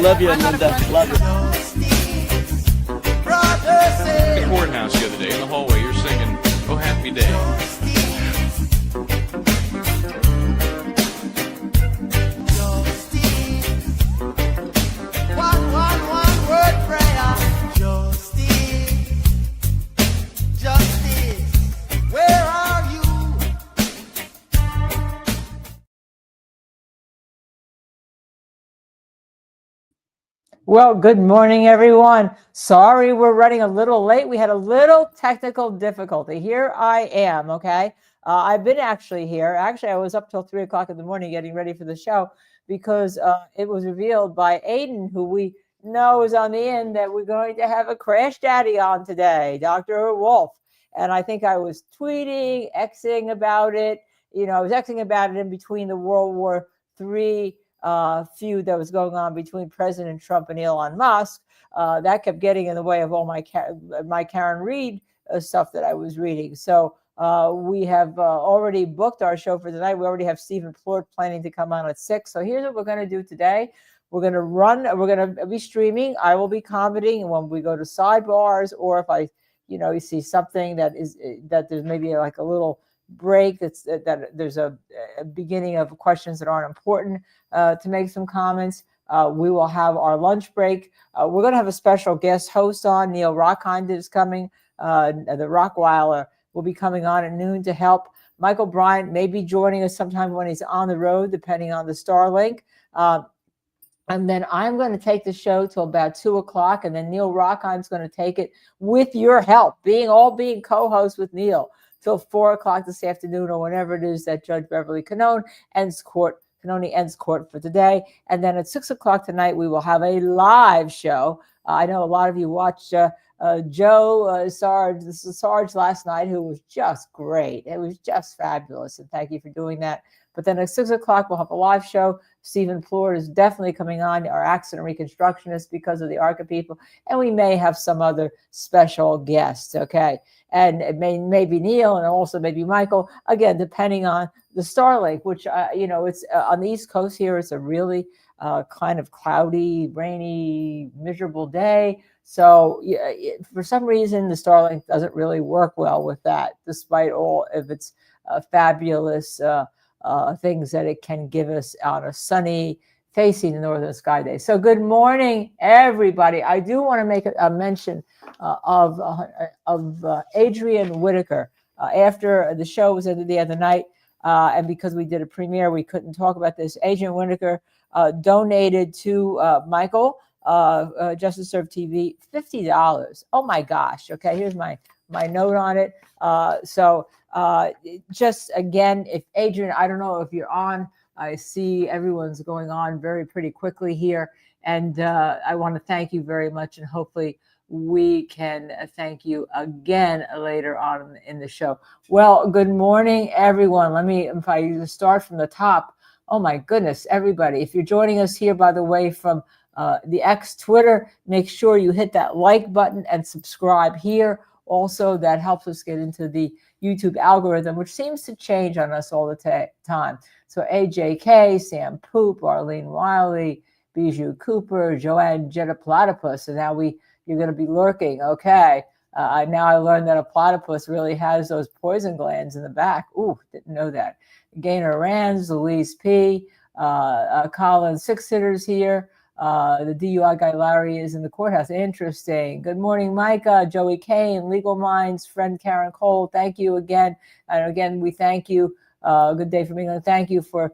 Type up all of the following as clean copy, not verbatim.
Love you, Linda. Love you. The courthouse the other day in the hallway, you're singing "Oh Happy Day." One word prayer. Justice, where are you? Well, good morning, everyone. Sorry we're running a little late. We had a little technical difficulty. Here I am, okay? I've been actually here. Actually, I was up till 3 o'clock in the morning getting ready for the show because it was revealed by Aiden, who we know is on the end, that we're going to have a CrashDaddy on today, Dr. Wolfe. And I think I was tweeting, Xing about it. You know, I was Xing about it in between the World War III feud that was going on between President Trump and Elon Musk. That kept getting in the way of all my Karen Reed stuff that I was reading. So we have already booked our show for tonight. We already have Stephen Plort planning to come on at 6. So here's what we're going to do today. We're going to be streaming. I will be commenting when we go to sidebars, or if I, you see something that there's maybe like a little break, that there's a beginning of questions that aren't important, to make some comments. We will have our lunch break. We're going to have a special guest host on. Neil Rockind is coming. The Rockweiler will be coming on at noon to help. Michael Bryant may be joining us sometime when he's on the road, depending on the Starlink. And then I'm going to take the show till about 2 o'clock, and then Neil Rockind's going to take it with your help, being co-host with Neil till 4 o'clock this afternoon, or whenever it is that Judge Beverly Cannone ends court for today. And then at 6 o'clock tonight, we will have a live show. I know a lot of you watched Joe Sarge last night, who was just great. It was just fabulous, and thank you for doing that. But then at 6 o'clock, we'll have a live show. Stephen Plort is definitely coming on, our accident reconstructionist, because of the ARCCA people. And we may have some other special guests, okay? And it may be Neil, and also maybe Michael, again, depending on the Starlink, which, it's on the East Coast here. It's a really kind of cloudy, rainy, miserable day. So for some reason, the Starlink doesn't really work well with that, despite all of its fabulous things that it can give us on a sunny, facing the northern sky day. So good morning, everybody. I do want to make a mention of Adrian Whitaker. After the show was ended the other night, and because we did a premiere, we couldn't talk about this. Adrian Whitaker donated to Michael, Justice Serve TV, $50. Oh my gosh. Okay, here's my note on it. Just again, if Adrian, I don't know if you're on, I see everyone's going on pretty quickly here. And I want to thank you very much. And hopefully we can thank you again later on in the show. Well, good morning, everyone. If I start from the top. Oh my goodness, everybody. If you're joining us here, by the way, from the X Twitter, make sure you hit that like button and subscribe here. Also, that helps us get into the YouTube algorithm, which seems to change on us all the time. So AJK, Sam Poop, Arlene Wiley, Bijou Cooper, Joanne Jetta Platypus. So now you're going to be lurking. Okay. Now I learned that a platypus really has those poison glands in the back. Ooh, didn't know that. Gaynor Rands, Louise P., Colin Six-Sitters here. The DUI guy Larry is in the courthouse. Interesting. Good morning, Micah, Joey Kane, Legal Minds, friend Karen Cole. Thank you again. And again, we thank you. Good day from England. Thank you for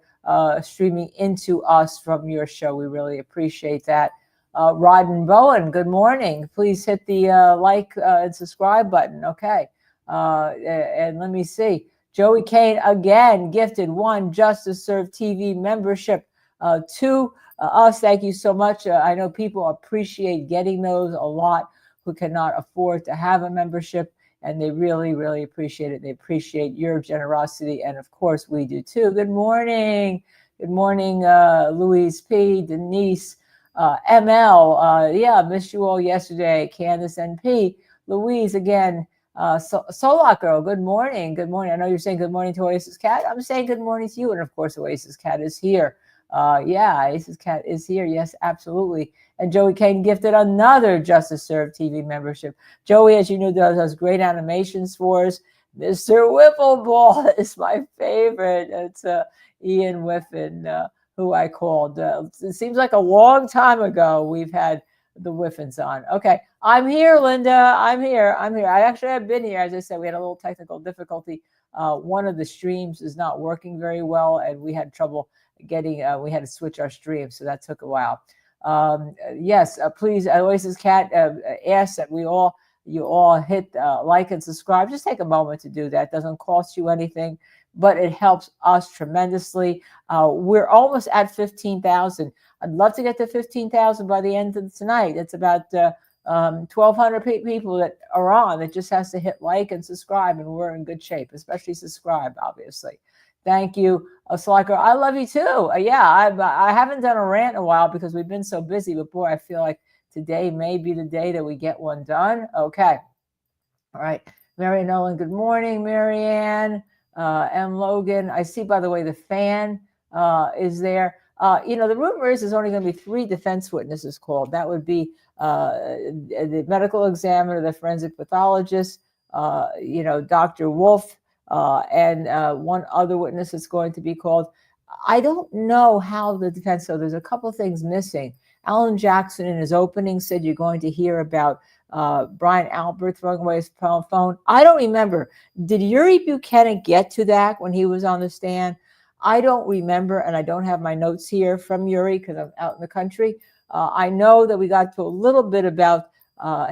streaming into us from your show. We really appreciate that. Rod and Bowen, good morning. Please hit the like and subscribe button. Okay. And let me see. Joey Kane again gifted one Justice Serve TV membership to us. Thank you so much. I know people appreciate getting those a lot who cannot afford to have a membership, and they really, really appreciate it. They appreciate your generosity, and of course we do too. Good morning. Good morning, Louise P., Denise, ML. Yeah, missed you all yesterday. Candace NP, Louise again. Solak Girl, good morning. Good morning. I know you're saying good morning to Oasis Cat. I'm saying good morning to you, and of course Oasis Cat is here. Yeah, Ace's Cat is here. Yes, absolutely. And Joey Kane gifted another Justice Served TV membership. Joey, as you know, does great animations for us. Mr. Whippleball is my favorite. It's Ian Whiffen, who I called. It seems like a long time ago we've had the Whiffens on. Okay, I'm here, Linda. I'm here. I actually have been here. As I said, we had a little technical difficulty. One of the streams is not working very well, and we had trouble getting, we had to switch our stream, so that took a while. Yes, please, Oasis Cat asks that you all hit like and subscribe. Just take a moment to do that. It doesn't cost you anything, but it helps us tremendously. We're almost at 15,000. I'd love to get to 15,000 by the end of tonight. It's about 1,200 people that are on. That just has to hit like and subscribe, and we're in good shape, especially subscribe, obviously. Thank you, Slacker. I love you too. Yeah, I haven't done a rant in a while because we've been so busy, but boy, I feel like today may be the day that we get one done. Okay. All right. Mary Nolan, good morning, Marianne. M. Logan. I see, by the way, the fan is there. The rumor is there's only going to be 3 defense witnesses called. That would be the medical examiner, the forensic pathologist, Dr. Wolfe, and one other witness that's going to be called. I don't know how the defense, so there's a couple of things missing. Alan Jackson in his opening said you're going to hear about Bryant Albert throwing away his phone. I don't remember. Did Yuri Buchanan get to that when he was on the stand? I don't remember, and I don't have my notes here from Yuri because I'm out in the country. I know that we got to a little bit about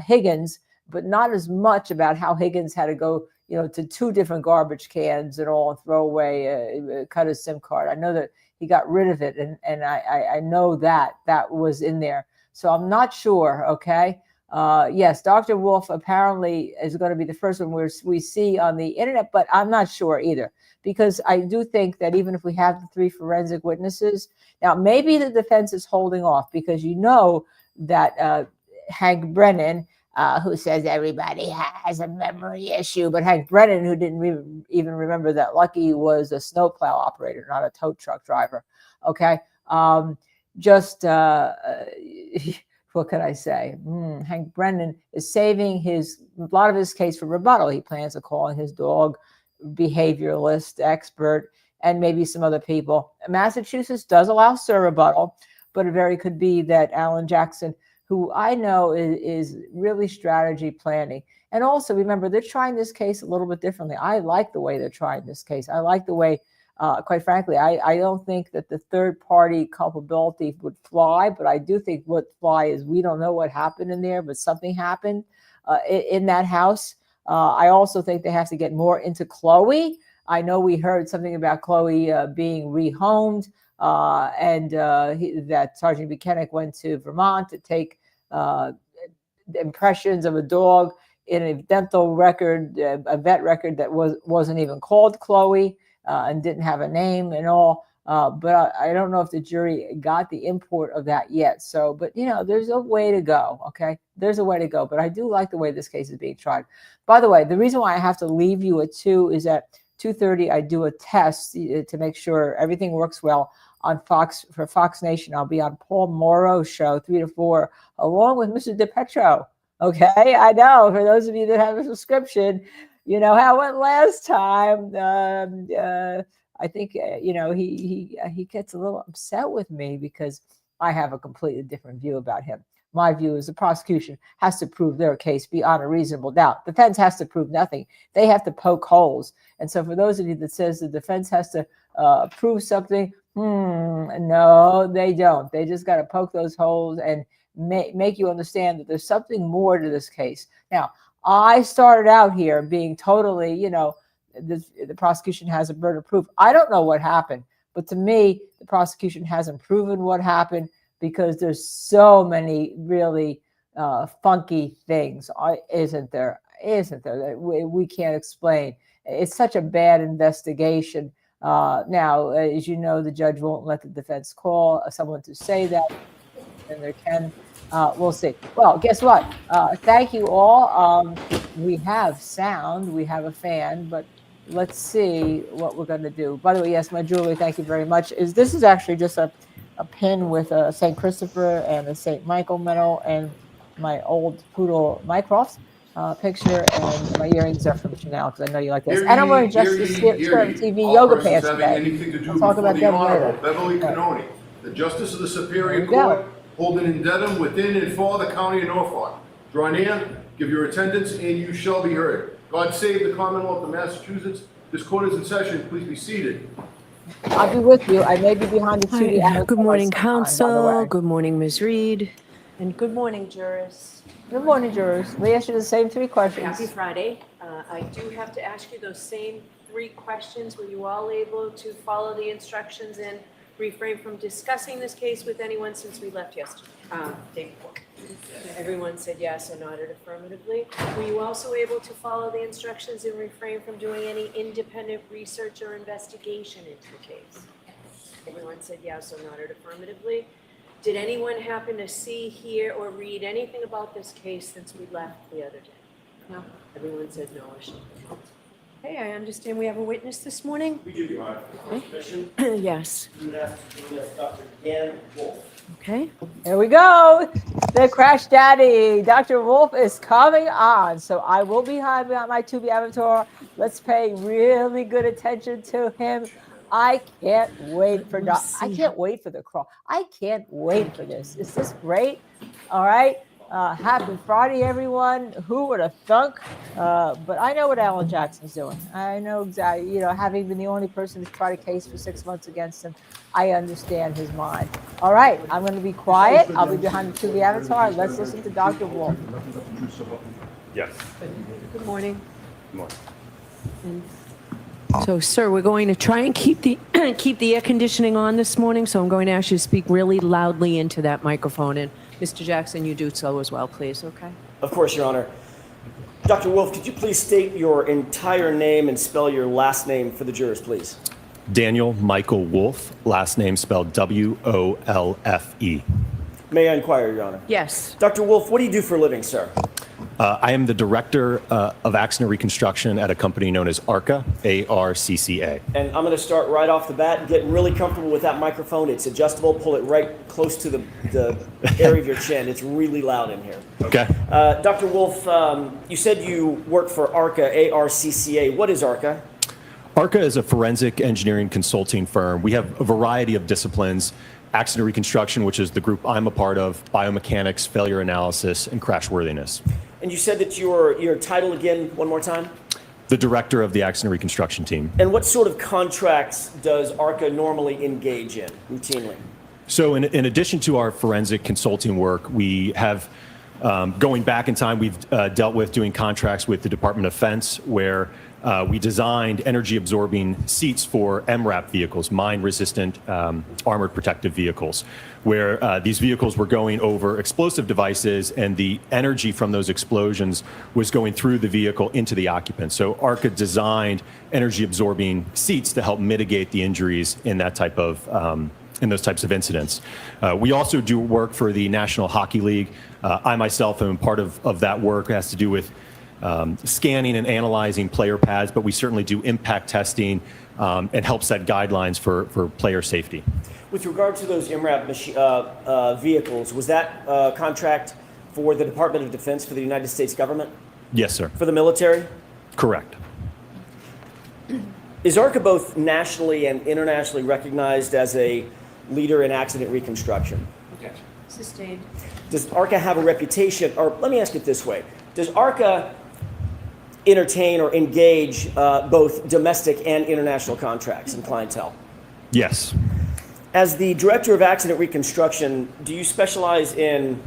Higgins, but not as much about how Higgins had to go, to 2 different garbage cans and all, and throw away, cut his SIM card. I know that he got rid of it, and I know that was in there. So I'm not sure, okay? Yes, Dr. Wolfe apparently is going to be the first one we see on the internet, but I'm not sure either, because I do think that even if we have the 3 forensic witnesses, now maybe the defense is holding off because that Hank Brennan, who says everybody has a memory issue, but Hank Brennan, who didn't even remember that Lucky was a snowplow operator, not a tow truck driver. Okay. What could I say? Hank Brennan is saving a lot of his case for rebuttal. He plans on calling his dog behavioralist expert and maybe some other people. Massachusetts does allow rebuttal, but it very could be that Alan Jackson, who I know is really strategy planning. And also, remember, they're trying this case a little bit differently. I like the way they're trying this case. I like the way, quite frankly, I don't think that the third-party culpability would fly, but I do think what fly is we don't know what happened in there, but something happened in that house. I also think they have to get more into Chloe. I know we heard something about Chloe being rehomed, and that Sergeant Buchanan went to Vermont to take impressions of a dog in a dental record, a vet record that wasn't even called Chloe and didn't have a name and all. But I don't know if the jury got the import of that yet. So, but there's a way to go. Okay, there's a way to go. But I do like the way this case is being tried. By the way, the reason why I have to leave you at 2 is at 2:30 I do a test to make sure everything works well on Fox for Fox Nation. I'll be on Paul Morrow's show 3 to 4 along with Mr. DePetro. Okay, I know for those of you that have a subscription, you know how it went last time. I think he gets a little upset with me because I have a completely different view about him. My view is the prosecution has to prove their case beyond a reasonable doubt. The defense has to prove nothing. They have to poke holes. And so for those of you that says the defense has to prove something, no, they don't. They just got to poke those holes and make you understand that there's something more to this case. Now, I started out here being totally, the prosecution has a burden of proof. I don't know what happened, but to me, the prosecution hasn't proven what happened because there's so many really funky things, isn't there? That we can't explain. It's such a bad investigation. Now, as you know, the judge won't let the defense call someone to say that, and there can. We'll see. Well, guess what? Thank you all. We have sound. We have a fan, but let's see what we're going to do. By the way, yes, my jewelry, thank you very much. This is actually just a pin with a St. Christopher and a St. Michael medal and my old poodle Mycroft's picture, and my earrings are from Chanel because I know you like this. And I'm wearing Justice Spirit TV yoga pants today. Anything to do We'll talk about the them Honorable later. Beverly Right. Kenney, the Justice of the There Superior we go. Court, holding in Dedham, within and for the County of Norfolk. Draw near, give your attendance, and you shall be heard. God save the Commonwealth of Massachusetts. This court is in session. Please be seated. I'll be with you. I may be behind the TV. Hi, good morning, sometime, by the counsel. way. Good morning, Ms. Reed. And good morning, jurors. Good morning, jurors. We asked you the same 3 questions. Happy Friday. I do have to ask you those same 3 questions. Were you all able to follow the instructions and refrain from discussing this case with anyone since we left yesterday, day before? Everyone said yes or nodded affirmatively. Were you also able to follow the instructions and refrain from doing any independent research or investigation into the case? Everyone said yes or nodded affirmatively. Did anyone happen to see, hear, or read anything about this case since we left the other day? No? Everyone said no or something. Hey, I understand we have a witness this morning? We do, Your Honor. Permission? Yes. Dr. Wolfe. Okay. Here we go. The CrashDaddy, Dr. Wolfe is coming on. So I will be behind my Tubi avatar. Let's pay really good attention to him. I can't wait for I can't wait for the crawl. I can't wait for this. Is this great? All right. Happy Friday, everyone. Who would have thunk? But I know what Alan Jackson's doing. I know exactly, having been the only person to try a case for 6 months against him, I understand his mind. All right, I'm going to be quiet. I'll be behind the TV avatar. Let's listen to Dr. Wolfe. Yes. Good morning. Good morning. So, sir, we're going to try and keep the air conditioning on this morning, so I'm going to ask you to speak really loudly into that microphone. And Mr. Jackson, you do so as well, please, okay? Of course, Your Honor. Dr. Wolfe, could you please state your entire name and spell your last name for the jurors, please? Daniel Michael Wolfe, last name spelled W-O-L-F-E. May I inquire, Your Honor? Yes. Dr. Wolfe, what do you do for a living, sir? I am the director of accident reconstruction at a company known as ARCCA, A-R-C-C-A. And I'm going to start right off the bat. Get really comfortable with that microphone. It's adjustable. Pull it right close to the area of your chin. It's really loud in here. Okay. Dr. Wolfe, you said you work for ARCCA, A-R-C-C-A. What is ARCCA? ARCCA is a forensic engineering consulting firm. We have a variety of disciplines: accident reconstruction, which is the group I'm a part of, biomechanics, failure analysis, and crashworthiness. And you said that your title again, one more time? The director of the accident reconstruction team. And what sort of contracts does ARCCA normally engage in routinely? So in addition to our forensic consulting work, we have, going back in time, we've dealt with doing contracts with the Department of Defense, where we designed energy-absorbing seats for MRAP vehicles, mine-resistant armored protective vehicles, where these vehicles were going over explosive devices, and the energy from those explosions was going through the vehicle into the occupant. So ARCCA designed energy-absorbing seats to help mitigate the injuries in that type of in those types of incidents. We also do work for the National Hockey League. I myself am part of that work. It has to do with scanning and analyzing player pads, but we certainly do impact testing and help set guidelines for player safety. With regard to those MRAP vehicles, was that contract for the Department of Defense for the United States government? Yes, sir. For the military? Correct. Is ARCCA both nationally and internationally recognized as a leader in accident reconstruction? Okay. Sustained. Does ARCCA have a reputation, or let me ask it this way, does ARCCA entertain or engage both domestic and international contracts and clientele? Yes. As the director of accident reconstruction, do you specialize in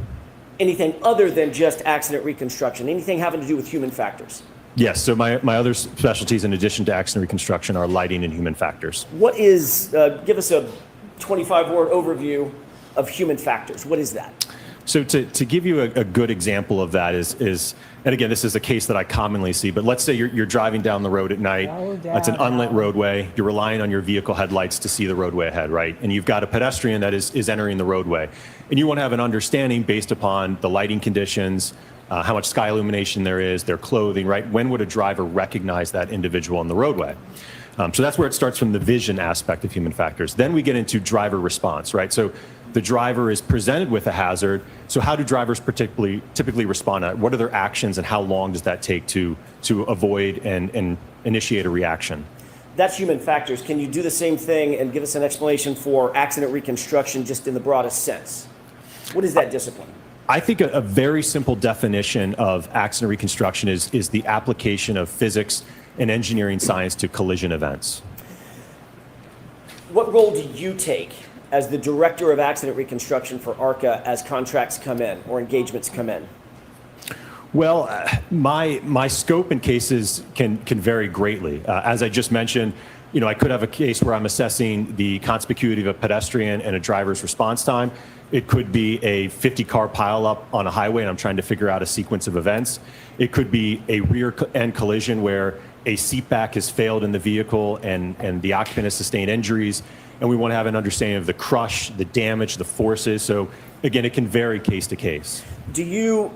anything other than just accident reconstruction, anything having to do with human factors? Yes, so my other specialties in addition to accident reconstruction are lighting and human factors. What is, give us a 25-word overview of human factors. What is that? So to give you a good example of that is, and again, this is a case that I commonly see, but let's say you're driving down the road at night. It's an unlit roadway. You're relying on your vehicle headlights to see the roadway ahead, right? And you've got a pedestrian that is entering the roadway. And you want to have an understanding based upon the lighting conditions, how much sky illumination there is, their clothing, right? When would a driver recognize that individual on the roadway? So that's where it starts from the vision aspect of human factors. Then we get into driver response, right? So the driver is presented with a hazard. So how do drivers typically respond? What are their actions and how long does that take to avoid and initiate a reaction? That's human factors. Can you do the same thing and give us an explanation for accident reconstruction just in the broadest sense? What is that discipline? I think a very simple definition of accident reconstruction is the application of physics and engineering science to collision events. What role do you take as the director of accident reconstruction for ARCCA as contracts come in or engagements come in? Well, my scope in cases can vary greatly. As I just mentioned, I could have a case where I'm assessing the conspicuity of a pedestrian and a driver's response time. It could be a 50-car pileup on a highway and I'm trying to figure out a sequence of events. It could be a rear-end collision where a seat back has failed in the vehicle and the occupant has sustained injuries, and we want to have an understanding of the crush, the damage, the forces. So again, it can vary case to case. Do you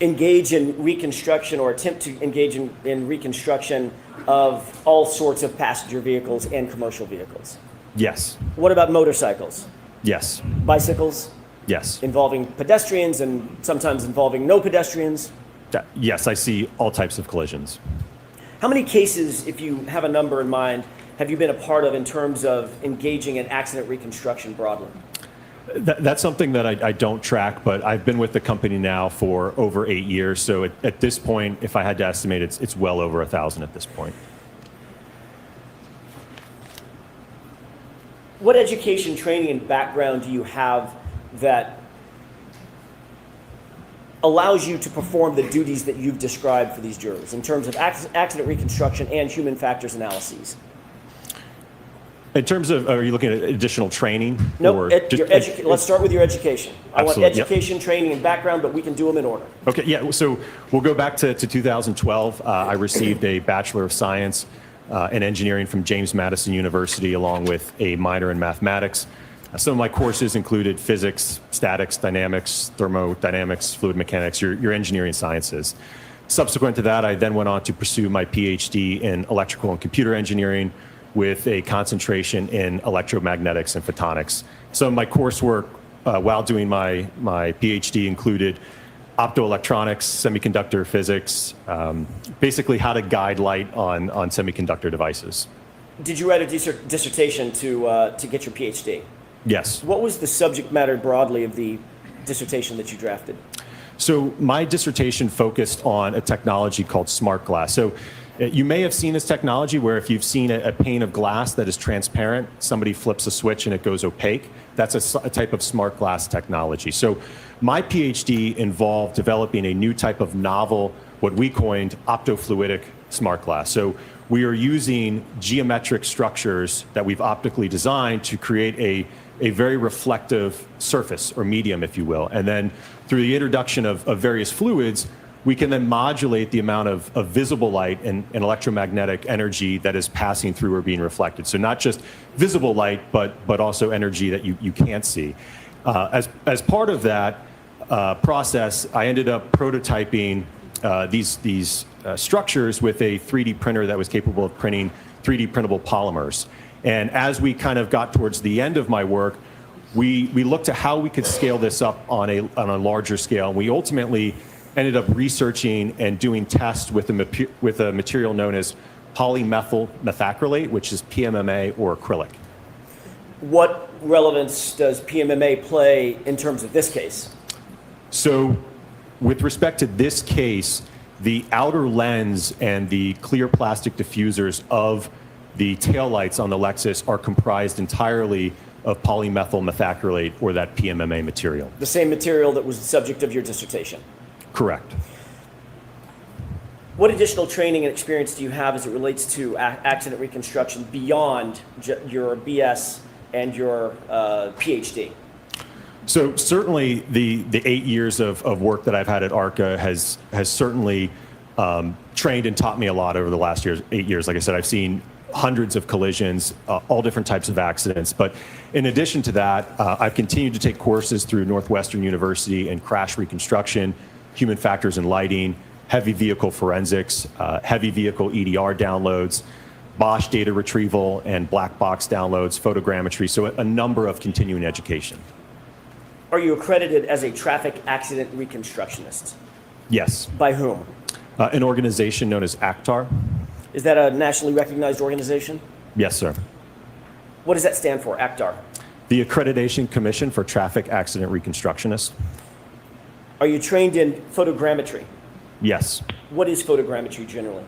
engage in reconstruction or attempt to engage in reconstruction of all sorts of passenger vehicles and commercial vehicles? Yes. What about motorcycles? Yes. Bicycles? Yes. Involving pedestrians and sometimes involving no pedestrians? Yes, I see all types of collisions. How many cases, if you have a number in mind, have you been a part of in terms of engaging in accident reconstruction broadly? That's something that I don't track, but I've been with the company now for over 8 years. So at this point, if I had to estimate, it's well over 1,000 at this point. What education, training, and background do you have that allows you to perform the duties that you've described for these jurors in terms of accident reconstruction and human factors analyses? In terms of, are you looking at additional training? No, let's start with your education. I want education, training, and background, but we can do them in order. Okay, yeah, so we'll go back to 2012. I received a Bachelor of Science in Engineering from James Madison University, along with a minor in mathematics. Some of my courses included physics, statics, dynamics, thermodynamics, fluid mechanics, your engineering sciences. Subsequent to that, I then went on to pursue my PhD in electrical and computer engineering with a concentration in electromagnetics and photonics. Some of my coursework while doing my PhD included optoelectronics, semiconductor physics, basically how to guide light on semiconductor devices. Did you write a dissertation to get your PhD? Yes. What was the subject matter broadly of the dissertation that you drafted? So my dissertation focused on a technology called smart glass. So you may have seen this technology where if you've seen a pane of glass that is transparent, somebody flips a switch and it goes opaque. That's a type of smart glass technology. So my PhD involved developing a new type of novel, what we coined optofluidic smart glass. So we are using geometric structures that we've optically designed to create a very reflective surface or medium, if you will. And then through the introduction of various fluids, we can then modulate the amount of visible light and electromagnetic energy that is passing through or being reflected. So not just visible light, but also energy that you can't see. As part of that process, I ended up prototyping these structures with a 3D printer that was capable of printing 3D printable polymers. And as we kind of got towards the end of my work, we looked at how we could scale this up on a larger scale. We ultimately ended up researching and doing tests with a material known as polymethyl methacrylate, which is PMMA or acrylic. What relevance does PMMA play in terms of this case? So with respect to this case, the outer lens and the clear plastic diffusers of the taillights on the Lexus are comprised entirely of polymethyl methacrylate, or that PMMA material. The same material that was the subject of your dissertation? Correct. What additional training and experience do you have as it relates to accident reconstruction beyond your BS and your PhD? So certainly the 8 years of work that I've had at ARCCA has certainly trained and taught me a lot over the last 8 years. Like I said, I've seen hundreds of collisions, all different types of accidents. But in addition to that, I've continued to take courses through Northwestern University in crash reconstruction, human factors and lighting, heavy vehicle forensics, heavy vehicle EDR downloads, Bosch data retrieval and black box downloads, photogrammetry, so a number of continuing education. Are you accredited as a traffic accident reconstructionist? Yes. By whom? An organization known as ACTAR. Is that a nationally recognized organization? Yes, sir. What does that stand for, ACTAR? The Accreditation Commission for Traffic Accident Reconstructionists. Are you trained in photogrammetry? Yes. What is photogrammetry generally?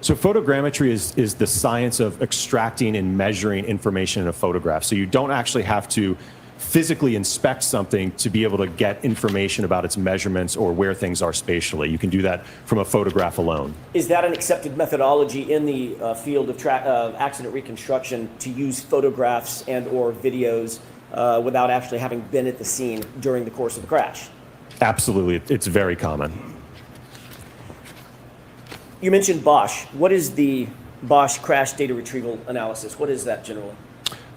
So photogrammetry is the science of extracting and measuring information in a photograph. So you don't actually have to physically inspect something to be able to get information about its measurements or where things are spatially. You can do that from a photograph alone. Is that an accepted methodology in the field of accident reconstruction to use photographs and or videos without actually having been at the scene during the course of the crash? Absolutely. It's very common. You mentioned Bosch. What is the Bosch crash data retrieval analysis? What is that generally?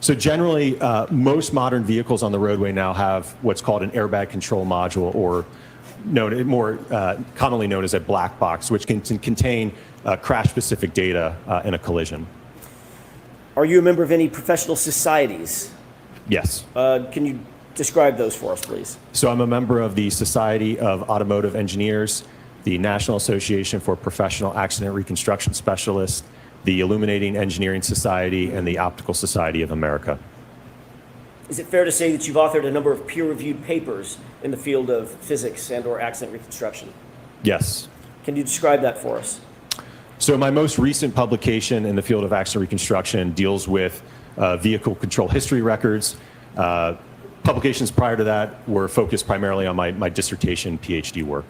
So generally, most modern vehicles on the roadway now have what's called an airbag control module, or more commonly known as a black box, which can contain crash-specific data in a collision. Are you a member of any professional societies? Yes. Can you describe those for us, please? So I'm a member of the Society of Automotive Engineers, the National Association for Professional Accident Reconstruction Specialists, the Illuminating Engineering Society, and the Optical Society of America. Is it fair to say that you've authored a number of peer-reviewed papers in the field of physics and or accident reconstruction? Yes. Can you describe that for us? So my most recent publication in the field of accident reconstruction deals with vehicle control history records. Publications prior to that were focused primarily on my dissertation PhD work.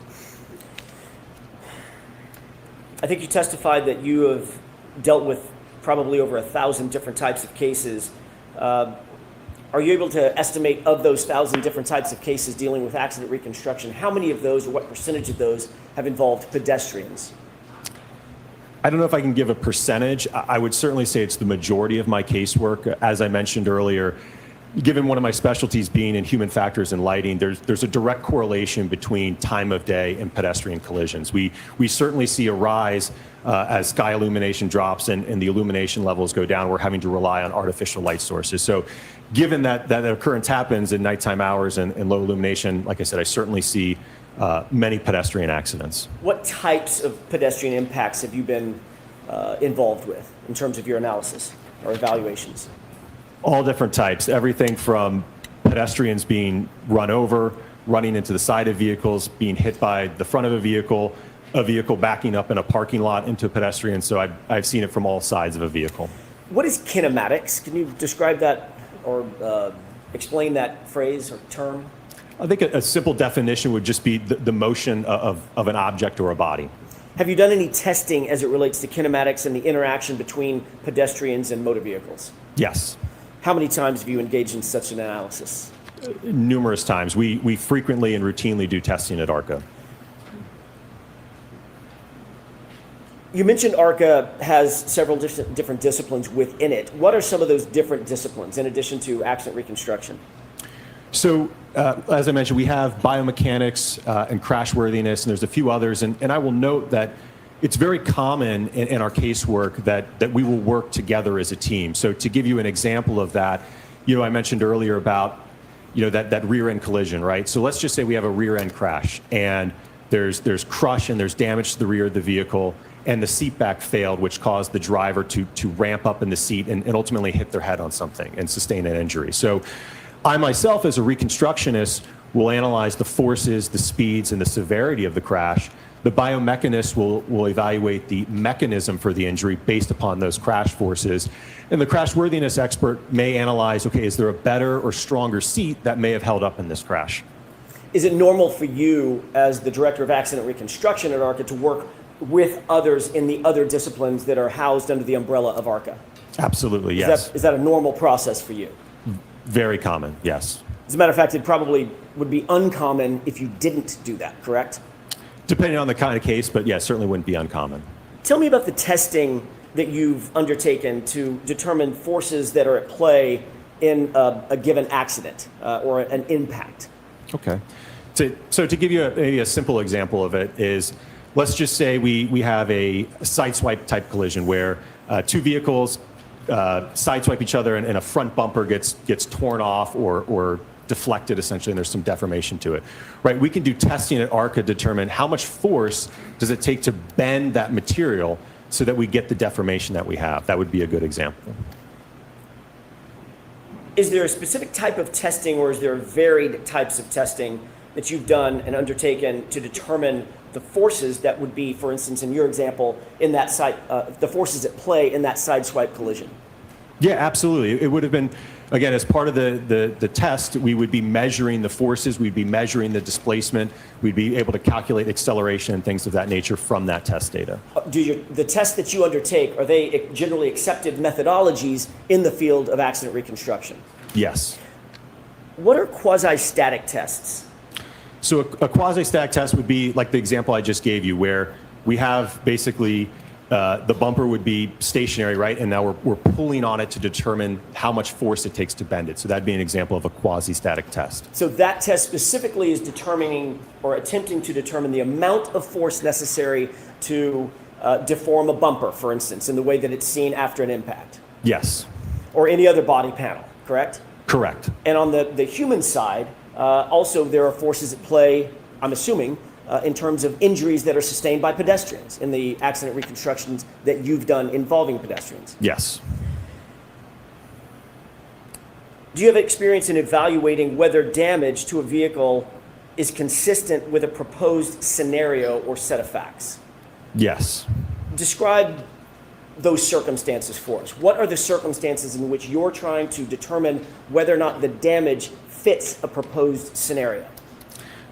I think you testified that you have dealt with probably over 1,000 different types of cases. Are you able to estimate, of those 1,000 different types of cases dealing with accident reconstruction, how many of those or what percentage of those have involved pedestrians? I don't know if I can give a percentage. I would certainly say it's the majority of my casework. As I mentioned earlier, given one of my specialties being in human factors and lighting, there's a direct correlation between time of day and pedestrian collisions. We certainly see a rise as sky illumination drops and the illumination levels go down. We're having to rely on artificial light sources. So given that occurrence happens in nighttime hours and low illumination, like I said, I certainly see many pedestrian accidents. What types of pedestrian impacts have you been involved with in terms of your analysis or evaluations? All different types, everything from pedestrians being run over, running into the side of vehicles, being hit by the front of a vehicle backing up in a parking lot into a pedestrian. So I've seen it from all sides of a vehicle. What is kinematics? Can you describe that or explain that phrase or term? I think a simple definition would just be the motion of an object or a body. Have you done any testing as it relates to kinematics and the interaction between pedestrians and motor vehicles? Yes. How many times have you engaged in such an analysis? Numerous times. We frequently and routinely do testing at ARCCA. You mentioned ARCCA has several different disciplines within it. What are some of those different disciplines in addition to accident reconstruction? So, as I mentioned, we have biomechanics and crashworthiness, and there's a few others. And I will note that it's very common in our casework that we will work together as a team. So to give you an example of that, I mentioned earlier about, that rear end collision, right? So let's just say we have a rear end crash and there's crush and there's damage to the rear of the vehicle and the seat back failed, which caused the driver to ramp up in the seat and ultimately hit their head on something and sustain an injury. So I myself, as a reconstructionist, will analyze the forces, the speeds, and the severity of the crash. The biomechanist will evaluate the mechanism for the injury based upon those crash forces. And the crashworthiness expert may analyze, okay, is there a better or stronger seat that may have held up in this crash? Is it normal for you, as the director of accident reconstruction at ARCCA, to work with others in the other disciplines that are housed under the umbrella of ARCCA? Absolutely, yes. Is that a normal process for you? Very common, yes. As a matter of fact, it probably would be uncommon if you didn't do that, correct? Depending on the kind of case, but yeah, certainly wouldn't be uncommon. Tell me about the testing that you've undertaken to determine forces that are at play in a given accident or an impact. Okay. So to give you a simple example of it is, let's just say we have a sideswipe type collision where two vehicles sideswipe each other and a front bumper gets torn off or deflected essentially, and there's some deformation to it, right? We can do testing at ARCCA to determine how much force does it take to bend that material so that we get the deformation that we have. That would be a good example. Is there a specific type of testing, or is there varied types of testing that you've done and undertaken to determine the forces that would be, for instance, in your example, in that the forces at play in that sideswipe collision? Yeah, absolutely. It would have been, again, as part of the test, we would be measuring the forces, we'd be measuring the displacement, we'd be able to calculate acceleration and things of that nature from that test data. The tests that you undertake, are they generally accepted methodologies in the field of accident reconstruction? Yes. What are quasi-static tests? So a quasi-static test would be like the example I just gave you, where we have basically the bumper would be stationary, right? And now we're pulling on it to determine how much force it takes to bend it. So that'd be an example of a quasi-static test. So that test specifically is determining or attempting to determine the amount of force necessary to deform a bumper, for instance, in the way that it's seen after an impact. Yes. Or any other body panel, correct? Correct. And on the human side, also there are forces at play, I'm assuming, in terms of injuries that are sustained by pedestrians in the accident reconstructions that you've done involving pedestrians. Yes. Do you have experience in evaluating whether damage to a vehicle is consistent with a proposed scenario or set of facts? Yes. Describe those circumstances for us. What are the circumstances in which you're trying to determine whether or not the damage fits a proposed scenario?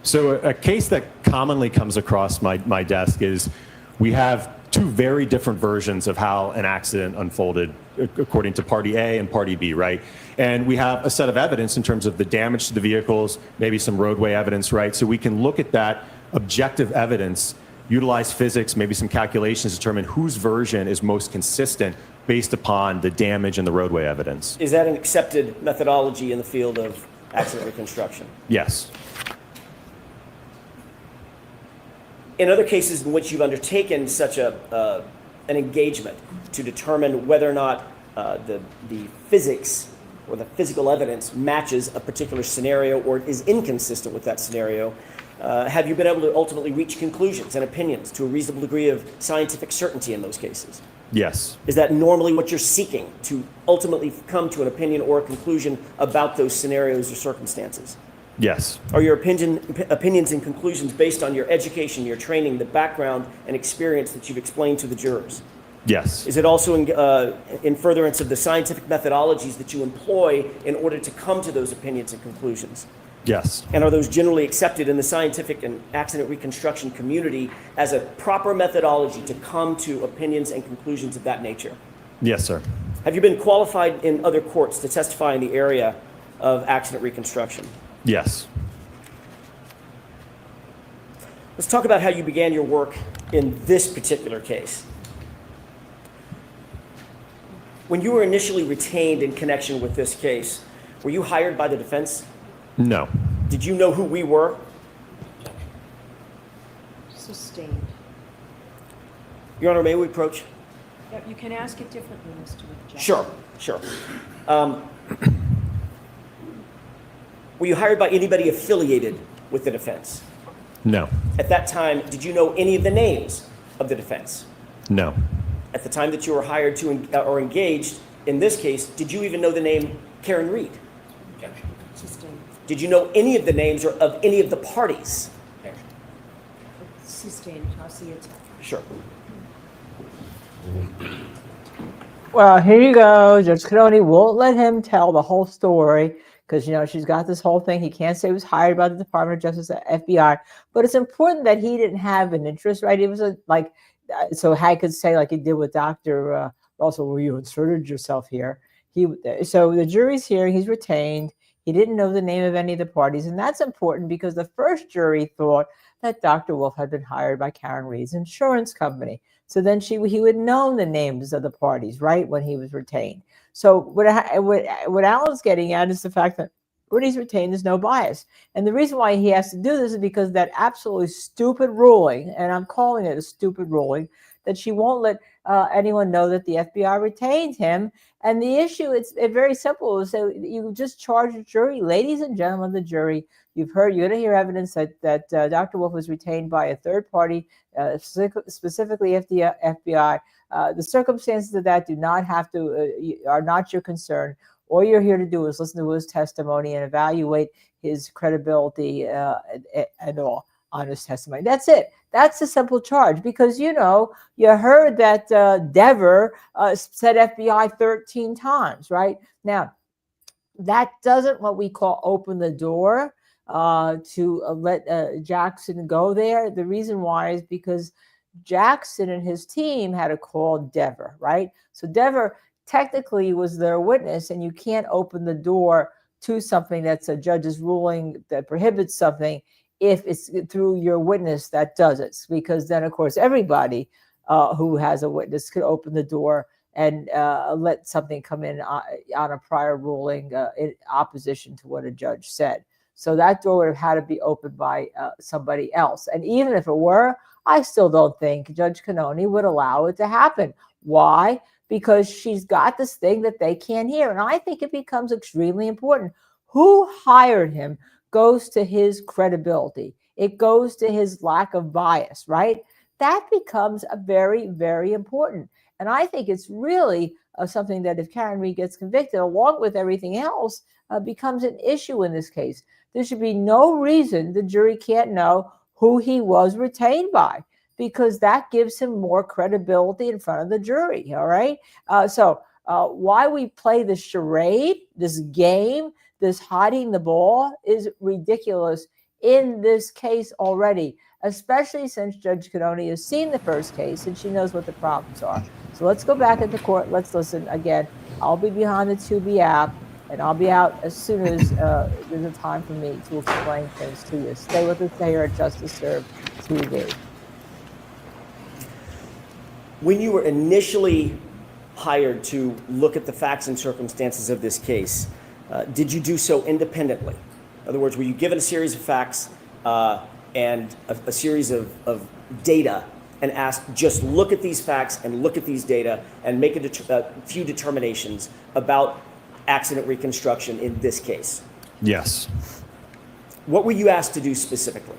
So a case that commonly comes across my desk is we have two very different versions of how an accident unfolded according to party A and party B, right? And we have a set of evidence in terms of the damage to the vehicles, maybe some roadway evidence, right? So we can look at that objective evidence, utilize physics, maybe some calculations, to determine whose version is most consistent based upon the damage and the roadway evidence. Is that an accepted methodology in the field of accident reconstruction? Yes. In other cases in which you've undertaken such an engagement to determine whether or not the physics or the physical evidence matches a particular scenario or is inconsistent with that scenario, have you been able to ultimately reach conclusions and opinions to a reasonable degree of scientific certainty in those cases? Yes. Is that normally what you're seeking, to ultimately come to an opinion or a conclusion about those scenarios or circumstances? Yes. Are your opinions and conclusions based on your education, your training, the background and experience that you've explained to the jurors? Yes. Is it also in furtherance of the scientific methodologies that you employ in order to come to those opinions and conclusions? Yes. And are those generally accepted in the scientific and accident reconstruction community as a proper methodology to come to opinions and conclusions of that nature? Yes, sir. Have you been qualified in other courts to testify in the area of accident reconstruction? Yes. Let's talk about how you began your work in this particular case. When you were initially retained in connection with this case, were you hired by the defense? No. Did you know who we were? Sustained. Your Honor, may we approach? Yeah, you can ask it differently, Mr. Jackson. Sure. Were you hired by anybody affiliated with the defense? No. At that time, did you know any of the names of the defense? No. At the time that you were hired to or engaged in this case, did you even know the name Karen Reed? Sustained. Did you know any of the names or of any of the parties? Sustained. I'll see it. Sure. Well, here you go. Judge Kenney won't let him tell the whole story because, she's got this whole thing. He can't say he was hired by the Department of Justice, FBI. But it's important that he didn't have an interest, right? It was so Hag could say, like he did with Dr. Russell, well, you inserted yourself here. So the jury's here. He's retained. He didn't know the name of any of the parties. And that's important because the first jury thought that Dr. Wolfe had been hired by Karen Reed's insurance company. So then he would know the names of the parties, right, when he was retained. So what Alan's getting at is the fact that when he's retained, there's no bias. And the reason why he has to do this is because of that absolutely stupid ruling, and I'm calling it a stupid ruling, that she won't let anyone know that the FBI retained him. And the issue, it's very simple. So you just charge the jury, ladies and gentlemen of the jury, you're going to hear evidence that Dr. Wolfe was retained by a third party, specifically FBI. The circumstances of that are not your concern. All you're here to do is listen to his testimony and evaluate his credibility and all on his testimony. That's it. That's a simple charge, because, you heard that Dever said FBI 13 times, right? Now, that doesn't what we call open the door to let Jackson go there. The reason why is because Jackson and his team had to call Dever, right? So Dever technically was their witness, and you can't open the door to something that's a judge's ruling that prohibits something if it's through your witness that does it, because then, of course, everybody who has a witness could open the door and let something come in on a prior ruling in opposition to what a judge said. So that door would have had to be opened by somebody else. And even if it were, I still don't think Judge Kenney would allow it to happen. Why? Because she's got this thing that they can't hear. And I think it becomes extremely important. Who hired him goes to his credibility. It goes to his lack of bias, right? That becomes a very, very important. And I think it's really something that if Karen Reed gets convicted, along with everything else, becomes an issue in this case. There should be no reason the jury can't know who he was retained by, because that gives him more credibility in front of the jury, all right? So why we play this charade, this game, this hiding the ball is ridiculous in this case already, especially since Judge Kenney has seen the first case and she knows what the problems are. So let's go back into court. Let's listen again. I'll be behind the Tubi app, and I'll be out as soon as there's a time for me to explain things to you. Stay with us here at Justice Served TV. When you were initially hired to look at the facts and circumstances of this case, did you do so independently? In other words, were you given a series of facts and a series of data and asked, just look at these facts and look at these data and make a few determinations about accident reconstruction in this case? Yes. What were you asked to do specifically?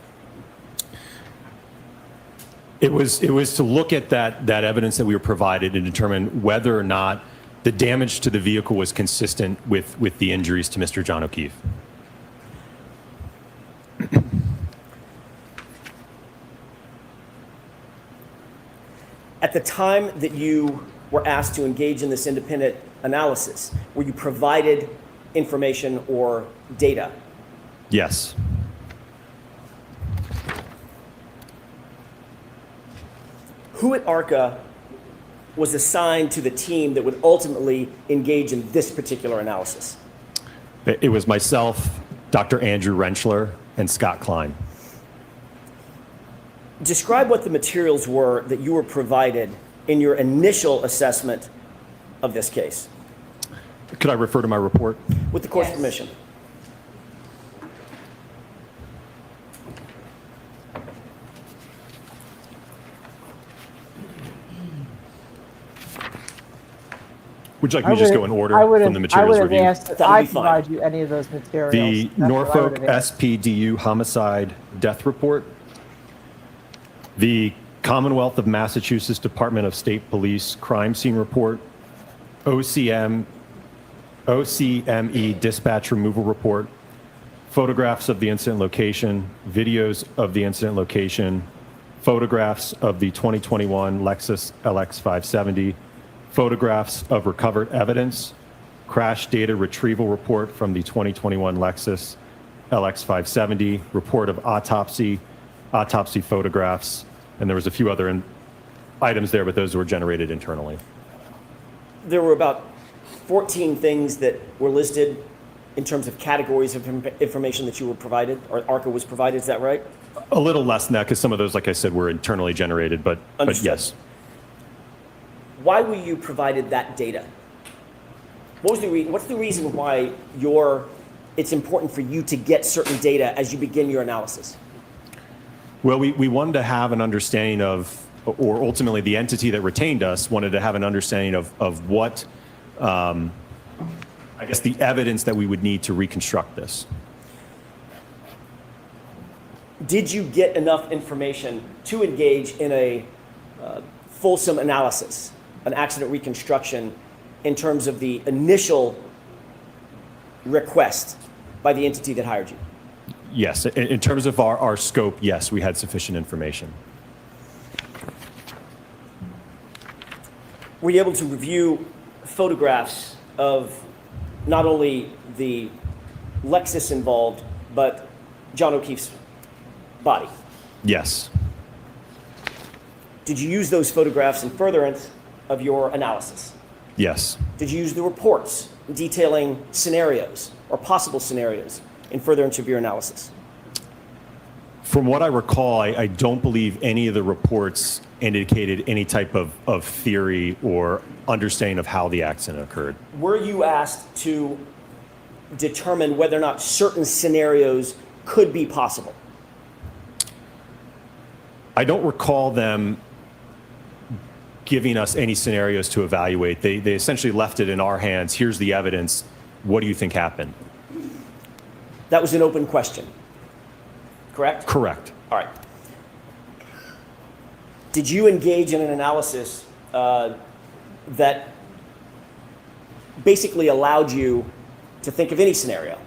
It was to look at that evidence that we were provided and determine whether or not the damage to the vehicle was consistent with the injuries to Mr. John O'Keefe. At the time that you were asked to engage in this independent analysis, were you provided information or data? Yes. Who at ARCCA was assigned to the team that would ultimately engage in this particular analysis? It was myself, Dr. Andrew Rentschler, and Scott Klein. Describe what the materials were that you were provided in your initial assessment of this case. Could I refer to my report? With the court's permission. Would you like me to just go in order from the materials review? I would have asked if I provide you any of those materials. The Norfolk SPDU homicide death report, the Commonwealth of Massachusetts Department of State Police crime scene report, OCME dispatch removal report, photographs of the incident location, videos of the incident location, photographs of the 2021 Lexus LX 570, photographs of recovered evidence, crash data retrieval report from the 2021 Lexus LX 570, report of autopsy photographs, and there was a few other items there, but those were generated internally. There were about 14 things that were listed in terms of categories of information that you were provided, or ARCCA was provided, is that right? A little less than that, because some of those, like I said, were internally generated, but yes. Why were you provided that data? What's the reason why your it's important for you to get certain data as you begin your analysis? Well, we wanted to have an understanding of, or ultimately the entity that retained us wanted to have an understanding of what, I guess, the evidence that we would need to reconstruct this. Did you get enough information to engage in a fulsome analysis, an accident reconstruction, in terms of the initial request by the entity that hired you? Yes, in terms of our scope, yes, we had sufficient information. Were you able to review photographs of not only the Lexus involved, but John O'Keefe's body? Yes. Did you use those photographs in furtherance of your analysis? Yes. Did you use the reports detailing scenarios or possible scenarios in furtherance of your analysis? From what I recall, I don't believe any of the reports indicated any type of theory or understanding of how the accident occurred. Were you asked to determine whether or not certain scenarios could be possible? I don't recall them giving us any scenarios to evaluate. They essentially left it in our hands. Here's the evidence. What do you think happened? That was an open question, correct? Correct. All right. Did you engage in an analysis that basically allowed you to think of any scenario?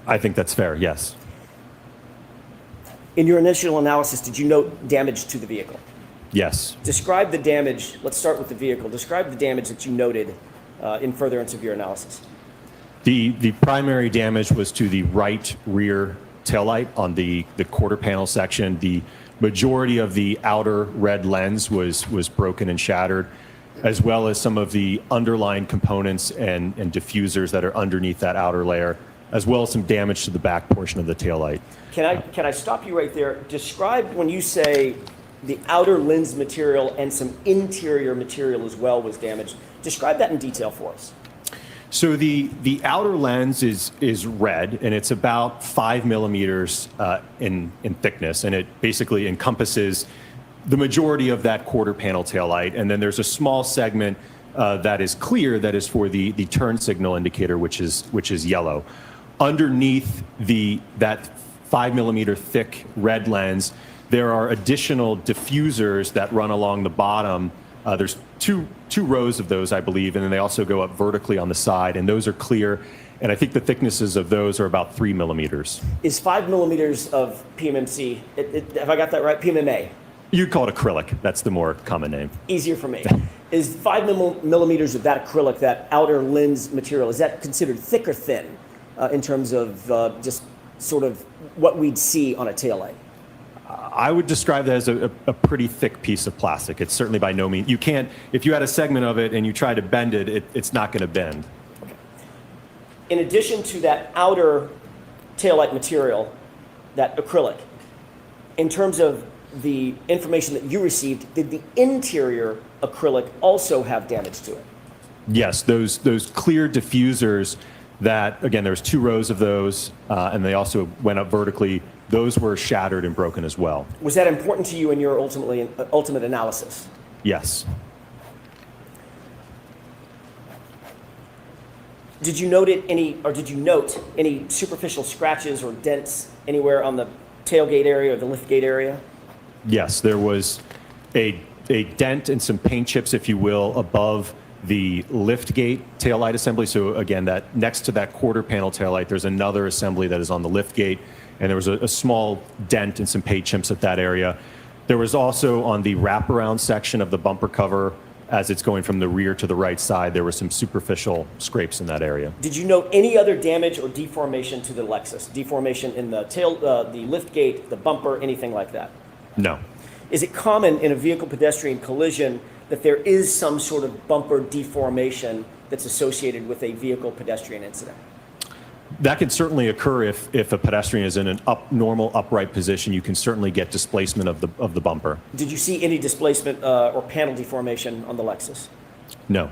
I think that's fair, yes. In your initial analysis, did you note damage to the vehicle? Yes. Describe the damage. Let's start with the vehicle. Describe the damage that you noted in furtherance of your analysis. The primary damage was to the right rear taillight on the quarter panel section. The majority of the outer red lens was broken and shattered, as well as some of the underlying components and diffusers that are underneath that outer layer, as well as some damage to the back portion of the taillight. Can I stop you right there? Describe, when you say the outer lens material and some interior material as well was damaged, describe that in detail for us. So the outer lens is red, and it's about 5 millimeters in thickness, and it basically encompasses the majority of that quarter panel taillight. And then there's a small segment that is clear, that is for the turn signal indicator, which is yellow. Underneath that 5 millimeter thick red lens, there are additional diffusers that run along the bottom. There's two rows of those, I believe, and then they also go up vertically on the side, and those are clear. And I think the thicknesses of those are about 3 millimeters. Is 5 millimeters of PMMC, have I got that right? PMMA? You'd call it acrylic. That's the more common name. Easier for me. Is 5 millimeters of that acrylic, that outer lens material, is that considered thick or thin in terms of just sort of what we'd see on a taillight? I would describe that as a pretty thick piece of plastic. It's certainly by no means, you can't, if you had a segment of it and you try to bend it, it's not going to bend. Okay. In addition to that outer taillight material, that acrylic, in terms of the information that you received, did the interior acrylic also have damage to it? Yes, those clear diffusers that, again, there was 2 rows of those, and they also went up vertically. Those were shattered and broken as well. Was that important to you in your ultimate analysis? Yes. Did you note any superficial scratches or dents anywhere on the tailgate area or the liftgate area? Yes, there was a dent and some paint chips, if you will, above the liftgate taillight assembly. So again, that next to that quarter panel taillight, there's another assembly that is on the liftgate, and there was a small dent and some paint chips at that area. There was also on the wraparound section of the bumper cover, as it's going from the rear to the right side, there were some superficial scrapes in that area. Did you note any other damage or deformation to the Lexus? Deformation in the the liftgate, the bumper, anything like that? No. Is it common in a vehicle-pedestrian collision that there is some sort of bumper deformation that's associated with a vehicle-pedestrian incident? That can certainly occur if a pedestrian is in an normal upright position. You can certainly get displacement of the bumper. Did you see any displacement or panel deformation on the Lexus? No.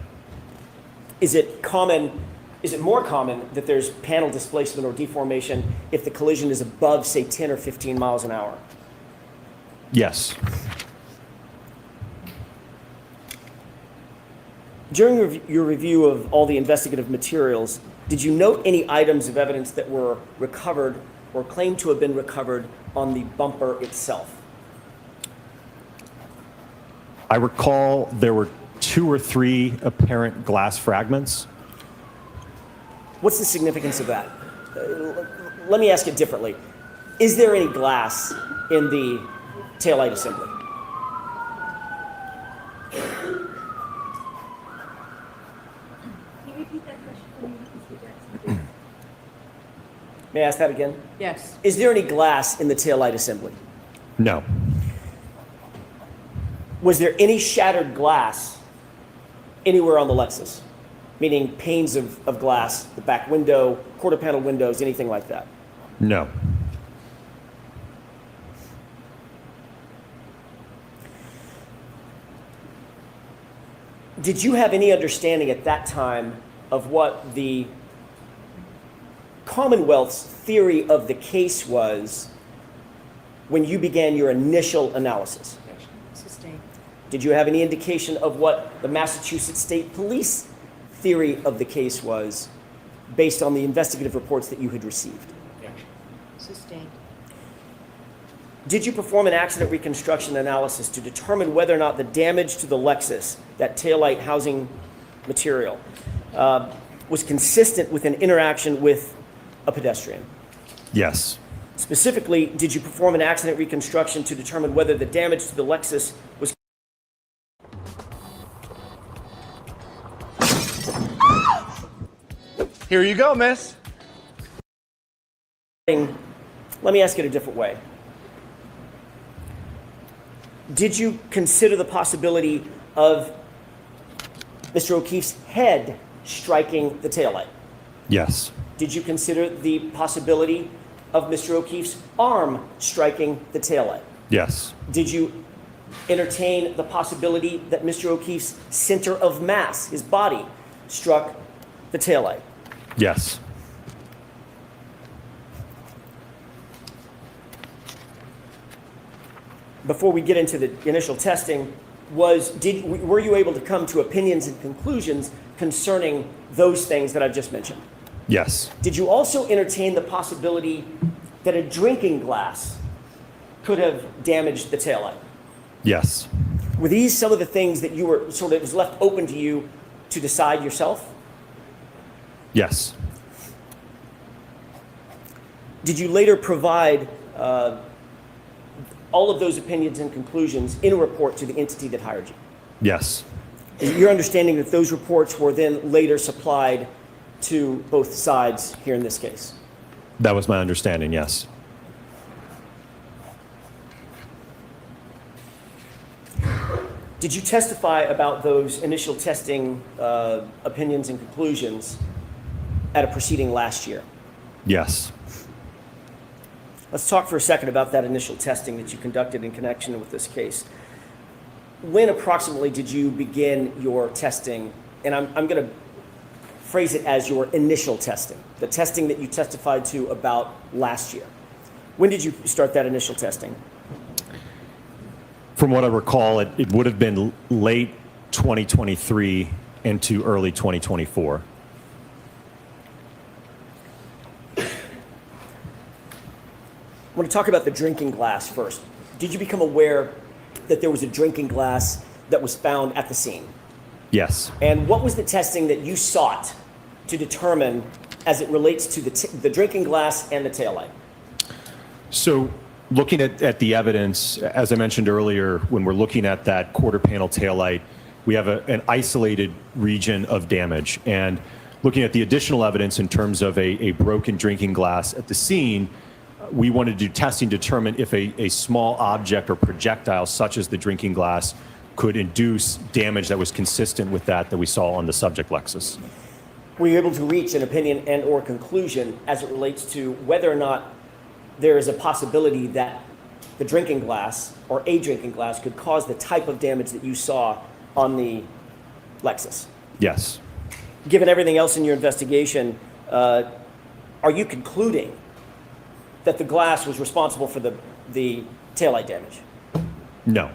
Is it common is it more common that there's panel displacement or deformation if the collision is above, say, 10 or 15 miles an hour? Yes. During your review of all the investigative materials, did you note any items of evidence that were recovered or claimed to have been recovered on the bumper itself? I recall there were 2 or 3 apparent glass fragments. What's the significance of that? Let me ask it differently. Is there any glass in the taillight assembly? May I ask that again? Yes. Is there any glass in the taillight assembly? No. Was there any shattered glass anywhere on the Lexus? Meaning panes of glass, the back window, quarter panel windows, anything like that? No. Did you have any understanding at that time of what the Commonwealth's theory of the case was when you began your initial analysis? Sustained. Did you have any indication of what the Massachusetts State Police theory of the case was based on the investigative reports that you had received? Sustained. Did you perform an accident reconstruction analysis to determine whether or not the damage to the Lexus, that taillight housing material, was consistent with an interaction with a pedestrian? Yes. Specifically, did you perform an accident reconstruction to determine whether the damage to the Lexus was Here you go, miss. Let me ask it a different way. Did you consider the possibility of Mr. O'Keefe's head striking the taillight? Yes. Did you consider the possibility of Mr. O'Keefe's arm striking the taillight? Yes. Did you entertain the possibility that Mr. O'Keefe's center of mass, his body, struck the taillight? Yes. Before we get into the initial testing, were you able to come to opinions and conclusions concerning those things that I've just mentioned? Yes. Did you also entertain the possibility that a drinking glass could have damaged the taillight? Yes. Were these some of the things that you were sort of, it was left open to you to decide yourself? Yes. Did you later provide all of those opinions and conclusions in a report to the entity that hired you? Yes. Is it your understanding that those reports were then later supplied to both sides here in this case? That was my understanding, yes. Did you testify about those initial testing opinions and conclusions at a proceeding last year? Yes. Let's talk for a second about that initial testing that you conducted in connection with this case. When approximately did you begin your testing? And I'm going to phrase it as your initial testing, the testing that you testified to about last year. When did you start that initial testing? From what I recall, it would have been late 2023 into early 2024. I want to talk about the drinking glass first. Did you become aware that there was a drinking glass that was found at the scene? Yes. And what was the testing that you sought to determine as it relates to the drinking glass and the taillight? So looking at the evidence, as I mentioned earlier, when we're looking at that quarter panel taillight, we have an isolated region of damage. And looking at the additional evidence in terms of a broken drinking glass at the scene, we wanted to do testing to determine if a small object or projectile such as the drinking glass could induce damage that was consistent with that we saw on the subject Lexus. Were you able to reach an opinion and or conclusion as it relates to whether or not there is a possibility that the drinking glass or a drinking glass could cause the type of damage that you saw on the Lexus? Yes. given everything else in your investigation, are you concluding that the glass was responsible for the taillight damage? No.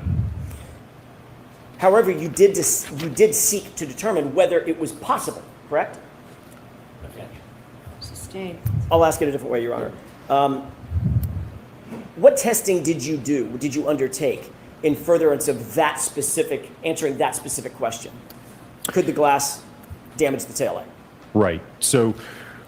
However, you did seek to determine whether it was possible, correct? Sustained. I'll ask it a different way, Your Honor. What testing did you do, did you undertake in furtherance of answering that specific question? Could the glass damage the taillight? Right. So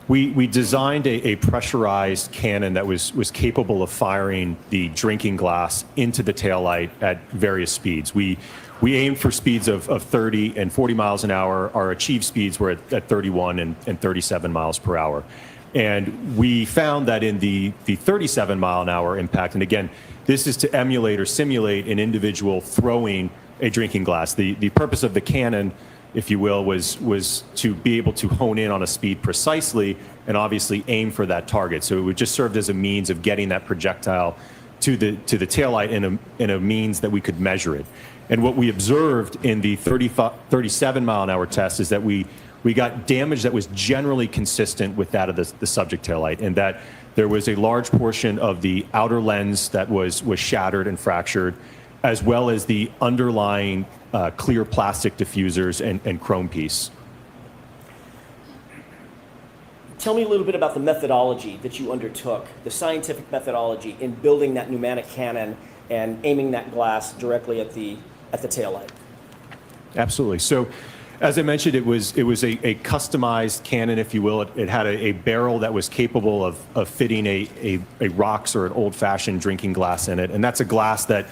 we designed a pressurized cannon that was capable of firing the drinking glass into the taillight at various speeds. We aimed for speeds of 30 and 40 miles an hour. Our achieved speeds were at 31 and 37 miles per hour. And we found that in the 37 mile an hour impact, and again, this is to emulate or simulate an individual throwing a drinking glass. The purpose of the cannon, if you will, was to be able to hone in on a speed precisely and obviously aim for that target. So it would just serve as a means of getting that projectile to the taillight in a means that we could measure it. And what we observed in the 37 mile an hour test is that we got damage that was generally consistent with that of the subject taillight, and that there was a large portion of the outer lens that was shattered and fractured, as well as the underlying clear plastic diffusers and chrome piece. Tell me a little bit about the methodology that you undertook, the scientific methodology in building that pneumatic cannon and aiming that glass directly at the taillight. Absolutely. So, as I mentioned, it was a customized cannon, if you will. It had a barrel that was capable of fitting a rocks or an old-fashioned drinking glass in it, and that's a glass that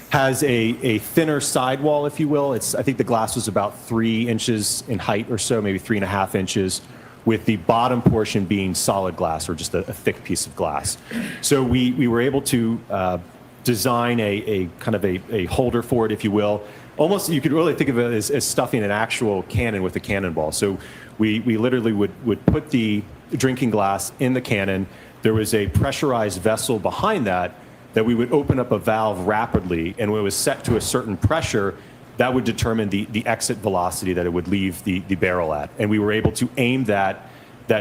has a thinner sidewall, if you will. I think the glass was about 3 inches in height or so, maybe 3.5 inches, with the bottom portion being solid glass or just a thick piece of glass. So we were able to design a kind of a holder for it, if you will. Almost, you could really think of it as stuffing an actual cannon with a cannonball. So we literally would put the drinking glass in the cannon. There was a pressurized vessel behind that we would open up a valve rapidly, and when it was set to a certain pressure, that would determine the exit velocity that it would leave the barrel at. And we were able to aim that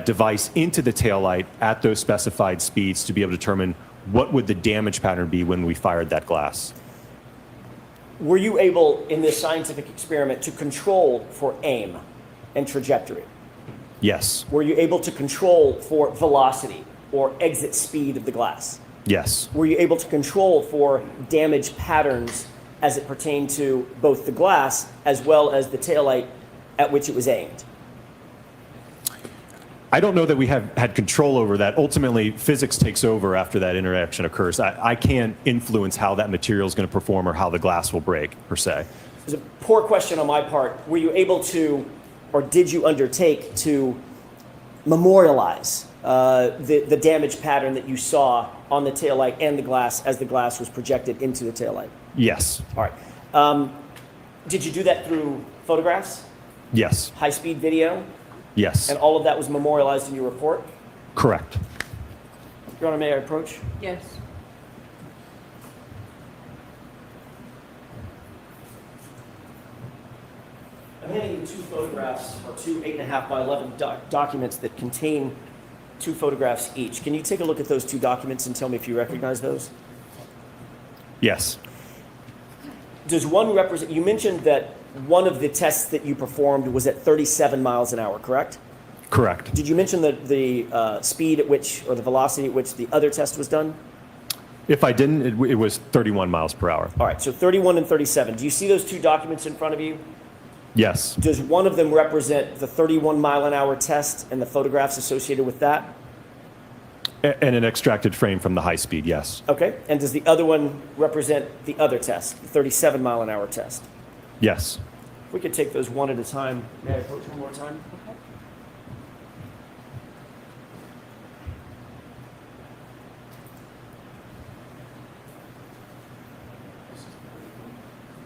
device into the taillight at those specified speeds to be able to determine what would the damage pattern be when we fired that glass. Were you able, in this scientific experiment, to control for aim and trajectory? Yes. Were you able to control for velocity or exit speed of the glass? Yes. Were you able to control for damage patterns as it pertained to both the glass as well as the taillight at which it was aimed? I don't know that we have had control over that. Ultimately, physics takes over after that interaction occurs. I can't influence how that material is going to perform or how the glass will break, per se. It's a poor question on my part. Were you able to, or did you undertake to memorialize the damage pattern that you saw on the taillight and the glass as the glass was projected into the taillight? Yes. All right. Did you do that through photographs? Yes. High-speed video? Yes. And all of that was memorialized in your report? Correct. Your Honor, may I approach? Yes. I'm handing you 2 photographs, or 2 8.5 by 11 documents that contain 2 photographs each. Can you take a look at those 2 documents and tell me if you recognize those? Yes. Does one represent, you mentioned that one of the tests that you performed was at 37 miles an hour, correct? Correct. Did you mention the speed at which, or the velocity at which the other test was done? If I didn't, it was 31 miles per hour. All right, so 31 and 37. Do you see those 2 documents in front of you? Yes. Does one of them represent the 31 mile an hour test and the photographs associated with that? And an extracted frame from the high speed, yes. Okay, and does the other one represent the other test, the 37 mile an hour test? Yes. If we could take those one at a time. May I approach one more time? Okay.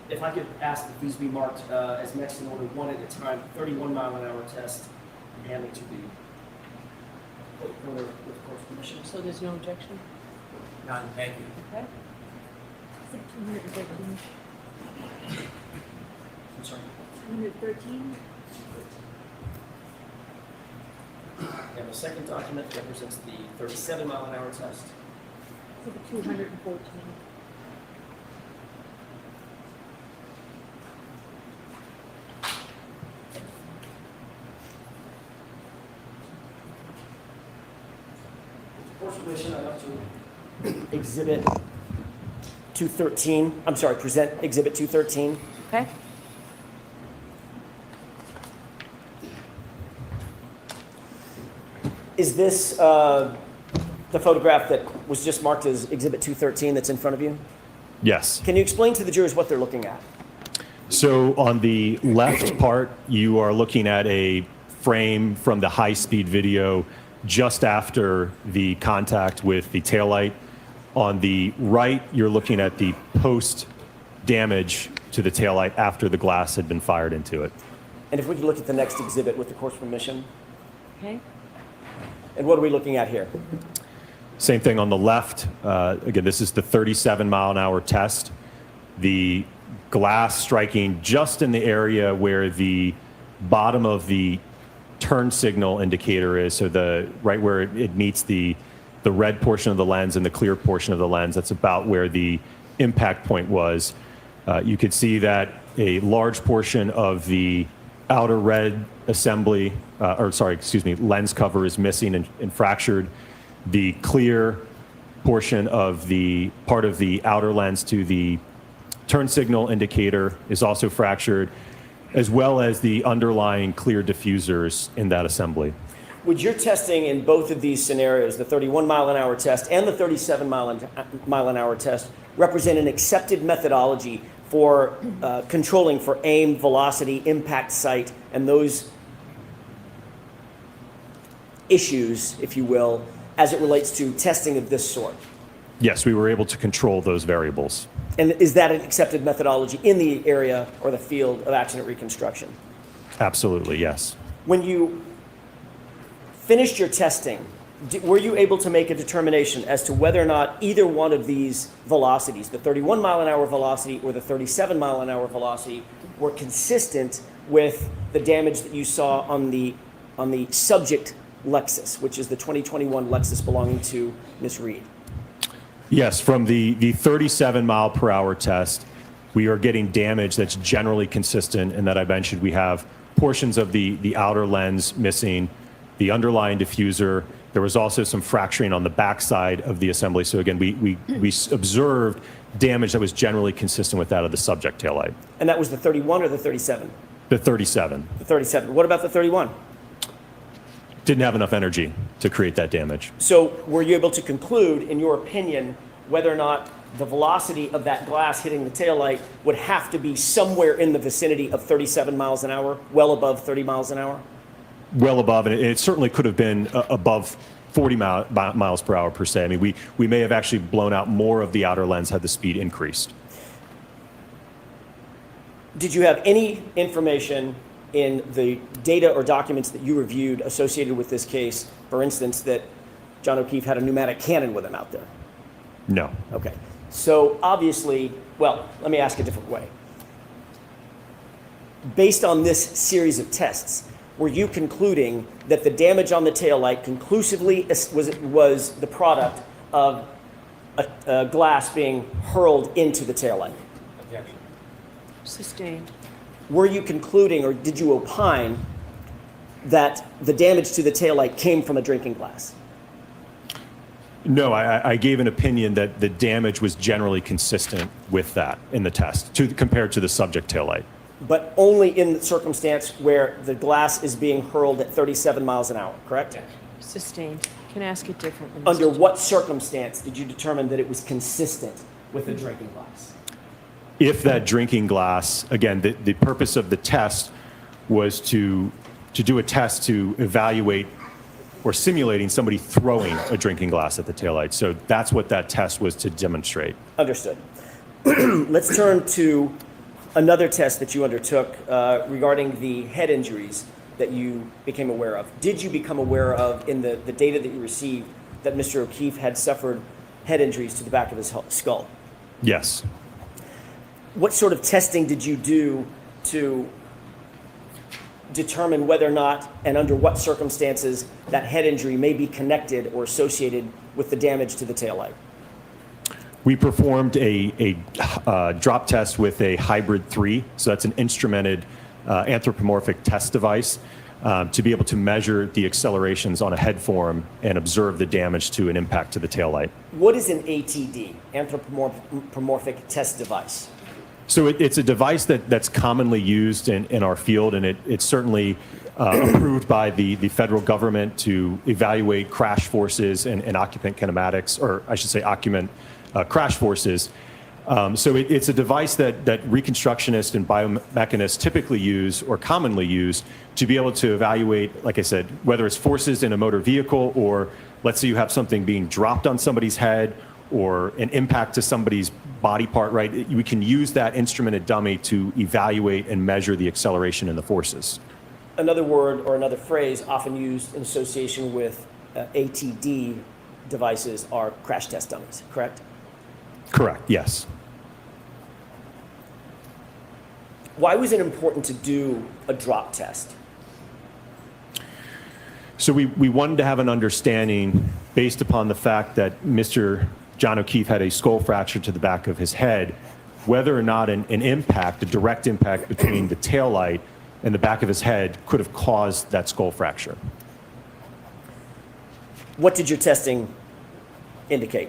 If I could ask that these be marked as next in order, one at a time, 31 mile an hour test, and hand it to the owner with court's permission. So there's no objection? None, thank you. Okay. I'm sorry. 113? And the second document represents the 37-mile-an-hour test. 214. Course permission, I'd like to exhibit 213. I'm sorry, present exhibit 213. Okay. Is this the photograph that was just marked as exhibit 213 that's in front of you? Yes. Can you explain to the jurors what they're looking at? So on the left part, you are looking at a frame from the high-speed video just after the contact with the taillight. On the right, you're looking at the post-damage to the taillight after the glass had been fired into it. And if we could look at the next exhibit with the course permission. Okay. And what are we looking at here? Same thing on the left. Again, this is the 37-mile-an-hour test. The glass striking just in the area where the bottom of the turn signal indicator is, so right where it meets the red portion of the lens and the clear portion of the lens. That's about where the impact point was. You could see that a large portion of the outer red assembly, lens cover is missing and fractured. The clear portion of the part of the outer lens to the turn signal indicator is also fractured, as well as the underlying clear diffusers in that assembly. Would your testing in both of these scenarios, the 31-mile-an-hour test and the 37-mile-an-hour test, represent an accepted methodology for controlling for aim, velocity, impact site, and those issues, if you will, as it relates to testing of this sort? Yes, we were able to control those variables. And is that an accepted methodology in the area or the field of accident reconstruction? Absolutely, yes. When you finished your testing, were you able to make a determination as to whether or not either one of these velocities, the 31-mile-an-hour velocity or the 37-mile-an-hour velocity, were consistent with the damage that you saw on the subject Lexus, which is the 2021 Lexus belonging to Ms. Reed? Yes, from the 37-mile-per-hour test, we are getting damage that's generally consistent, and that I mentioned we have portions of the outer lens missing, the underlying diffuser. There was also some fracturing on the backside of the assembly. So again, we observed damage that was generally consistent with that of the subject taillight. And that was the 31 or the 37? The 37. The 37. What about the 31? Didn't have enough energy to create that damage. So were you able to conclude, in your opinion, whether or not the velocity of that glass hitting the taillight would have to be somewhere in the vicinity of 37 miles an hour, well above 30 miles an hour? Well above, and it certainly could have been above 40 miles per hour per se. I mean, we may have actually blown out more of the outer lens had the speed increased. Did you have any information in the data or documents that you reviewed associated with this case, for instance, that John O'Keefe had a pneumatic cannon with him out there? No. Okay. So obviously, well, let me ask a different way. Based on this series of tests, were you concluding that the damage on the taillight conclusively was the product of a glass being hurled into the taillight? Sustained. Were you concluding, or did you opine, that the damage to the taillight came from a drinking glass? No, I gave an opinion that the damage was generally consistent with that in the test, compared to the subject taillight. But only in the circumstance where the glass is being hurled at 37 miles an hour, correct? Sustained. Can I ask it differently? Mr. Under Chair? what circumstance did you determine that it was consistent with a drinking glass? If that drinking glass, again, the purpose of the test was to do a test to evaluate or simulating somebody throwing a drinking glass at the taillight. So that's what that test was to demonstrate. Understood. Let's turn to another test that you undertook regarding the head injuries that you became aware of. Did you become aware of, in the data that you received, that Mr. O'Keefe had suffered head injuries to the back of his skull? Yes. What sort of testing did you do to determine whether or not and under what circumstances that head injury may be connected or associated with the damage to the taillight? We performed a drop test with a hybrid 3, so that's an instrumented anthropomorphic test device to be able to measure the accelerations on a head form and observe the damage to an impact to the taillight. What is an ATD, anthropomorphic test device? So it's a device that's commonly used in our field, and it's certainly approved by the federal government to evaluate crash forces and occupant kinematics, or I should say occupant crash forces. So it's a device that reconstructionists and biomechanists typically use or commonly use to be able to evaluate, like I said, whether it's forces in a motor vehicle, or let's say you have something being dropped on somebody's head or an impact to somebody's body part, right? We can use that instrumented dummy to evaluate and measure the acceleration and the forces. Another word or another phrase often used in association with ATD devices are crash test dummies, correct? Correct, yes. Why was it important to do a drop test? So we wanted to have an understanding based upon the fact that Mr. John O'Keefe had a skull fracture to the back of his head, whether or not an impact, a direct impact between the taillight and the back of his head could have caused that skull fracture. What did your testing indicate?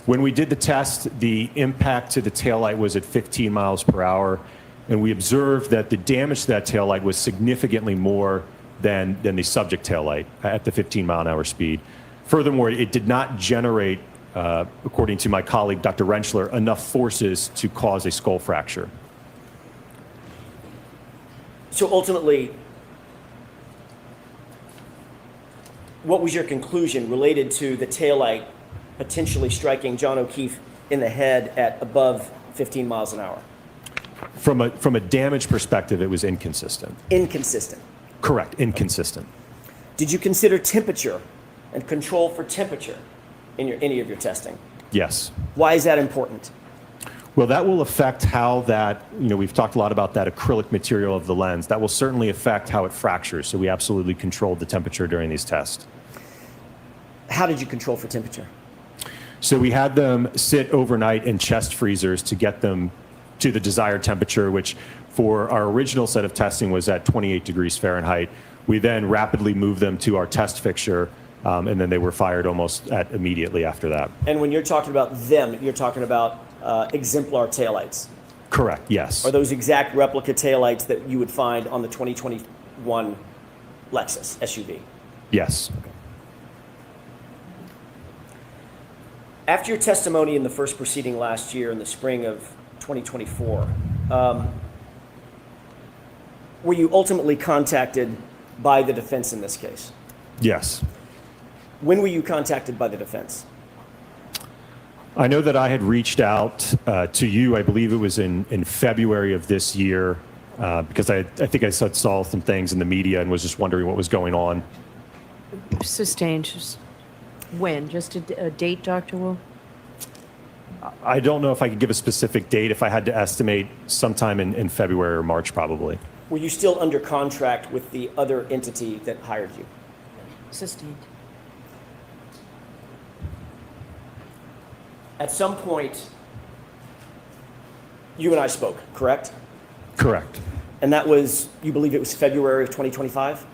When we did the test, the impact to the taillight was at 15 miles per hour, and we observed that the damage to that taillight was significantly more than the subject taillight at the 15-mile-an-hour speed. Furthermore, it did not generate, according to my colleague, Dr. Rentschler, enough forces to cause a skull fracture. So ultimately, what was your conclusion related to the taillight potentially striking John O'Keefe in the head at above 15 miles an hour? From a damage perspective, it was inconsistent. Inconsistent. Correct, inconsistent. Did you consider temperature and control for temperature in any of your testing? Yes. Why is that important? Well, that will affect how that, we've talked a lot about that acrylic material of the lens. That will certainly affect how it fractures. So we absolutely controlled the temperature during these tests. How did you control for temperature? So we had them sit overnight in chest freezers to get them to the desired temperature, which for our original set of testing was at 28 degrees Fahrenheit. We then rapidly moved them to our test fixture, and then they were fired almost immediately after that. And when you're talking about them, you're talking about exemplar taillights. Correct, yes. Are those exact replica taillights that you would find on the 2021 Lexus SUV? Yes. After your testimony in the first proceeding last year in the spring of 2024, were you ultimately contacted by the defense in this case? Yes. When were you contacted by the defense? I know that I had reached out to you, I believe it was in February of this year, because I think I saw some things in the media and was just wondering what was going on. Sustained. Just when? Just a date, Dr. Wolfe? I don't know if I could give a specific date. If I had to estimate, sometime in February or March, probably. Were you still under contract with the other entity that hired you? Sustained. At some point, you and I spoke, correct? Correct. And that was, you believe it was February of 2025?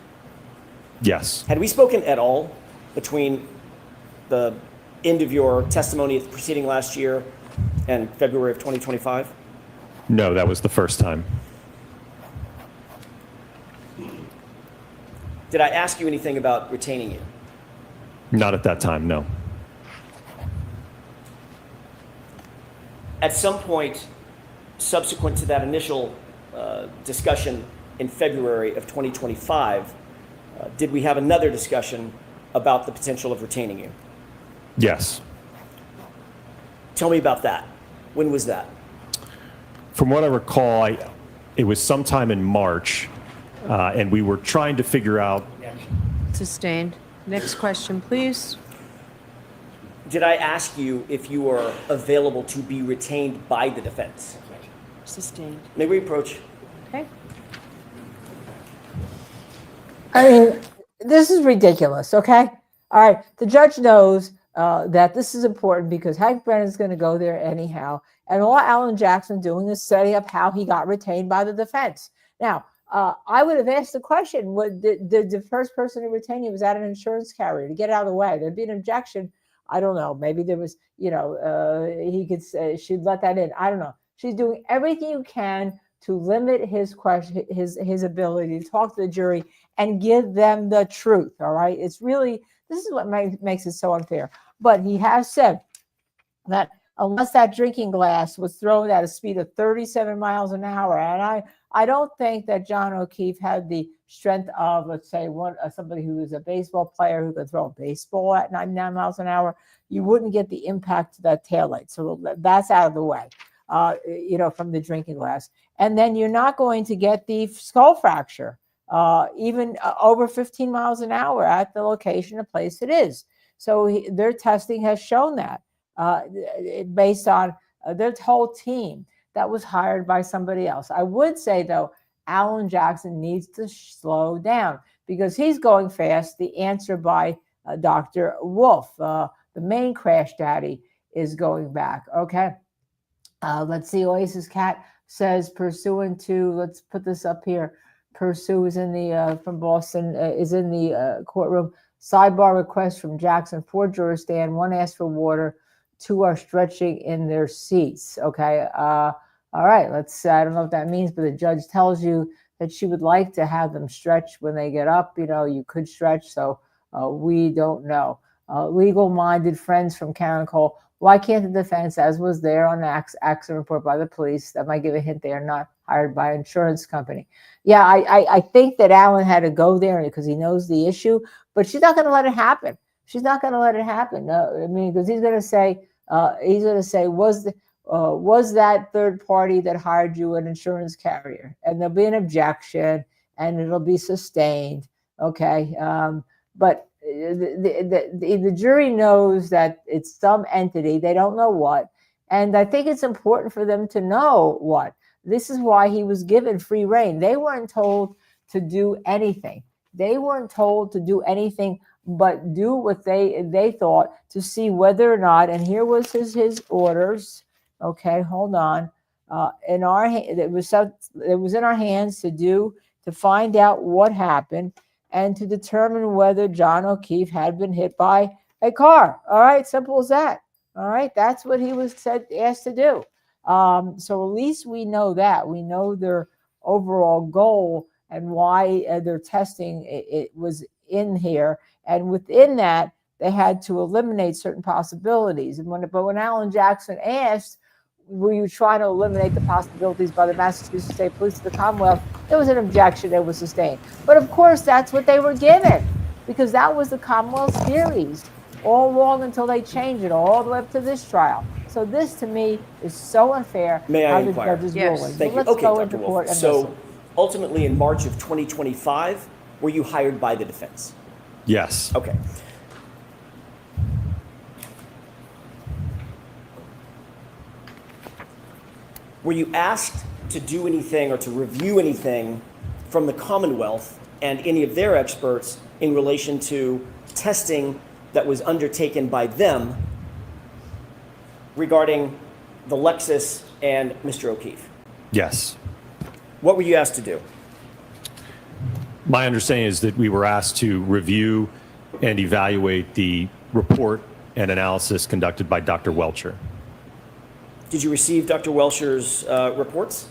Yes. Had we spoken at all between the end of your testimony at the proceeding last year and February of 2025? No, that was the first time. Did I ask you anything about retaining you? Not at that time, no. At some point, subsequent to that initial discussion in February of 2025, did we have another discussion about the potential of retaining you? Yes. Tell me about that. When was that? From what I recall, it was sometime in March, and we were trying to figure out. Sustained. Next question, please. Did I ask you if you were available to be retained by the defense? Sustained. May we approach? Okay. I mean, this is ridiculous, okay? All right, the judge knows that this is important because Hank Brennan's going to go there anyhow. And all Alan Jackson doing is setting up how he got retained by the defense. Now, I would have asked the question, the first person to retain you was at an insurance carrier to get out of the way. There'd be an objection. I don't know. Maybe there was, he could say, she'd let that in. I don't know. She's doing everything you can to limit his question, his ability to talk to the jury and give them the truth. All right. It's really, this is what makes it so unfair. But he has said that unless that drinking glass was thrown at a speed of 37 miles an hour, and I don't think that John O'Keefe had the strength of, let's say, somebody who is a baseball player who could throw a baseball at 99 miles an hour. You wouldn't get the impact to that taillight. So that's out of the way, from the drinking glass. And then you're not going to get the skull fracture, even over 15 miles an hour at the location, the place it is. So their testing has shown that based on their whole team that was hired by somebody else. I would say, though, Alan Jackson needs to slow down because he's going fast. The answer by Dr. Wolfe, the main CrashDaddy, is going back. Okay. Let's see. Oasis Cat says, pursuant to, let's put this up here. Pursue is in the, from Boston, is in the courtroom. Sidebahhh request from Jackson. 4 jurors stand. 1 asked for water. 2 are stretching in their seats. Okay. All right. I don't know what that means, but the judge tells you that she would like to have them stretch when they get up. You could stretch. So we don't know. Legal-minded friends from Canacol. Why can't the defense, as was there on the accident report by the police, that might give a hint they are not hired by an insurance company? Yeah, I think that Alan had to go there because he knows the issue, but she's not going to let it happen. She's not going to let it happen. No, I mean, because he's going to say, was that third party that hired you an insurance carrier? And there'll be an objection, and it'll be sustained. Okay, but the jury knows that it's some entity. They don't know what. And I think it's important for them to know what. This is why he was given free rein. They weren't told to do anything. They weren't told to do anything but do what they thought to see whether or not, and here was his orders. Okay, hold on. It was in our hands to find out what happened and to determine whether John O'Keefe had been hit by a car. All right, simple as that. All right, that's what he was asked to do. So at least we know that. We know their overall goal and why their testing it was in here. And within that, they had to eliminate certain possibilities. But when Alan Jackson asked, were you trying to eliminate the possibilities by the Massachusetts State Police of the Commonwealth, there was an objection that was sustained. But of course, that's what they were given because that was the Commonwealth's theories all along until they changed it all the way up to this trial. So this, to me, is so unfair. May I inquire? The judge is Yes. ruling. Thank So you. let's Okay, go Dr. into Wolfe. court and So listen. ultimately, in March of 2025, were you hired by the defense? Yes. Okay. Were you asked to do anything or to review anything from the Commonwealth and any of their experts in relation to testing that was undertaken by them regarding the Lexus and Mr. O'Keefe? Yes. What were you asked to do? My understanding is that we were asked to review and evaluate the report and analysis conducted by Dr. Welcher. Did you receive Dr. Welcher's reports?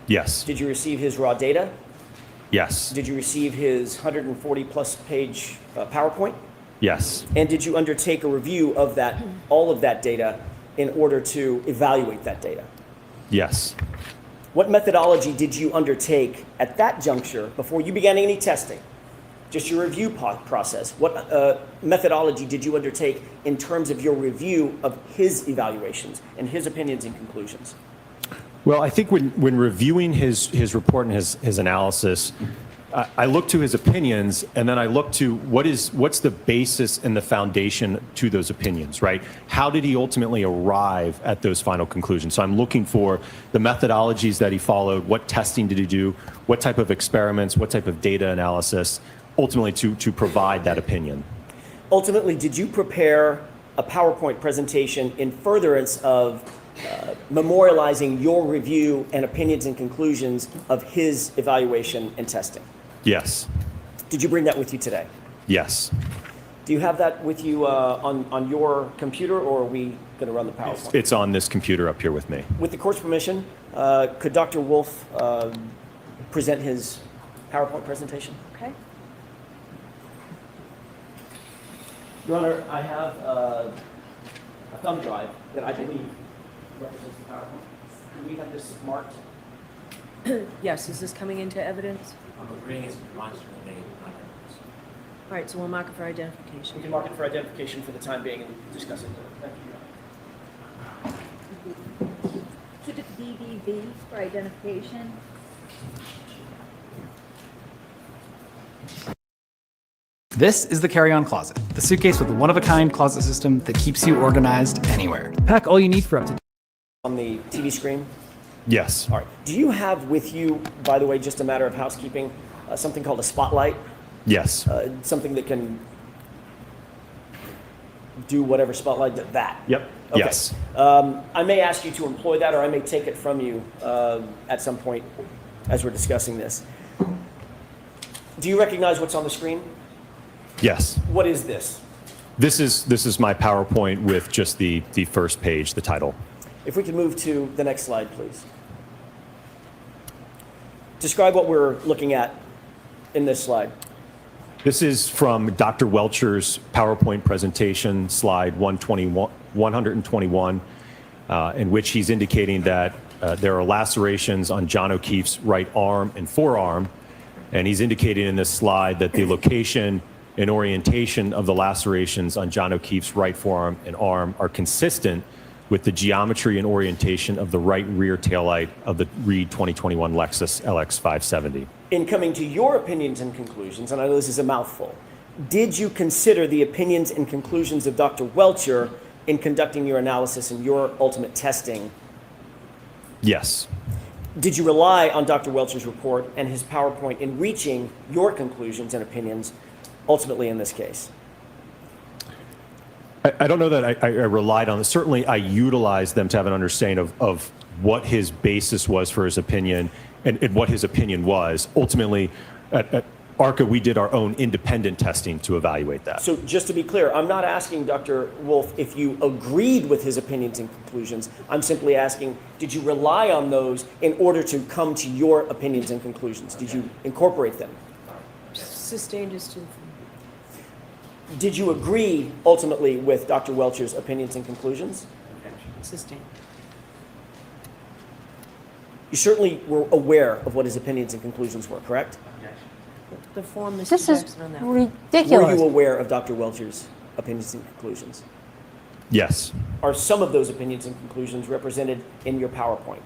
Yes. Did you receive his raw data? Yes. Did you receive his 140 plus page PowerPoint? Yes. And did you undertake a review of that, all of that data in order to evaluate that data? Yes. What methodology did you undertake at that juncture before you began any testing? Just your review process. What methodology did you undertake in terms of your review of his evaluations and his opinions and conclusions? Well, I think when reviewing his report and his analysis, I look to his opinions, and then I look to what's the basis and the foundation to those opinions, right? How did he ultimately arrive at those final conclusions? So I'm looking for the methodologies that he followed. What testing did he do? What type of experiments? What type of data analysis? ultimately to provide that opinion. Ultimately, did you prepare a PowerPoint presentation in furtherance of memorializing your review and opinions and conclusions of his evaluation and testing? Yes. Did you bring that with you today? Yes. Do you have that with you on your computer, or are we going to run the PowerPoint? It's on this computer up here with me. With the court's permission, could Dr. Wolfe present his PowerPoint presentation? Okay. Your Honor, I have a thumb drive that I believe represents the PowerPoint. Do we have this marked? Yes, is this coming into evidence? I'm agreeing it's demonstrably made, not evidence. All right, so we'll mark it for identification. We can mark it for identification for the time being and discuss it. Thank you, Your Honor. Keep it BBB for identification. This is the carry-on closet, the suitcase with a one-of-a-kind closet system that keeps you organized anywhere. Pack all you need for up to... On the TV screen? Yes. All right. Do you have with you, by the way, just a matter of housekeeping, something called a spotlight? Yes. Something that can do whatever spotlight did that? Yep. Okay. Yes. I may ask you to employ that, or I may take it from you at some point as we're discussing this. Do you recognize what's on the screen? Yes. What is this? This is my PowerPoint with just the first page, the title. If we could move to the next slide, please. Describe what we're looking at in this slide. This is from Dr. Welcher's PowerPoint presentation, slide 121, in which he's indicating that there are lacerations on John O'Keefe's right arm and forearm. And he's indicating in this slide that the location and orientation of the lacerations on John O'Keefe's right forearm and arm are consistent with the geometry and orientation of the right rear taillight of the Reed 2021 Lexus LX 570. In coming to your opinions and conclusions, and I know this is a mouthful, did you consider the opinions and conclusions of Dr. Welcher in conducting your analysis and your ultimate testing? Yes. Did you rely on Dr. Welcher's report and his PowerPoint in reaching your conclusions and opinions ultimately in this case? I don't know that I relied on it. Certainly, I utilized them to have an understanding of what his basis was for his opinion and what his opinion was. Ultimately, at ARCCA, we did our own independent testing to evaluate that. So just to be clear, I'm not asking Dr. Wolfe if you agreed with his opinions and conclusions. I'm simply asking, did you rely on those in order to come to your opinions and conclusions? Did you incorporate them? Sustained is to. Did you agree ultimately with Dr. Welcher's opinions and conclusions? Sustained. You certainly were aware of what his opinions and conclusions were, correct? The form, Mr. This is Jackson, on that. ridiculous. Were you aware of Dr. Welcher's opinions and conclusions? Yes. Are some of those opinions and conclusions represented in your PowerPoint?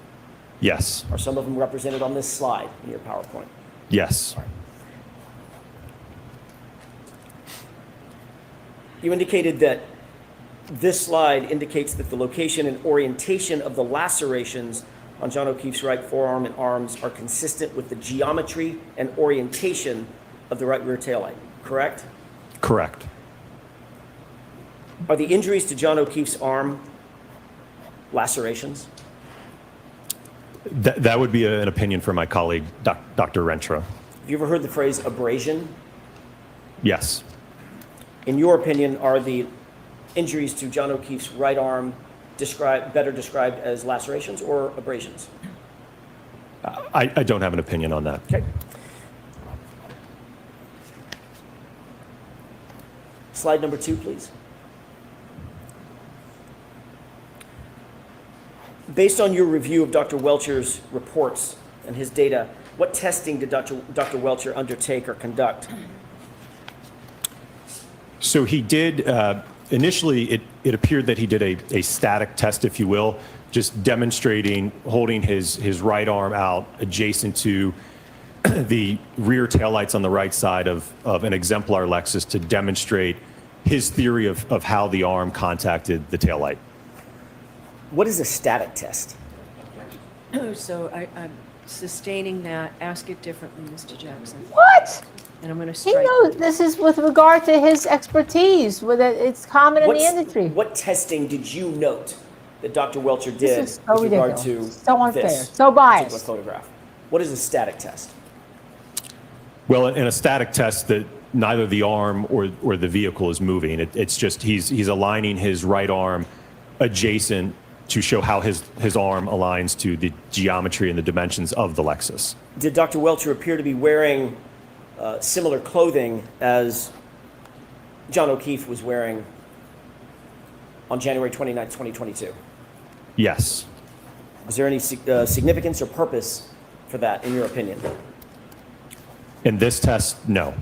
Yes. Are some of them represented on this slide in your PowerPoint? Yes. You indicated that this slide indicates that the location and orientation of the lacerations on John O'Keefe's right forearm and arms are consistent with the geometry and orientation of the right rear taillight, correct? Correct. Are the injuries to John O'Keefe's arm lacerations? That would be an opinion for my colleague, Dr. Rentra. Have you ever heard the phrase abrasion? Yes. In your opinion, are the injuries to John O'Keefe's right arm better described as lacerations or abrasions? I don't have an opinion on that. Okay. Slide number 2, please. Based on your review of Dr. Welcher's reports and his data, what testing did Dr. Welcher undertake or conduct? So he did, initially it appeared that he did a static test, if you will, just demonstrating holding his right arm out adjacent to the rear taillights on the right side of an exemplar Lexus to demonstrate his theory of how the arm contacted the taillight. What is a static test? So I'm sustaining that. Ask it differently, Mr. Jackson. What? And I'm going to He strike. knows this is with regard to his expertise, with it, it's common in the industry. What testing did you note that Dr. Welcher did This is so with regard to ridiculous, so unfair, this so particular biased. photograph? What is a static test? Well, in a static test, that neither the arm or the vehicle is moving. It's just he's aligning his right arm adjacent to show how his arm aligns to the geometry and the dimensions of the Lexus. Did Dr. Welcher appear to be wearing similar clothing as John O'Keefe was wearing on January 29th, 2022? Yes. Was there any significance or purpose for that, in your opinion? In this test, no.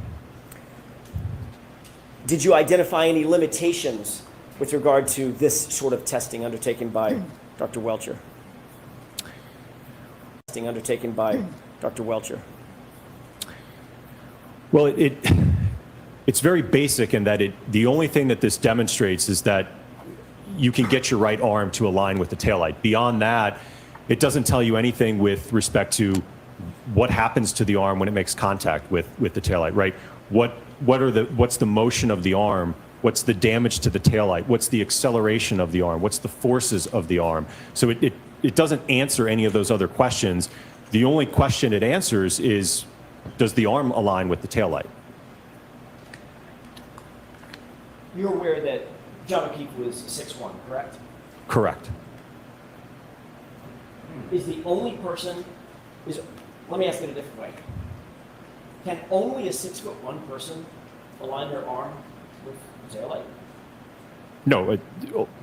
Did you identify any limitations with regard to this sort of testing undertaken by Dr. Welcher? Testing undertaken by Dr. Welcher. Well, it's very basic in that the only thing that this demonstrates is that you can get your right arm to align with the taillight. Beyond that, it doesn't tell you anything with respect to what happens to the arm when it makes contact with the taillight, right? What's the motion of the arm? What's the damage to the taillight? What's the acceleration of the arm? What's the forces of the arm? So it doesn't answer any of those other questions. The only question it answers is, does the arm align with the taillight? You're aware that John O'Keefe was 6'1", correct? Correct. Is the only person, let me ask it a different way. Can only a 6'1" person align their arm with the taillight? No,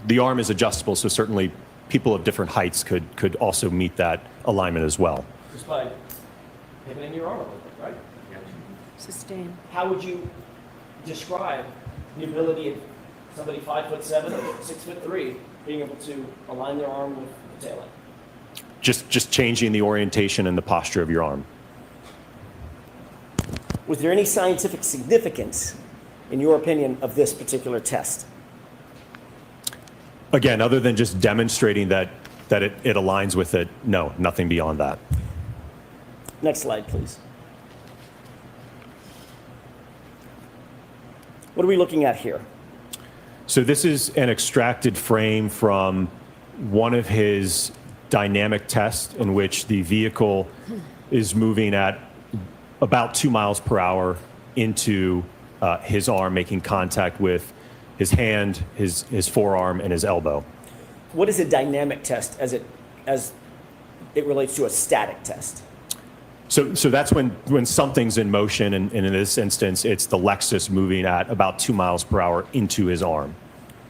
the arm is adjustable, so certainly people of different heights could also meet that alignment as well. Just by pivoting your arm a little bit, right? Sustain. How would you describe the ability of somebody 5'7" or 6'3" being able to align their arm with the taillight? Just changing the orientation and the posture of your arm. Was there any scientific significance, in your opinion, of this particular test? Again, other than just demonstrating that it aligns with it, no, nothing beyond that. Next slide, please. What are we looking at here? So this is an extracted frame from one of his dynamic tests in which the vehicle is moving at about 2 miles per hour into his arm, making contact with his hand, his forearm, and his elbow. What is a dynamic test as it relates to a static test? So that's when something's in motion, and in this instance, it's the Lexus moving at about 2 miles per hour into his arm.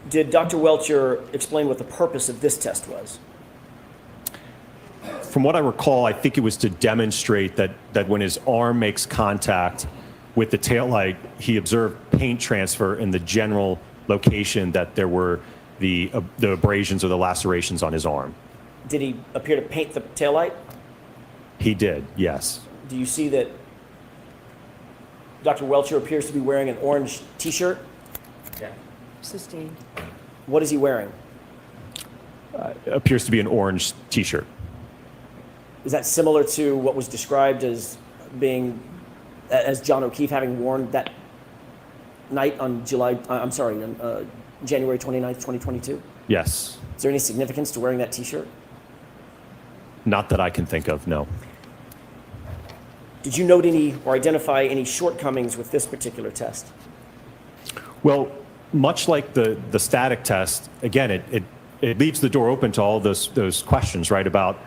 Did Dr. Welcher explain what the purpose of this test was? From what I recall, I think it was to demonstrate that when his arm makes contact with the taillight, he observed paint transfer in the general location that there were the abrasions or the lacerations on his arm. Did he appear to paint the taillight? He did, yes. Do you see that Dr. Welcher appears to be wearing an orange T-shirt? Yeah. Sustain. What is he wearing? Appears to be an orange T-shirt. Is that similar to what was described as John O'Keefe having worn that night on January 29th, 2022? Yes. Is there any significance to wearing that T-shirt? Not that I can think of, no. Did you note any or identify any shortcomings with this particular test? Well, much like the static test, again, it leaves the door open to all those questions, right? About,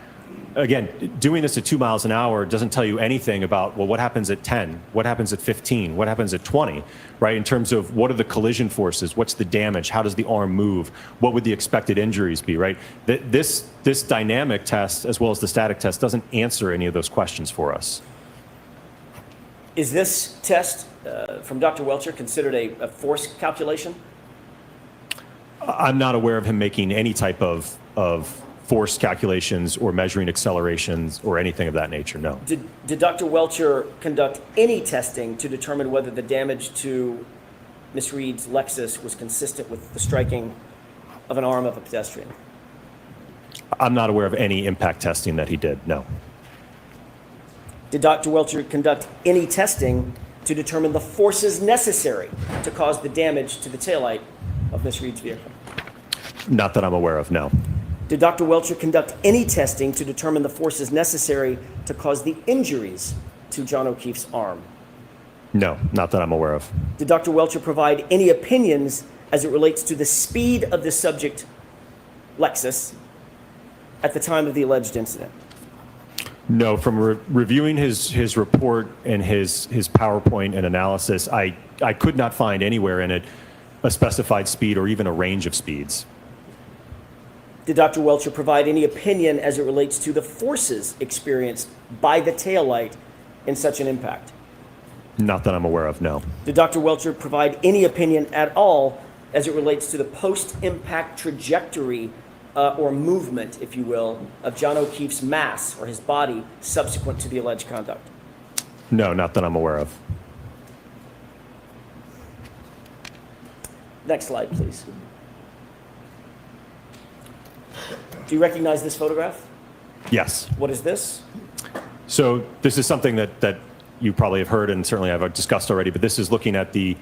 again, doing this at 2 miles an hour doesn't tell you anything about, well, what happens at 10? What happens at 15? What happens at 20, right? In terms of what are the collision forces? What's the damage? How does the arm move? What would the expected injuries be, right? This dynamic test, as well as the static test, doesn't answer any of those questions for us. Is this test from Dr. Welcher considered a force calculation? I'm not aware of him making any type of force calculations or measuring accelerations or anything of that nature, no. Did Dr. Welcher conduct any testing to determine whether the damage to Ms. Reed's Lexus was consistent with the striking of an arm of a pedestrian? I'm not aware of any impact testing that he did, no. Did Dr. Welcher conduct any testing to determine the forces necessary to cause the damage to the taillight of Miss Reed's vehicle? Not that I'm aware of, no. Did Dr. Welcher conduct any testing to determine the forces necessary to cause the injuries to John O'Keefe's arm? No, not that I'm aware of. Did Dr. Welcher provide any opinions as it relates to the speed of the subject Lexus at the time of the alleged incident? No, from reviewing his report and his PowerPoint and analysis, I could not find anywhere in it a specified speed or even a range of speeds. Did Dr. Welcher provide any opinion as it relates to the forces experienced by the taillight in such an impact? Not that I'm aware of, no. Did Dr. Welcher provide any opinion at all as it relates to the post-impact trajectory or movement, if you will, of John O'Keefe's mass or his body subsequent to the alleged conduct? No, not that I'm aware of. Next slide, please. Do you recognize this photograph? Yes. What is this? So this is something that you probably have heard and certainly I've discussed already, but this is looking at the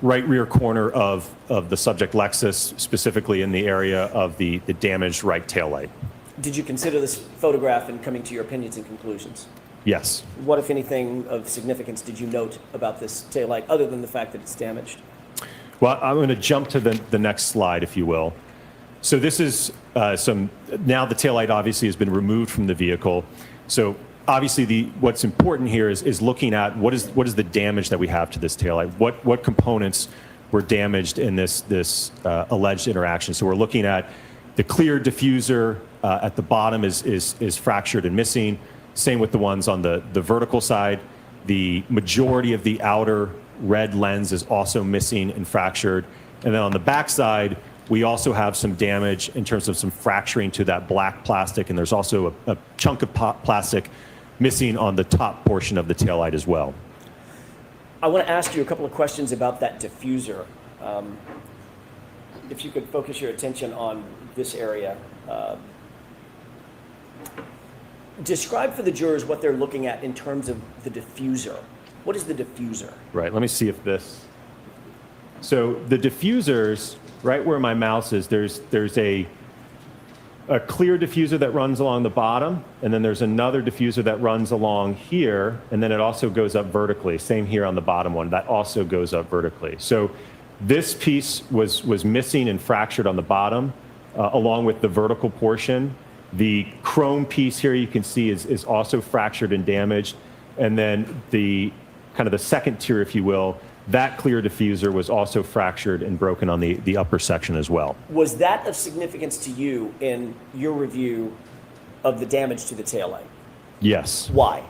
right rear corner of the subject Lexus, specifically in the area of the damaged right taillight. Did you consider this photograph in coming to your opinions and conclusions? Yes. What, if anything, of significance did you note about this taillight other than the fact that it's damaged? Well, I'm going to jump to the next slide, if you will. So this is now the taillight obviously has been removed from the vehicle. So obviously what's important here is looking at what is the damage that we have to this taillight. What components were damaged in this alleged interaction. So we're looking at the clear diffuser at the bottom is fractured and missing. Same with the ones on the vertical side. The majority of the outer red lens is also missing and fractured. And then on the back side, we also have some damage in terms of some fracturing to that black plastic, and there's also a chunk of plastic missing on the top portion of the taillight as well. I want to ask you a couple of questions about that diffuser. If you could focus your attention on this area. Describe for the jurors what they're looking at in terms of the diffuser. What is the diffuser? Right, let me see if this. So the diffusers, right where my mouse is, there's a clear diffuser that runs along the bottom, and then there's another diffuser that runs along here, and then it also goes up vertically. Same here on the bottom one, that also goes up vertically. So this piece was missing and fractured on the bottom, along with the vertical portion. The chrome piece here you can see is also fractured and damaged, and then the kind of the second tier, if you will, that clear diffuser was also fractured and broken on the upper section as well. Was that of significance to you in your review of the damage to the taillight? Yes. Why?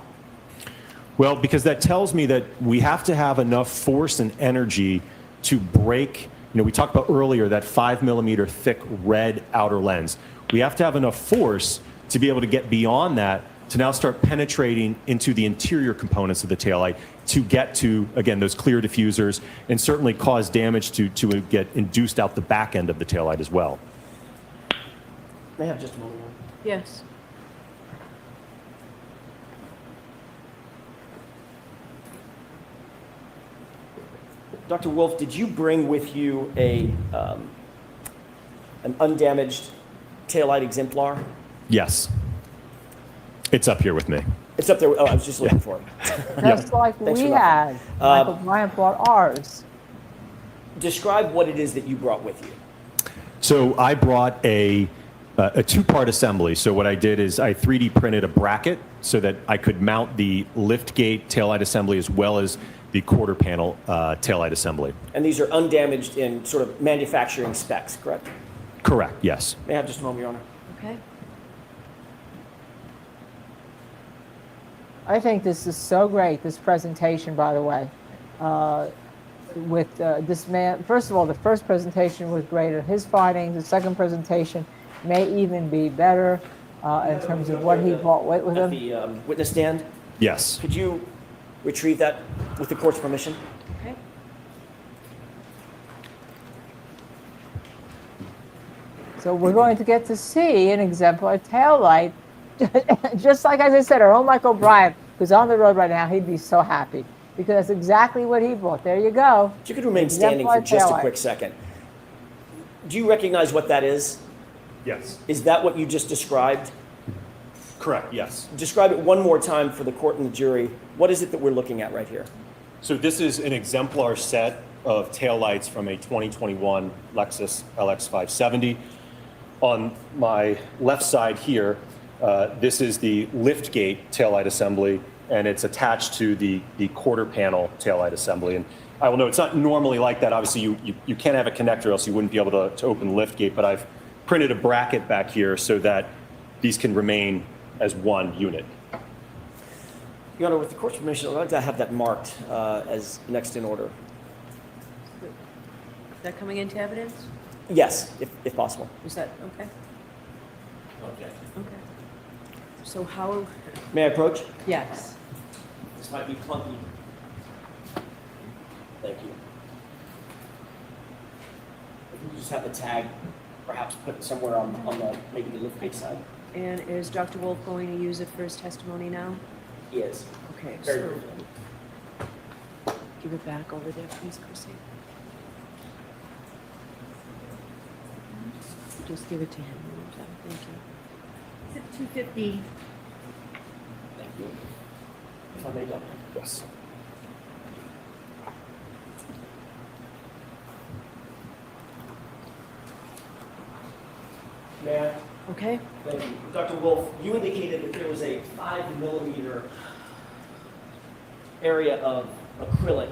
Well, because that tells me that we have to have enough force and energy to break, we talked about earlier that 5mm thick red outer lens. We have to have enough force to be able to get beyond that to now start penetrating into the interior components of the taillight to get to, again, those clear diffusers and certainly cause damage to get induced out the back end of the taillight as well. May I have just a moment? Yes. Dr. Wolfe, did you bring with you an undamaged taillight exemplar? Yes. It's up here with me. It's up there. Oh, I was just looking for it. Just like Thanks we for had. Michael Bryant brought ours. Describe what it is that you brought with you. So I brought a two-part assembly. So what I did is I 3D printed a bracket so that I could mount the lift gate taillight assembly as well as the quarter panel taillight assembly. And these are undamaged in sort of manufacturing specs, correct? Correct, yes. May I have just a moment, Your Honor? Okay. I think this is so great, this presentation, by the way. With this man, first of all, the first presentation was great at his findings. The second presentation may even be better in terms of what he brought with him. The witness stand? Yes. Could you retrieve that with the court's permission? Okay. So we're going to get to see an exemplar taillight, just like as I said, our own Michael Bryant, who's on the road right now, he'd be so happy because that's exactly what he brought. There you go. If you could remain standing for Exemplar just a taillight. quick second. Do you recognize what that is? Yes. Is that what you just described? Correct, yes. Describe it one more time for the court and the jury. What is it that we're looking at right here? So this is an exemplar set of taillights from a 2021 Lexus LX 570. On my left side here, this is the liftgate taillight assembly, and it's attached to the quarter panel taillight assembly. And I will note it's not normally like that. Obviously, you can't have a connector, else you wouldn't be able to open the liftgate, but I've printed a bracket back here so that these can remain as one unit. Your Honor, with the court's permission, I'd like to have that marked as next in order. Is that coming into evidence? Yes, if possible. Is that, okay? Okay. Okay. So how, May I approach? yes. This might be clunky. Thank you. If you just have the tag, perhaps put somewhere on the, maybe the liftgate side. And is Dr. Wolfe going to use it for his testimony now? Yes. Okay, Very so briefly. give it back over there, please, Chrissy. Just give it to him. Thank you. Is it 250? Thank you. If I may, Doctor. Yes. May I? Okay? Thank you. Dr. Wolfe, you indicated that there was a 5mm area of acrylic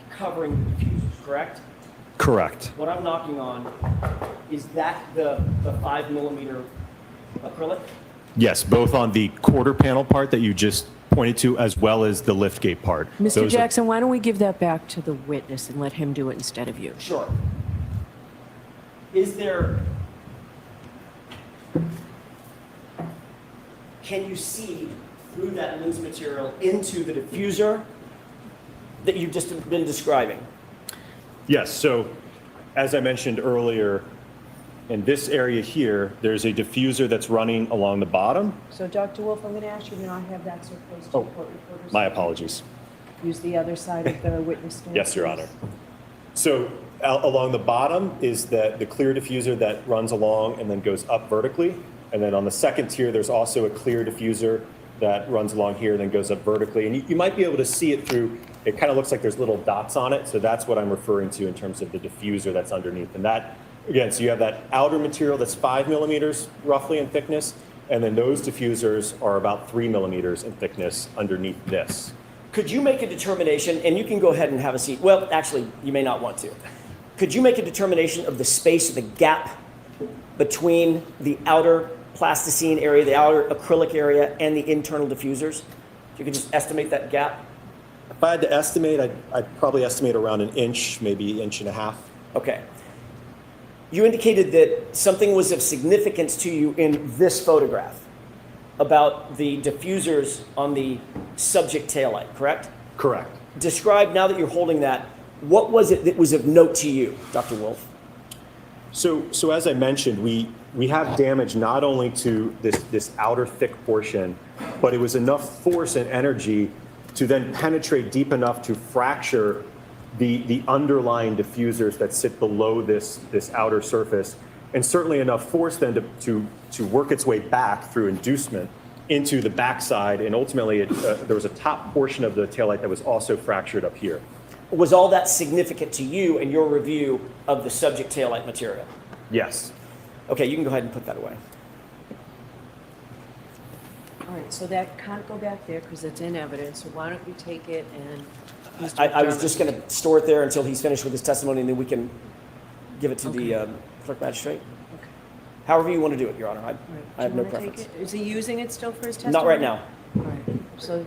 covering the diffusers, correct? Correct. What I'm knocking on, is that the 5mm acrylic? Yes, both on the quarter panel part that you just pointed to, as well as the liftgate part. Mr. Those are- Jackson, why don't we give that back to the witness and let him do it instead of you? Sure. Is there, can you see through that loose material into the diffuser that you've just been describing? Yes, so as I mentioned earlier, in this area here, there's a diffuser that's running along the bottom. So, Dr. Wolfe, I'm going to ask you to not have that so close to Oh, the court reporters. My apologies. Use the other side of the witness stand. Yes, Your please. Honor. So along the bottom is the clear diffuser that runs along and then goes up vertically. And then on the second tier, there's also a clear diffuser that runs along here and then goes up vertically. And you might be able to see it through, it kind of looks like there's little dots on it. So that's what I'm referring to in terms of the diffuser that's underneath. And that, again, so you have that outer material that's 5mm roughly in thickness. And then those diffusers are about 3mm in thickness underneath this. Could you make a determination, and you can go ahead and have a seat. Well, actually, you may not want to. Could you make a determination of the space, the gap between the outer plasticine area, the outer acrylic area, and the internal diffusers? If you could just estimate that gap. If I had to estimate, I'd probably estimate around an inch, maybe 1.5 inches. Okay. You indicated that something was of significance to you in this photograph about the diffusers on the subject taillight, correct? Correct. Describe, now that you're holding that, what was it that was of note to you, Dr. Wolfe? So as I mentioned, we have damage not only to this outer thick portion, but it was enough force and energy to then penetrate deep enough to fracture the underlying diffusers that sit below this outer surface, and certainly enough force then to work its way back through inducement into the backside, and ultimately there was a top portion of the taillight that was also fractured up here. Was all that significant to you in your review of the subject taillight material? Yes. Okay, you can go ahead and put that away. All right, so that can't go back there because it's in evidence. So why don't we take it and... Mr. I was McDermott. just going to store it there until he's finished with his testimony, and then we can give it to the clerk magistrate. Okay. However you want to do it, Your Honor. All right. I have Do you no wanna take preference. it? Is he using it still for his testimony? Not right now. All right, so,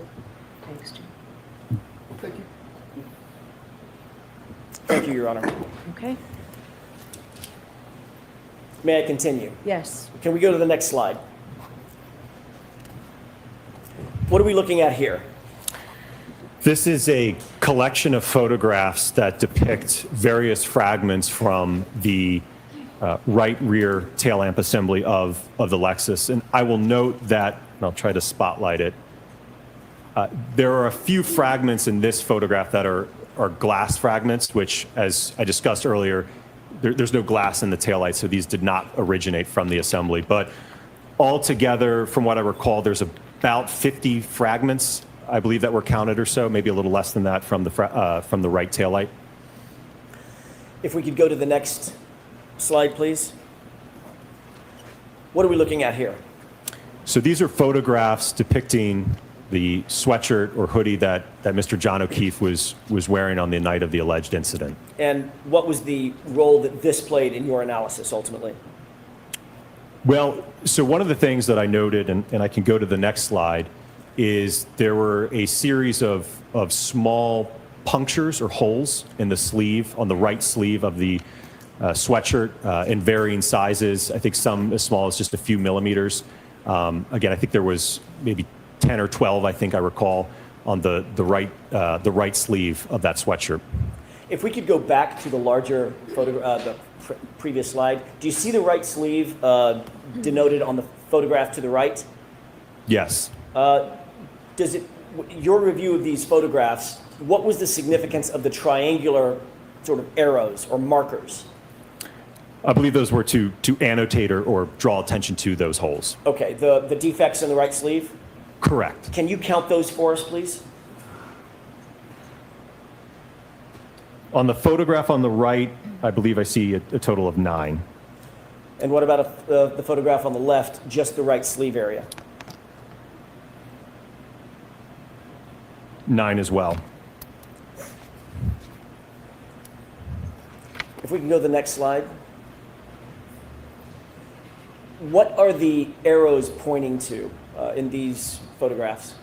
thanks, Jim. Thank you. Thank you, Your Honor. Okay, May I continue? yes. Can we go to the next slide? What are we looking at here? This is a collection of photographs that depict various fragments from the right rear tail lamp assembly of the Lexus. And I will note that, and I'll try to spotlight it. There are a few fragments in this photograph that are glass fragments, which, as I discussed earlier, there's no glass in the taillight, so these did not originate from the assembly. But altogether, from what I recall, there's about 50 fragments, I believe, that were counted or so, maybe a little less than that from the right taillight. If we could go to the next slide, please. What are we looking at here? So these are photographs depicting the sweatshirt or hoodie that Mr. John O'Keefe was wearing on the night of the alleged incident. And what was the role that this played in your analysis ultimately? Well, so one of the things that I noted, and I can go to the next slide, is there were a series of small punctures or holes in the sleeve, on the right sleeve of the sweatshirt in varying sizes. I think some as small as just a few millimeters. Again, I think there was maybe 10 or 12, I think I recall, on the right sleeve of that sweatshirt. If we could go back to the larger photo, the previous slide, do you see the right sleeve denoted on the photograph to the right? Yes. Does it, your review of these photographs, what was the significance of the triangular sort of arrows or markers? I believe those were to annotate or draw attention to those holes. Okay, the defects in the right sleeve? Correct. Can you count those for us, please? On the photograph on the right, I believe I see a total of 9. And what about the photograph on the left, just the right sleeve area? 9 as well. If we can go to the next slide. What are the arrows pointing to in these photographs?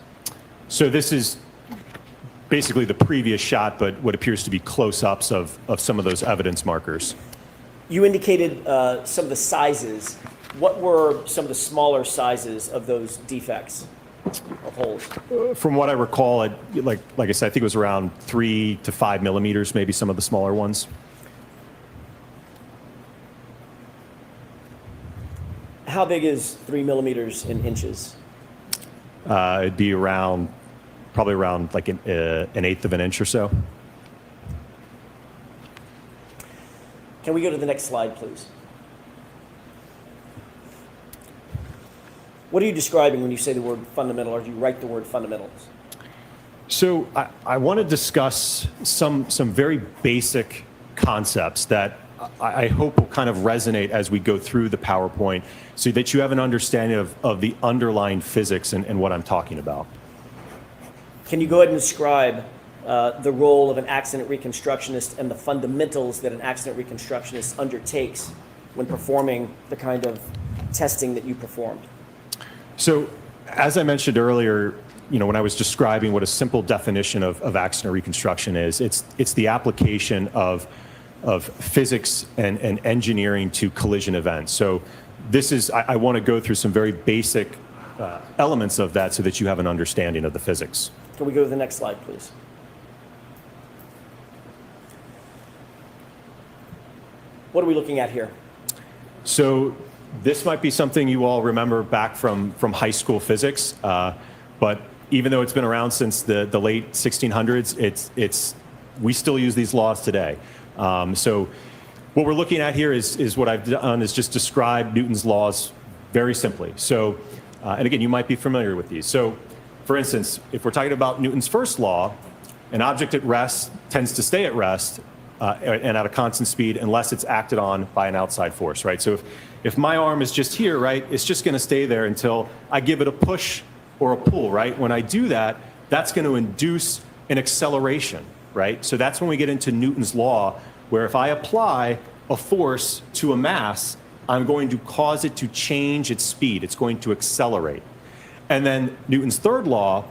So this is basically the previous shot, but what appears to be close-ups of some of those evidence markers. You indicated some of the sizes. What were some of the smaller sizes of those defects of holes? From what I recall, like I said, I think it was around 3 to 5 millimeters, maybe some of the smaller ones. How big is 3 millimeters in inches? It'd be probably around like an eighth of an inch or so. Can we go to the next slide, please? What are you describing when you say the word fundamental, or do you write the word fundamentals? So I want to discuss some very basic concepts that I hope will kind of resonate as we go through the PowerPoint, so that you have an understanding of the underlying physics and what I'm talking about. Can you go ahead and describe the role of an accident reconstructionist and the fundamentals that an accident reconstructionist undertakes when performing the kind of testing that you performed? So, as I mentioned earlier, when I was describing what a simple definition of accident reconstruction is, it's the application of physics and engineering to collision events. So this is, I want to go through some very basic elements of that so that you have an understanding of the physics. Can we go to the next slide, please? What are we looking at here? So this might be something you all remember back from high school physics, but even though it's been around since the late 1600s, we still use these laws today. So what we're looking at here is what I've done is just describe Newton's laws very simply. So, and again, you might be familiar with these. So, for instance, if we're talking about Newton's first law, an object at rest tends to stay at rest and at a constant speed unless it's acted on by an outside force, right? So if my arm is just here, right, it's just going to stay there until I give it a push or a pull, right? When I do that, that's going to induce an acceleration, right? So that's when we get into Newton's law, where if I apply a force to a mass, I'm going to cause it to change its speed. It's going to accelerate. And then Newton's third law,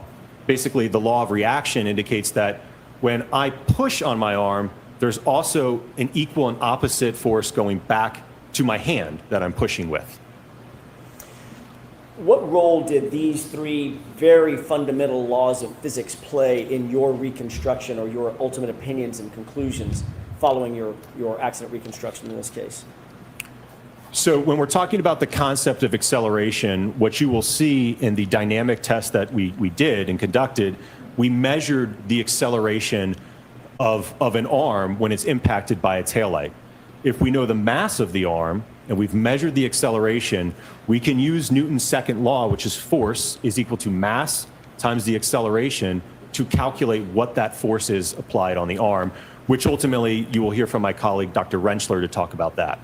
basically the law of reaction, indicates that when I push on my arm, there's also an equal and opposite force going back to my hand that I'm pushing with. What role did these three very fundamental laws of physics play in your reconstruction or your ultimate opinions and conclusions following your accident reconstruction in this case? So when we're talking about the concept of acceleration, what you will see in the dynamic test that we did and conducted, we measured the acceleration of an arm when it's impacted by a taillight. If we know the mass of the arm and we've measured the acceleration, we can use Newton's second law, which is force is equal to mass times the acceleration, to calculate what that force is applied on the arm, which ultimately you will hear from my colleague, Dr. Rentschler, to talk about that.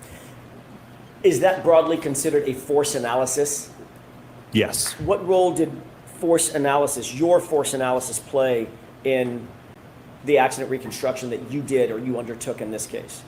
Is that broadly considered a force analysis? Yes. What role did force analysis, your force analysis, play in the accident reconstruction that you did or you undertook in this case?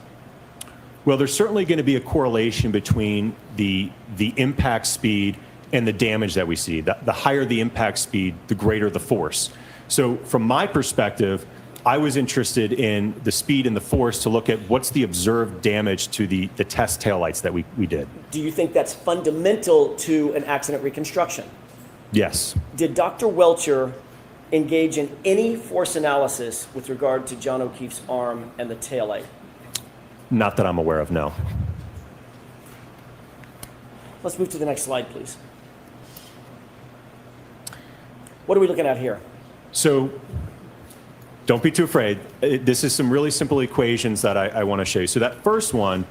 Well, there's certainly going to be a correlation between the impact speed and the damage that we see. The higher the impact speed, the greater the force. So from my perspective, I was interested in the speed and the force to look at what's the observed damage to the test taillights that we did. Do you think that's fundamental to an accident reconstruction? Yes. Did Dr. Welcher engage in any force analysis with regard to John O'Keefe's arm and the taillight? Not that I'm aware of, no. Let's move to the next slide, please. What are we looking at here? So don't be too afraid. This is some really simple equations that I want to show you. So that first one,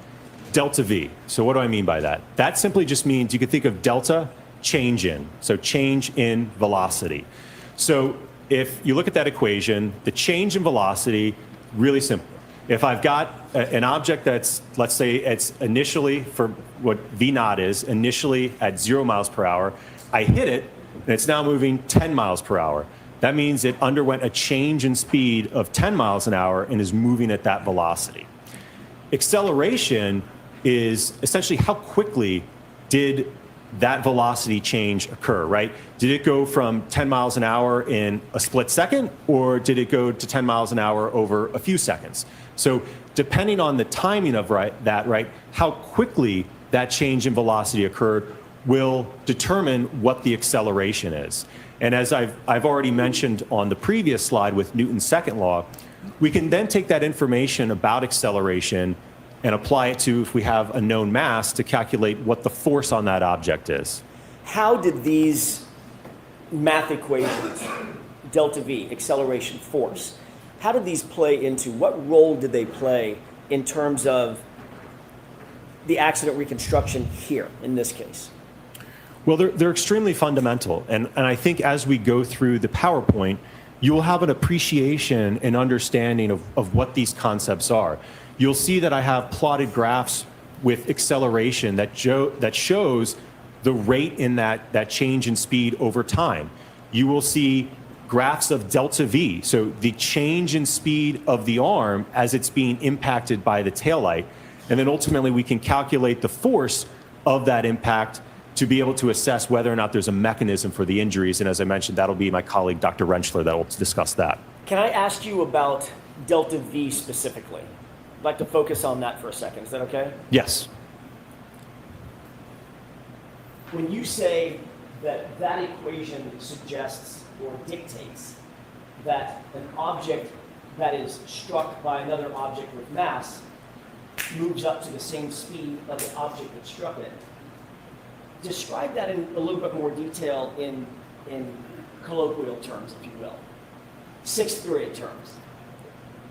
delta V. So what do I mean by that? That simply just means you could think of delta, change in. So change in velocity. So if you look at that equation, the change in velocity, really simple. If I've got an object that's, let's say it's initially, for what V naught is, initially at 0 miles per hour, I hit it, and it's now moving 10 miles per hour. That means it underwent a change in speed of 10 miles an hour and is moving at that velocity. Acceleration is essentially how quickly did that velocity change occur, right? Did it go from 10 miles an hour in a split second, or did it go to 10 miles an hour over a few seconds? So depending on the timing of how quickly that change in velocity occurred will determine what the acceleration is. And as I've already mentioned on the previous slide with Newton's second law, we can then take that information about acceleration and apply it to, if we have a known mass, to calculate what the force on that object is. How did these math equations, delta V, acceleration, force, how did these play into, what role did they play in terms of the accident reconstruction here, in this case? Well, they're extremely fundamental. And I think as we go through the PowerPoint, you will have an appreciation and understanding of what these concepts are. You'll see that I have plotted graphs with acceleration that shows the rate in that change in speed over time. You will see graphs of delta V, so the change in speed of the arm as it's being impacted by the taillight. And then ultimately we can calculate the force of that impact to be able to assess whether or not there's a mechanism for the injuries. And as I mentioned, that'll be my colleague, Dr. Rentschler, that will discuss that. Can I ask you about delta V specifically? I'd like to focus on that for a second. Is that okay? Yes. When you say that that equation suggests or dictates that an object that is struck by another object with mass moves up to the same speed of the object that struck it, describe that in a little bit more detail in colloquial terms, if you will. Sixth grade terms.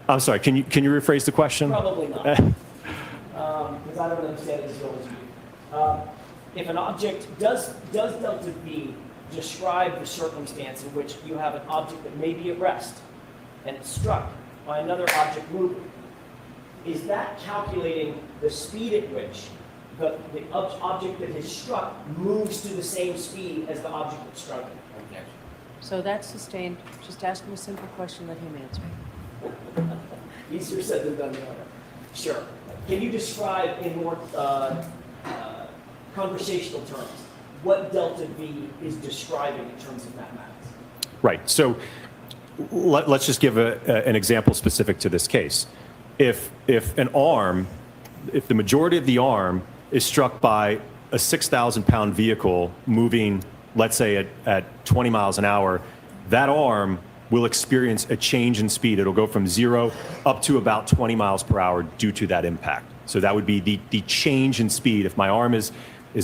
I'm sorry, can you rephrase the question? Probably not, because I don't understand it as well as you. If an object, does delta V describe the circumstance in which you have an object that may be at rest and it's struck by another object moving? Is that calculating the speed at which the object that is struck moves to the same speed as the object that struck it? So that's sustained. Just ask him a simple question, let him answer. Easier said than done. Sure. Can you describe in more conversational terms what delta V is describing in terms of mathematics? Right. So let's just give an example specific to this case. If the majority of the arm is struck by a 6,000-pound vehicle moving, let's say at 20 miles an hour, that arm will experience a change in speed. It'll go from 0 up to about 20 miles per hour due to that impact. So that would be the change in speed. If my arm is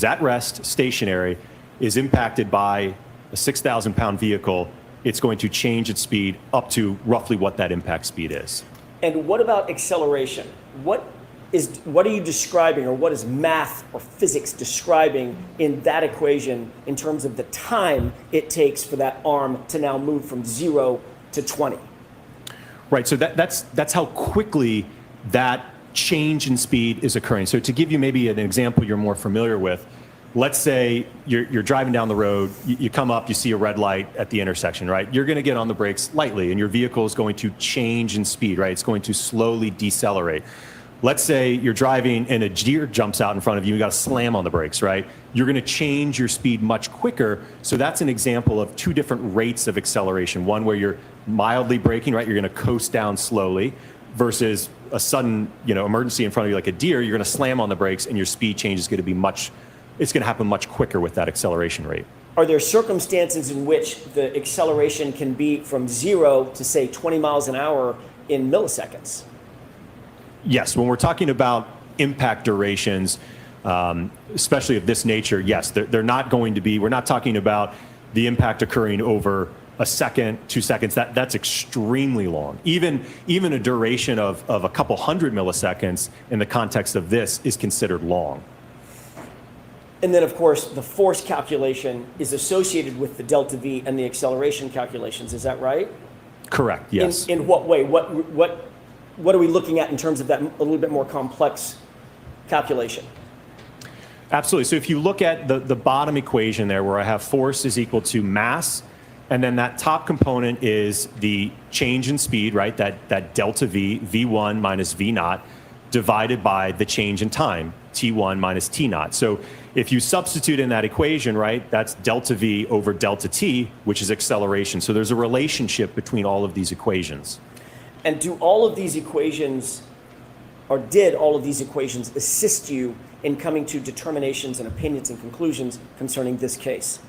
at rest, stationary, is impacted by a 6,000-pound vehicle, it's going to change its speed up to roughly what that impact speed is. And what about acceleration? What are you describing, or what is math or physics describing in that equation in terms of the time it takes for that arm to now move from 0 to 20? Right, so that's how quickly that change in speed is occurring. So to give you maybe an example you're more familiar with, let's say you're driving down the road, you come up, you see a red light at the intersection, right? You're going to get on the brakes lightly, and your vehicle is going to change in speed, right? It's going to slowly decelerate. Let's say you're driving and a deer jumps out in front of you, you got to slam on the brakes, right? You're going to change your speed much quicker. So that's an example of two different rates of acceleration. One where you're mildly braking, right? You're going to coast down slowly, versus a sudden, emergency in front of you like a deer, you're going to slam on the brakes and your speed change is going to be it's going to happen much quicker with that acceleration rate. Are there circumstances in which the acceleration can be from 0 to, say, 20 miles an hour in milliseconds? Yes, when we're talking about impact durations, especially of this nature, yes, they're not going to be, we're not talking about the impact occurring over a second, 2 seconds. That's extremely long. Even a duration of a couple hundred milliseconds in the context of this is considered long. And then, of course, the force calculation is associated with the delta V and the acceleration calculations. Is that right? Correct, yes. In what way? What are we looking at in terms of that a little bit more complex calculation? Absolutely. So if you look at the bottom equation there, where I have force is equal to mass, and then that top component is the change in speed, right? That delta V, V1 minus V naught, divided by the change in time, T1 minus T naught. So if you substitute in that equation, right, that's delta V over delta T, which is acceleration. So there's a relationship between all of these equations. And do all of these equations, or did all of these equations assist you in coming to determinations and opinions and conclusions concerning this case?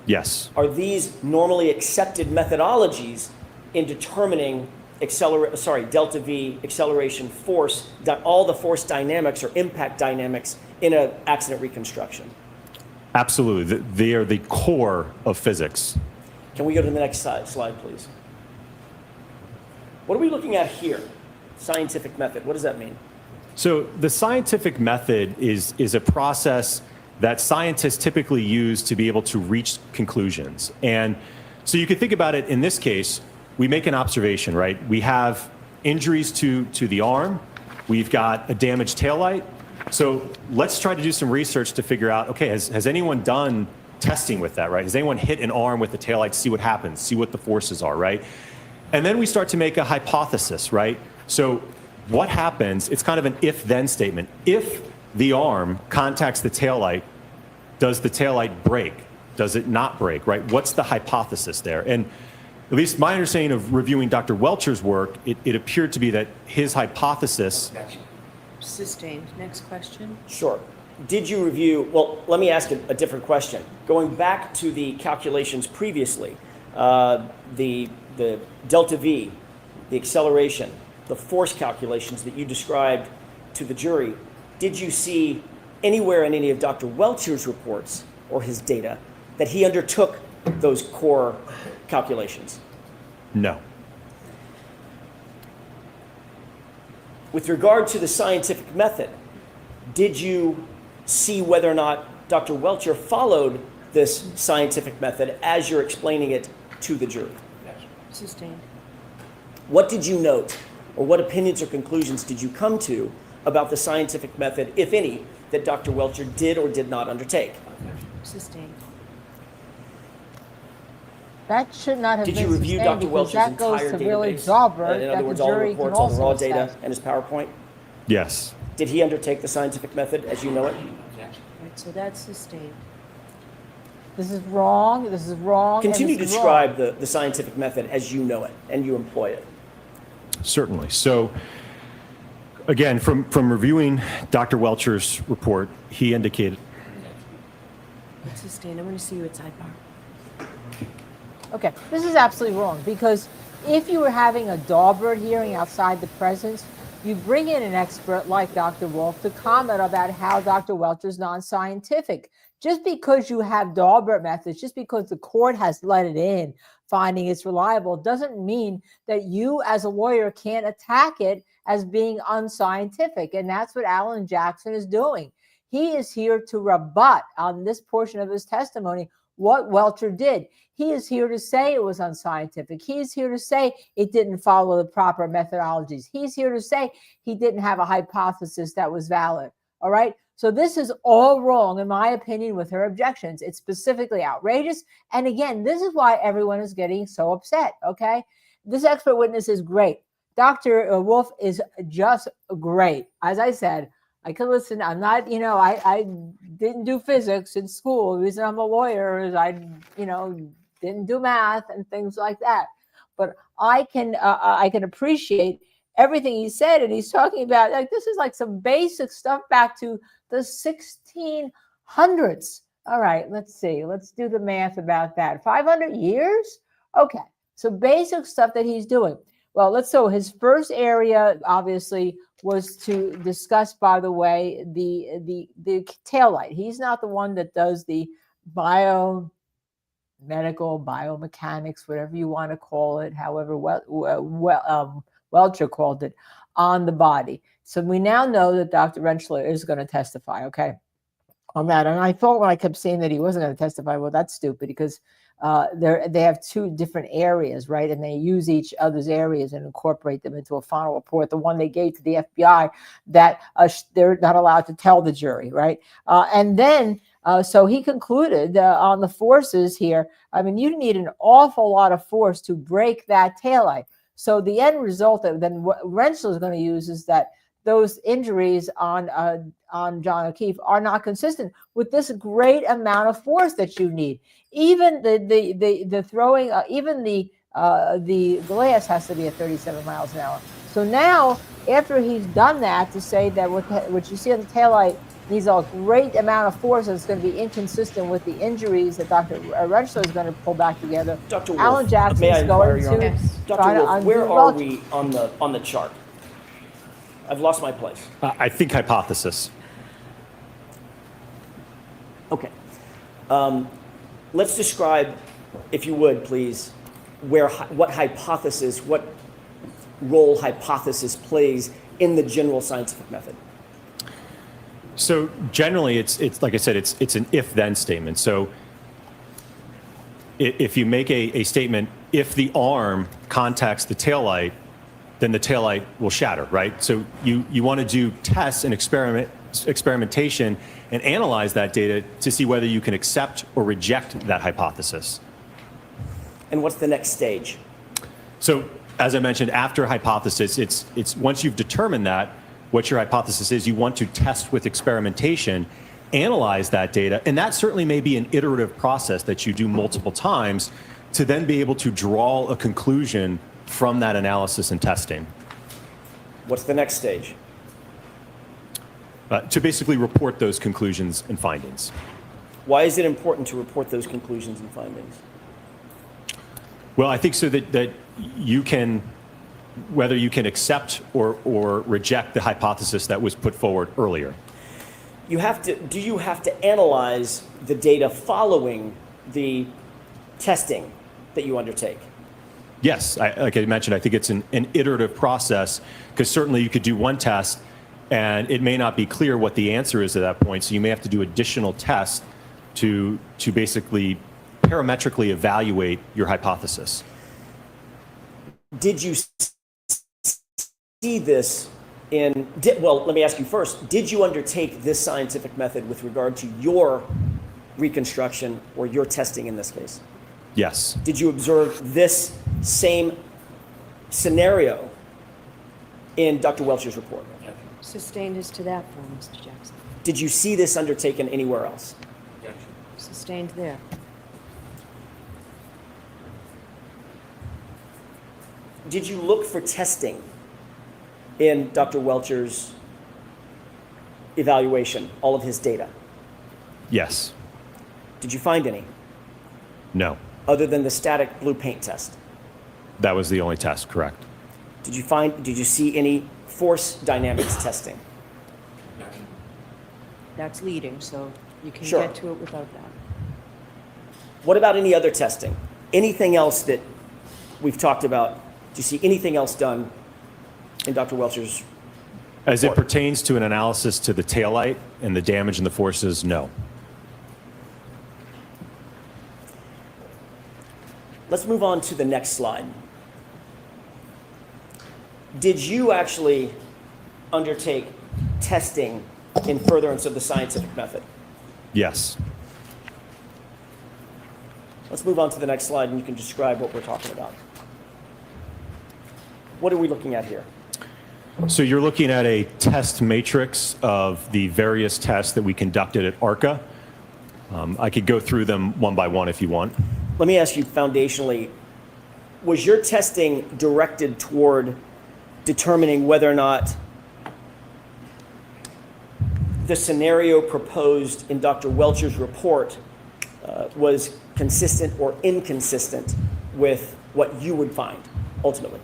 Yes. Are these normally accepted methodologies in determining delta V, acceleration, force, all the force dynamics or impact dynamics in an accident reconstruction? Absolutely. They are the core of physics. Can we go to the next slide, please? What are we looking at here? Scientific method. What does that mean? So the scientific method is a process that scientists typically use to be able to reach conclusions. And so you could think about it in this case, we make an observation, right? We have injuries to the arm. We've got a damaged taillight. So let's try to do some research to figure out, okay, has anyone done testing with that, right? Has anyone hit an arm with the taillight, see what happens, see what the forces are, right? And then we start to make a hypothesis, right? So what happens, it's kind of an if-then statement. If the arm contacts the taillight, does the taillight break? Does it not break, right? What's the hypothesis there? And at least my understanding of reviewing Dr. Welcher's work, it appeared to be that his hypothesis... Sustained. Next question. Sure. Did you review, well, let me ask a different question. Going back to the calculations previously, the delta V, the acceleration, the force calculations that you described to the jury, did you see anywhere in any of Dr. Welcher's reports or his data that he undertook those core calculations? No. With regard to the scientific method, did you see whether or not Dr. Welcher followed this scientific method as you're explaining it to the jury? Sustained. What did you note, or what opinions or conclusions did you come to about the scientific method, if any, that Dr. Welcher did or did not undertake? Sustained. That should not have Did been you review sustained Dr. because Welcher's that goes entire to really database? Jawbird In that other the words, all the jury can reports, all the raw also data, assess. and his PowerPoint? Yes. Did he undertake the scientific method as you know it? Right, so that's sustained. This is wrong, this is wrong, and Continue to this is describe wrong. the scientific method as you know it and you employ it. Certainly. So again, from reviewing Dr. Welcher's report, he indicated... It's sustained. I'm going to see you at sidebar. Okay, this is absolutely wrong because if you were having a Daubert hearing outside the presence, you bring in an expert like Dr. Wolfe to comment about how Dr. Welcher is non-scientific. Just because you have Daubert methods, just because the court has let it in, finding it's reliable, doesn't mean that you as a lawyer can't attack it as being unscientific. And that's what Alan Jackson is doing. He is here to rebut on this portion of his testimony what Welcher did. He is here to say it was unscientific. He is here to say it didn't follow the proper methodologies. He's here to say he didn't have a hypothesis that was valid. All right. So this is all wrong, in my opinion, with her objections. It's specifically outrageous. And again, this is why everyone is getting so upset. Okay. This expert witness is great. Dr. Wolfe is just great. As I said, I can listen. I'm not, I didn't do physics in school. The reason I'm a lawyer is I, didn't do math and things like that. But I can appreciate everything he said. And he's talking about, like, this is like some basic stuff back to the 1600s. All right, let's see. Let's do the math about that. 500 years? Okay. So basic stuff that he's doing. Well, so his first area, obviously, was to discuss, by the way, the taillight. He's not the one that does the biomedical, biomechanics, whatever you want to call it, however Welcher called it, on the body. So we now know that Dr. Rentschler is going to testify, okay, on that. And I thought when I kept saying that he wasn't going to testify, well, that's stupid, because they have two different areas, right? And they use each other's areas and incorporate them into a final report. The one they gave to the FBI that they're not allowed to tell the jury, right? And then, so he concluded on the forces here. I mean, you need an awful lot of force to break that taillight. So the end result that then Rentschler is going to use is that those injuries on John O'Keefe are not consistent with this great amount of force that you need. Even the throwing, even the glass has to be at 37 miles an hour. So now, after he's done that, to say that what you see on the taillight needs a great amount of force that's going to be inconsistent with the injuries that Dr. Rentschler is going to pull back together. Dr. Wolfe, Alan Jackson is going to Dr. Wolfe, where are we on the chart? I've lost my place. I think hypothesis. Okay. Let's describe, if you would, please, what role hypothesis plays in the general scientific method. So generally, it's like I said, it's an if-then statement. So if you make a statement, if the arm contacts the taillight, then the taillight will shatter, right? So you want to do tests and experimentation and analyze that data to see whether you can accept or reject that hypothesis. And what's the next stage? So as I mentioned, after hypothesis, it's once you've determined that, what your hypothesis is, you want to test with experimentation, analyze that data, and that certainly may be an iterative process that you do multiple times to then be able to draw a conclusion from that analysis and testing. What's the next stage? To basically report those conclusions and findings. Why is it important to report those conclusions and findings? Well, I think so that you can, whether you can accept or reject the hypothesis that was put forward earlier. Do you have to analyze the data following the testing that you undertake? Yes, like I mentioned, I think it's an iterative process, because certainly you could do one test and it may not be clear what the answer is at that point. So you may have to do additional tests to basically parametrically evaluate your hypothesis. Did you see this well, let me ask you first, did you undertake this scientific method with regard to your reconstruction or your testing in this case? Yes. Did you observe this same scenario in Dr. Welcher's report? Sustained as to that form, Mr. Jackson. Did you see this undertaken anywhere else? Sustained there. Did you look for testing in Dr. Welcher's evaluation, all of his data? Yes. Did you find any? No. Other than the static blue paint test? That was the only test, correct. Did you see any force dynamics testing? That's leading, so you can Sure. get to it without that. What about any other testing? Anything else that we've talked about? Do you see anything else done in Dr. Welcher's As it report? pertains to an analysis to the taillight and the damage and the forces, no. Let's move on to the next slide. Did you actually undertake testing in furtherance of the scientific method? Yes. Let's move on to the next slide and you can describe what we're talking about. What are we looking at here? So you're looking at a test matrix of the various tests that we conducted at ARCCA. I could go through them one by one if you want. Let me ask you foundationally, was your testing directed toward determining whether or not the scenario proposed in Dr. Welcher's report was consistent or inconsistent with what you would find ultimately?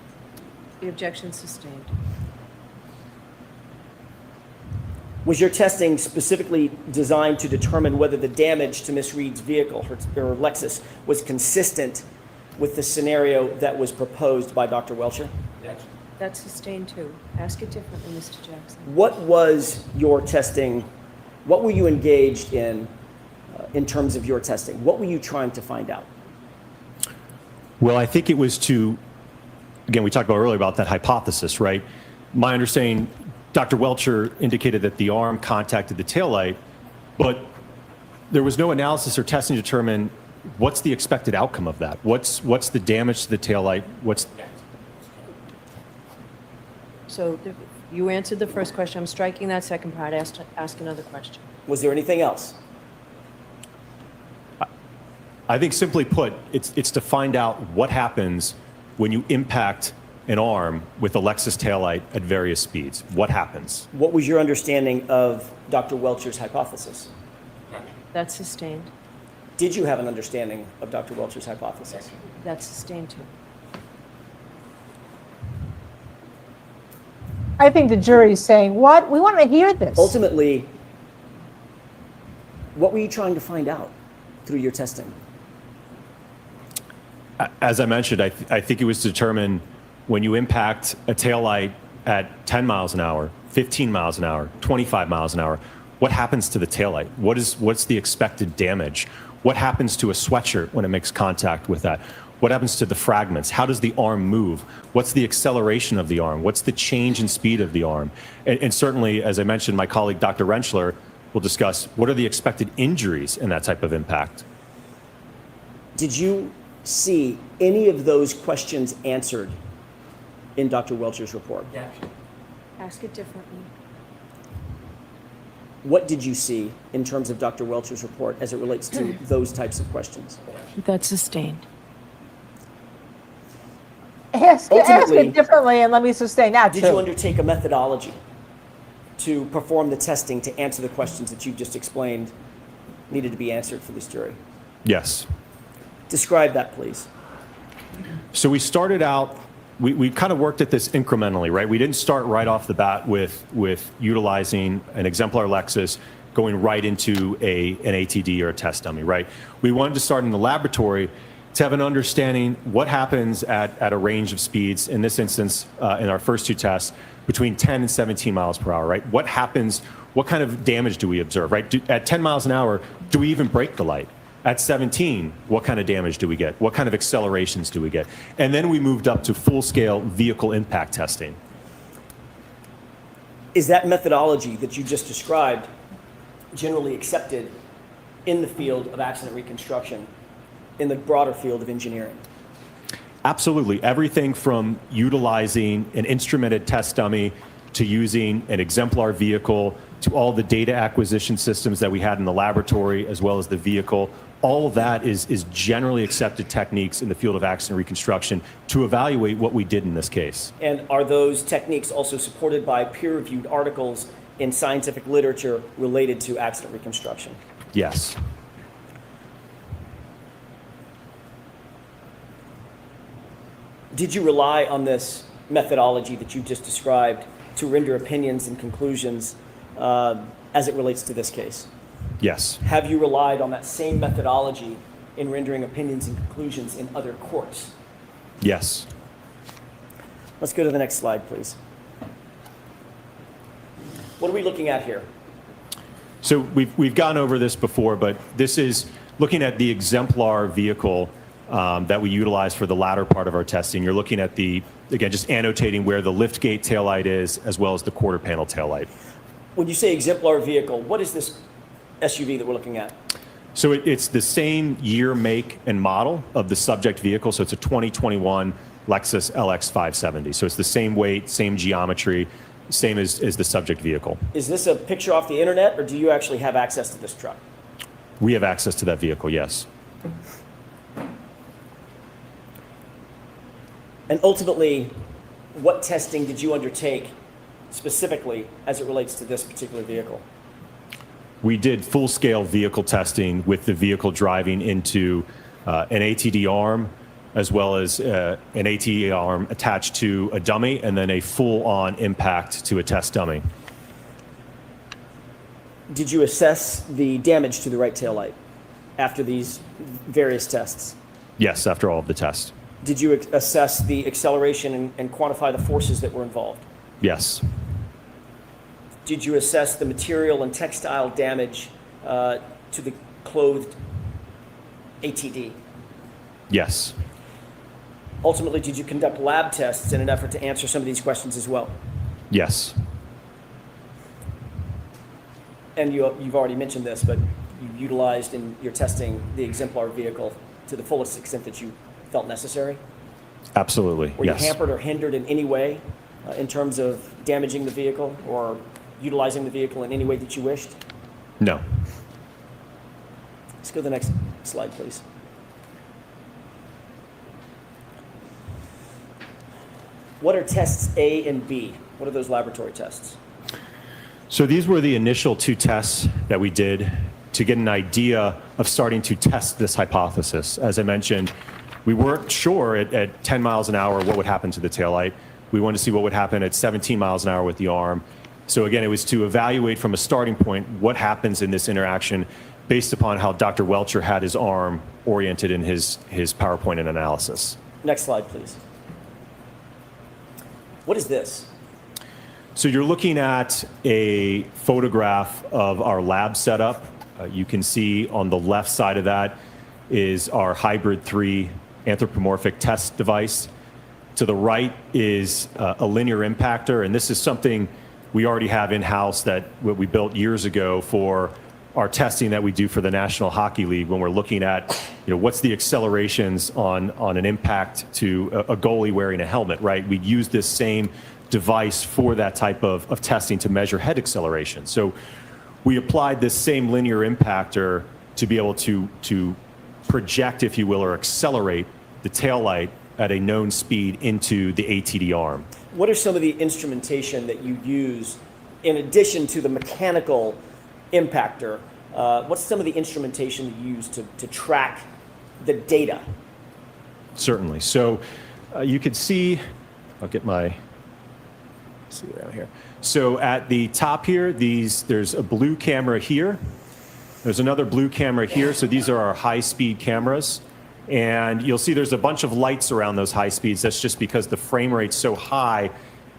The objection sustained. Was your testing specifically designed to determine whether the damage to Miss Reed's vehicle, her Lexus, was consistent with the scenario that was proposed by Dr. Welcher? That's sustained too. Ask it differently, Mr. Jackson. What was your testing? What were you engaged in terms of your testing? What were you trying to find out? Well, I think it was to, again, we talked about earlier about that hypothesis, right? My understanding, Dr. Welcher indicated that the arm contacted the taillight, but there was no analysis or testing to determine what's the expected outcome of that. What's the damage to the taillight? So you answered the first question. I'm striking that second part. Ask another question. Was there anything else? I think simply put, it's to find out what happens when you impact an arm with a Lexus taillight at various speeds. What happens? What was your understanding of Dr. Welcher's hypothesis? That's sustained. Did you have an understanding of Dr. Welcher's hypothesis? That's sustained too. I think the jury's saying, what? We want to hear this. Ultimately, what were you trying to find out through your testing? As I mentioned, I think it was to determine when you impact a taillight at 10 miles an hour, 15 miles an hour, 25 miles an hour, what happens to the taillight? What's the expected damage? What happens to a sweatshirt when it makes contact with that? What happens to the fragments? How does the arm move? What's the acceleration of the arm? What's the change in speed of the arm? And certainly, as I mentioned, my colleague, Dr. Rentschler, will discuss what are the expected injuries in that type of impact. Did you see any of those questions answered in Dr. Welcher's report? Ask it differently. What did you see in terms of Dr. Welcher's report as it relates to those types of questions? That's sustained. Ask Ultimately, it differently and let me sustain that Did too. you undertake a methodology to perform the testing to answer the questions that you just explained needed to be answered for this jury? Yes. Describe that, please. So we started out, we kind of worked at this incrementally, right? We didn't start right off the bat with utilizing an exemplar Lexus going right into an ATD or a test dummy, right? We wanted to start in the laboratory to have an understanding what happens at a range of speeds, in this instance, in our first two tests, between 10 and 17 miles per hour, right? What happens, what kind of damage do we observe, right? At 10 miles an hour, do we even break the light? At 17, what kind of damage do we get? What kind of accelerations do we get? And then we moved up to full-scale vehicle impact testing. Is that methodology that you just described generally accepted in the field of accident reconstruction, in the broader field of engineering? Absolutely. Everything from utilizing an instrumented test dummy to using an exemplar vehicle to all the data acquisition systems that we had in the laboratory as well as the vehicle. All of that is generally accepted techniques in the field of accident reconstruction to evaluate what we did in this case. And are those techniques also supported by peer-reviewed articles in scientific literature related to accident reconstruction? Yes. Did you rely on this methodology that you just described to render opinions and conclusions as it relates to this case? Yes. Have you relied on that same methodology in rendering opinions and conclusions in other courts? Yes. Let's go to the next slide, please. What are we looking at here? So we've gone over this before, but this is looking at the exemplar vehicle that we utilize for the latter part of our testing. You're looking at again, just annotating where the liftgate taillight is, as well as the quarter panel taillight. When you say exemplar vehicle, what is this SUV that we're looking at? So it's the same year, make, and model of the subject vehicle. So it's a 2021 Lexus LX 570. So it's the same weight, same geometry, same as the subject vehicle. Is this a picture off the internet, or do you actually have access to this truck? We have access to that vehicle, yes. And ultimately, what testing did you undertake specifically as it relates to this particular vehicle? We did full-scale vehicle testing with the vehicle driving into an ATD arm, as well as an ATD arm attached to a dummy, and then a full-on impact to a test dummy. Did you assess the damage to the right taillight after these various tests? Yes, after all of the tests. Did you assess the acceleration and quantify the forces that were involved? Yes. Did you assess the material and textile damage to the clothed ATD? Yes. Ultimately, did you conduct lab tests in an effort to answer some of these questions as well? Yes. And you've already mentioned this, but you utilized in your testing the exemplar vehicle to the fullest extent that you felt necessary? Absolutely, Were yes. you hampered or hindered in any way in terms of damaging the vehicle or utilizing the vehicle in any way that you wished? No. Let's go to the next slide, please. What are tests A and B? What are those laboratory tests? So these were the initial two tests that we did to get an idea of starting to test this hypothesis. As I mentioned, we weren't sure at 10 miles an hour what would happen to the taillight. We wanted to see what would happen at 17 miles an hour with the arm. So again, it was to evaluate from a starting point what happens in this interaction based upon how Dr. Welcher had his arm oriented in his PowerPoint and analysis. Next slide, please. What is this? So you're looking at a photograph of our lab setup. You can see on the left side of that is our Hybrid 3 anthropomorphic test device. To the right is a linear impactor, and this is something we already have in-house that we built years ago for our testing that we do for the National Hockey League when we're looking at, what's the accelerations on an impact to a goalie wearing a helmet, right? We use this same device for that type of testing to measure head acceleration. So we applied this same linear impactor to be able to project, if you will, or accelerate the taillight at a known speed into the ATD arm. What are some of the instrumentation that you use in addition to the mechanical impactor? What's some of the instrumentation that you use to track the data? Certainly. So you can see, I'll get my, see around here. So at the top here, there's a blue camera here. There's another blue camera here. So these are our high-speed cameras. And you'll see there's a bunch of lights around those high speeds. That's just because the frame rate's so high.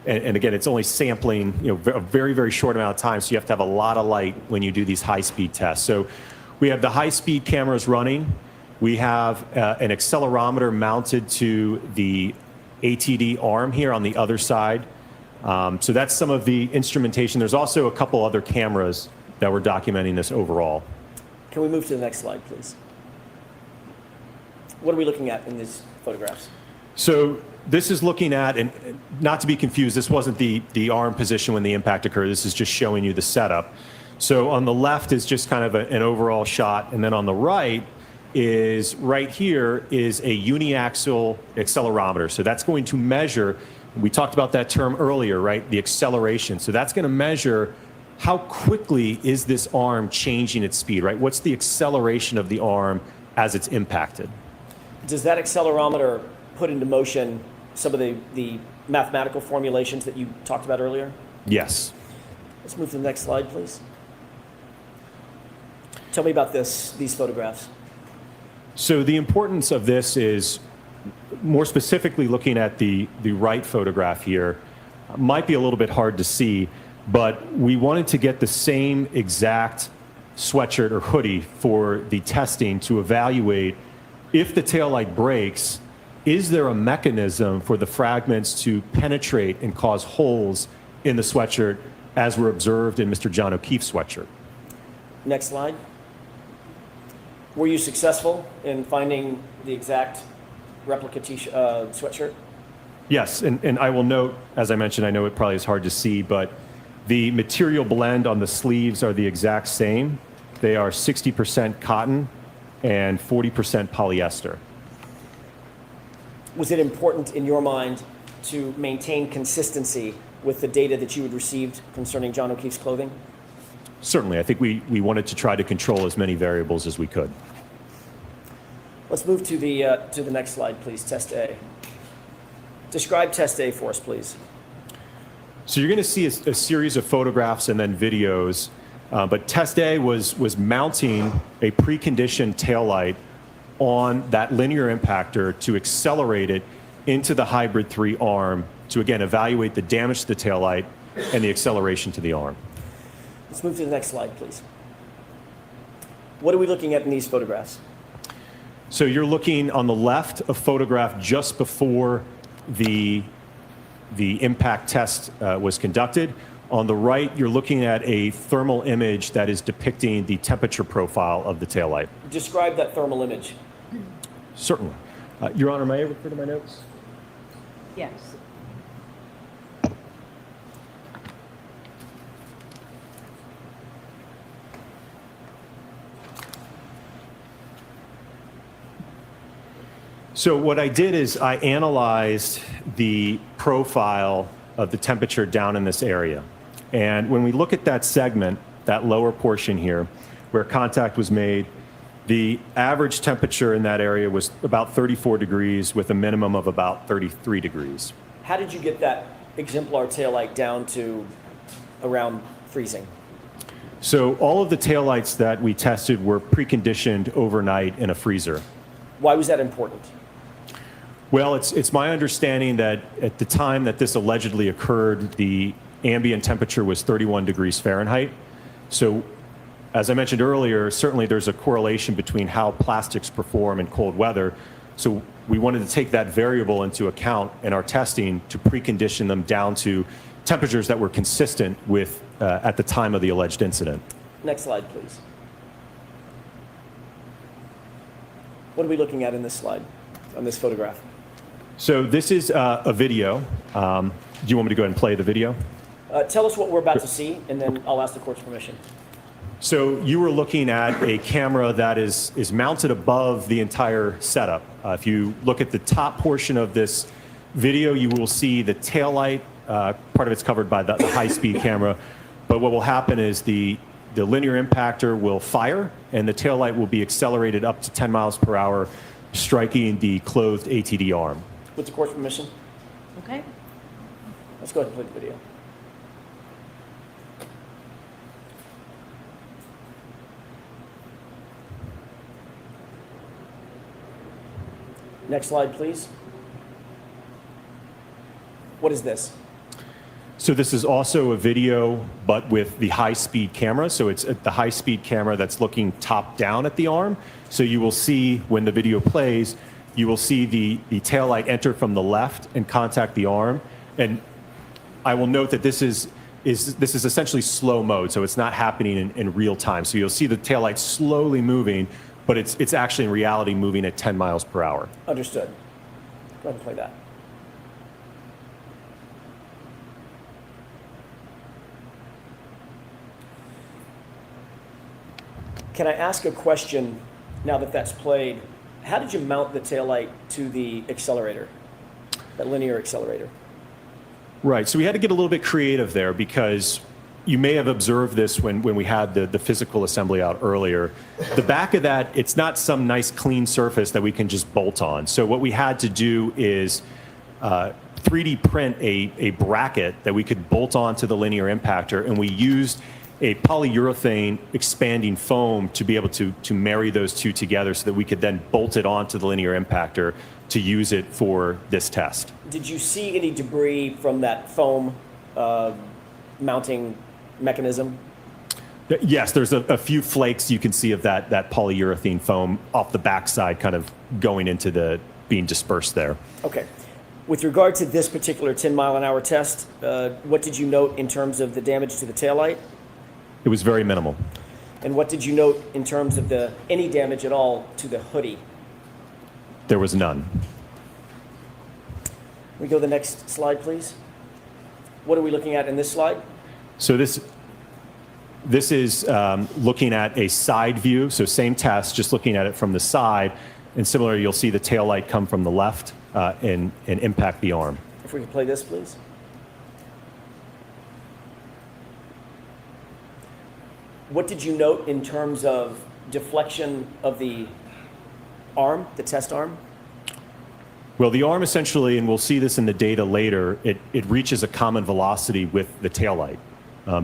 And again, it's only sampling a very, very short amount of time. So you have to have a lot of light when you do these high-speed tests. So we have the high-speed cameras running. We have an accelerometer mounted to the ATD arm here on the other side. So that's some of the instrumentation. There's also a couple other cameras that we're documenting this overall. Can we move to the next slide, please? What are we looking at in these photographs? So this is looking at, and not to be confused, this wasn't the arm position when the impact occurred. This is just showing you the setup. So on the left is just kind of an overall shot, and then on the right here is a uniaxial accelerometer. So that's going to measure, we talked about that term earlier, right? The acceleration. So that's going to measure how quickly is this arm changing its speed, right? What's the acceleration of the arm as it's impacted? Does that accelerometer put into motion some of the mathematical formulations that you talked about earlier? Yes. Let's move to the next slide, please. Tell me about these photographs. So the importance of this is, more specifically looking at the right photograph here, might be a little bit hard to see, but we wanted to get the same exact sweatshirt or hoodie for the testing to evaluate if the taillight breaks, is there a mechanism for the fragments to penetrate and cause holes in the sweatshirt as were observed in Mr. John O'Keefe's sweatshirt? Next slide. Were you successful in finding the exact replica sweatshirt? Yes, and I will note, as I mentioned, I know it probably is hard to see, but the material blend on the sleeves are the exact same. They are 60% cotton and 40% polyester. Was it important in your mind to maintain consistency with the data that you had received concerning John O'Keefe's clothing? Certainly, I think we wanted to try to control as many variables as we could. Let's move to the next slide, please. Test A. Describe Test A for us, please. So you're going to see a series of photographs and then videos, but Test A was mounting a preconditioned taillight on that linear impactor to accelerate it into the Hybrid 3 arm to, again, evaluate the damage to the taillight and the acceleration to the arm. Let's move to the next slide, please. What are we looking at in these photographs? So you're looking on the left, a photograph just before the impact test was conducted. On the right, you're looking at a thermal image that is depicting the temperature profile of the taillight. Describe that thermal image. Certainly. Your Honor, may I refer to my notes? Yes. So what I did is I analyzed the profile of the temperature down in this area. And when we look at that segment, that lower portion here, where contact was made, the average temperature in that area was about 34 degrees with a minimum of about 33 degrees. How did you get that exemplar taillight down to around freezing? So all of the taillights that we tested were preconditioned overnight in a freezer. Why was that important? Well, it's my understanding that at the time that this allegedly occurred, the ambient temperature was 31 degrees Fahrenheit. So as I mentioned earlier, certainly there's a correlation between how plastics perform in cold weather. So we wanted to take that variable into account in our testing to precondition them down to temperatures that were consistent with at the time of the alleged incident. Next slide, please. What are we looking at in this slide, on this photograph? So this is a video. Do you want me to go ahead and play the video? Tell us what we're about to see, and then I'll ask the court's permission. So you were looking at a camera that is mounted above the entire setup. If you look at the top portion of this video, you will see the taillight. Part of it's covered by the high-speed camera. But what will happen is the linear impactor will fire, and the taillight will be accelerated up to 10 miles per hour, striking the clothed ATD arm. With the court's permission, Okay. let's go ahead and play the video. Next slide, please. What is this? So this is also a video, but with the high-speed camera. So it's the high-speed camera that's looking top down at the arm. So you will see when the video plays, you will see the taillight enter from the left and contact the arm. And I will note that this is essentially slow mode, so it's not happening in real time. So you'll see the taillight slowly moving, but it's actually in reality moving at 10 miles per hour. Understood. Go ahead and play that. Can I ask a question now that that's played? How did you mount the taillight to the accelerator, that linear accelerator? Right, so we had to get a little bit creative there because you may have observed this when we had the physical assembly out earlier. The back of that, it's not some nice clean surface that we can just bolt on. So what we had to do is 3D print a bracket that we could bolt onto the linear impactor, and we used a polyurethane expanding foam to be able to marry those two together so that we could then bolt it onto the linear impactor to use it for this test. Did you see any debris from that foam mounting mechanism? Yes, there's a few flakes you can see of that polyurethane foam off the backside kind of going into being dispersed there. Okay. With regard to this particular 10-mile-an-hour test, what did you note in terms of the damage to the taillight? It was very minimal. And what did you note in terms of any damage at all to the hoodie? There was none. Can we go to the next slide, please? What are we looking at in this slide? So this is looking at a side view. So same test, just looking at it from the side. And similarly, you'll see the taillight come from the left and impact the arm. If we could play this, please. What did you note in terms of deflection of the arm, the test arm? Well, the arm essentially, and we'll see this in the data later, it reaches a common velocity with the taillight.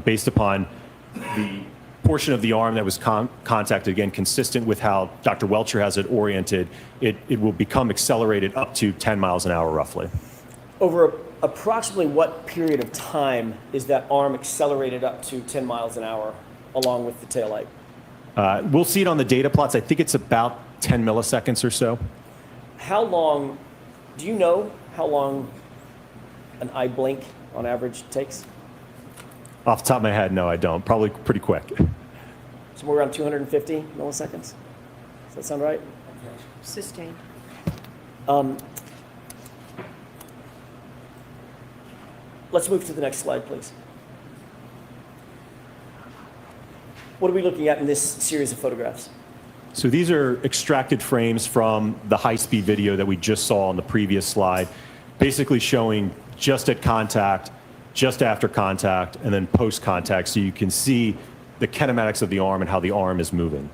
Based upon the portion of the arm that was contacted, again, consistent with how Dr. Welcher has it oriented, it will become accelerated up to 10 miles an hour roughly. Over approximately what period of time is that arm accelerated up to 10 miles an hour along with the taillight? We'll see it on the data plots. I think it's about 10 milliseconds or so. How long, do you know how long an eye blink on average takes? Off the top of my head, no, I don't. Probably pretty quick. Somewhere around 250 milliseconds? Does that sound right? Sustained. Let's move to the next slide, please. What are we looking at in this series of photographs? So these are extracted frames from the high-speed video that we just saw on the previous slide, basically showing just at contact, just after contact, and then post-contact, so you can see the kinematics of the arm and how the arm is moving.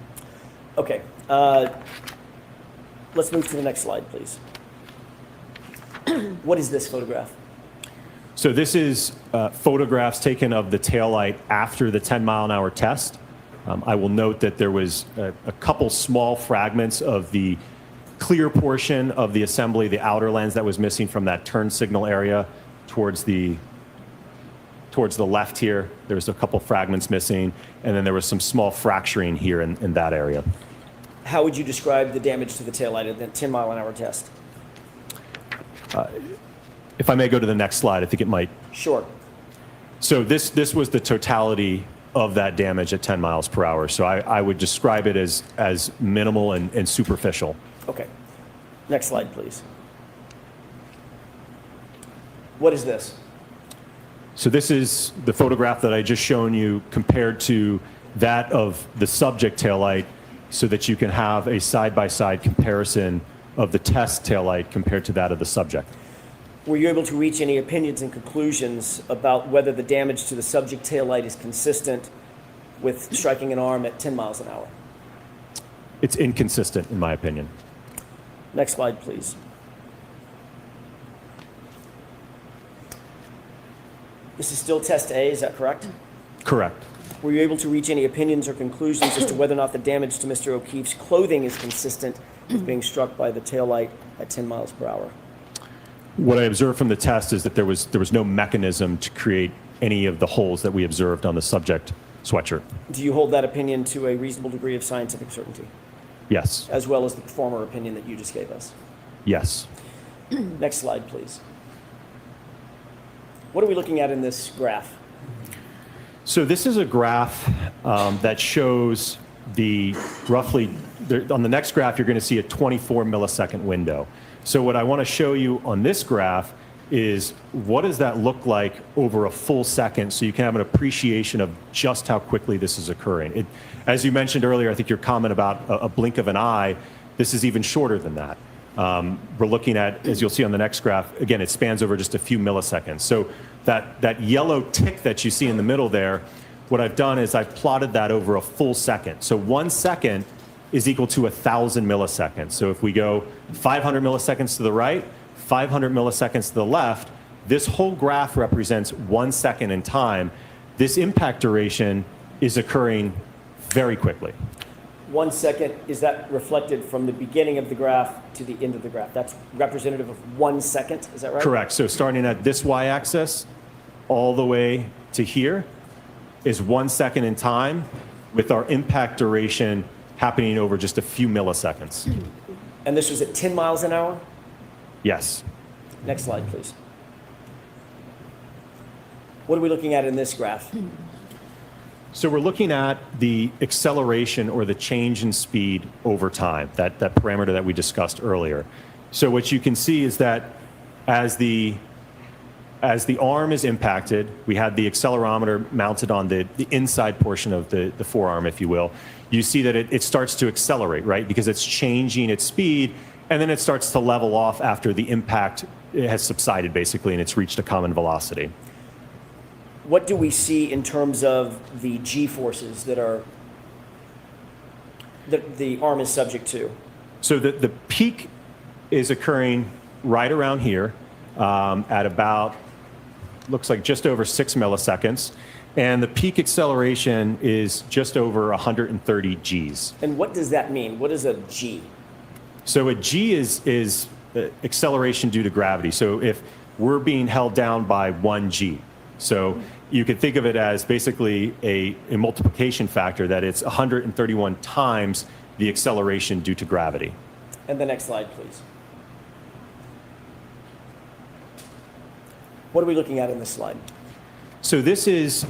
Okay. Let's move to the next slide, please. What is this photograph? So this is photographs taken of the taillight after the 10-mile-an-hour test. I will note that there was a couple small fragments of the clear portion of the assembly, the outer lens that was missing from that turn signal area towards the left here. There was a couple fragments missing, and then there was some small fracturing here in that area. How would you describe the damage to the taillight at the 10-mile-an-hour test? If I may go to the next slide, I think it might. Sure. So this was the totality of that damage at 10 miles per hour. So I would describe it as minimal and superficial. Okay. Next slide, please. What is this? So this is the photograph that I just shown you compared to that of the subject taillight so that you can have a side-by-side comparison of the test taillight compared to that of the subject. Were you able to reach any opinions and conclusions about whether the damage to the subject taillight is consistent with striking an arm at 10 miles an hour? It's inconsistent, in my opinion. Next slide, please. This is still test A, is that correct? Correct. Were you able to reach any opinions or conclusions as to whether or not the damage to Mr. O'Keefe's clothing is consistent with being struck by the taillight at 10 miles per hour? What I observed from the test is that there was no mechanism to create any of the holes that we observed on the subject sweatshirt. Do you hold that opinion to a reasonable degree of scientific certainty? Yes. As well as the former opinion that you just gave us? Yes. Next slide, please. What are we looking at in this graph? So this is a graph that shows the roughly, on the next graph, you're going to see a 24 millisecond window. So what I want to show you on this graph is what does that look like over a full second so you can have an appreciation of just how quickly this is occurring. As you mentioned earlier, I think your comment about a blink of an eye, this is even shorter than that. We're looking at, as you'll see on the next graph, again, it spans over just a few milliseconds. So that yellow tick that you see in the middle there, what I've done is I've plotted that over a full second. So 1 second is equal to 1,000 milliseconds. So if we go 500 milliseconds to the right, 500 milliseconds to the left, This whole graph represents 1 second in time. This impact duration is occurring very quickly. 1 second, is that reflected from the beginning of the graph to the end of the graph? That's representative of 1 second, is that right? Correct. So starting at this y-axis all the way to here is 1 second in time, with our impact duration happening over just a few milliseconds. And this was at 10 miles an hour? Yes. Next slide, please. What are we looking at in this graph? So we're looking at the acceleration or the change in speed over time, that parameter that we discussed earlier. So what you can see is that as the arm is impacted, we had the accelerometer mounted on the inside portion of the forearm, if you will. You see that it starts to accelerate, right? Because it's changing its speed, and then it starts to level off after the impact has subsided, basically, and it's reached a common velocity. What do we see in terms of the G-forces that the arm is subject to? So the peak is occurring right around here at about, looks like just over 6 milliseconds. And the peak acceleration is just over 130 Gs. And what does that mean? What is a G? So a G is acceleration due to gravity. So if we're being held down by 1 G, so you could think of it as basically a multiplication factor, that it's 131 times the acceleration due to gravity. And the next slide, please. What are we looking at in this slide? So this is,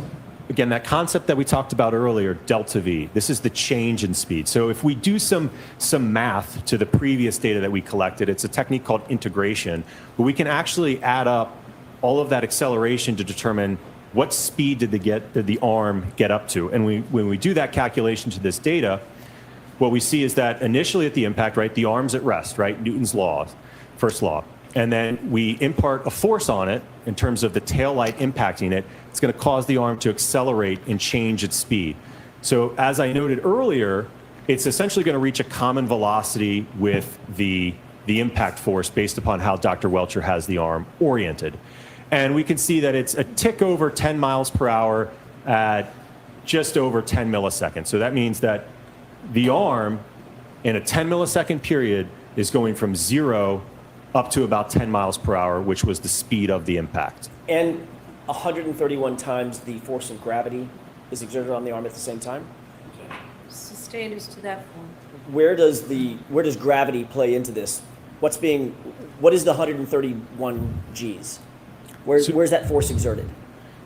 again, that concept that we talked about earlier, delta V. This is the change in speed. So if we do some math to the previous data that we collected, it's a technique called integration, but we can actually add up all of that acceleration to determine what speed did the arm get up to. And when we do that calculation to this data, what we see is that initially at the impact, right, the arm's at rest, right, Newton's law, first law. And then we impart a force on it in terms of the tail light impacting it. It's going to cause the arm to accelerate and change its speed. So as I noted earlier, it's essentially going to reach a common velocity with the impact force based upon how Dr. Welcher has the arm oriented. And we can see that it's a tick over 10 miles per hour at just over 10 milliseconds. So that means that the arm in a 10 millisecond period is going from 0 up to about 10 miles per hour, which was the speed of the impact. And 131 times the force of gravity is exerted on the arm at the same time? Sustained is to that form. Where does gravity play into this? What is the 131 Gs? Where's that force exerted?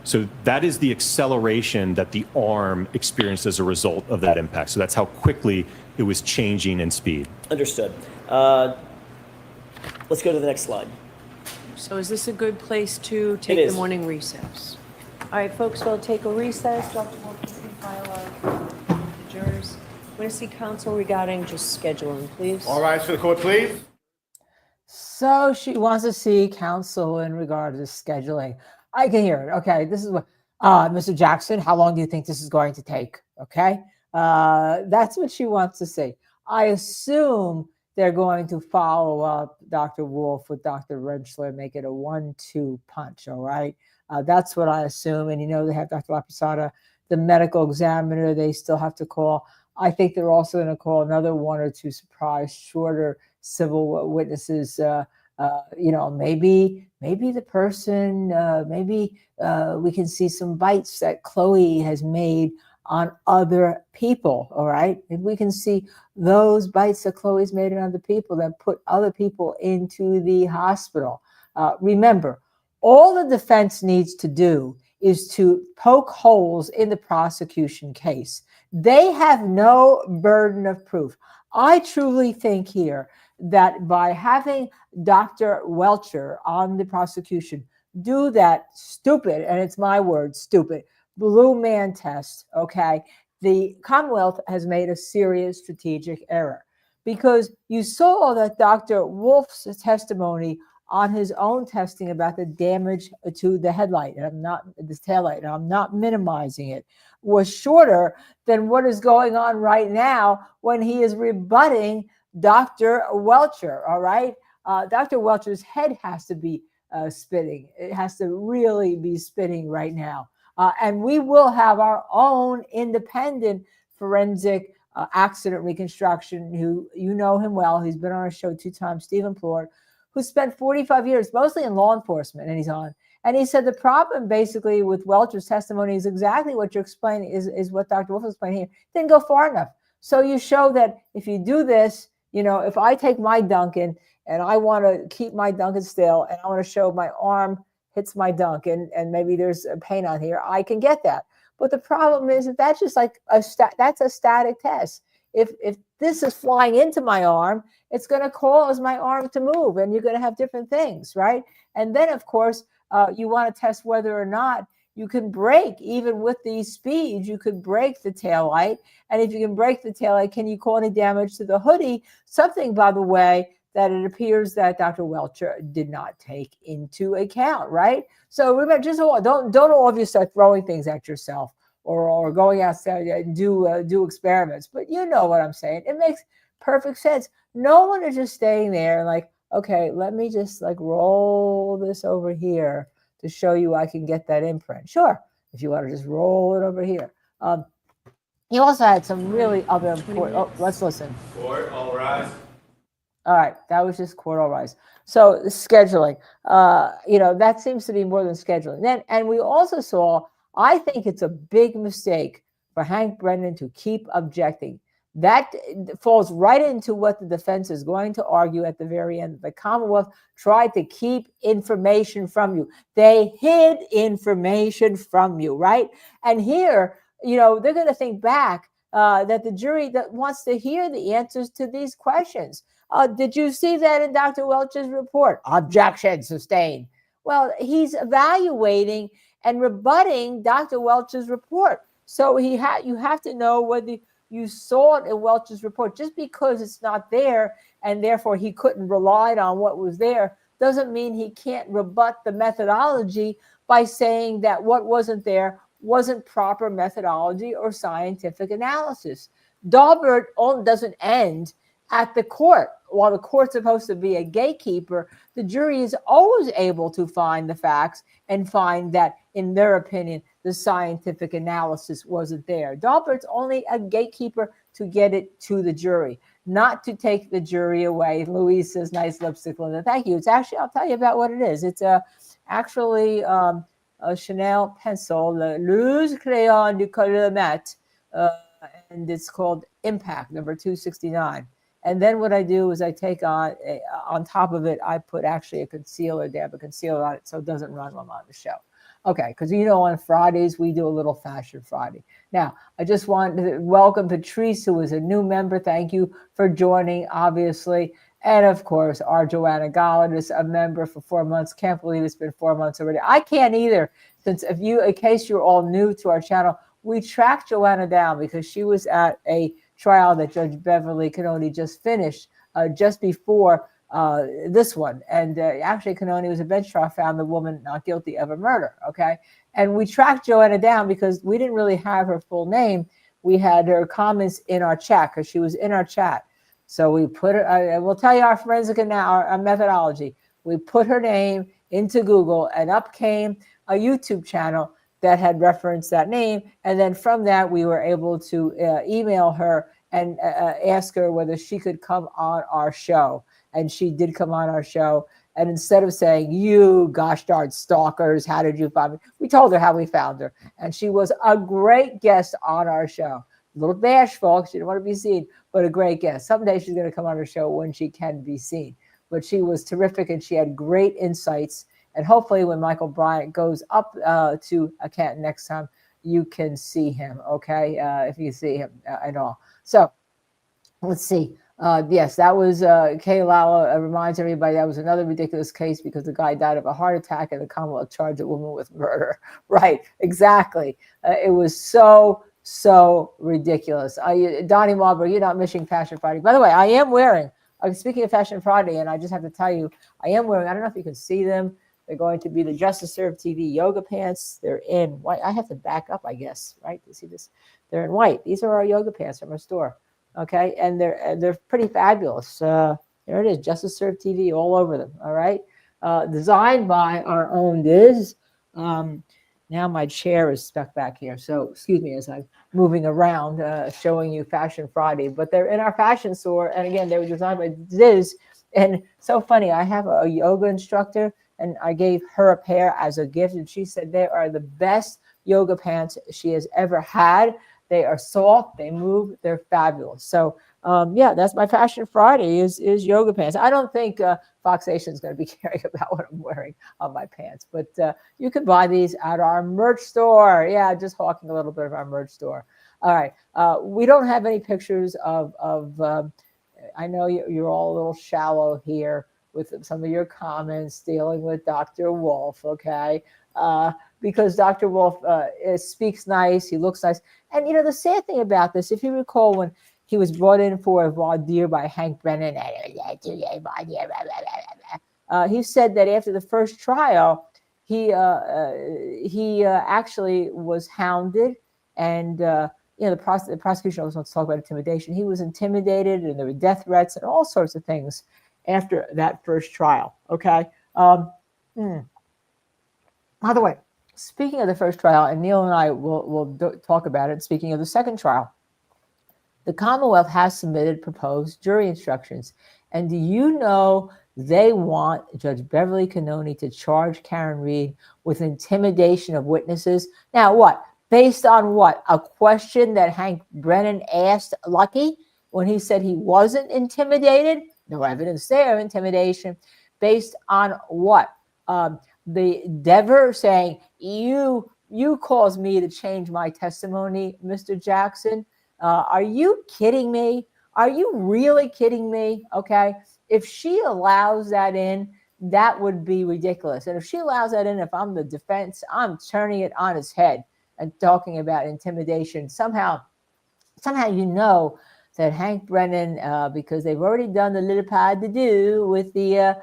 So that is the acceleration that the arm experienced as a result of that impact. So that's how quickly it was changing in speed. Understood. Let's go to the next slide. So is this a good place to It take is. the morning recess? All right, folks, we'll take a recess. Dr. Wolfe, you can file our adjourners. I want to see counsel regarding just scheduling, please. All rise for the court, please. So she wants to see counsel in regard to scheduling. I can hear it. Okay, this is what, Mr. Jackson, how long do you think this is going to take? Okay, that's what she wants to see. I assume they're going to follow up Dr. Wolfe with Dr. Rentschler, make it a 1-2 punch, all right? That's what I assume. And you know, they have Dr. LaPosada, the medical examiner, they still have to call. I think they're also going to call another 1 or 2 surprise, shorter civil witnesses. Maybe the person, we can see some bites that Chloe has made on other people, all right? Maybe we can see those bites that Chloe's made on other people that put other people into the hospital. Remember, all the defense needs to do is to poke holes in the prosecution case. They have no burden of proof. I truly think here that by having Dr. Welcher on the prosecution do that stupid, and it's my word, stupid, blue man test, okay, the Commonwealth has made a serious strategic error, because you saw that Dr. Wolfe's testimony on his own testing about the damage to the headlight, and this taillight, and I'm not minimizing it, was shorter than what is going on right now when he is rebutting Dr. Welcher, all right? Dr. Welcher's head has to be spinning. It has to really be spinning right now. And we will have our own independent forensic accident reconstruction, who you know him well. He's been on our show 2 times, Stephen Plord, who spent 45 years mostly in law enforcement, and he's on. And he said the problem basically with Welch's testimony is exactly what you're explaining, is what Dr. Wolfe is explaining here. Didn't go far enough. So you show that if you do this, if I take my Duncan and I want to keep my Duncan still, and I want to show my arm hits my Duncan, and maybe there's a paint on here, I can get that. But the problem is that that's just like that's a static test. If this is flying into my arm, it's going to cause my arm to move, and you're going to have different things, right? And then, of course, you want to test whether or not you can brake. Even with these speeds, you could brake the taillight. And if you can brake the taillight, can you cause any damage to the hoodie? Something, by the way, that it appears that Dr. Welcher did not take into account, right? So remember, just don't all of you start throwing things at yourself or going outside and do experiments. But you know what I'm saying. It makes perfect sense. No one is just staying there like, okay, let me just like roll this over here to show you I can get that imprint. Sure, if you want to just roll it over here. He also had some really other important. Oh, let's listen. Court, all rise. All right, that was just court all rise. So scheduling, that seems to be more than scheduling. Then, and we also saw, I think it's a big mistake for Hank Brennan to keep objecting. That falls right into what the defense is going to argue at the very end. The Commonwealth tried to keep information from you. They hid information from you, right? And here, they're going to think back that the jury that wants to hear the answers to these questions. Did you see that in Dr. Welch's report? Objection sustained. Well, he's evaluating and rebutting Dr. Welch's report. So you have to know whether you saw it in Welch's report. Just because it's not there and therefore he couldn't rely on what was there doesn't mean he can't rebut the methodology by saying that what wasn't there wasn't proper methodology or scientific analysis. Daubert doesn't end at the court. While the court's supposed to be a gatekeeper, the jury is always able to find the facts and find that, in their opinion, the scientific analysis wasn't there. Daubert's only a gatekeeper to get it to the jury, not to take the jury away. Louise says, nice lipstick, Linda. Thank you. It's actually, I'll tell you about what it is. It's actually a Chanel pencil, Le Rouge Crayon du Couleur Mat, and it's called Impact, number 269. And then what I do is I take on top of it, I put actually a concealer, dab a concealer on it so it doesn't run while I'm on the show. Okay, because on Fridays, we do a little Fashion Friday. Now, I just want to welcome Patrice, who is a new member. Thank you for joining, obviously. And of course, our Joanna Gollin is a member for 4 months. Can't believe it's been 4 months already. I can't either, since in case you're all new to our channel, we tracked Joanna down because she was at a trial that Judge Beverly Cannoni just finished just before this one. And actually, Cannoni was a bench trial, found the woman not guilty of a murder, okay? And we tracked Joanna down because we didn't really have her full name. We had her comments in our chat because she was in our chat. So we put her, we'll tell you our forensic now, our methodology. We put her name into Google, and up came a YouTube channel that had referenced that name. And then from that, we were able to email her and ask her whether she could come on our show. And she did come on our show. And instead of saying, you gosh darn stalkers, how did you find me? We told her how we found her. And she was a great guest on our show. A little bashful because she didn't want to be seen, but a great guest. Someday she's going to come on our show when she can be seen. But she was terrific, and she had great insights. And hopefully when Michael Bryant goes up to Canton next time, you can see him, okay? If you see him and all. So let's see. Yes, that was Kay Lala reminds everybody that was another ridiculous case because the guy died of a heart attack and the Commonwealth charged a woman with murder. Right, exactly. It was so ridiculous. Donnie Marlborough, you're not missing Fashion Friday. By the way, I am wearing, speaking of Fashion Friday, and I just have to tell you, I am wearing, I don't know if you can see them. They're going to be the Justice Serve TV yoga pants. They're in white. I have to back up, I guess, right? You see this? They're in white. These are our yoga pants from our store. Okay, and they're pretty fabulous. There it is, Justice Serve TV all over them. All right, designed by our own Diz. Now my chair is stuck back here, so excuse me as I'm moving around, showing you Fashion Friday. But they're in our fashion store, and again, they were designed by Diz. And so funny, I have a yoga instructor, and I gave her a pair as a gift, and she said they are the best yoga pants she has ever had. They are soft, they move, they're fabulous. So yeah, that's my Fashion Friday is yoga pants. I don't think Fox Nation is going to be caring about what I'm wearing on my pants, but you can buy these at our merch store. Yeah, just hawking a little bit of our merch store. All right, we don't have any pictures of I know you're all a little shallow here with some of your comments dealing with Dr. Wolfe, okay? Because Dr. Wolfe speaks nice, he looks nice. And, you know, the sad thing about this, if you recall when he was brought in for a voir dire by Hank Brennan, he said that after the first trial, he actually was hounded and, you know, the prosecution always wants to talk about intimidation. He was intimidated and there were death threats and all sorts of things after that first trial, okay? By the way, speaking of the first trial, and Neil and I will talk about it, speaking of the second trial, the Commonwealth has submitted proposed jury instructions. And do you know they want Judge Beverly Cannoni to charge Karen Read with intimidation of witnesses? Now what? Based on what? A question that Hank Brennan asked Lucky when he said he wasn't intimidated? No evidence there of intimidation. Based on what? The Dever saying, you caused me to change my testimony, Mr. Jackson. Are you kidding me? Are you really kidding me? Okay. If she allows that in, that would be ridiculous. And if she allows that in, if I'm the defense, I'm turning it on its head and talking about intimidation. Somehow you know that Hank Brennan, because they've already done the little pas de deux with the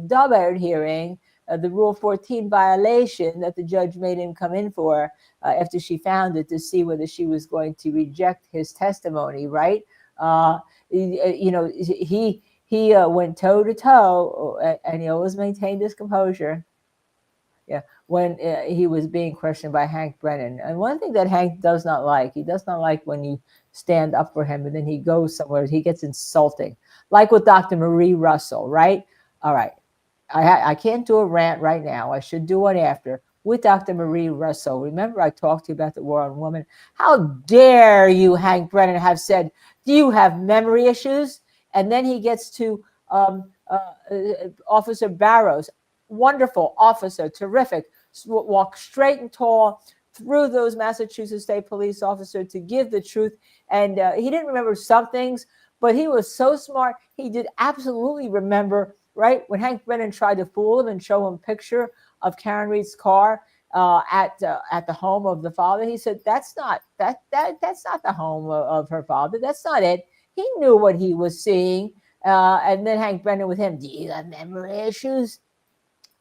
Daubert hearing, the Rule 14 violation that the judge made him come in for after she found it to see whether she was going to reject his testimony, right? You know, he went toe to toe, and he always maintained his composure. Yeah, when he was being questioned by Hank Brennan. And one thing that Hank does not like, he does not like when you stand up for him and then he goes somewhere, he gets insulting. Like with Dr. Marie Russell, right? All right. I can't do a rant right now. I should do one after with Dr. Marie Russell. Remember I talked to you about the war on women? How dare you, Hank Brennan, have said, do you have memory issues? And then he gets to Officer Barrows. Wonderful officer, terrific, walk straight and tall through those Massachusetts State Police officer to give the truth. And he didn't remember some things, but he was so smart. He did absolutely remember, right? When Hank Brennan tried to fool him and show him a picture of Karen Read's car at the home of the father, he said, that's not the home of her father. That's not it. He knew what he was seeing. And then Hank Brennan with him, do you have memory issues?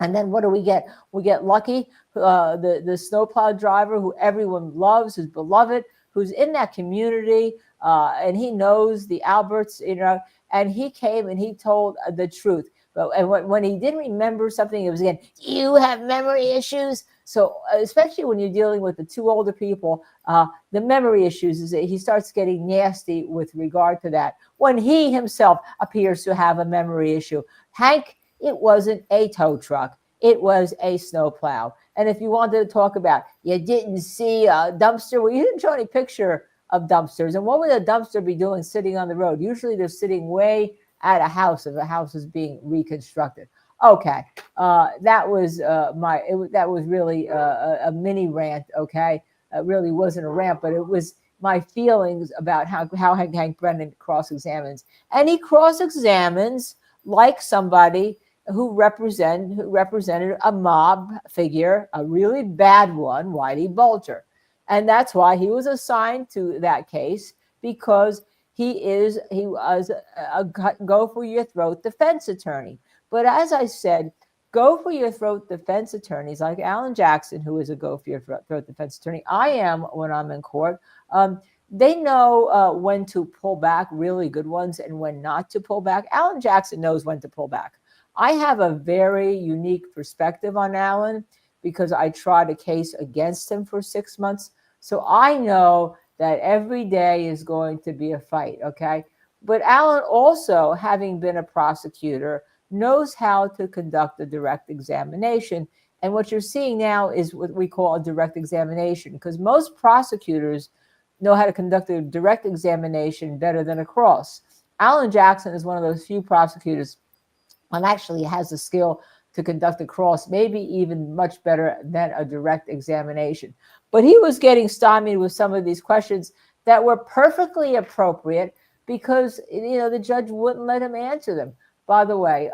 And then what do we get? We get Lucky, the snowplow driver who everyone loves, who's beloved, who's in that community, and he knows the Alberts, you know, and he came and he told the truth. And when he didn't remember something, it was again, you have memory issues. So especially when you're dealing with the two older people, the memory issues is that he starts getting nasty with regard to that when he himself appears to have a memory issue. Hank, it wasn't a tow truck. It was a snowplow. And if you wanted to talk about, you didn't see a dumpster, well, you didn't show any picture of dumpsters. And what would a dumpster be doing sitting on the road? Usually they're sitting way at a house if a house is being reconstructed. Okay, that was that was really a mini rant. Okay, it really wasn't a rant, but it was my feelings about how Hank Brennan cross-examines, and he cross-examines like somebody who represented a mob figure, a really bad one, Whitey Bulger. And that's why he was assigned to that case, because he was a go for your throat defense attorney. But as I said, go for your throat defense attorneys like Alan Jackson, who is a go for your throat defense attorney. I am when I'm in court. They know when to pull back, really good ones, and when not to pull back. Alan Jackson knows when to pull back. I have a very unique perspective on Alan because I tried a case against him for 6 months. So I know that every day is going to be a fight, okay? But Alan also, having been a prosecutor, knows how to conduct a direct examination. And what you're seeing now is what we call a direct examination, because most prosecutors know how to conduct a direct examination better than a cross. Alan Jackson is one of those few prosecutors and actually has the skill to conduct a cross, maybe even much better than a direct examination. But he was getting stymied with some of these questions that were perfectly appropriate because, you know, the judge wouldn't let him answer them. By the way,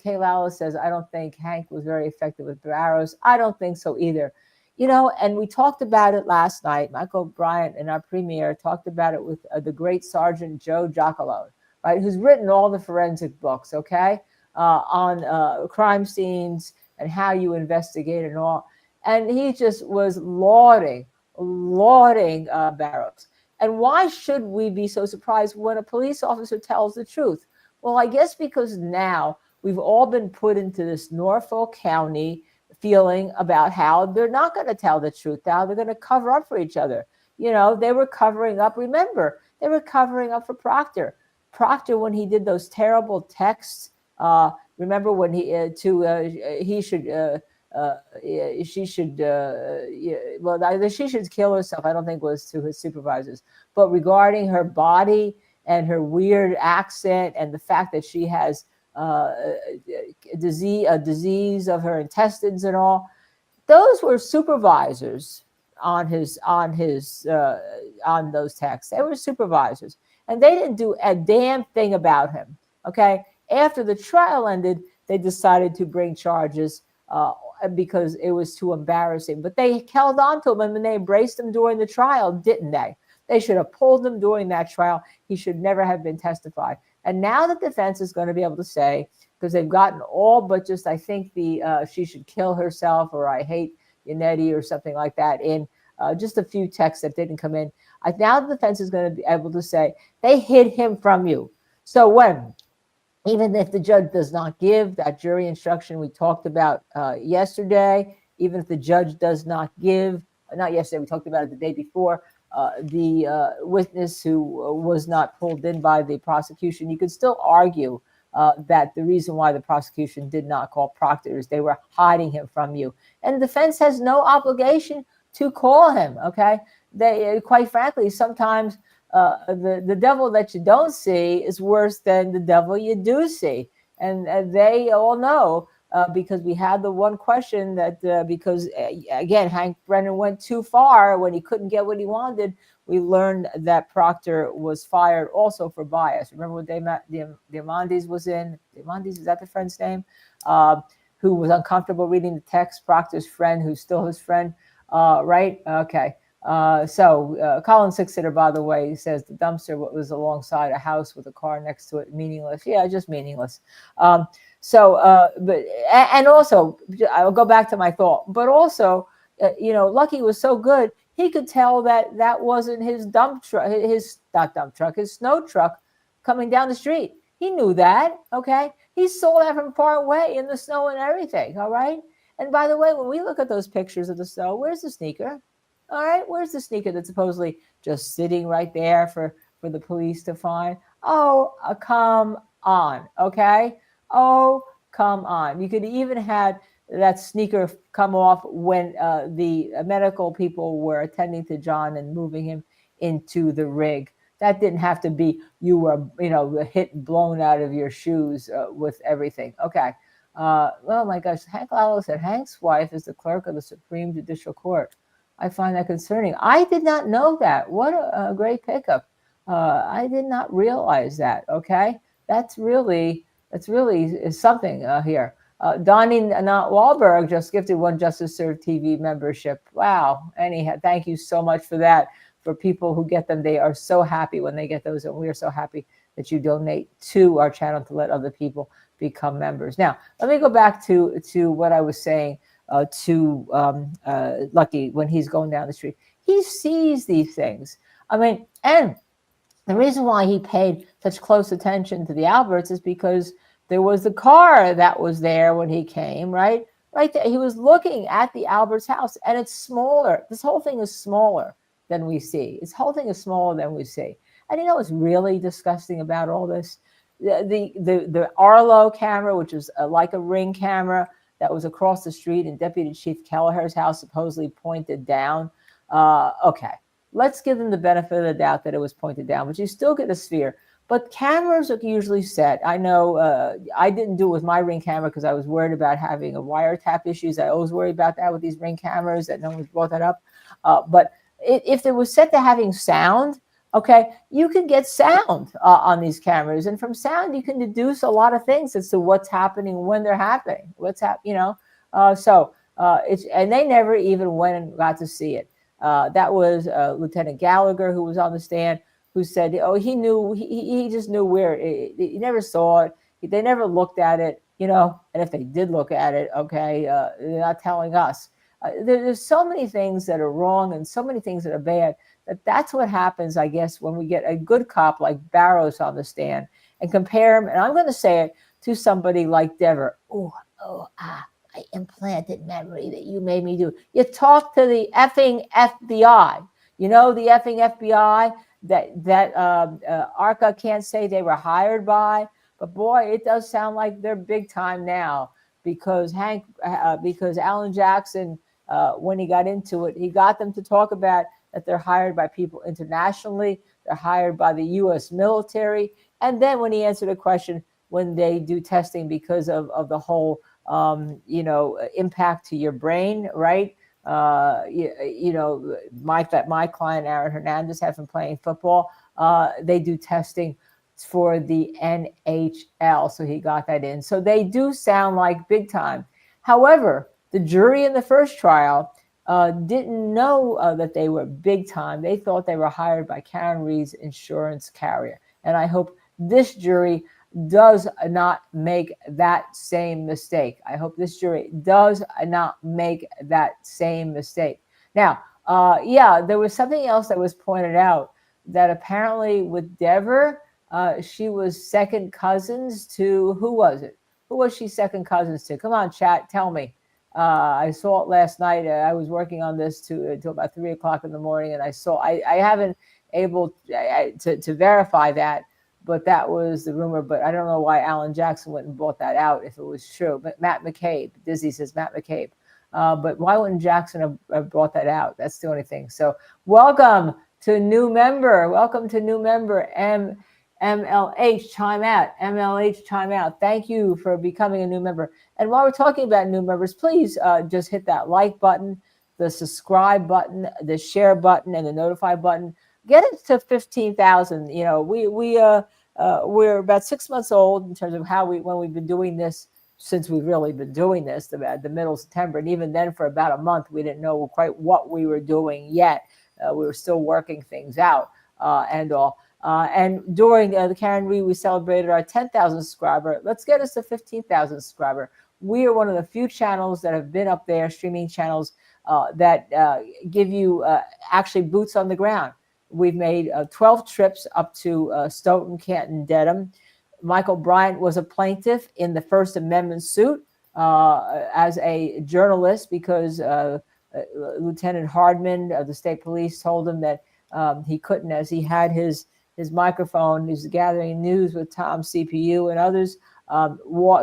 Kay Lala says, I don't think Hank was very effective with arrows. I don't think so either. You know, and we talked about it last night. Michael Bryant in our premiere talked about it with the great Sergeant Joe Giacalone, right, who's written all the forensic books, okay, on crime scenes and how you investigate and all. And he just was lauding Barrows. And why should we be so surprised when a police officer tells the truth? Well, I guess because now we've all been put into this Norfolk County feeling about how they're not going to tell the truth, how they're going to cover up for each other. You know, they were covering up. Remember, they were covering up for Proctor. Proctor, when he did those terrible texts, remember when she should kill herself. I don't think it was to his supervisors, but regarding her body and her weird accent and the fact that she has a disease of her intestines and all, those were supervisors on those texts. They were supervisors, and they didn't do a damn thing about him. Okay, after the trial ended, they decided to bring charges because it was too embarrassing. But they held on to him and they embraced him during the trial, didn't they? They should have pulled him during that trial. He should never have been testified. And now the defense is going to be able to say, because they've gotten all but just, I think, the she should kill herself or I hate Yannetti or something like that in just a few texts that didn't come in. Now the defense is going to be able to say, they hid him from you. So even if the judge does not give that jury instruction we talked about yesterday, even if the judge does not give, not yesterday, we talked about it the day before, the witness who was not pulled in by the prosecution, you could still argue that the reason why the prosecution did not call Proctor is they were hiding him from you. And the defense has no obligation to call him, okay? They, quite frankly, sometimes the devil that you don't see is worse than the devil you do see. And they all know because we had the one question that because, again, Hank Brennan went too far when he couldn't get what he wanted. We learned that Proctor was fired also for bias. Remember what Diamandis was in? Diamandis, is that the friend's name? Who was uncomfortable reading the text. Proctor's friend, who's still his friend, right? Okay. Colin Sixsitter, by the way, says the dumpster was alongside a house with a car next to it, meaningless. Yeah, just meaningless. But also, I'll go back to my thought, but also, Lucky was so good, he could tell that that wasn't his his snow truck coming down the street. He knew that, okay? He saw that from far away in the snow and everything, all right? And by the way, when we look at those pictures of the snow, where's the sneaker? All right, where's the sneaker that's supposedly just sitting right there for the police to find? Oh, come on, okay? Oh, come on. You could even have that sneaker come off when the medical people were attending to John and moving him into the rig. That didn't have to be you were, blown out of your shoes with everything. Okay. Oh, my gosh. Hank Lalo said Hank's wife is the clerk of the Supreme Judicial Court. I find that concerning. I did not know that. What a great pickup. I did not realize that. Okay. That's really something here. Donnie Not Wahlberg just gifted one Justice Serve TV membership. Wow. Anyhow, thank you so much for that. For people who get them, they are so happy when they get those. And we are so happy that you donate to our channel to let other people become members. Now, let me go back to what I was saying to Lucky when he's going down the street. He sees these things. I mean, and the reason why he paid such close attention to the Alberts is because there was the car that was there when he came, right? Right there. He was looking at the Alberts house, and it's smaller. This whole thing is smaller than we see. This whole thing is smaller than we see. And you know what's really disgusting about all this? The Arlo camera, which is like a Ring camera that was across the street in Deputy Chief Kelleher's house, supposedly pointed down. Okay, let's give them the benefit of the doubt that it was pointed down, but you still get a sphere. But cameras are usually set. I know I didn't do it with my Ring camera because I was worried about having a wiretap issues. I always worry about that with these Ring cameras, that no one's brought that up. But if it was set to having sound, okay, you can get sound on these cameras, and from sound you can deduce a lot of things as to what's happening when they're happening. And they never even went and got to see it. That was Lieutenant Gallagher, who was on the stand, who said, "Oh, he knew. He just knew where. He never saw it. They never looked at it, And if they did look at it, okay, they're not telling us. There's so many things that are wrong and so many things that are bad. That's what happens, I guess, when we get a good cop like Barrows on the stand and compare him. And I'm going to say it to somebody like Dever. I implanted memory that you made me do. You talk to the effing FBI. The effing FBI that ARCCA can't say they were hired by. But boy, it does sound like they're big time now because Alan Jackson, when he got into it, he got them to talk about that they're hired by people internationally. They're hired by the U.S. military. And then when he answered a question, when they do testing because of the whole impact to your brain, right? My client Aaron Hernandez had been playing football. They do testing for the NHL, so he got that in. So they do sound like big time. However, the jury in the first trial didn't know that they were big time. They thought they were hired by Karen Reed's insurance carrier, and I hope this jury does not make that same mistake. I hope this jury does not make that same mistake. Now, there was something else that was pointed out, that apparently with Dever, she was second cousins to, who was it? Who was she second cousins to? Come on, chat, tell me. I saw it last night. I was working on this until about 3 o'clock in the morning, and I haven't able to verify that. But that was the rumor. But I don't know why Alan Jackson went and brought that out if it was true. But Matt McCabe, Dizzy says Matt McCabe. But why wouldn't Jackson have brought that out? That's the only thing. So welcome to new member. Welcome to new member MLH Chime Out. MLH Chime Out. Thank you for becoming a new member. And while we're talking about new members, please just hit that like button, the subscribe button, the share button, and the notify button. Get it to 15,000. We're about 6 months old in terms of when we've been doing this, since we've really been doing this about the middle of September. And even then, for about a month, we didn't know quite what we were doing yet. We were still working things out and all. And during the Karen Reed, we celebrated our 10,000 subscriber. Let's get us to 15,000 subscriber. We are one of the few channels that have been up there, streaming channels that give you actually boots on the ground. We've made 12 trips up to Stoughton, Canton, Dedham. Michael Bryant was a plaintiff in the First Amendment suit as a journalist because Lieutenant Hardman of the state police told him that he couldn't, as he had his microphone. He was gathering news with Tom CPU and others.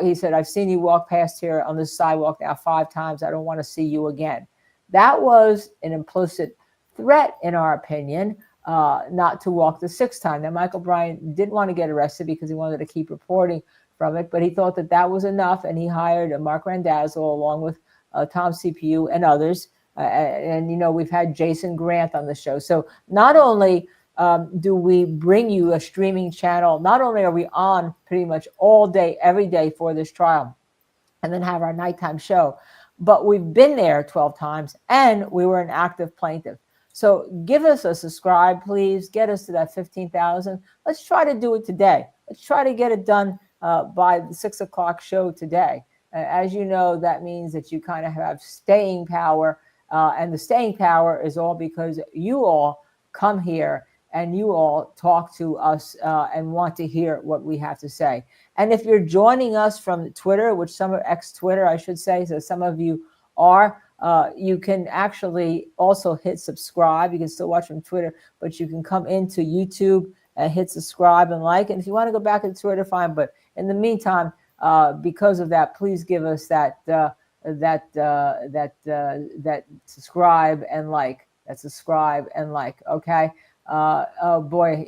He said, "I've seen you walk past here on this sidewalk now 5 times. I don't want to see you again." That was an implicit threat, in our opinion, not to walk the 6th time. Now, Michael Bryant didn't want to get arrested because he wanted to keep reporting from it, but he thought that was enough, and he hired Mark Randazzo along with Tom CPU and others. We've had Jason Grant on the show. So not only do we bring you a streaming channel, not only are we on pretty much all day, every day for this trial, and then have our nighttime show, but we've been there 12 times, and we were an active plaintiff. So give us a subscribe, please. Get us to that 15,000. Let's try to do it today. Let's try to get it done by the 6 o'clock show today. As you know, that means that you kind of have staying power And the staying power is all because you all come here and you all talk to us and want to hear what we have to say. And if you're joining us from Twitter, which some are ex-Twitter, I should say, so some of you are, you can actually also hit subscribe. You can still watch from Twitter, but you can come into YouTube and hit subscribe and like. And if you want to go back to Twitter, fine. But in the meantime, because of that, please give us that subscribe and like. That subscribe and like. Okay. Oh boy,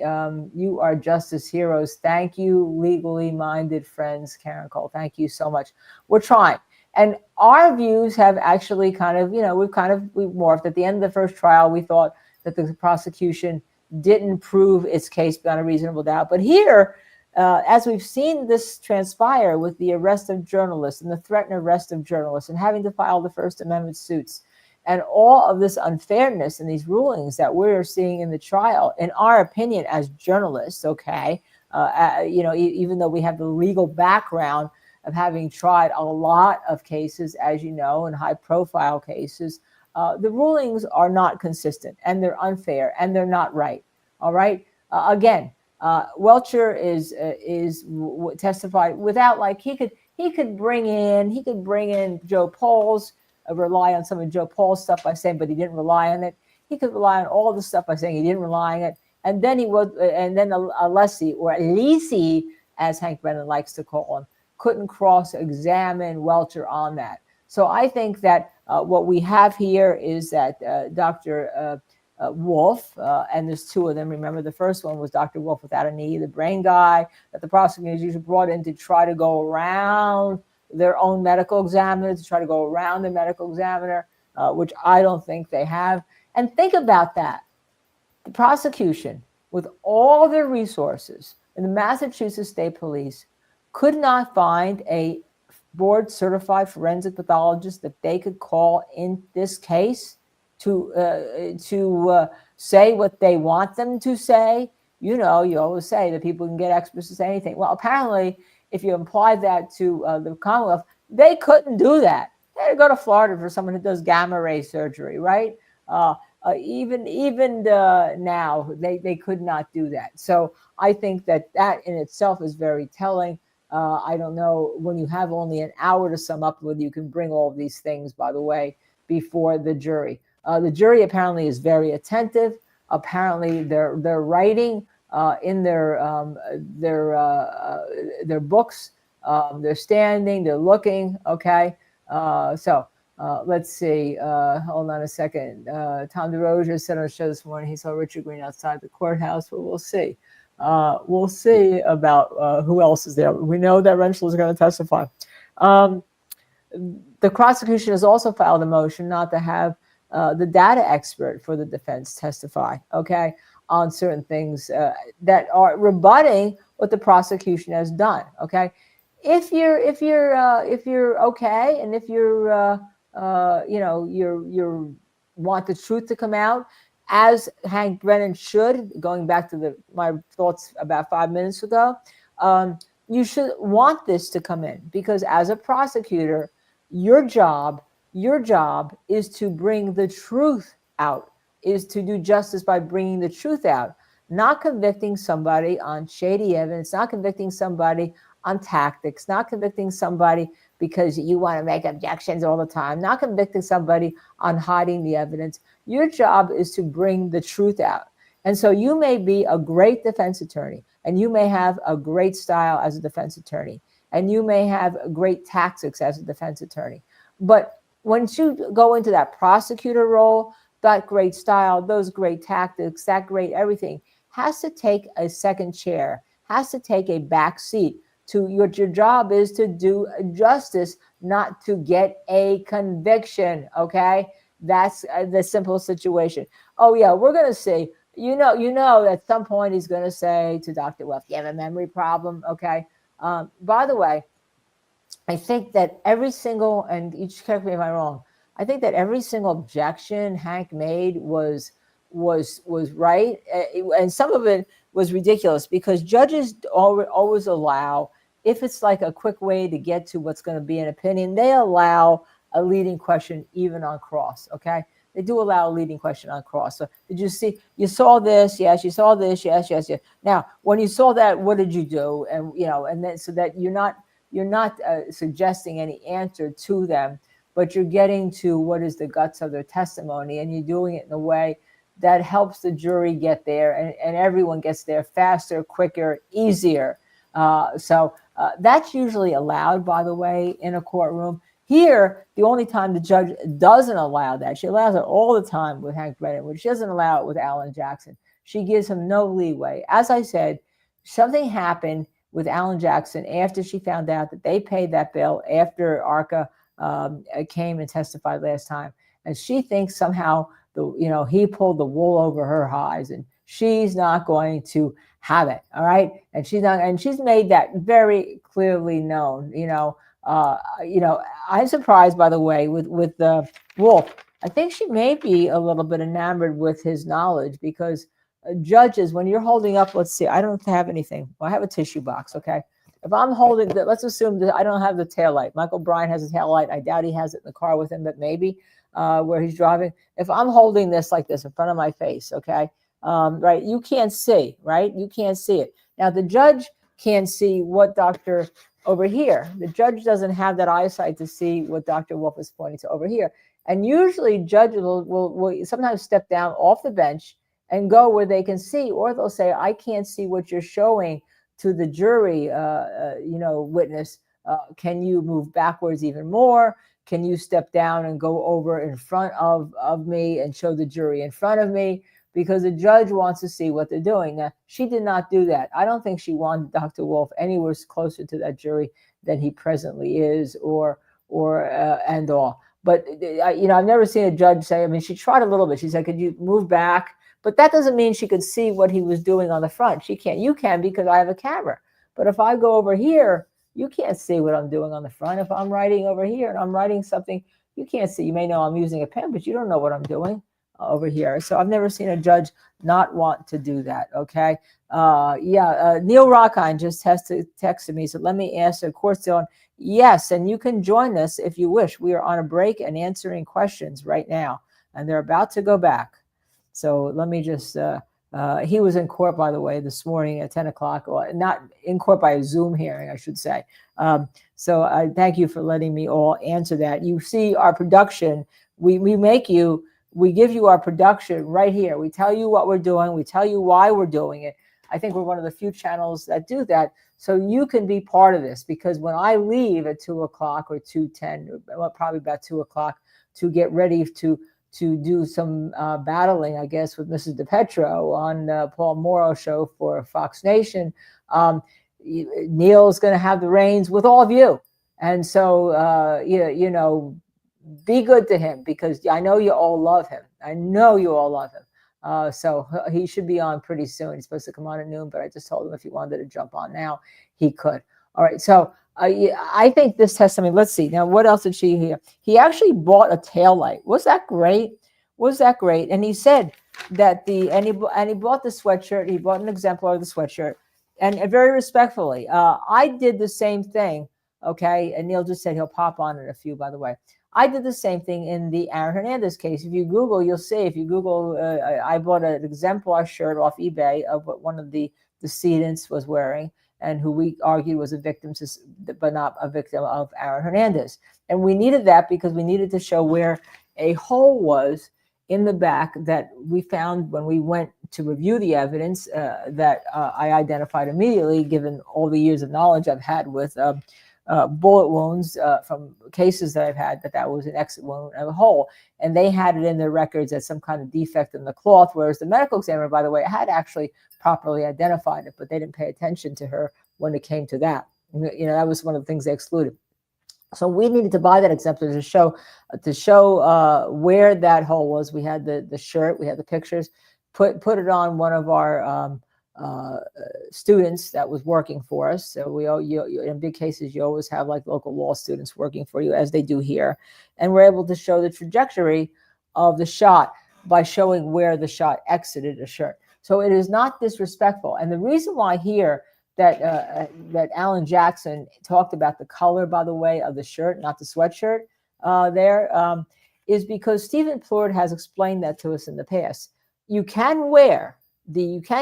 you are justice heroes. Thank you, legally minded friends. Karen Cole, thank you so much. We're trying. And our views have actually kind of, we've morphed. At the end of the first trial, we thought that the prosecution didn't prove its case beyond a reasonable doubt. But here, as we've seen this transpire with the arrest of journalists and the threatened arrest of journalists and having to file the First Amendment suits and all of this unfairness in these rulings that we're seeing in the trial, in our opinion, as journalists, okay, even though we have the legal background of having tried a lot of cases, as you know, and high-profile cases, the rulings are not consistent, and they're unfair, and they're not right. All right. Again, Welcher is testified without, like, he could bring in Joe Paul's, rely on some of Joe Paul's stuff by saying, but he didn't rely on it. He could rely on all the stuff by saying he didn't rely on it, and then Alessi, or Alisi, as Hank Brennan likes to call him, couldn't cross-examine Welcher on that. So I think that what we have here is that Dr. Wolfe, and there's two of them. Remember, the first one was Dr. Wolfe without a knee, the brain guy that the prosecutors usually brought in to try to go around their own medical examiner, to try to go around the medical examiner, which I don't think they have. And think about that. The prosecution, with all their resources, and the Massachusetts State Police could not find a board-certified forensic pathologist that they could call in this case to say what they want them to say. You always say that people can get experts to say anything. Well, apparently, if you apply that to the Commonwealth, they couldn't do that. They had to go to Florida for someone who does gamma ray surgery, right? Even now, they could not do that. So I think that in itself is very telling. I don't know, when you have only an hour to sum up whether you can bring all of these things, by the way, before the jury. The jury apparently is very attentive. Apparently they're writing in their books. They're standing, they're looking. Okay. So let's see. Hold on a second. Tom DeRozier said on the show this morning he saw Richard Green outside the courthouse. Well, we'll see. We'll see about who else is there. We know that Rentschler is going to testify. The prosecution has also filed a motion not to have the data expert for the defense testify, okay, on certain things that are rebutting what the prosecution has done. Okay, if you're okay, and if you're want the truth to come out, as Hank Brennan should, going back to my thoughts about 5 minutes ago, you should want this to come in, because as a prosecutor, your job is to bring the truth out, is to do justice by bringing the truth out, not convicting somebody on shady evidence, not convicting somebody on tactics, not convicting somebody because you want to make objections all the time, not convicting somebody on hiding the evidence. Your job is to bring the truth out. And so you may be a great defense attorney, and you may have a great style as a defense attorney, and you may have great tactics as a defense attorney. But once you go into that prosecutor role, that great style, those great tactics, that great everything has to take a second chair, has to take a back seat to your job is to do justice, not to get a conviction. Okay, that's the simple situation. Oh yeah, we're gonna see. You know, at some point he's gonna say to Dr. Wolfe, "You have a memory problem." Okay. By the way, I think that every single, and you correct me if I'm wrong, I think that every single objection Hank made was right, and some of it was ridiculous, because judges always allow, if it's like a quick way to get to what's going to be an opinion, they allow a leading question even on cross, okay? They do allow a leading question on cross. So did you see, you saw this? Yes, you saw this? Yes, yes, yes. Now, when you saw that, what did you do? And, you know, and then so that you're not suggesting any answer to them, but you're getting to what is the guts of their testimony, and you're doing it in a way that helps the jury get there, and everyone gets there faster, quicker, easier. So that's usually allowed, by the way, in a courtroom. Here, the only time the judge doesn't allow that, she allows it all the time with Hank Brennan, but she doesn't allow it with Alan Jackson. She gives him no leeway. As I said, something happened with Alan Jackson after she found out that they paid that bill after ARCCA came and testified last time. And she thinks somehow he pulled the wool over her eyes, and she's not going to have it. All right. And she's made that very clearly known. I'm surprised, by the way, with Wolfe. I think she may be a little bit enamored with his knowledge, because judges, when you're holding up, let's see, I don't have anything. Well, I have a tissue box. Okay. If I'm holding let's assume that I don't have the taillight. Michael Bryant has a taillight. I doubt he has it in the car with him, but maybe where he's driving. If I'm holding this like this in front of my face, okay, right, you can't see, right? You can't see it. Now, the judge can't see what Dr. over here. The judge doesn't have that eyesight to see what Dr. Wolfe is pointing to over here. And usually judges will sometimes step down off the bench and go where they can see, or they'll say, I can't see what you're showing to the jury, witness. Can you move backwards even more? Can you step down and go over in front of me and show the jury in front of me? Because the judge wants to see what they're doing. Now, she did not do that. I don't think she wanted Dr. Wolfe anywhere closer to that jury than he presently is, or and all. But I've never seen a judge say. I mean, she tried a little bit. She said, "Could you move back?" But that doesn't mean she could see what he was doing on the front. She can't. You can, because I have a camera. But if I go over here, you can't see what I'm doing on the front. If I'm writing over here and I'm writing something, you can't see. You may know I'm using a pen, but you don't know what I'm doing over here. So I've never seen a judge not want to do that. Okay. Neil Rockind just has to texted me. So let me answer. Court's on. Yes. And you can join us if you wish. We are on a break and answering questions right now, and they're about to go back. So let me just, he was in court, by the way, this morning at 10 o'clock, or not in court by a Zoom hearing, I should say. So I thank you for letting me all answer that. You see our production, we give you our production right here. We tell you what we're doing. We tell you why we're doing it. I think we're one of the few channels that do that. So you can be part of this, because when I leave at 2 o'clock or 2:10, well, probably about 2 o'clock, to get ready to do some battling, I guess, with Mrs. DePetro on Paul Morrow's show for Fox Nation, Neil's going to have the reins with all of you. And so, be good to him, because I know you all love him. I know you all love him. So he should be on pretty soon. He's supposed to come on at noon, but I just told him if he wanted to jump on now, he could. All right. So I think this testimony, let's see. Now, what else did she hear? He actually bought a taillight. Was that great? Was that great? And he said that he bought the sweatshirt. He bought an exemplar of the sweatshirt, and very respectfully, I did the same thing. Okay. And Neil just said he'll pop on in a few, by the way. I did the same thing in the Aaron Hernandez case. If you Google, you'll see. If you Google, I bought an exemplar shirt off eBay of what one of the decedents was wearing, and who we argued was a victim, but not a victim of Aaron Hernandez. And we needed that because we needed to show where a hole was in the back that we found when we went to review the evidence, that I identified immediately, given all the years of knowledge I've had with bullet wounds from cases that I've had, that was an exit wound of a hole. And they had it in their records as some kind of defect in the cloth, whereas the medical examiner, by the way, had actually properly identified it, but they didn't pay attention to her when it came to that. That was one of the things they excluded. So we needed to buy that exemplar to show where that hole was. We had the shirt, we had the pictures, put it on one of our students that was working for us. So in big cases, you always have like local law students working for you, as they do here. And we're able to show the trajectory of the shot by showing where the shot exited a shirt. So it is not disrespectful. And the reason why here that Alan Jackson talked about the color, by the way, of the shirt, not the sweatshirt, is because Stephen Plord has explained that to us in the past. You can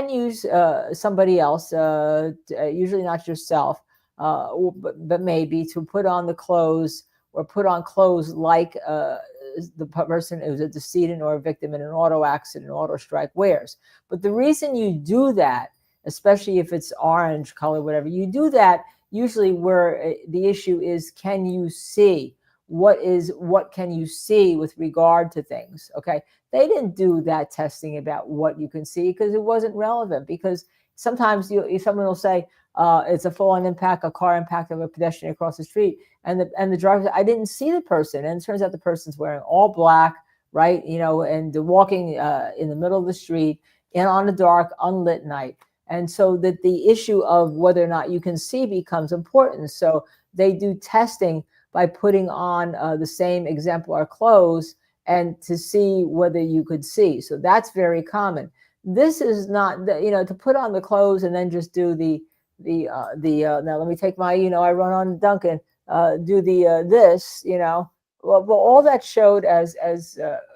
use somebody else, usually not yourself, but maybe to put on the clothes or put on clothes like the person who's a decedent or a victim in an auto accident, auto strike wears. But the reason you do that, especially if it's orange color, whatever, you do that usually where the issue is, can you see? What can you see with regard to things? Okay. They didn't do that testing about what you can see because it wasn't relevant, because sometimes someone will say, it's a full-on impact, a car impact of a pedestrian across the street. And the driver said, I didn't see the person. And it turns out the person's wearing all black, right? And walking in the middle of the street and on a dark, unlit night. And so that the issue of whether or not you can see becomes important. So they do testing by putting on the same exemplar clothes and to see whether you could see. So that's very common. This is not, to put on the clothes and then just do now let me take my, I run on Duncan, do this, well, all that showed, as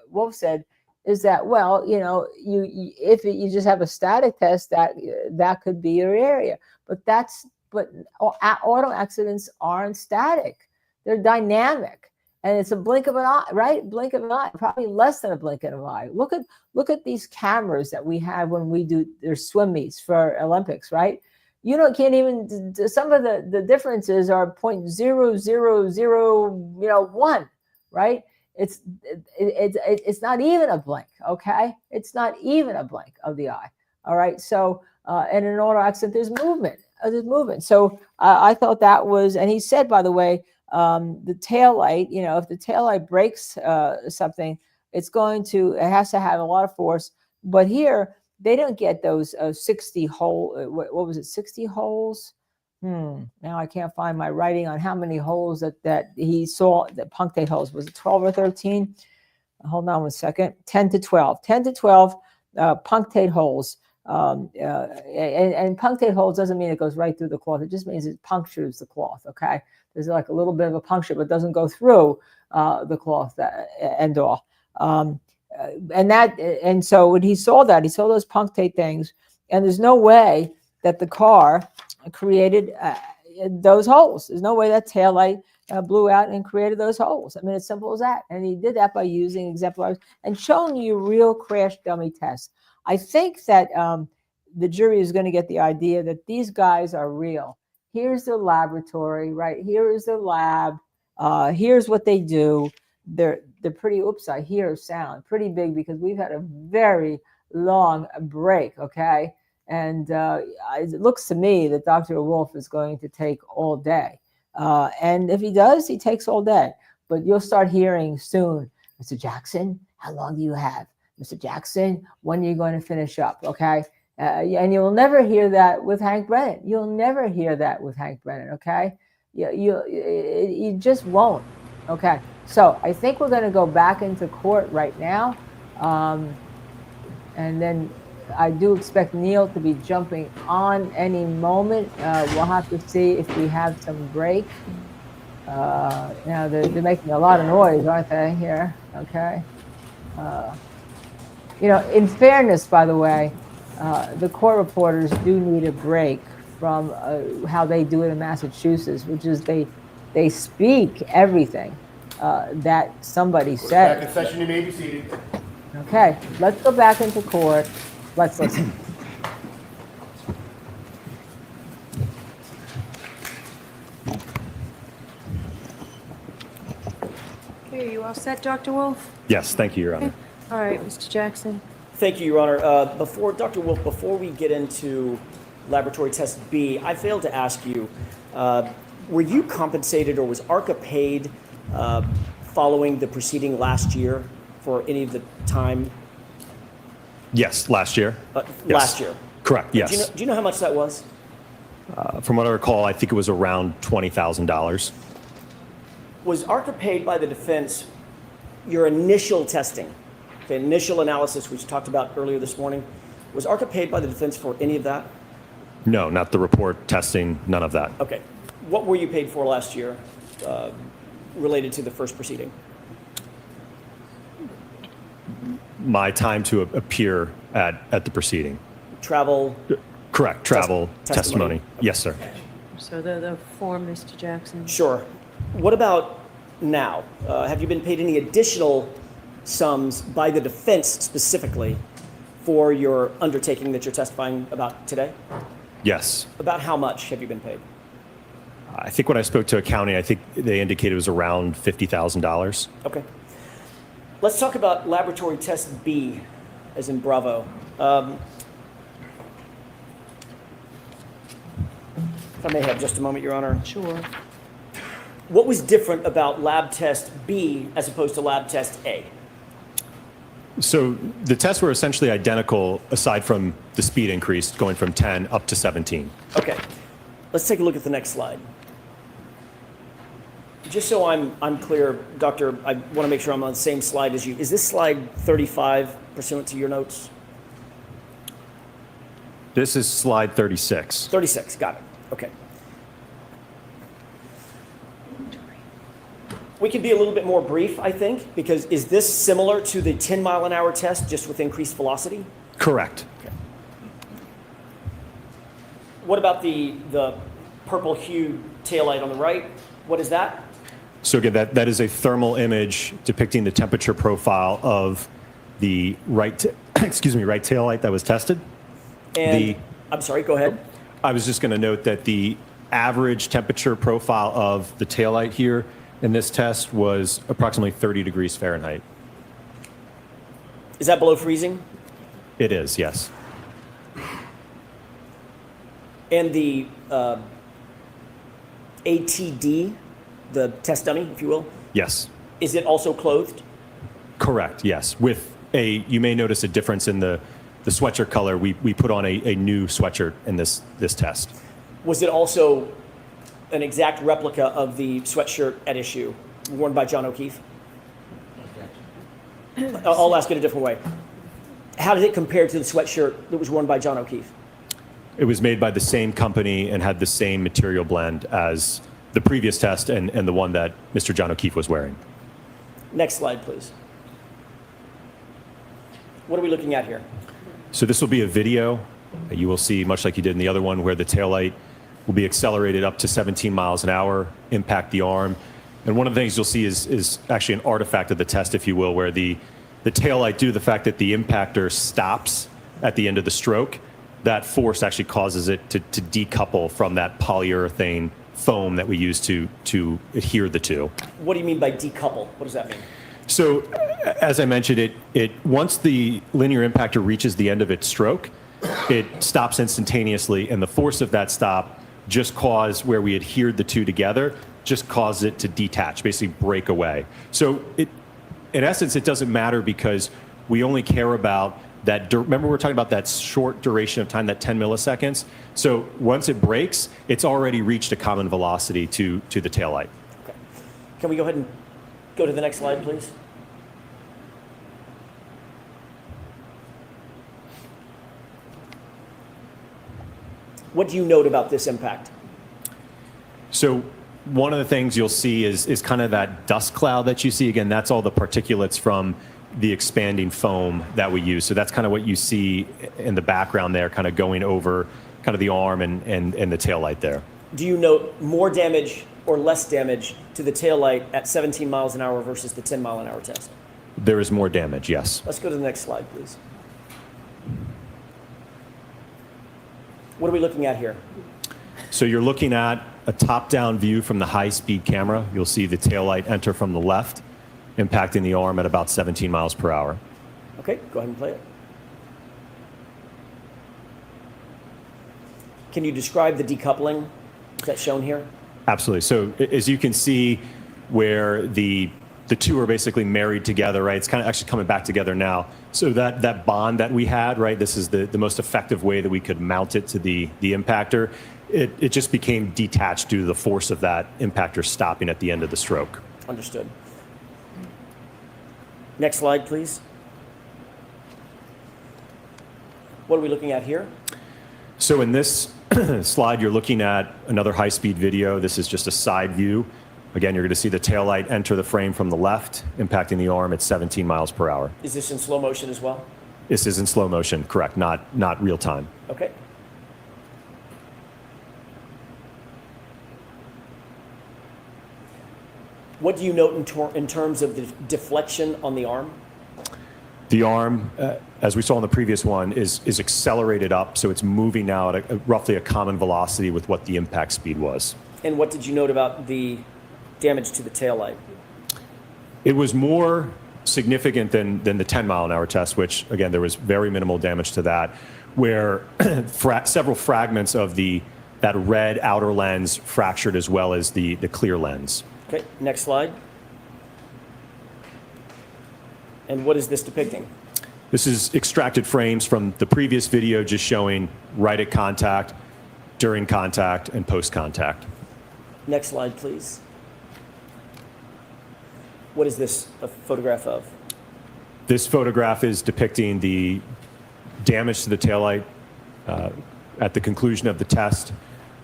Wolfe said, is that, if you just have a static test, that could be your area. But auto accidents aren't static. They're dynamic. And it's a blink of an eye, right? Blink of an eye, probably less than a blink of an eye. Look at these cameras that we have when we do their swim meets for Olympics, right? Can't even, some of the differences are 0.0001, right? It's not even a blink, okay? It's not even a blink of the eye, all right? So, in an auto accident, there's movement. So I thought that was, and he said, by the way, the tail light, if the tail light breaks something, it has to have a lot of force. But here, they don't get those 60 hole. What was it? 60 holes? Now I can't find my writing on how many holes that he saw. The punctate holes, was it 12 or 13? Hold on 1 second. 10 to 12. 10 to 12 punctate holes. And punctate holes doesn't mean it goes right through the cloth. It just means it punctures the cloth. Okay, there's like a little bit of a puncture, but doesn't go through the cloth end all. And so when he saw those punctate things, and there's no way that the car created those holes. There's no way that taillight blew out and created those holes. I mean, it's simple as that. And he did that by using exemplars and showing you real crash dummy tests. I think that the jury is going to get the idea that these guys are real. Here's the laboratory, right? Here is the lab. Here's what they do. They're pretty, I hear sound, pretty big, because we've had a very long break, okay? And it looks to me that Dr. Wolfe is going to take all day. And if he does, he takes all day. But you'll start hearing soon, Mr. Jackson, how long do you have? Mr. Jackson, when are you going to finish up, okay? And you'll never hear that with Hank Brennan. You'll never hear that with Hank Brennan, okay? You just won't, okay? So I think we're going to go back into court right now. And then I do expect Neil to be jumping on any moment. We'll have to see if we have some break. Now they're making a lot of noise, aren't they, here? Okay. In fairness, by the way, the court reporters do need a break from how they do it in Massachusetts, which is they speak everything that somebody said. Back in session, you may be seated. Okay, let's go back into court. Let's listen. Okay, are you all set, Dr. Wolfe? Yes, thank you, Your Honor. Okay. All right, Mr. Jackson. Thank you, Your Honor. Dr. Wolfe, before we get into laboratory test B, I failed to ask you, were you compensated, or was ARCCA paid following the proceeding last year for any of the time? Yes, last year. Yes. Last year? Correct, yes. Do you know how much that was? From what I recall, I think it was around $20,000. Was ARCCA paid by the defense your initial testing, the initial analysis, which we talked about earlier this morning? Was ARCCA paid by the defense for any of that? No, not the report, testing, none of that. Okay. What were you paid for last year? related to the first proceeding? My time to appear at the proceeding. Travel? Correct, travel, testimony. testimony. Yes, sir. So the form, Mr. Jackson. Sure. What about now? Have you been paid any additional sums by the defense specifically for your undertaking that you're testifying about today? Yes. About how much have you been paid? I think when I spoke to accounting, I think they indicated it was around $50,000. Okay. Let's talk about laboratory test B, as in Bravo. If I may have just a moment, Your Honor. Sure. What was different about lab test B as opposed to lab test A? So the tests were essentially identical aside from the speed increase going from 10 up to 17. Okay. Let's take a look at the next slide. Just so I'm clear, Doctor, I want to make sure I'm on the same slide as you. Is this slide 35 pursuant to your notes? This is slide 36. 36, got it. Okay. We can be a little bit more brief, I think, because is this similar to the 10-mile-an-hour test, just with increased velocity? Correct. Okay. What about the purple hue taillight on the right? What is that? So again, that is a thermal image depicting the temperature profile of the right taillight that was tested. And I'm sorry, go ahead. I was just going to note that the average temperature profile of the taillight here in this test was approximately 30 degrees Fahrenheit. Is that below freezing? It is, yes. And the ATD, the test dummy, if you will, Yes. is it also clothed? Correct, yes. You may notice a difference in the sweatshirt color. We put on a new sweatshirt in this test. Was it also an exact replica of the sweatshirt at issue worn by John O'Keefe? I'll ask it a different way. How did it compare to the sweatshirt that was worn by John O'Keefe? It was made by the same company and had the same material blend as the previous test and the one that Mr. John O'Keefe was wearing. Next slide, please. What are we looking at here? So this will be a video. You will see, much like you did in the other one, where the taillight will be accelerated up to 17 miles an hour, impact the arm. And one of the things you'll see is actually an artifact of the test, if you will, where the taillight, due to the fact that the impactor stops at the end of the stroke, that force actually causes it to decouple from that polyurethane foam that we use to adhere the two. What do you mean by decouple? What does that mean? So, as I mentioned, once the linear impactor reaches the end of its stroke, it stops instantaneously, and the force of that stop just caused, where we adhered the two together, just caused it to detach, basically break away. So, in essence, it doesn't matter because we only care about that. Remember, we're talking about that short duration of time, that 10 milliseconds. So once it breaks, it's already reached a common velocity to the taillight. Okay. Can we go ahead and go to the next slide, please? What do you note about this impact? So one of the things you'll see is kind of that dust cloud that you see. Again, that's all the particulates from the expanding foam that we use. So that's kind of what you see in the background there, kind of going over kind of the arm and the taillight there. Do you note more damage or less damage to the taillight at 17 miles an hour versus the 10 mile an hour test? There is more damage, yes. Let's go to the next slide, please. What are we looking at here? So you're looking at a top-down view from the high-speed camera. You'll see the taillight enter from the left, impacting the arm at about 17 miles per hour. Okay, go ahead and play it. Can you describe the decoupling that's shown here? Absolutely. So as you can see, where the two are basically married together, right? It's kind of actually coming back together now. So that bond that we had, right? This is the most effective way that we could mount it to the impactor. It just became detached due to the force of that impactor stopping at the end of the stroke. Understood. Next slide, please. What are we looking at here? So in this slide, you're looking at another high-speed video. This is just a side view Again, you're going to see the taillight enter the frame from the left, impacting the arm at 17 miles per hour. Is this in slow motion as well? This is in slow motion, correct, not real time. Okay. What do you note in terms of the deflection on the arm? The arm, as we saw in the previous one, is accelerated up, so it's moving now at roughly a common velocity with what the impact speed was. And what did you note about the damage to the taillight? It was more significant than the 10-mile-an-hour test, which, again, there was very minimal damage to that, where several fragments of that red outer lens fractured as well as the clear lens. Okay, next slide. And what is this depicting? This is extracted frames from the previous video just showing right at contact, during contact, and post-contact. Next slide, please. What is this a photograph of? This photograph is depicting the damage to the taillight at the conclusion of the test,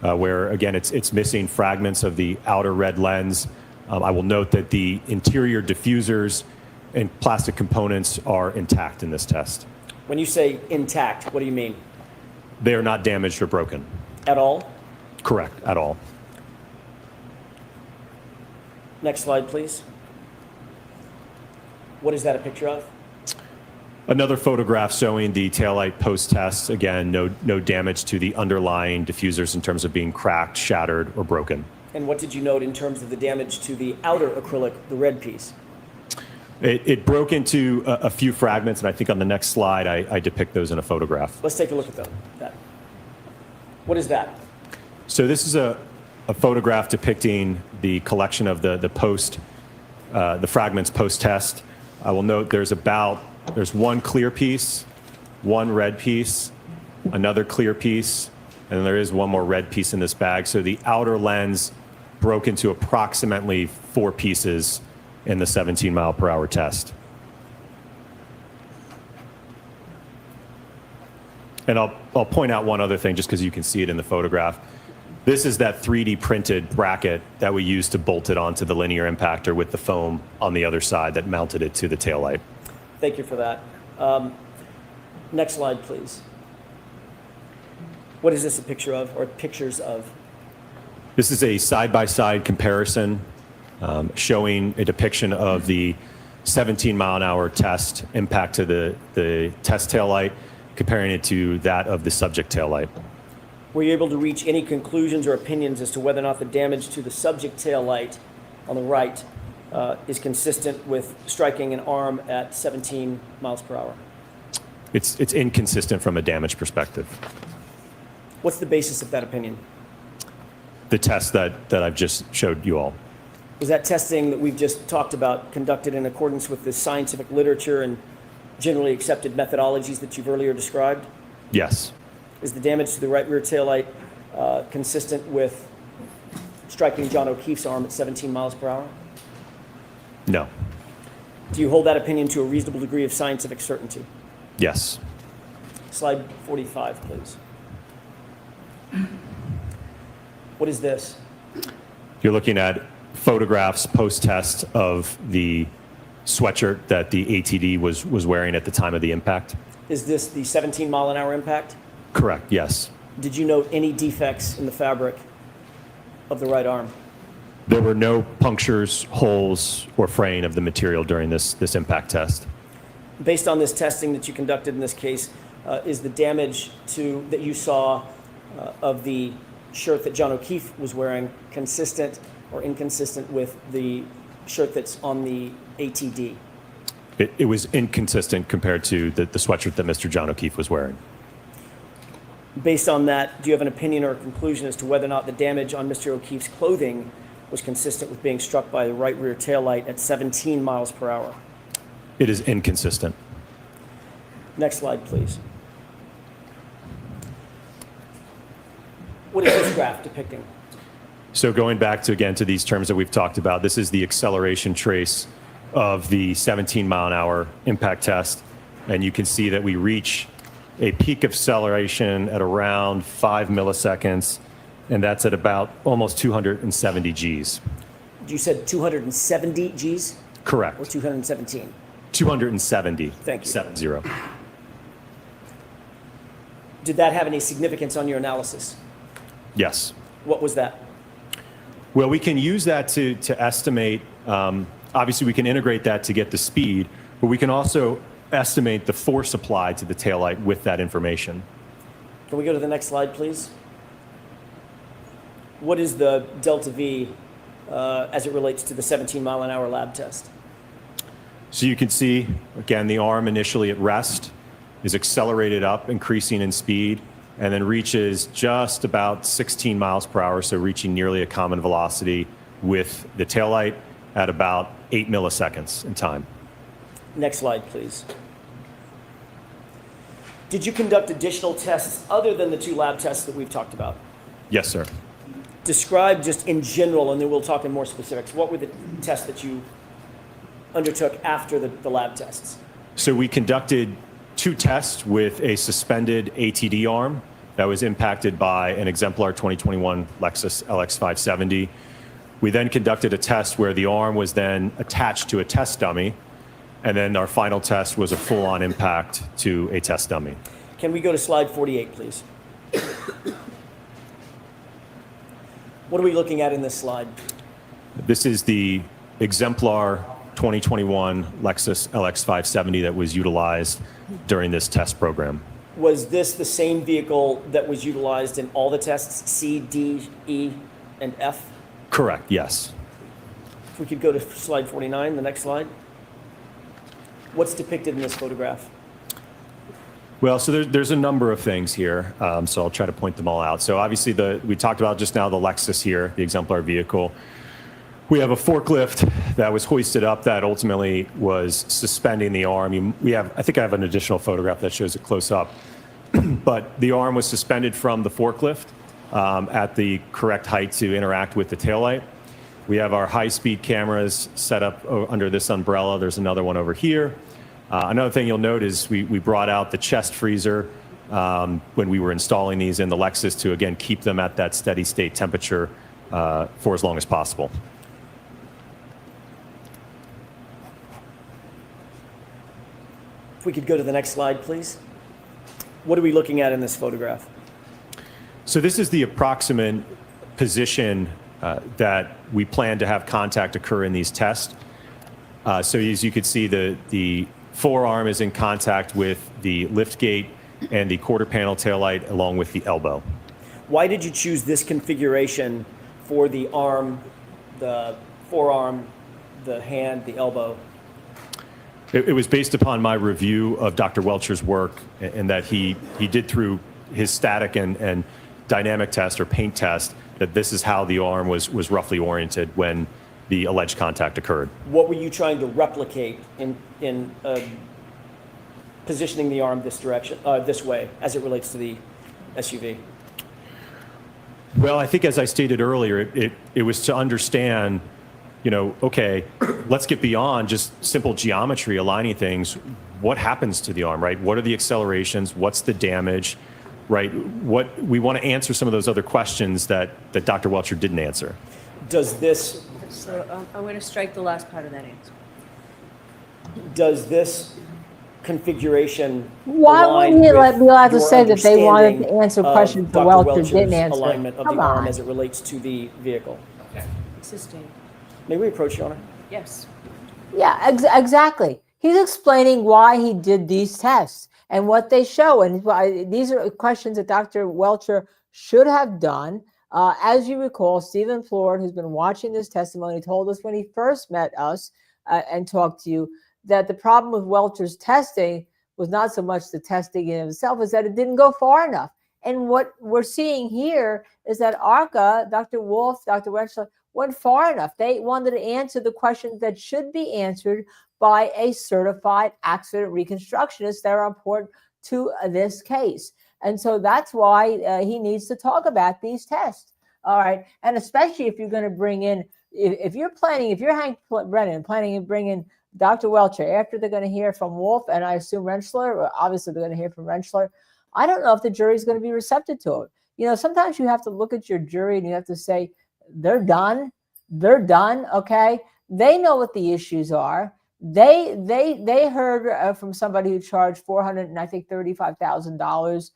where, again, it's missing fragments of the outer red lens. I will note that the interior diffusers and plastic components are intact in this test. When you say intact, what do you mean? They are not damaged or broken. At all? Correct, at all. Next slide, please. What is that a picture of? Another photograph showing the taillight post-test. Again, no damage to the underlying diffusers in terms of being cracked, shattered, or broken. And what did you note in terms of the damage to the outer acrylic, the red piece? It broke into a few fragments, and I think on the next slide I depict those in a photograph. Let's take a look at that. What is that? So this is a photograph depicting the collection of the fragments post-test. I will note there's one clear piece, one red piece, another clear piece, and then there is one more red piece in this bag. So the outer lens broke into approximately 4 pieces in the 17-mile-per-hour test. And I'll point out one other thing just because you can see it in the photograph. This is that 3D printed bracket that we used to bolt it onto the linear impactor with the foam on the other side that mounted it to the taillight. Thank you for that. Next slide, please. What is this a picture of, or pictures of? This is a side-by-side comparison showing a depiction of the 17-mile-an-hour test impact to the test taillight, comparing it to that of the subject taillight. Were you able to reach any conclusions or opinions as to whether or not the damage to the subject taillight on the right is consistent with striking an arm at 17 miles per hour? It's inconsistent from a damage perspective. What's the basis of that opinion? The test that I've just showed you all. Was that testing that we've just talked about conducted in accordance with the scientific literature and generally accepted methodologies that you've earlier described? Yes. Is the damage to the right rear taillight consistent with striking John O'Keefe's arm at 17 miles per hour? No. Do you hold that opinion to a reasonable degree of scientific certainty? Yes. Slide 45, please. What is this? You're looking at photographs post-test of the sweatshirt that the ATD was wearing at the time of the impact. Is this the 17-mile-an-hour impact? Correct, yes. Did you note any defects in the fabric of the right arm? There were no punctures, holes, or fraying of the material during this impact test. Based on this testing that you conducted in this case, is the damage that you saw of the shirt that John O'Keefe was wearing consistent or inconsistent with the shirt that's on the ATD? It was inconsistent compared to the sweatshirt that Mr. John O'Keefe was wearing. Based on that, do you have an opinion or a conclusion as to whether or not the damage on Mr. O'Keefe's clothing was consistent with being struck by the right rear taillight at 17 miles per hour? It is inconsistent. Next slide, please. What is this graph depicting? So going back to these terms that we've talked about, this is the acceleration trace of the 17-mile-an-hour impact test. And you can see that we reach a peak acceleration at around 5 milliseconds, and that's at about almost 270 Gs. You said 270 Gs Correct. or 217? 270. Thank you. 70. Did that have any significance on your analysis? Yes. What was that? Well, we can use that to estimate. Obviously, we can integrate that to get the speed, but we can also estimate the force applied to the taillight with that information. Can we go to the next slide, please? What is the delta V as it relates to the 17-mile-an-hour lab test? So you can see, again, the arm initially at rest is accelerated up, increasing in speed, and then reaches just about 16 miles per hour, so reaching nearly a common velocity with the taillight at about 8 milliseconds in time. Next slide, please. Did you conduct additional tests other than the 2 lab tests that we've talked about? Yes, sir. Describe just in general, and then we'll talk in more specifics. What were the tests that you undertook after the lab tests? So we conducted 2 tests with a suspended ATD arm that was impacted by an exemplar 2021 Lexus LX570. We then conducted a test where the arm was then attached to a test dummy, and then our final test was a full-on impact to a test dummy. Can we go to slide 48, please? What are we looking at in this slide? This is the exemplar 2021 Lexus LX570 that was utilized during this test program. Was this the same vehicle that was utilized in all the tests, C, D, E, and F? Correct, yes. If we could go to slide 49, the next slide. What's depicted in this photograph? Well, so there's a number of things here, so I'll try to point them all out. So obviously, we talked about just now the Lexus here, the exemplar vehicle. We have a forklift that was hoisted up that ultimately was suspending the arm. I think I have an additional photograph that shows it close up. But the arm was suspended from the forklift at the correct height to interact with the taillight. We have our high-speed cameras set up under this umbrella. There's another one over here. Another thing you'll note is we brought out the chest freezer when we were installing these in the Lexus to, again, keep them at that steady state temperature for as long as possible. If we could go to the next slide, please. What are we looking at in this photograph? So this is the approximate position that we plan to have contact occur in these tests. So as you can see, the forearm is in contact with the lift gate and the quarter panel taillight along with the elbow. Why did you choose this configuration for the arm, the forearm, the hand, the elbow? It was based upon my review of Dr. Welcher's work, and that he did through his static and dynamic test or paint test that this is how the arm was roughly oriented when the alleged contact occurred. What were you trying to replicate in positioning the arm this direction, this way, as it relates to the SUV? Well, I think as I stated earlier, it was to understand, okay, let's get beyond just simple geometry, aligning things. What happens to the arm, right? What are the accelerations? What's the damage, right? What we want to answer some of those other questions that Dr. Welcher didn't answer. Does this... So I'm going to strike the last part of that answer. Does this configuration Why align wouldn't you with be allowed to your say that they wanted to understanding answer of questions that Dr. Welcher Welcher's didn't answer? alignment of Come the arm on. as it relates to the vehicle? Sustained. May we approach, Your Honor? Yes. Yeah, exactly. He's explaining why he did these tests and what they show. And these are questions that Dr. Welcher should have done. As you recall, Stephen Plord, who's been watching this testimony, told us when he first met us and talked to you that the problem with Welcher's testing was not so much the testing in itself, as that it didn't go far enough. And what we're seeing here is that ARCCA, Dr. Wolfe, Dr. Retrial, went far enough. They wanted to answer the questions that should be answered by a certified accident reconstructionist that are important to this case. And so that's why he needs to talk about these tests. All right. And especially if you're going to bring in, if you're Hank Brennan planning to bring in Dr. Welcher after they're going to hear from Wolfe and I assume Rentschler, obviously they're going to hear from Rentschler. I don't know if the jury is going to be receptive to it. Sometimes you have to look at your jury and you have to say, they're done. They're done. Okay. They know what the issues are. They heard from somebody who charged $435,000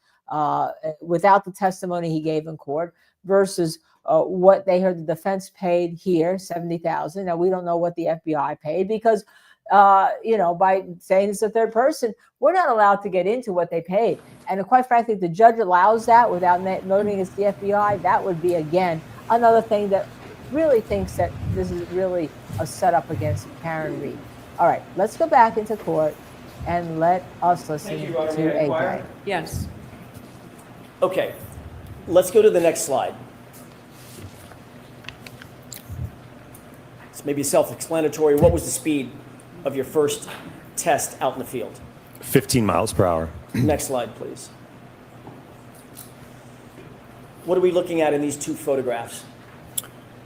without the testimony he gave in court versus what they heard the defense paid here, $70,000. Now we don't know what the FBI paid because, by saying it's a third person, we're not allowed to get into what they paid. And quite frankly, if the judge allows that without noting it's the FBI, that would be again another thing that really thinks that this is really a setup against Karen Reed. All right, let's go back into court and let us listen to a guy. Yes. Okay, let's go to the next slide. It's maybe self-explanatory. What was the speed of your first test out in the field? 15 miles per hour. Next slide, please. What are we looking at in these two photographs?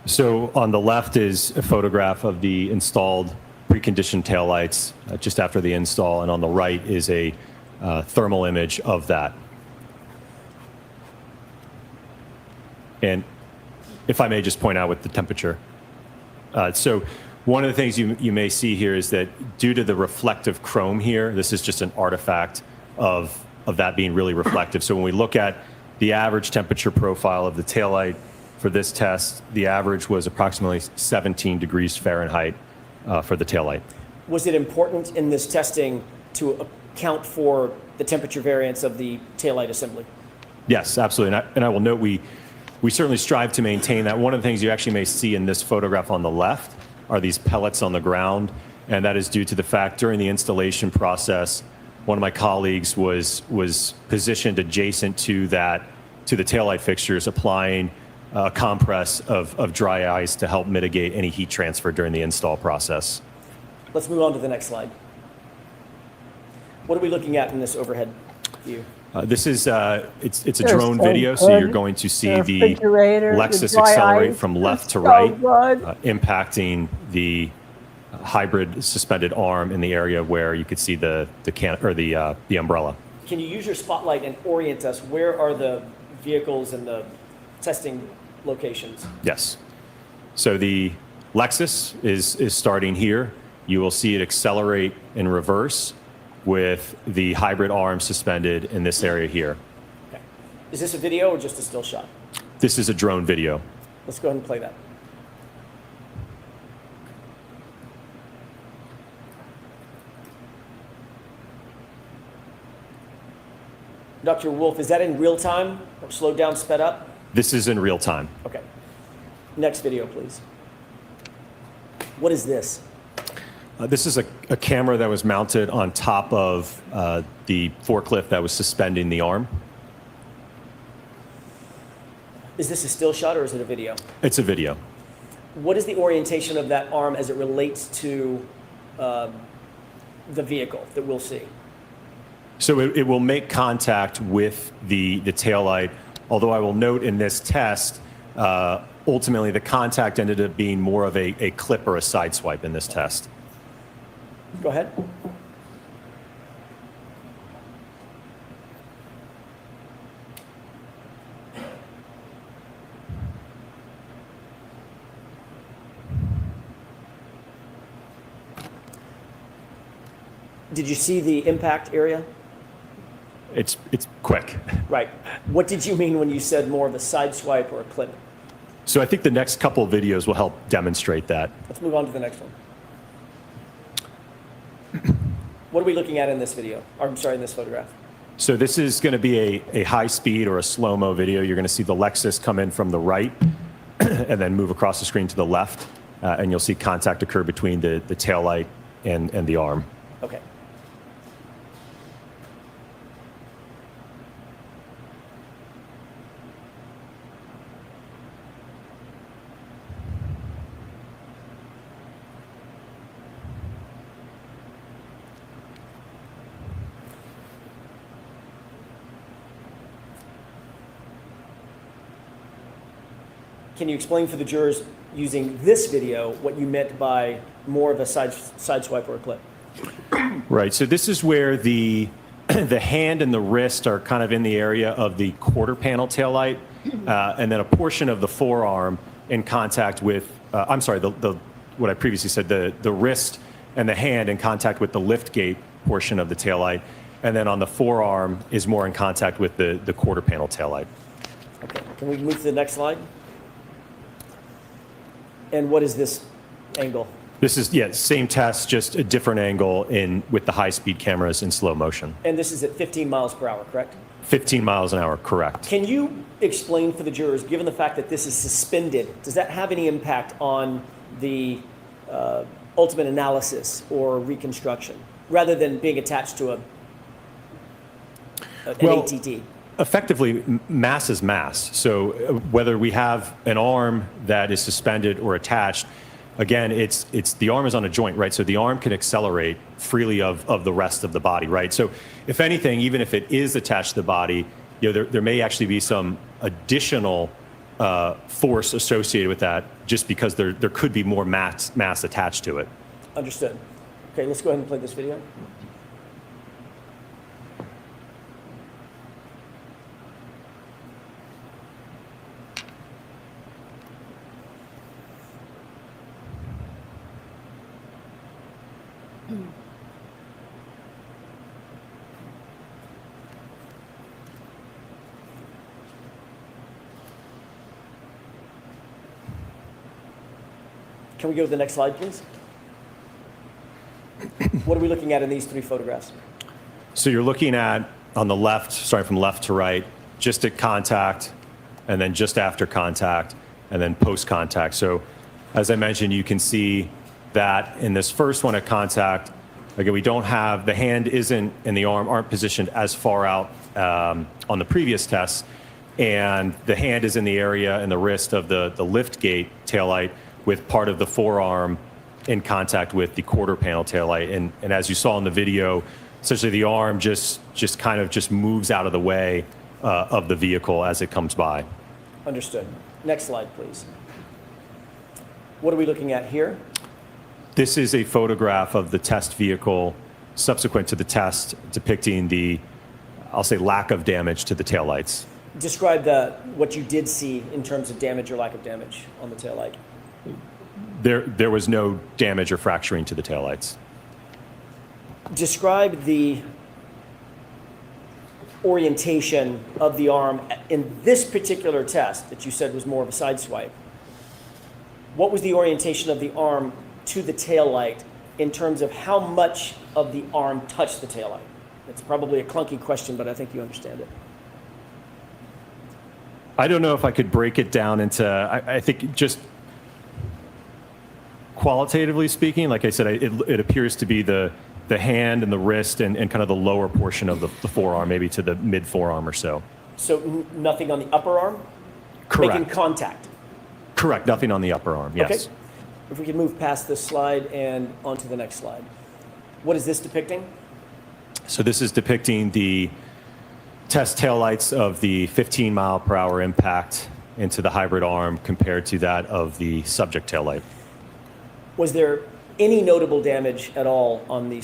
So on the left is a photograph of the installed preconditioned taillights just after the install, and on the right is a thermal image of that. And if I may just point out with the temperature. So one of the things you may see here is that due to the reflective chrome here, this is just an artifact of that being really reflective. So when we look at the average temperature profile of the taillight for this test, the average was approximately 17 degrees Fahrenheit for the taillight. Was it important in this testing to account for the temperature variance of the taillight assembly? Yes, absolutely. And I will note we certainly strive to maintain that. One of the things you actually may see in this photograph on the left are these pellets on the ground, and that is due to the fact during the installation process, one of my colleagues was positioned adjacent to the taillight fixtures, applying a compress of dry ice to help mitigate any heat transfer during the install process. Let's move on to the next slide. What are we looking at in this overhead view? This is it's a drone video, so you're going to see the Lexus accelerate from left to right, impacting the hybrid suspended arm in the area where you could see the umbrella. Can you use your spotlight and orient us? Where are the vehicles and the testing locations? Yes. So the Lexus is starting here. You will see it accelerate in reverse with the hybrid arm suspended in this area here. Okay. Is this a video or just a still shot? This is a drone video. Let's go ahead and play that. Dr. Wolfe, is that in real time or slowed down, sped up? This is in real time. Okay. Next video, please. What is this? This is a camera that was mounted on top of the forklift that was suspending the arm. Is this a still shot or is it a video? It's a video. What is the orientation of that arm as it relates to the vehicle that we'll see? So it will make contact with the taillight, although I will note in this test, ultimately the contact ended up being more of a clip or a side swipe in this test. Go ahead. Did you see the impact area? It's quick. Right. What did you mean when you said more of a side swipe or a clip? So I think the next couple of videos will help demonstrate that. Let's move on to the next one. What are we looking at in this video? Or, I'm sorry, in this photograph? So this is going to be a high speed or a slow-mo video. You're going to see the Lexus come in from the right and then move across the screen to the left. And you'll see contact occur between the taillight and the arm. Okay. Can you explain for the jurors using this video what you meant by more of a side swipe or a clip? Right. So this is where the hand and the wrist are kind of in the area of the quarter panel taillight, and then a portion of the forearm in contact with I'm sorry, what I previously said, the wrist and the hand in contact with the lift gate portion of the taillight. And then on the forearm is more in contact with the quarter panel taillight. Okay, can we move to the next slide? And what is this angle? This is, yeah, same test, just a different angle with the high-speed cameras in slow motion. And this is at 15 miles per hour, correct? 15 miles an hour, correct. Can you explain for the jurors, given the fact that this is suspended, does that have any impact on the ultimate analysis or reconstruction, rather than being attached to an ATT? Effectively, mass is mass. So whether we have an arm that is suspended or attached, again, it's the arm is on a joint, right? So the arm can accelerate freely of the rest of the body, right? So if anything, even if it is attached to the body, there may actually be some additional force associated with that, just because there could be more mass attached to it. Understood. Okay, let's go ahead and play this video. Can we go to the next slide, please? What are we looking at in these three photographs? So you're looking at, on the left, starting from left to right, just at contact, and then just after contact, and then post-contact. So as I mentioned, you can see that in this first one at contact, again, we don't have, the hand isn't, and the arm aren't positioned as far out on the previous tests, and the hand is in the area and the wrist of the lift gate taillight, with part of the forearm in contact with the quarter panel taillight. And as you saw in the video, essentially the arm just kind of moves out of the way of the vehicle as it comes by. Understood. Next slide, please. What are we looking at here? This is a photograph of the test vehicle subsequent to the test, depicting the, I'll say, lack of damage to the taillights. Describe what you did see in terms of damage or lack of damage on the taillight. There was no damage or fracturing to the taillights. Describe the orientation of the arm in this particular test that you said was more of a side swipe. What was the orientation of the arm to the taillight in terms of how much of the arm touched the taillight? It's probably a clunky question, but I think you understand it. I don't know if I could break it down into, I think just qualitatively speaking, like I said, it appears to be the hand and the wrist and kind of the lower portion of the forearm, maybe to the mid forearm or so. So nothing on the upper arm? Correct. Making contact? Correct, nothing on the upper arm, yes. Okay. If we can move past this slide and onto the next slide. What is this depicting? So this is depicting the test taillights of the 15 mile per hour impact into the hybrid arm compared to that of the subject taillight. Was there any notable damage at all on the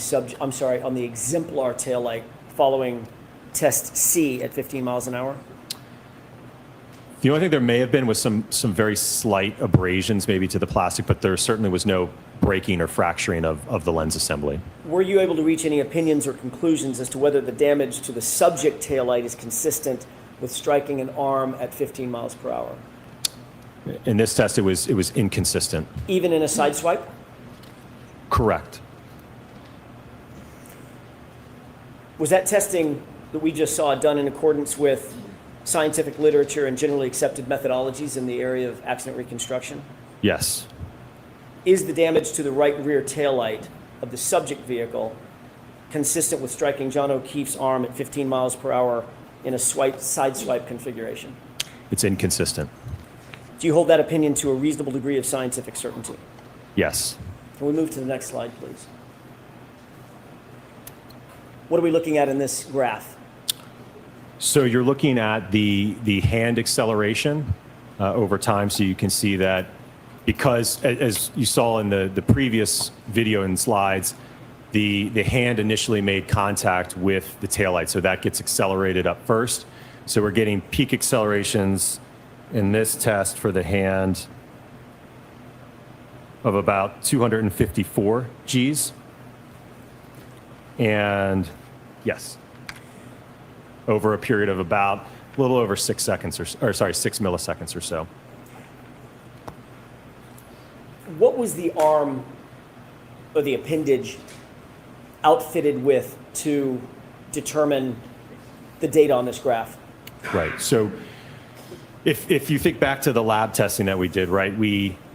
on the exemplar taillight following test C at 15 miles an hour? The only thing there may have been was some very slight abrasions maybe to the plastic, but there certainly was no breaking or fracturing of the lens assembly. Were you able to reach any opinions or conclusions as to whether the damage to the subject taillight is consistent with striking an arm at 15 miles per hour? In this test, it was inconsistent. Even in a side swipe? Correct. Was that testing that we just saw done in accordance with scientific literature and generally accepted methodologies in the area of accident reconstruction? Yes. Is the damage to the right rear taillight of the subject vehicle consistent with striking John O'Keefe's arm at 15 miles per hour in a side swipe configuration? It's inconsistent. Do you hold that opinion to a reasonable degree of scientific certainty? Yes. Can we move to the next slide, please? What are we looking at in this graph? So you're looking at the hand acceleration over time. So you can see that because, as you saw in the previous video and slides, the hand initially made contact with the taillight. So that gets accelerated up first. So we're getting peak accelerations in this test for the hand of about 254 Gs. And yes, over a period of about a little over 6 seconds or 6 milliseconds or so. What was the arm or the appendage outfitted with to determine the data on this graph? Right. So if you think back to the lab testing that we did, right,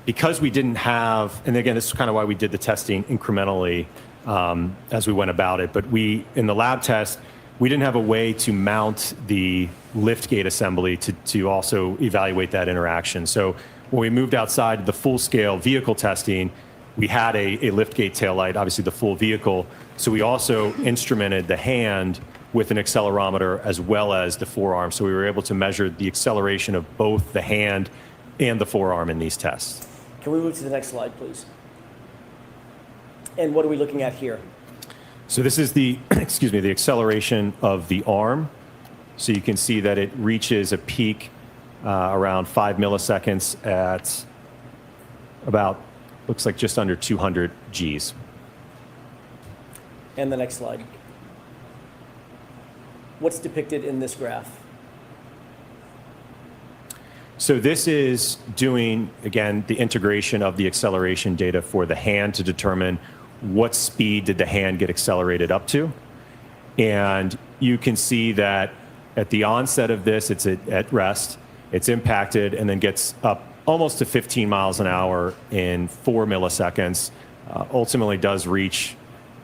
because we didn't have, and again, this is kind of why we did the testing incrementally as we went about it, but in the lab test, we didn't have a way to mount the liftgate assembly to also evaluate that interaction. So when we moved outside the full-scale vehicle testing, we had a liftgate taillight, obviously the full vehicle. So we also instrumented the hand with an accelerometer as well as the forearm. So we were able to measure the acceleration of both the hand and the forearm in these tests. Can we move to the next slide, please? And what are we looking at here? So this is the, the acceleration of the arm. So you can see that it reaches a peak around 5 milliseconds at about, looks like just under 200 Gs. And the next slide. What's depicted in this graph? So this is doing, again, the integration of the acceleration data for the hand to determine what speed did the hand get accelerated up to. And you can see that at the onset of this, it's at rest, it's impacted and then gets up almost to 15 miles an hour in 4 milliseconds. Ultimately does reach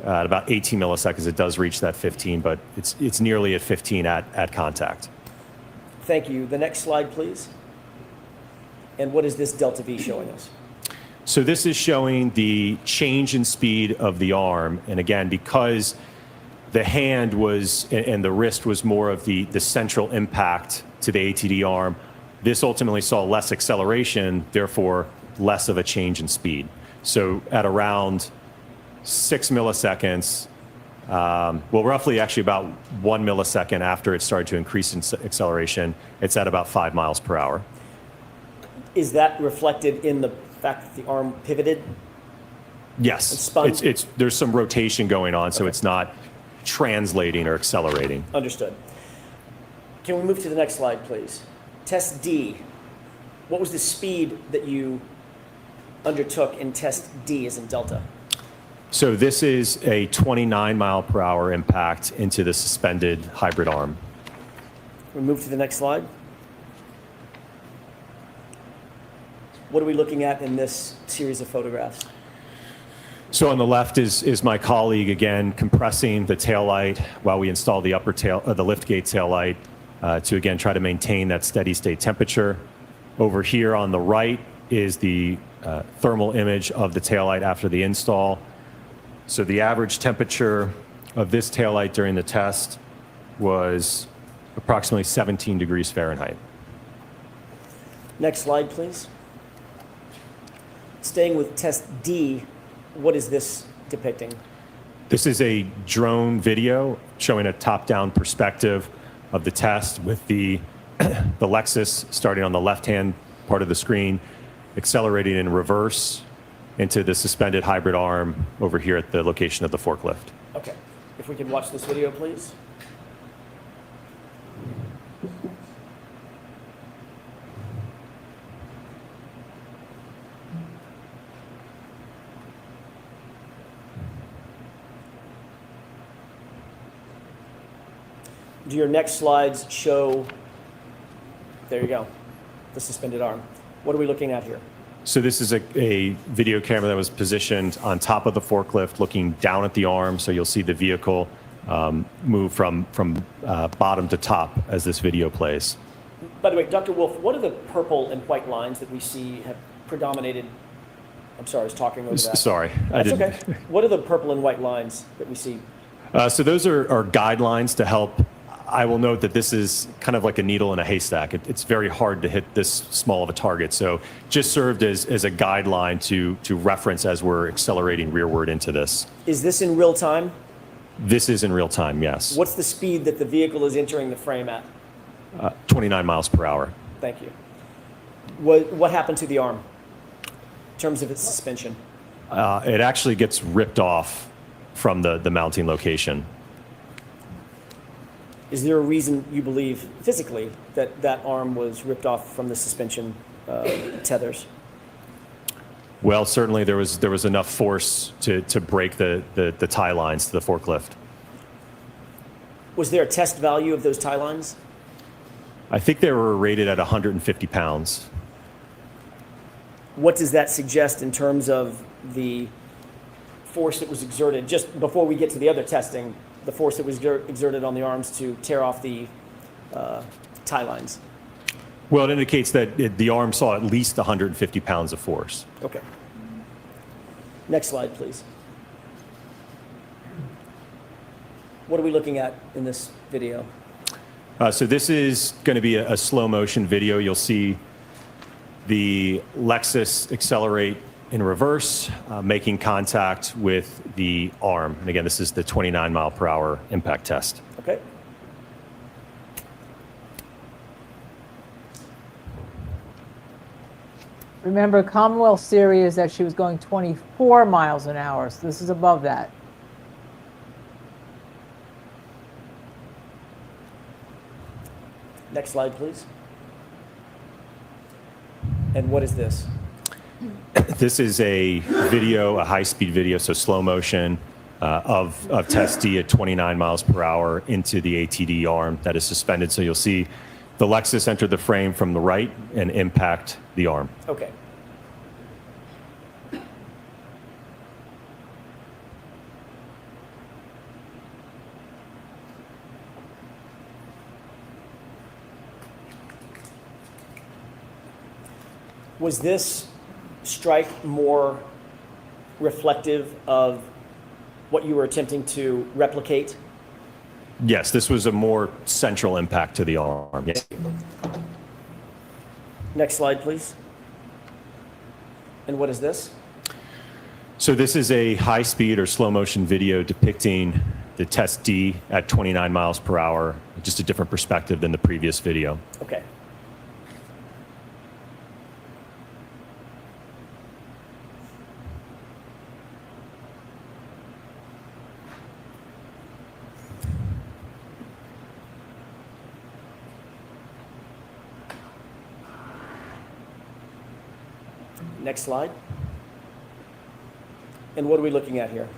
at about 18 milliseconds, it does reach that 15, but it's nearly at 15 at contact. Thank you. The next slide, please. And what is this delta V showing us? So this is showing the change in speed of the arm. And again, because the hand was, and the wrist was more of the central impact to the ATD arm, this ultimately saw less acceleration, therefore less of a change in speed. So at around 6 milliseconds, well, roughly actually about 1 millisecond after it started to increase in acceleration, it's at about 5 miles per hour. Is that reflected in the fact that the arm pivoted? Yes, and spun? there's some rotation going on, so it's not translating or accelerating. Understood. Can we move to the next slide, please? Test D. What was the speed that you undertook in test D as in Delta? So this is a 29 mile per hour impact into the suspended hybrid arm. We move to the next slide. What are we looking at in this series of photographs? So on the left is my colleague, again, compressing the taillight while we install the upper tail, the liftgate taillight to, again, try to maintain that steady state temperature. Over here on the right is the thermal image of the taillight after the install. So the average temperature of this taillight during the test was approximately 17 degrees Fahrenheit. Next slide, please. Staying with test D, what is this depicting? This is a drone video showing a top-down perspective of the test with the Lexus starting on the left-hand part of the screen, accelerating in reverse into the suspended hybrid arm over here at the location of the forklift. Okay. If we could watch this video, please. Do your next slides show, there you go, the suspended arm. What are we looking at here? So this is a video camera that was positioned on top of the forklift looking down at the arm. So you'll see the vehicle move from bottom to top as this video plays. By the way, Dr. Wolfe, what are the purple and white lines that we see have predominated? I'm sorry, I was talking over that. Sorry. That's okay. What are the purple and white lines that we see? So those are guidelines to help. I will note that this is kind of like a needle in a haystack. It's very hard to hit this small of a target. So just served as a guideline to reference as we're accelerating rearward into this. Is this in real time? This is in real time, yes. What's the speed that the vehicle is entering the frame at? 29 miles per hour. Thank you. What happened to the arm? in terms of its suspension? It actually gets ripped off from the mounting location. Is there a reason you believe physically that that arm was ripped off from the suspension tethers? Well, certainly there was enough force to break the tie lines to the forklift. Was there a test value of those tie lines? I think they were rated at 150 pounds. What does that suggest in terms of the force that was exerted, just before we get to the other testing, the force that was exerted on the arms to tear off the tie lines? Well, it indicates that the arm saw at least 150 pounds of force. Okay. Next slide, please. What are we looking at in this video? So this is going to be a slow motion video. You'll see the Lexus accelerate in reverse, making contact with the arm. And again, this is the 29 mile per hour impact test. Okay. Remember, Commonwealth theory is that she was going 24 miles an hour, so this is above that. Next slide, please. And what is this? This is a video, a high-speed video, so slow motion of test D at 29 miles per hour into the ATD arm that is suspended. So you'll see the Lexus enter the frame from the right and impact the arm. Okay. Was this strike more reflective of what you were attempting to replicate? Yes, this was a more central impact to the arm. Yes. Next slide, please. And what is this? So this is a high-speed or slow-motion video depicting the test D at 29 miles per hour, just a different perspective than the previous video. Okay. Next slide. And what are we looking at here?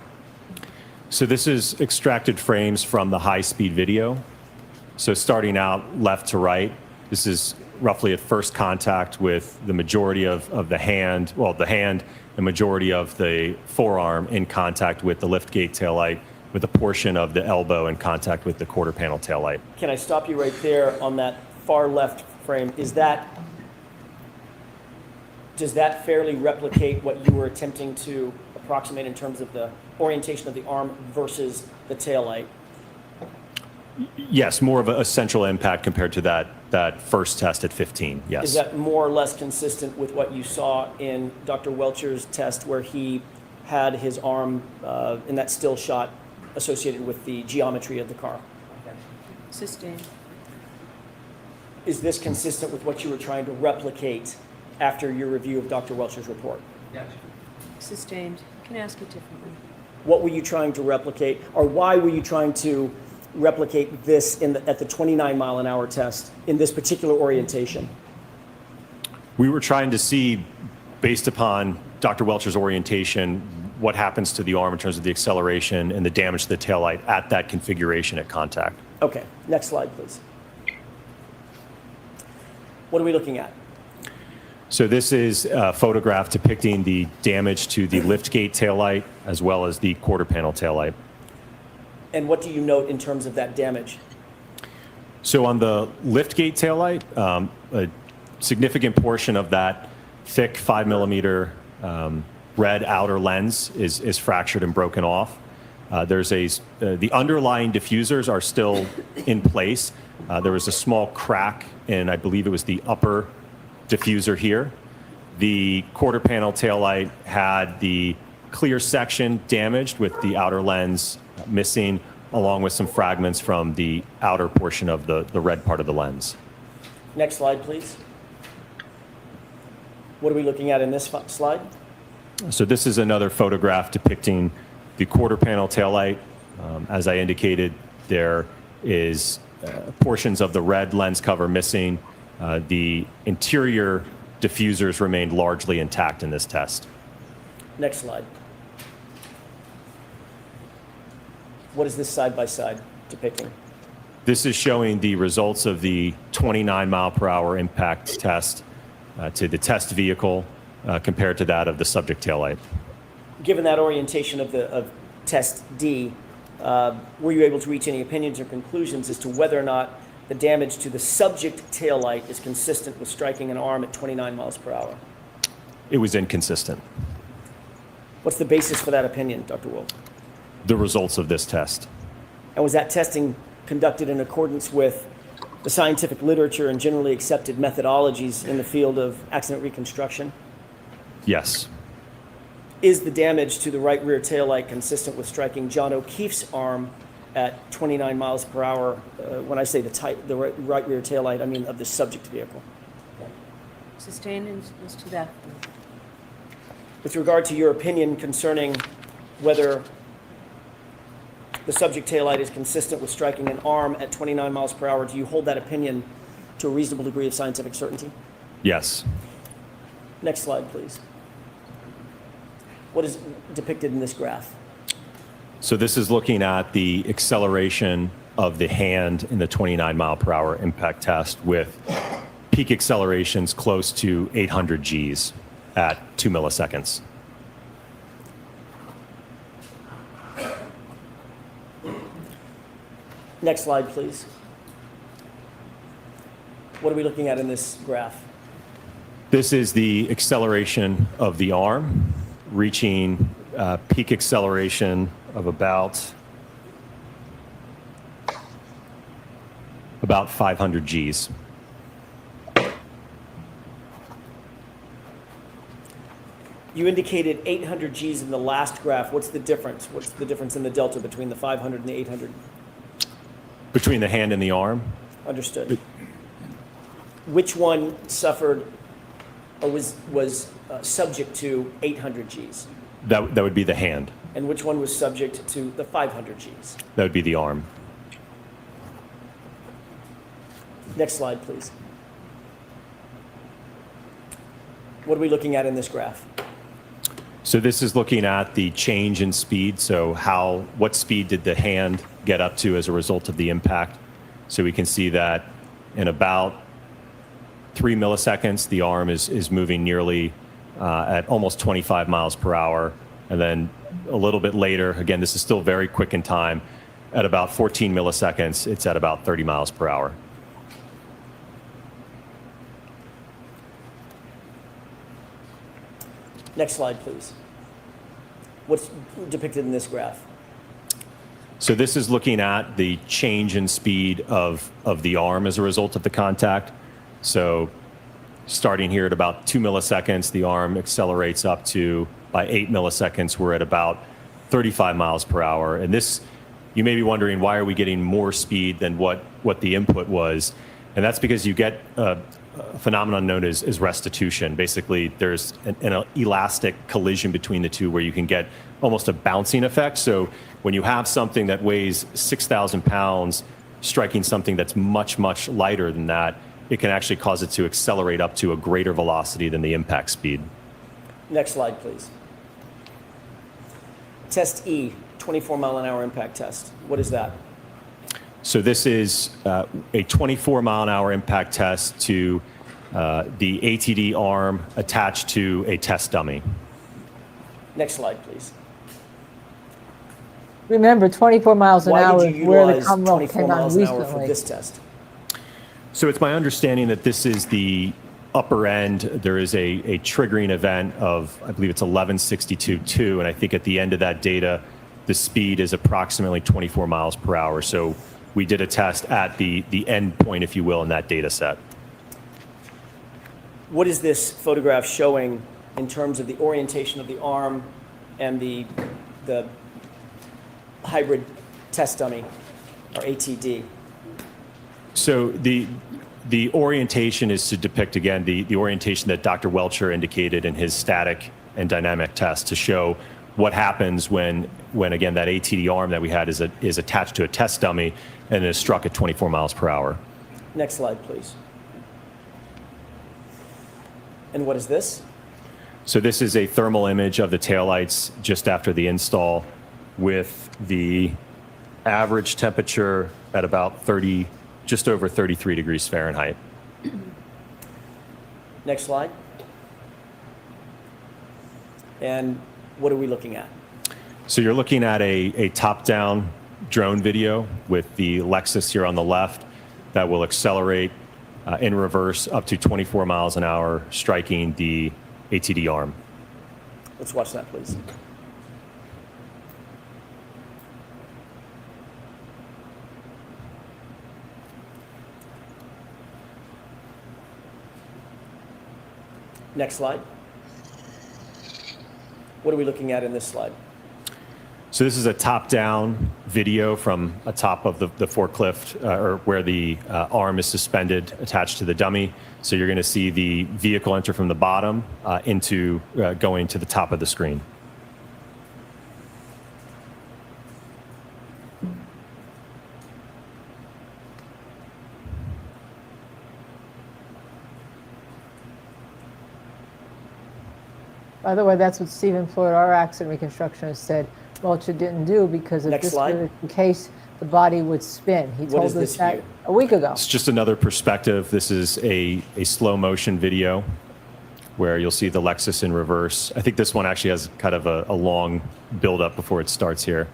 So this is extracted frames from the high-speed video. So starting out left to right, this is roughly at first contact with the majority of the hand, well, the hand, the majority of the forearm in contact with the liftgate taillight, with a portion of the elbow in contact with the quarter panel taillight. Can I stop you right there on that far left frame? Does that fairly replicate what you were attempting to approximate in terms of the orientation of the arm versus the taillight? Yes, more of a central impact compared to that first test at 15, yes. Is that more or less consistent with what you saw in Dr. Welcher's test where he had his arm in that still shot associated with the geometry of the car? Sustained. Is this consistent with what you were trying to replicate after your review of Dr. Welcher's report? Yes. Sustained. Can I ask it differently? What were you trying to replicate, or why were you trying to replicate this at the 29 mile an hour test in this particular orientation? We were trying to see, based upon Dr. Welcher's orientation, what happens to the arm in terms of the acceleration and the damage to the taillight at that configuration at contact. Okay, next slide, please. What are we looking at? So this is a photograph depicting the damage to the liftgate taillight as well as the quarter panel taillight. And what do you note in terms of that damage? So on the liftgate taillight, a significant portion of that thick 5 millimeter red outer lens is fractured and broken off. The underlying diffusers are still in place. There was a small crack in, I believe it was the upper diffuser here. The quarter panel taillight had the clear section damaged with the outer lens missing, along with some fragments from the outer portion of the red part of the lens. Next slide, please. What are we looking at in this slide? So this is another photograph depicting the quarter panel taillight. As I indicated, there is portions of the red lens cover missing. The interior diffusers remained largely intact in this test. Next slide. What is this side-by-side depicting? This is showing the results of the 29 mile per hour impact test to the test vehicle compared to that of the subject taillight. Given that orientation of test D, were you able to reach any opinions or conclusions as to whether or not the damage to the subject taillight is consistent with striking an arm at 29 miles per hour? It was inconsistent. What's the basis for that opinion, Dr. Wolfe? The results of this test. And was that testing conducted in accordance with the scientific literature and generally accepted methodologies in the field of accident reconstruction? Yes. Is the damage to the right rear taillight consistent with striking John O'Keefe's arm at 29 miles per hour? When I say the right rear taillight, I mean of the subject vehicle. Sustained as to that. With regard to your opinion concerning whether the subject taillight is consistent with striking an arm at 29 miles per hour, do you hold that opinion to a reasonable degree of scientific certainty? Yes. Next slide, please. What is depicted in this graph? So this is looking at the acceleration of the hand in the 29 mile per hour impact test with peak accelerations close to 800 Gs at 2 milliseconds. Next slide, please. What are we looking at in this graph? This is the acceleration of the arm, reaching peak acceleration of about 500 Gs. You indicated 800 Gs in the last graph. What's the difference? What's the difference in the delta between the 500 and the 800? Between the hand and the arm? Understood. Which one suffered or was subject to 800 Gs? That would be the hand. And which one was subject to the 500 Gs? That would be the arm. Next slide, please. What are we looking at in this graph? So this is looking at the change in speed. So what speed did the hand get up to as a result of the impact? So we can see that in about 3 milliseconds, the arm is moving nearly at almost 25 miles per hour. And then a little bit later, again, this is still very quick in time, at about 14 milliseconds, it's at about 30 miles per hour. Next slide, please. What's depicted in this graph? So this is looking at the change in speed of the arm as a result of the contact. So starting here at about 2 milliseconds, the arm accelerates up to, by 8 milliseconds, we're at about 35 miles per hour. And this, you may be wondering, why are we getting more speed than what the input was? And that's because you get a phenomenon known as restitution. Basically, there's an elastic collision between the two where you can get almost a bouncing effect. So when you have something that weighs 6,000 pounds striking something that's much, much lighter than that, it can actually cause it to accelerate up to a greater velocity than the impact speed. Next slide, please. Test E, 24 mile an hour impact test. What is that? So this is a 24 mile an hour impact test to the ATD arm attached to a test dummy. Next slide, please. Remember, 24 miles an hour Why is did you where the utilize Commonwealth 24 came on miles an hour for recently. this test? So it's my understanding that this is the upper end. There is a triggering event of, I believe it's 1162.2, and I think at the end of that data, the speed is approximately 24 miles per hour. So we did a test at the end point, if you will, in that data set. What is this photograph showing in terms of the orientation of the arm and the hybrid test dummy, or ATD? So the orientation is to depict, again, the orientation that Dr. Welcher indicated in his static and dynamic test to show what happens when again, that ATD arm that we had is attached to a test dummy and is struck at 24 miles per hour. Next slide, please. And what is this? So this is a thermal image of the taillights just after the install with the average temperature at about just over 33 degrees Fahrenheit. Next slide. And what are we looking at? So you're looking at a top-down drone video with the Lexus here on the left that will accelerate in reverse up to 24 miles an hour, striking the ATD arm. Let's watch that, please. Next slide. What are we looking at in this slide? So this is a top-down video from atop of the forklift, or where the arm is suspended attached to the dummy. So you're going to see the vehicle enter from the bottom into going to the top of the screen. By the way, that's what Stephen Floyd, our accident reconstructionist, said Mulcher didn't do because if Next this slide. were the case, the body would spin. He What told is us this that view? a week ago. It's just another perspective. This is a slow motion video where you'll see the Lexus in reverse. I think this one actually has kind of a long build up before it starts here.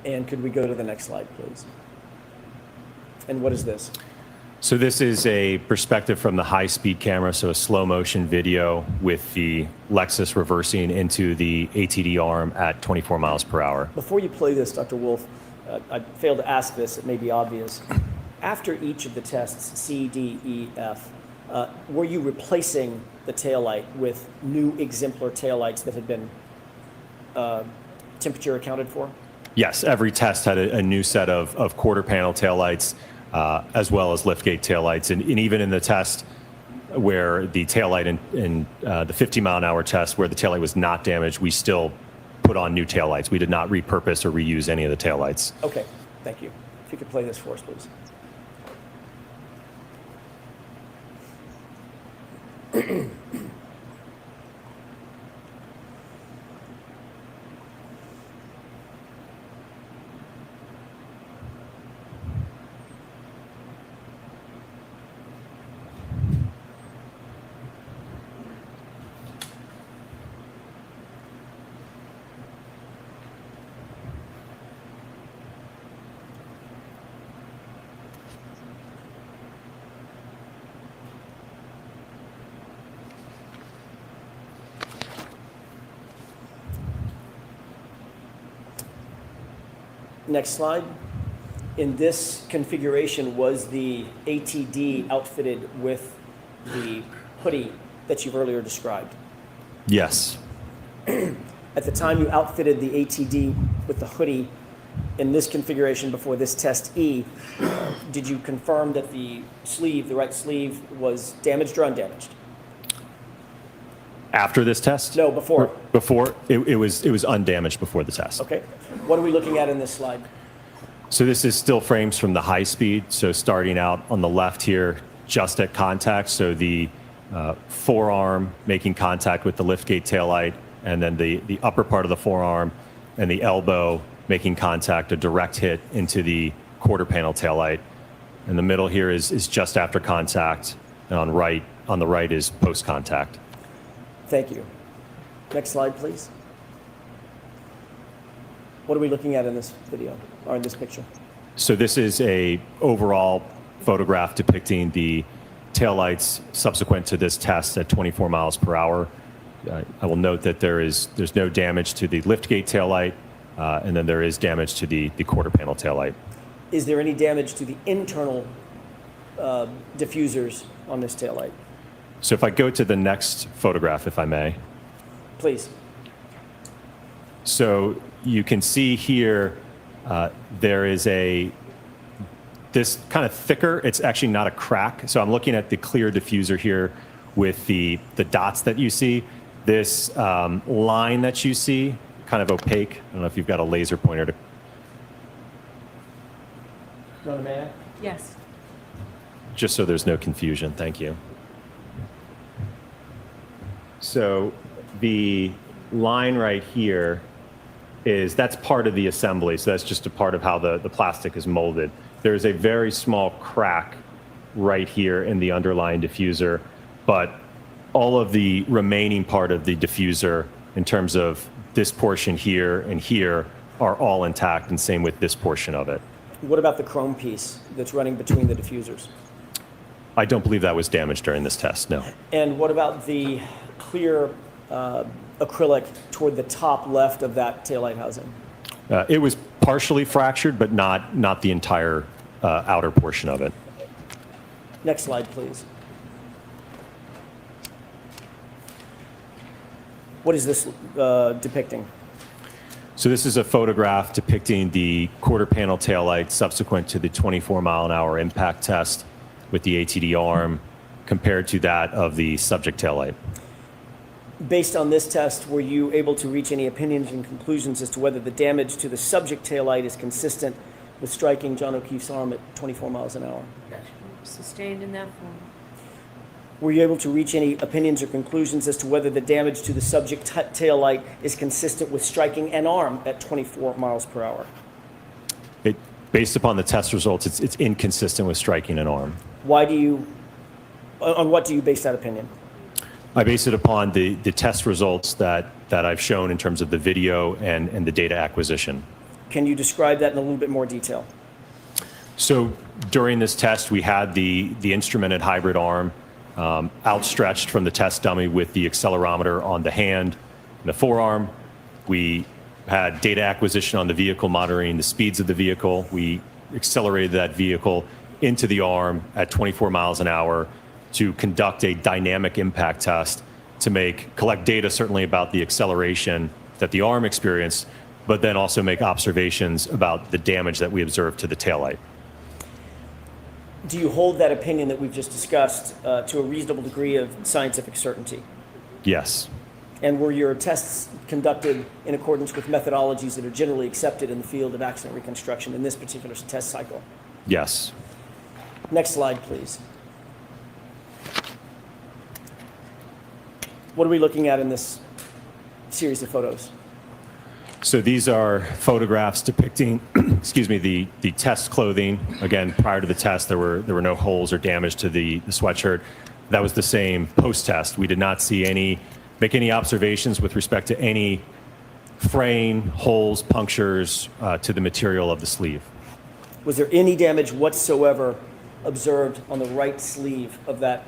And could we go to the next slide, please? And what is this? So this is a perspective from the high-speed camera, so a slow motion video with the Lexus reversing into the ATD arm at 24 miles per hour. Before you play this, Dr. Wolfe, I failed to ask this, it may be obvious. After each of the tests, C, D, E, F, were you replacing the taillight with new exemplar taillights that had been temperature accounted for? Yes, every test had a new set of quarter panel taillights, as well as liftgate taillights. And even in the test where the taillight in the 50-mile-an-hour test where the taillight was not damaged, we still put on new taillights. We did not repurpose or reuse any of the taillights. Okay, thank you. If you could play this for us, please. Next slide. In this configuration, was the ATD outfitted with the hoodie that you've earlier described? Yes. At the time you outfitted the ATD with the hoodie in this configuration before this test E, did you confirm that the sleeve, the right sleeve, was damaged or undamaged? After this test? No, before. Before, it was undamaged before the test. Okay. What are we looking at in this slide? So this is still frames from the high speed. So starting out on the left here, just at contact. So the forearm making contact with the liftgate taillight, and then the upper part of the forearm and the elbow making contact, a direct hit into the quarter panel taillight. And the middle here is just after contact, and on the right is post-contact. Thank you. Next slide, please. What are we looking at in this video, or in this picture? So this is a overall photograph depicting the taillights subsequent to this test at 24 miles per hour. I will note that there's no damage to the liftgate taillight, and then there is damage to the quarter panel taillight. Is there any damage to the internal diffusers on this taillight? So if I go to the next photograph, if I may. Please. So you can see here, there is this kind of thicker, it's actually not a crack. So I'm looking at the clear diffuser here with the dots that you see. This line that you see, kind of opaque. I don't know if you've got a laser pointer to. Yes. Just so there's no confusion, thank you. So the line right here that's part of the assembly. So that's just a part of how the plastic is molded. There's a very small crack right here in the underlying diffuser, but all of the remaining part of the diffuser in terms of this portion here and here are all intact, and same with this portion of it. What about the chrome piece that's running between the diffusers? I don't believe that was damaged during this test, no. And what about the clear acrylic toward the top left of that taillight housing? It was partially fractured, but not the entire outer portion of it. Next slide, please. What is this depicting? So this is a photograph depicting the quarter panel taillight subsequent to the 24-mile-an-hour impact test with the ATD arm compared to that of the subject taillight. Based on this test, were you able to reach any opinions and conclusions as to whether the damage to the subject taillight is consistent with striking John O'Keefe's arm at 24 miles an hour? Sustained in that form. Were you able to reach any opinions or conclusions as to whether the damage to the subject taillight is consistent with striking an arm at 24 miles per hour? Based upon the test results, it's inconsistent with striking an arm. On what do you base that opinion? I base it upon the test results that I've shown in terms of the video and the data acquisition. Can you describe that in a little bit more detail? So during this test, we had the instrumented hybrid arm outstretched from the test dummy with the accelerometer on the hand and the forearm. We had data acquisition on the vehicle, monitoring the speeds of the vehicle. We accelerated that vehicle into the arm at 24 miles an hour to conduct a dynamic impact test to collect data certainly about the acceleration that the arm experienced, but then also make observations about the damage that we observed to the taillight. Do you hold that opinion that we've just discussed to a reasonable degree of scientific certainty? Yes. And were your tests conducted in accordance with methodologies that are generally accepted in the field of accident reconstruction in this particular test cycle? Yes. Next slide, please. What are we looking at in this series of photos? So these are photographs depicting, excuse me, the test clothing. Again, prior to the test, there were no holes or damage to the sweatshirt. That was the same post-test. We did not make any observations with respect to any fraying, holes, punctures to the material of the sleeve. Was there any damage whatsoever observed on the right sleeve of that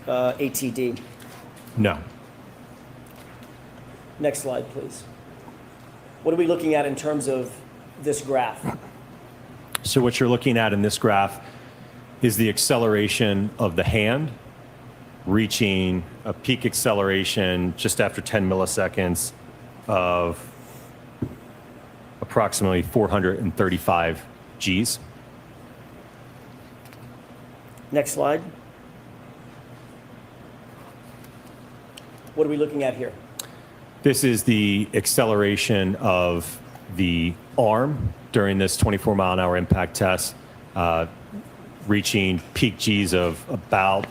ATD? No. Next slide, please. What are we looking at in terms of this graph? So what you're looking at in this graph is the acceleration of the hand reaching a peak acceleration just after 10 milliseconds of approximately 435 Gs. Next slide. What are we looking at here? This is the acceleration of the arm during this 24-mile-an-hour impact test, reaching peak Gs of about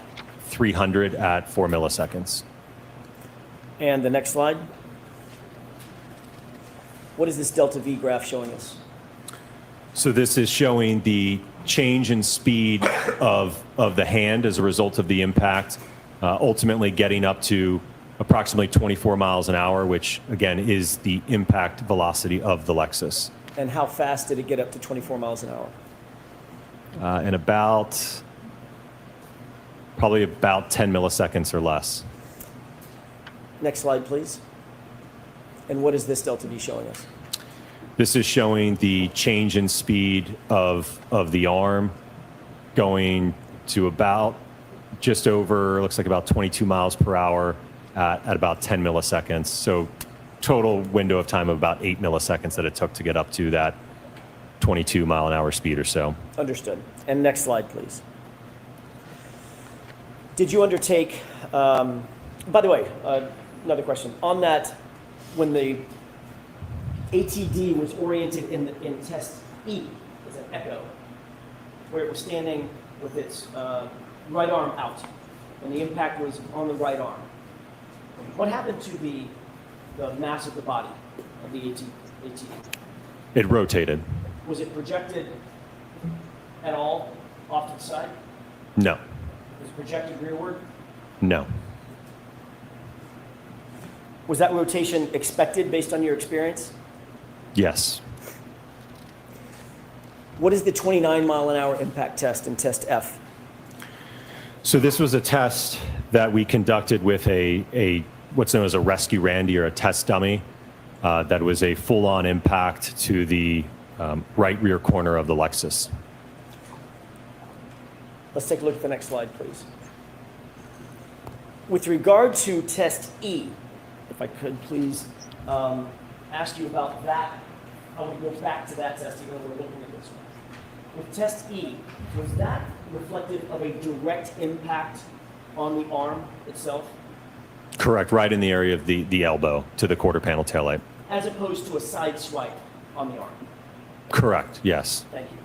300 at 4 milliseconds. And the next slide. What is this delta V graph showing us? So this is showing the change in speed of the hand as a result of the impact, ultimately getting up to approximately 24 miles an hour, which again is the impact velocity of the Lexus. And how fast did it get up to 24 miles an hour? In probably about 10 milliseconds or less. Next slide, please. And what is this delta V showing us? This is showing the change in speed of the arm going to about just over, looks like about 22 miles per hour at about 10 milliseconds. So total window of time of about 8 milliseconds that it took to get up to that 22 mile an hour speed or so. Understood. And next slide, please. Did you undertake, by the way, another question. On that, when the ATD was oriented in test E, as an echo, where it was standing with its right arm out, and the impact was on the right arm, what happened to the mass of the body of the ATD? It rotated. Was it projected at all off to the side? No. Was it projected rearward? No. Was that rotation expected based on your experience? Yes. What is the 29 mile an hour impact test in test F? So this was a test that we conducted with a what's known as a rescue Randy, or a test dummy, that was a full-on impact to the right rear corner of the Lexus. Let's take a look at the next slide, please. With regard to test E, if I could please ask you about that. I want to go back to that test, even though we're looking at this one. With test E, was that reflective of a direct impact on the arm itself? Correct, right in the area of the elbow to the quarter panel taillight. As opposed to a side swipe on the arm? Correct, yes. Thank you.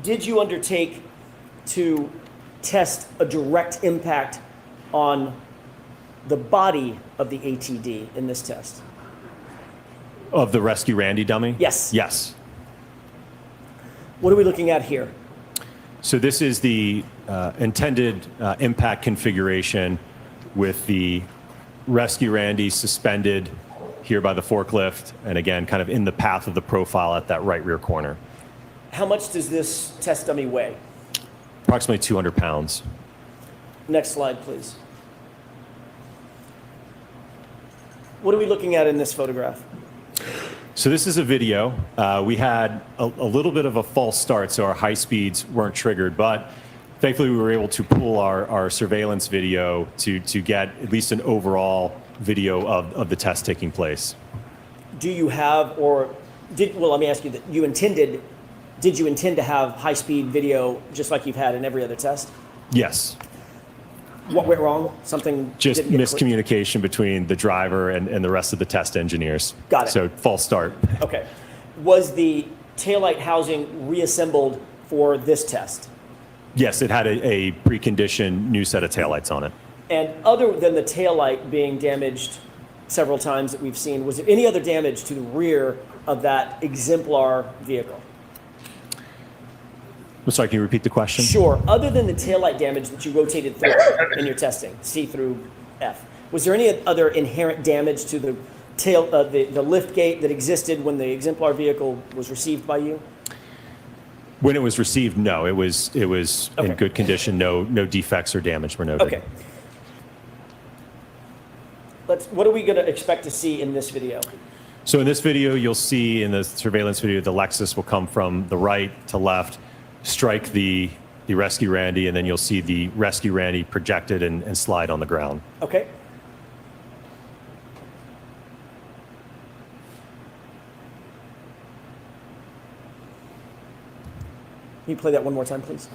Did you undertake to test a direct impact on the body of the ATD in this test? Of the rescue Randy dummy? Yes. Yes. What are we looking at here? So this is the intended impact configuration with the rescue Randy suspended here by the forklift, and again, kind of in the path of the profile at that right rear corner. How much does this test dummy weigh? Approximately 200 pounds. Next slide, please. What are we looking at in this photograph? So this is a video. We had a little bit of a false start, so our high speeds weren't triggered, but thankfully we were able to pull our surveillance video to get at least an overall video of the test taking place. Do you have, or did, well, let me ask you that did you intend to have high-speed video just like you've had in every other test? Yes. What went wrong? Something Just didn't get miscommunication between the driver and the rest of the test engineers. Got it. So false start. Okay. Was the taillight housing reassembled for this test? Yes, it had a preconditioned new set of taillights on it. And other than the taillight being damaged several times that we've seen, was there any other damage to the rear of that exemplar vehicle? I'm sorry, can you repeat the question? Sure. Other than the taillight damage that you rotated through in your testing, C through F, was there any other inherent damage to the the lift gate that existed when the exemplar vehicle was received by you? When it was received, no. It was Okay. in good condition. No defects or damage were noted. Okay. What are we going to expect to see in this video? So in this video, you'll see in the surveillance video, the Lexus will come from the right to left, strike the rescue Randy, and then you'll see the rescue Randy projected and slide on the ground. Okay. Can you play that one more time, please?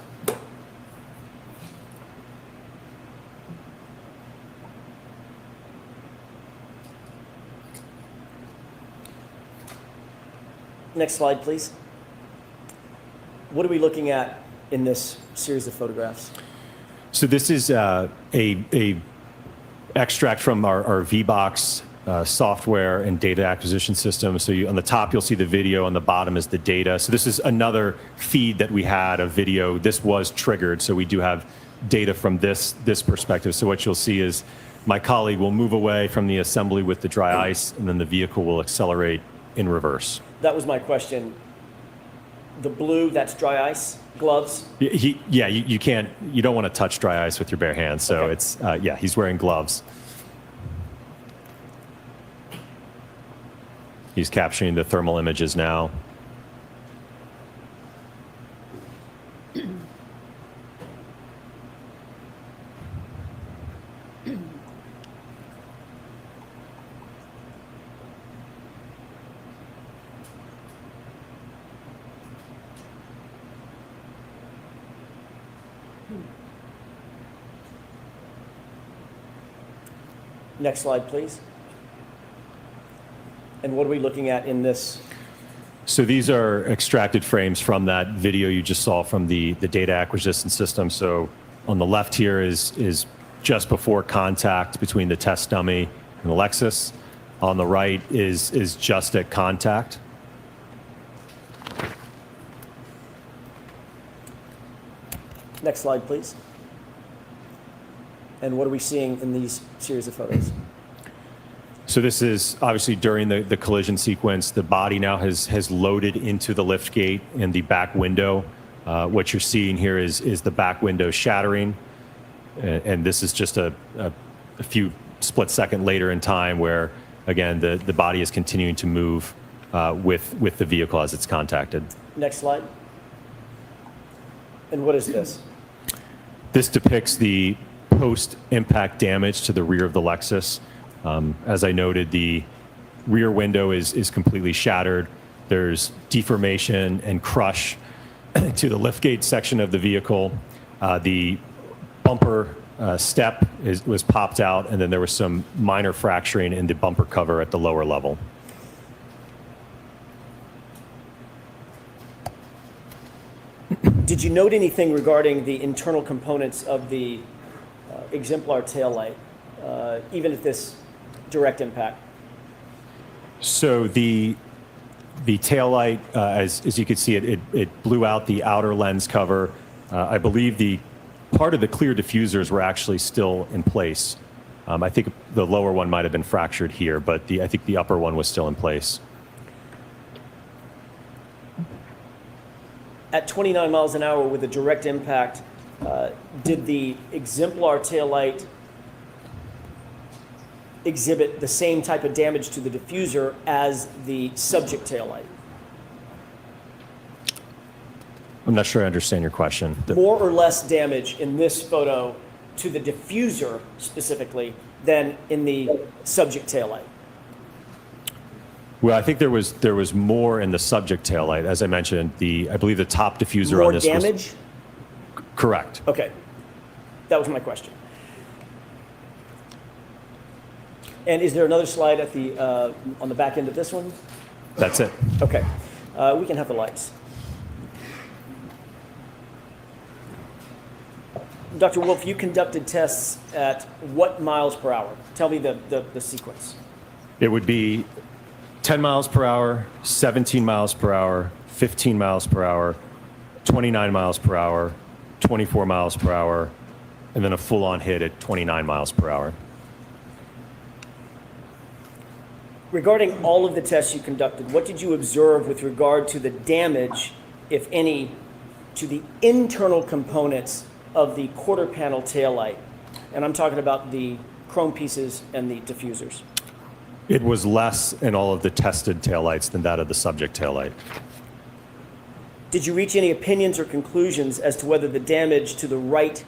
Next slide, please. What are we looking at in this series of photographs? So this is a extract from our V-Box software and data acquisition system. So on the top, you'll see the video. On the bottom is the data. So this is another feed that we had of video. This was triggered. So we do have data from this perspective. So what you'll see is my colleague will move away from the assembly with the dry ice, and then the vehicle will accelerate in reverse. That was my question. The blue, that's dry ice, gloves? You can't, you don't want to touch dry ice with your bare hands. So Okay. it's, he's wearing gloves. He's capturing the thermal images now. Next slide, please. And what are we looking at in this? So these are extracted frames from that video you just saw from the data acquisition system. So on the left here is just before contact between the test dummy and the Lexus. On the right is just at contact. Next slide, please. And what are we seeing in these series of photos? So this is obviously during the collision sequence. The body now has loaded into the lift gate and the back window. What you're seeing here is the back window shattering. And this is just a few split second later in time where, again, the body is continuing to move with the vehicle as it's contacted. Next slide. And what is this? This depicts the post-impact damage to the rear of the Lexus. As I noted, the rear window is completely shattered. There's deformation and crush to the liftgate section of the vehicle. The bumper step was popped out, and then there was some minor fracturing in the bumper cover at the lower level. Did you note anything regarding the internal components of the exemplar taillight, even at this direct impact? So the taillight, as you can see, it blew out the outer lens cover. I believe the part of the clear diffusers were actually still in place. I think the lower one might have been fractured here, but I think the upper one was still in place. At 29 miles an hour with a direct impact, did the exemplar taillight exhibit the same type of damage to the diffuser as the subject taillight? I'm not sure I understand your question. More or less damage in this photo to the diffuser specifically than in the subject taillight? Well, I think there was more in the subject taillight. As I mentioned, I believe the top diffuser More on this damage? was correct. Okay, that was my question. And is there another slide at the on the back end of this one? That's it. Okay, we can have the lights. Dr. Wolfe, you conducted tests at what miles per hour? Tell me the sequence. It would be 10 miles per hour, 17 miles per hour, 15 miles per hour, 29 miles per hour, 24 miles per hour, and then a full-on hit at 29 miles per hour. Regarding all of the tests you conducted, what did you observe with regard to the damage, if any, to the internal components of the quarter panel taillight? And I'm talking about the chrome pieces and the diffusers. It was less in all of the tested taillights than that of the subject taillight. Did you reach any opinions or conclusions as to whether the damage to the right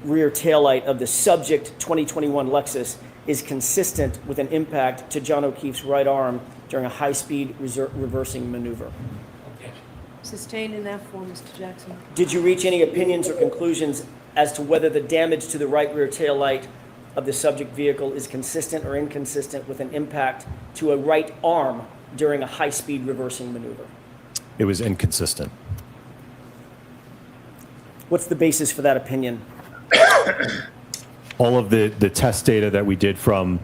rear taillight of the subject 2021 Lexus is consistent with an impact to John O'Keefe's right arm during a high-speed reversing maneuver? Sustained in that form, Mr. Jackson. Did you reach any opinions or conclusions as to whether the damage to the right rear taillight of the subject vehicle is consistent or inconsistent with an impact to a right arm during a high-speed reversing maneuver? It was inconsistent. What's the basis for that opinion? All of the test data that we did from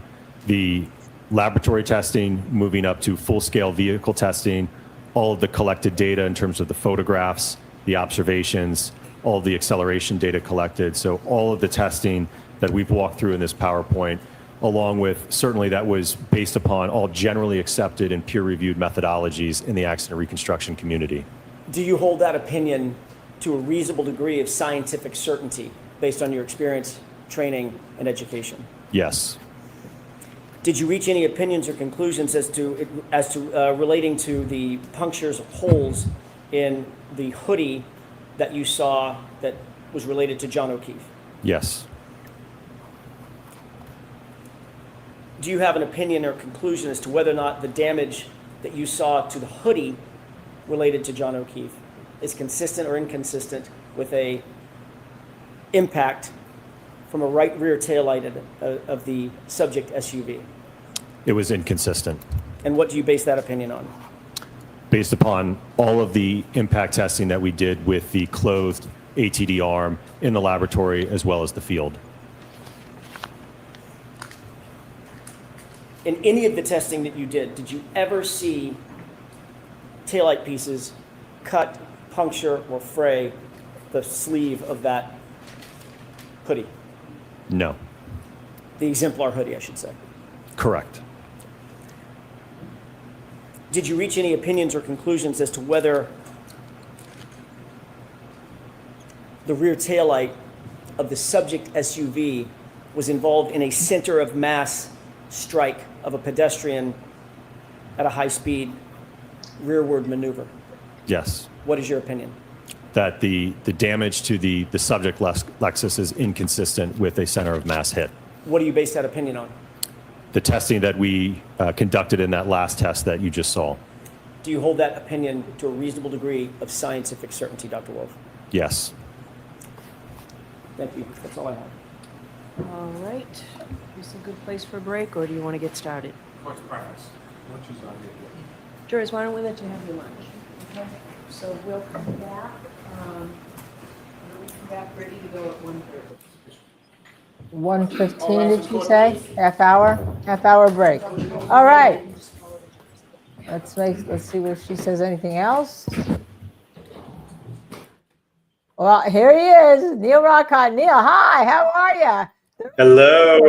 the laboratory testing, moving up to full-scale vehicle testing, all of the collected data in terms of the photographs, the observations, all of the acceleration data collected. So all of the testing that we've walked through in this PowerPoint, along with certainly that was based upon all generally accepted and peer-reviewed methodologies in the accident reconstruction community. Do you hold that opinion to a reasonable degree of scientific certainty based on your experience, training, and education? Yes. Did you reach any opinions or conclusions as to relating to the punctures, holes in the hoodie that you saw that was related to John O'Keefe? Yes. Do you have an opinion or conclusion as to whether or not the damage that you saw to the hoodie related to John O'Keefe is consistent or inconsistent with a impact from a right rear taillight of the subject SUV? It was inconsistent. And what do you base that opinion on? Based upon all of the impact testing that we did with the clothed ATD arm in the laboratory as well as the field. In any of the testing that you did you ever see taillight pieces cut, puncture, or fray the sleeve of that hoodie? No. The exemplar hoodie, I should say. Correct. Did you reach any opinions or conclusions as to whether the rear taillight of the subject SUV was involved in a center of mass strike of a pedestrian at a high speed rearward maneuver? Yes. What is your opinion? That the damage to the subject Lexus is inconsistent with a center of mass hit. What do you base that opinion on? The testing that we conducted in that last test that you just saw. Do you hold that opinion to a reasonable degree of scientific certainty, Dr. Wolfe? Yes. Thank you. That's all I have. All right. Is this a good place for a break, or do you want to get started? Court's preference. Jurors, why don't we let you have your lunch? Okay. So we'll come back. We'll come back ready to go at 1:30. 1:15, did you say? Half hour break. All right. Let's see if she says anything else. Well, here he is, Neil Rockind. Neil, hi, how are you? Hello.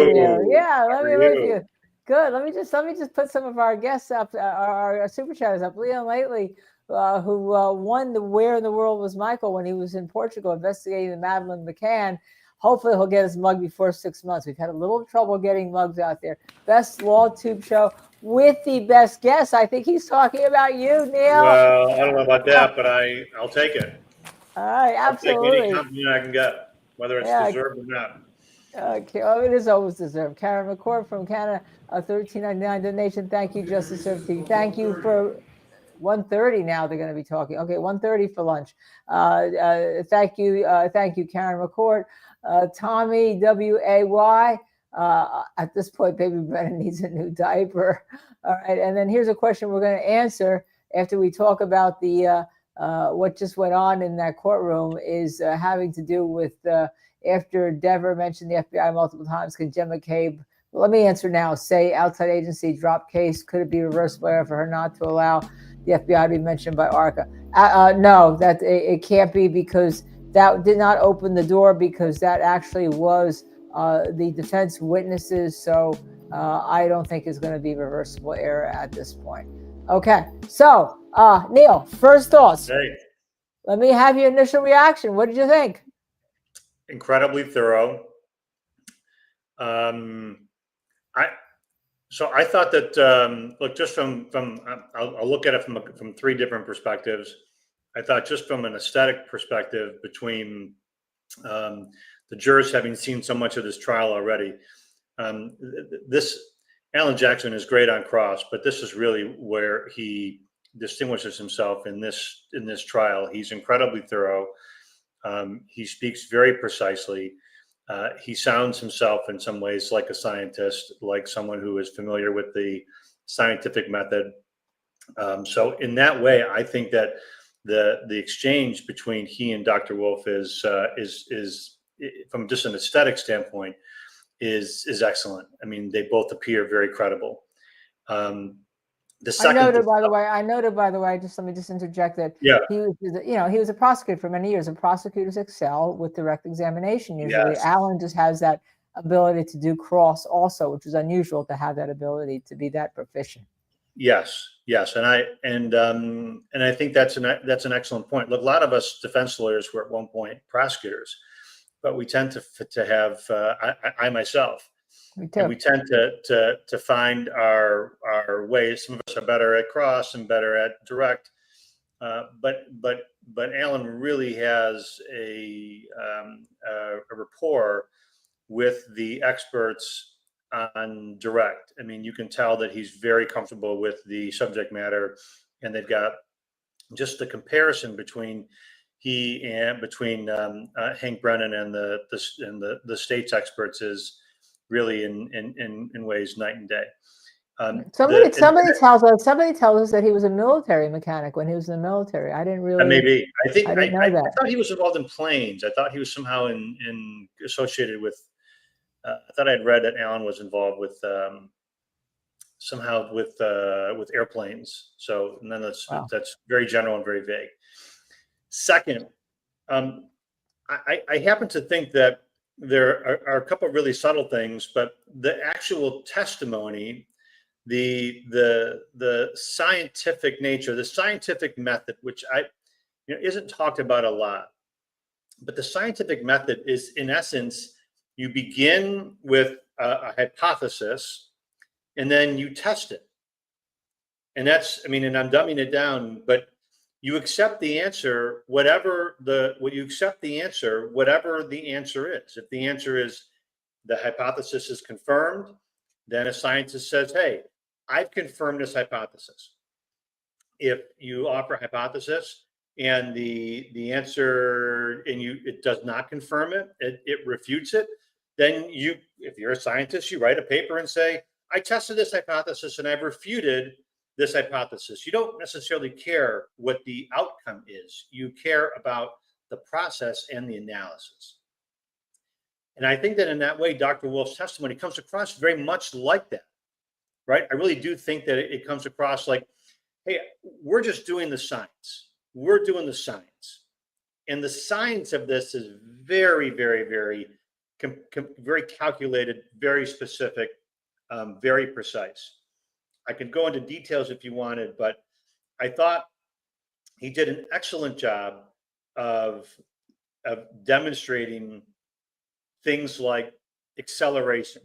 Yeah, let me with you. Good. Let me just put some of our guests up, our super chatters up. Leon Lately, who won the Where in the World Was Michael when he was in Portugal investigating the Madeleine McCann. Hopefully he'll get his mug before 6 months. We've had a little trouble getting mugs out there. Best Law Tube show with the best guests. I think he's talking about you, Neil. Well, I don't know about that, but I'll take it. All right, absolutely. I'll take any compliment I can get, whether it's deserved or not. Okay, well, it is always deserved. Karen McCord from Canada, a $13.99 donation. Thank you, Justice Service. Thank you for 1:30 now. They're going to be talking. Okay, 1:30 for lunch. Thank you, Karen McCord. Tommy WAY. At this point, baby Brennan needs a new diaper. All right, and then here's a question we're going to answer after we talk about the what just went on in that courtroom is having to do with after Dever mentioned the FBI multiple times. Can Jen McCabe? Well, let me answer now. Say outside agency drop case. Could it be reversible error for her not to allow the FBI to be mentioned by ARCCA? No, that it can't be, because that did not open the door, because that actually was the defense witnesses. So I don't think it's going to be reversible error at this point. Okay, so Neil, first thoughts. Hey. Let me have your initial reaction. What did you think? Incredibly thorough. I thought that look, just from I'll look at it from three different perspectives. I thought just from an aesthetic perspective, between the jurors having seen so much of this trial already, this Alan Jackson is great on cross, but this is really where he distinguishes himself in this trial. He's incredibly thorough. He speaks very precisely. He sounds himself in some ways like a scientist, like someone who is familiar with the scientific method. So in that way, I think that the exchange between he and Dr. Wolfe is from just an aesthetic standpoint is excellent. I mean, they both appear very credible. The I second, noted, by the way, just let me just interject that yeah, he was, he was a prosecutor for many years, and prosecutors excel with direct examination. Usually, yes, Alan just has that ability to do cross also, which is unusual to have that ability to be that proficient. yes, and I think that's an excellent point. Look, a lot of us defense lawyers were at one point prosecutors, but we tend to have I myself. Me too. And we tend to find our ways. Some of us are better at cross and better at direct, but Alan really has a rapport with the experts on direct. I mean, you can tell that he's very comfortable with the subject matter, and they've got just the comparison between Hank Brennan and the state's experts is really in ways night and day. Somebody tells us that he was a military mechanic when he was in the military. I didn't really. Maybe I didn't know that. I thought he was involved in planes. I thought he was somehow associated with. I thought I'd read that Alan was involved with somehow with airplanes. So, and then that's very general and very vague. Second, I happen to think that there are a couple of really subtle things, but the actual testimony, the scientific nature, the scientific method, which isn't talked about a lot, but the scientific method is, in essence, you begin with a hypothesis and then you test it. And that's, and I'm dumbing it down, but you accept the answer, whatever the answer is. If the answer is the hypothesis is confirmed, then a scientist says, hey, I've confirmed this hypothesis. If you offer a hypothesis and the answer it does not confirm it refutes it, then if you're a scientist, you write a paper and say, I tested this hypothesis and I've refuted this hypothesis. You don't necessarily care what the outcome is. You care about the process and the analysis. And I think that in that way, Dr. Wolfe's testimony comes across very much like that, right? I really do think that it comes across like, hey, we're just doing the science. We're doing the science. And the science of this is very, very, very, very calculated, very specific, very precise. I could go into details if you wanted, but I thought he did an excellent job of demonstrating things like acceleration.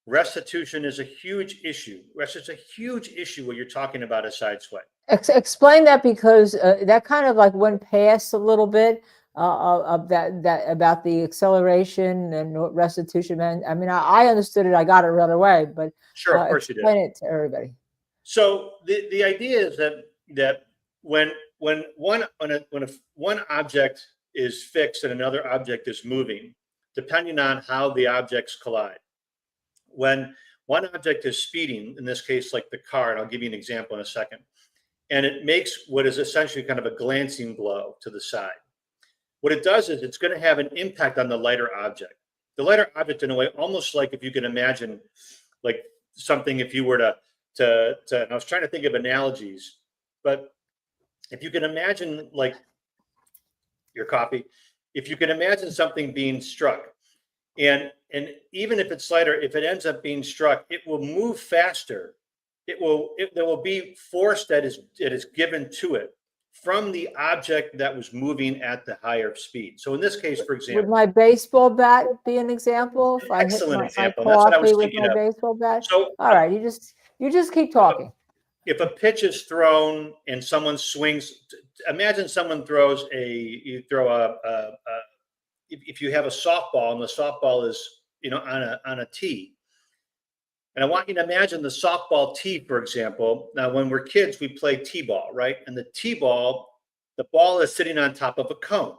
Restitution is a huge issue. It's a huge issue when you're talking about a side swipe. Explain that, because that kind of like went past a little bit of that about the acceleration and what restitution meant. I mean, I understood it. I got it right away, but sure, of course you did. Explain it to everybody. So the idea is that when one object is fixed and another object is moving, depending on how the objects collide. When one object is speeding, in this case, like the car, and I'll give you an example in a second, and it makes what is essentially kind of a glancing blow to the side. What it does is it's going to have an impact on the lighter object. The lighter object, in a way, almost like if you could imagine, like something, if you were to and I was trying to think of analogies, but if you can imagine like your coffee, if you can imagine something being struck, and even if it's lighter, if it ends up being struck, it will move faster. There will be force that is given to it from the object that was moving at the higher speed. So in this case, for example, would my baseball bat be an example? If I hit my example. That's what I was coffee with thinking my of. baseball bat? So all right, you just keep talking. If a pitch is thrown and someone swings, imagine someone throws if you have a softball and the softball is on a tee. And I want you to imagine the softball tee, for example. Now, when we're kids, we play t-ball, right? And the t-ball, the ball is sitting on top of a cone,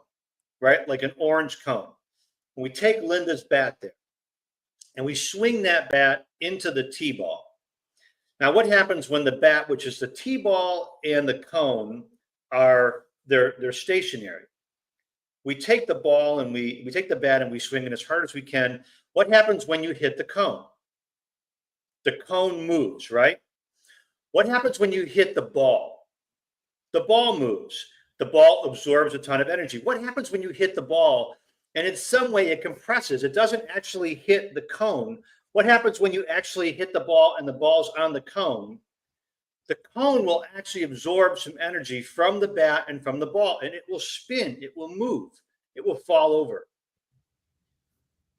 right? Like an orange cone. And we take Linda's bat there and we swing that bat into the t-ball. Now, what happens when the bat, which is the t-ball and the cone, they're stationary? We take the ball and we take the bat and we swing it as hard as we can. What happens when you hit the cone? The cone moves, right? What happens when you hit the ball? The ball moves. The ball absorbs a ton of energy. What happens when you hit the ball and in some way it compresses? It doesn't actually hit the cone. What happens when you actually hit the ball and the ball's on the cone? The cone will actually absorb some energy from the bat and from the ball, and it will spin, it will move, it will fall over.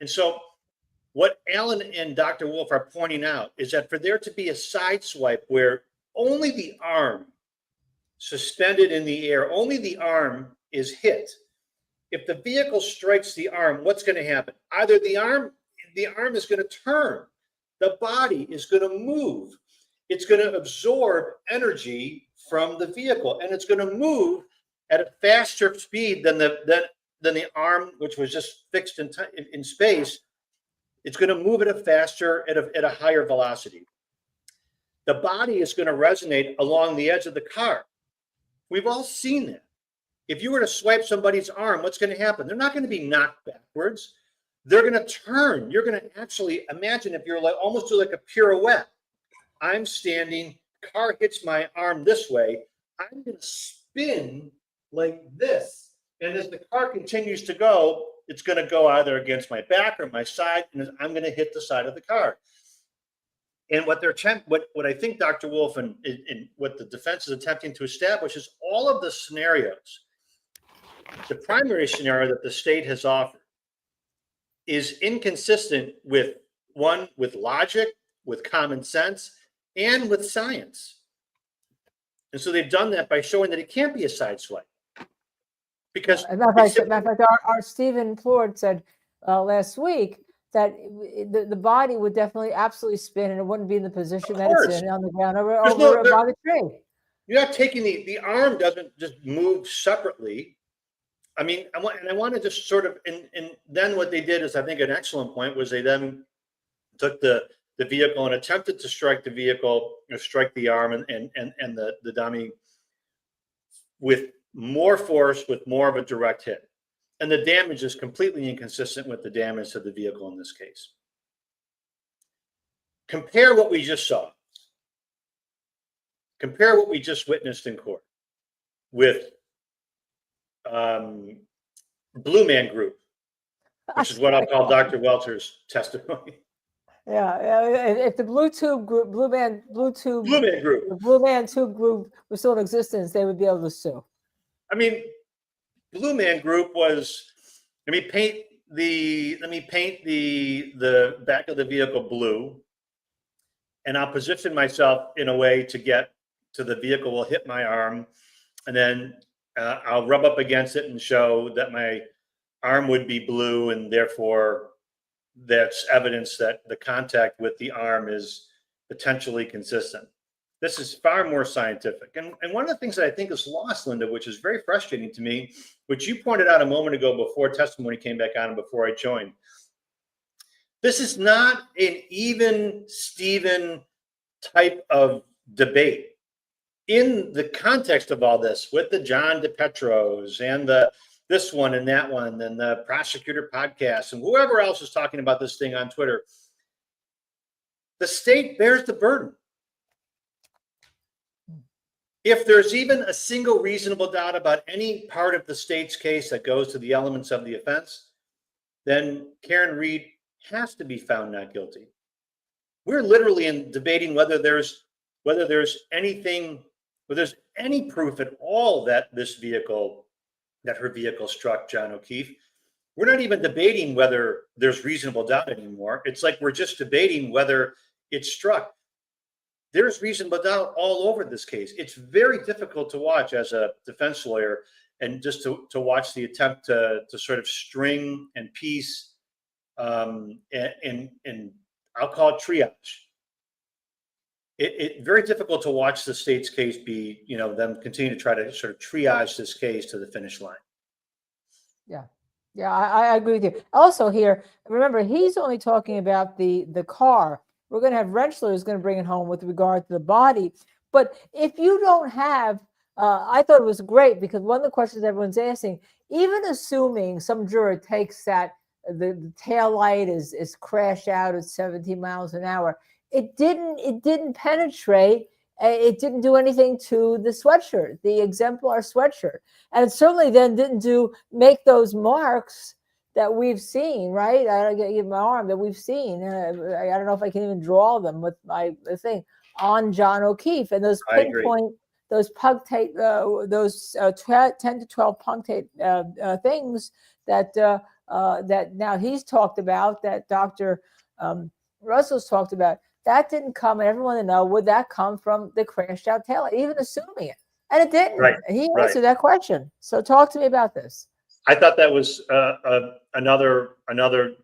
And so what Alan and Dr. Wolfe are pointing out is that for there to be a side swipe where only the arm suspended in the air, only the arm is hit. If the vehicle strikes the arm, what's going to happen? Either the arm is going to turn, the body is going to move, it's going to absorb energy from the vehicle, and it's going to move at a faster speed than the arm, which was just fixed in space. It's going to move at a higher velocity. The body is going to resonate along the edge of the car. We've all seen that. If you were to swipe somebody's arm, what's going to happen? They're not going to be knocked backwards. They're going to turn. You're going to actually imagine if you're almost do like a pirouette. I'm standing, car hits my arm this way. I'm going to spin like this. And as the car continues to go, it's going to go either against my back or my side, and I'm going to hit the side of the car. And what I think Dr. Wolfe and what the defense is attempting to establish is all of the scenarios. The primary scenario that the state has offered is inconsistent with logic, with common sense, and with science. And so they've done that by showing that it can't be a side swipe. Because matter of fact, our Stephen Ford said last week that the body would definitely absolutely spin, and it wouldn't be in the position that it's in on the ground over by the tree. You're not taking the arm doesn't just move separately. I mean, I want to just sort of, and then what they did is, I think, an excellent point was they then took the vehicle and attempted to strike the vehicle or strike the arm and the dummy with more force, with more of a direct hit. And the damage is completely inconsistent with the damage to the vehicle in this case. Compare what we just saw. Compare what we just witnessed in court with Blue Man Group, which is what I'll call Dr. Welter's testimony. Yeah, if the Blue Man Tube Group was still in existence, they would be able to sue. I mean, Blue Man Group was. Let me paint the back of the vehicle blue, and I'll position myself in a way to get to the vehicle will hit my arm, and then I'll rub up against it and show that my arm would be blue, and therefore that's evidence that the contact with the arm is potentially consistent. This is far more scientific. And one of the things that I think is lost, Linda, which is very frustrating to me, which you pointed out a moment ago before testimony came back on and before I joined. This is not an even Steven type of debate. In the context of all this, with the John DePetros and this one and that one and the prosecutor podcast and whoever else is talking about this thing on Twitter, the state bears the burden. If there's even a single reasonable doubt about any part of the state's case that goes to the elements of the offense, then Karen Reed has to be found not guilty. We're literally debating whether there's any proof at all that her vehicle struck John O'Keefe. We're not even debating whether there's reasonable doubt anymore. It's like we're just debating whether it struck. There's reasonable doubt all over this case. It's very difficult to watch as a defense lawyer, and just to watch the attempt to sort of string and piece and I'll call it triage. It's very difficult to watch the state's case be, them continue to try to sort of triage this case to the finish line. Yeah, I agree with you. Also here, remember, he's only talking about the car. We're going to have Rentschler who's going to bring it home with regard to the body. But if you don't have, I thought it was great because one of the questions everyone's asking, even assuming some juror takes that the tail light is crashed out at 17 miles an hour, it didn't penetrate It didn't do anything to the sweatshirt, the exemplar sweatshirt. And it certainly then didn't make those marks that we've seen, right? I don't get my arm that we've seen. I don't know if I can even draw them with my thing on John O'Keefe. And those pinpoint, those punctate, those 10 to 12 punctate things that that now he's talked about, that Dr. Russell's talked about, that didn't come, and everyone to know, would that come from the crashed out tail, even assuming it? And it didn't. Right, He right. answered that question. So talk to me about this. I thought that was another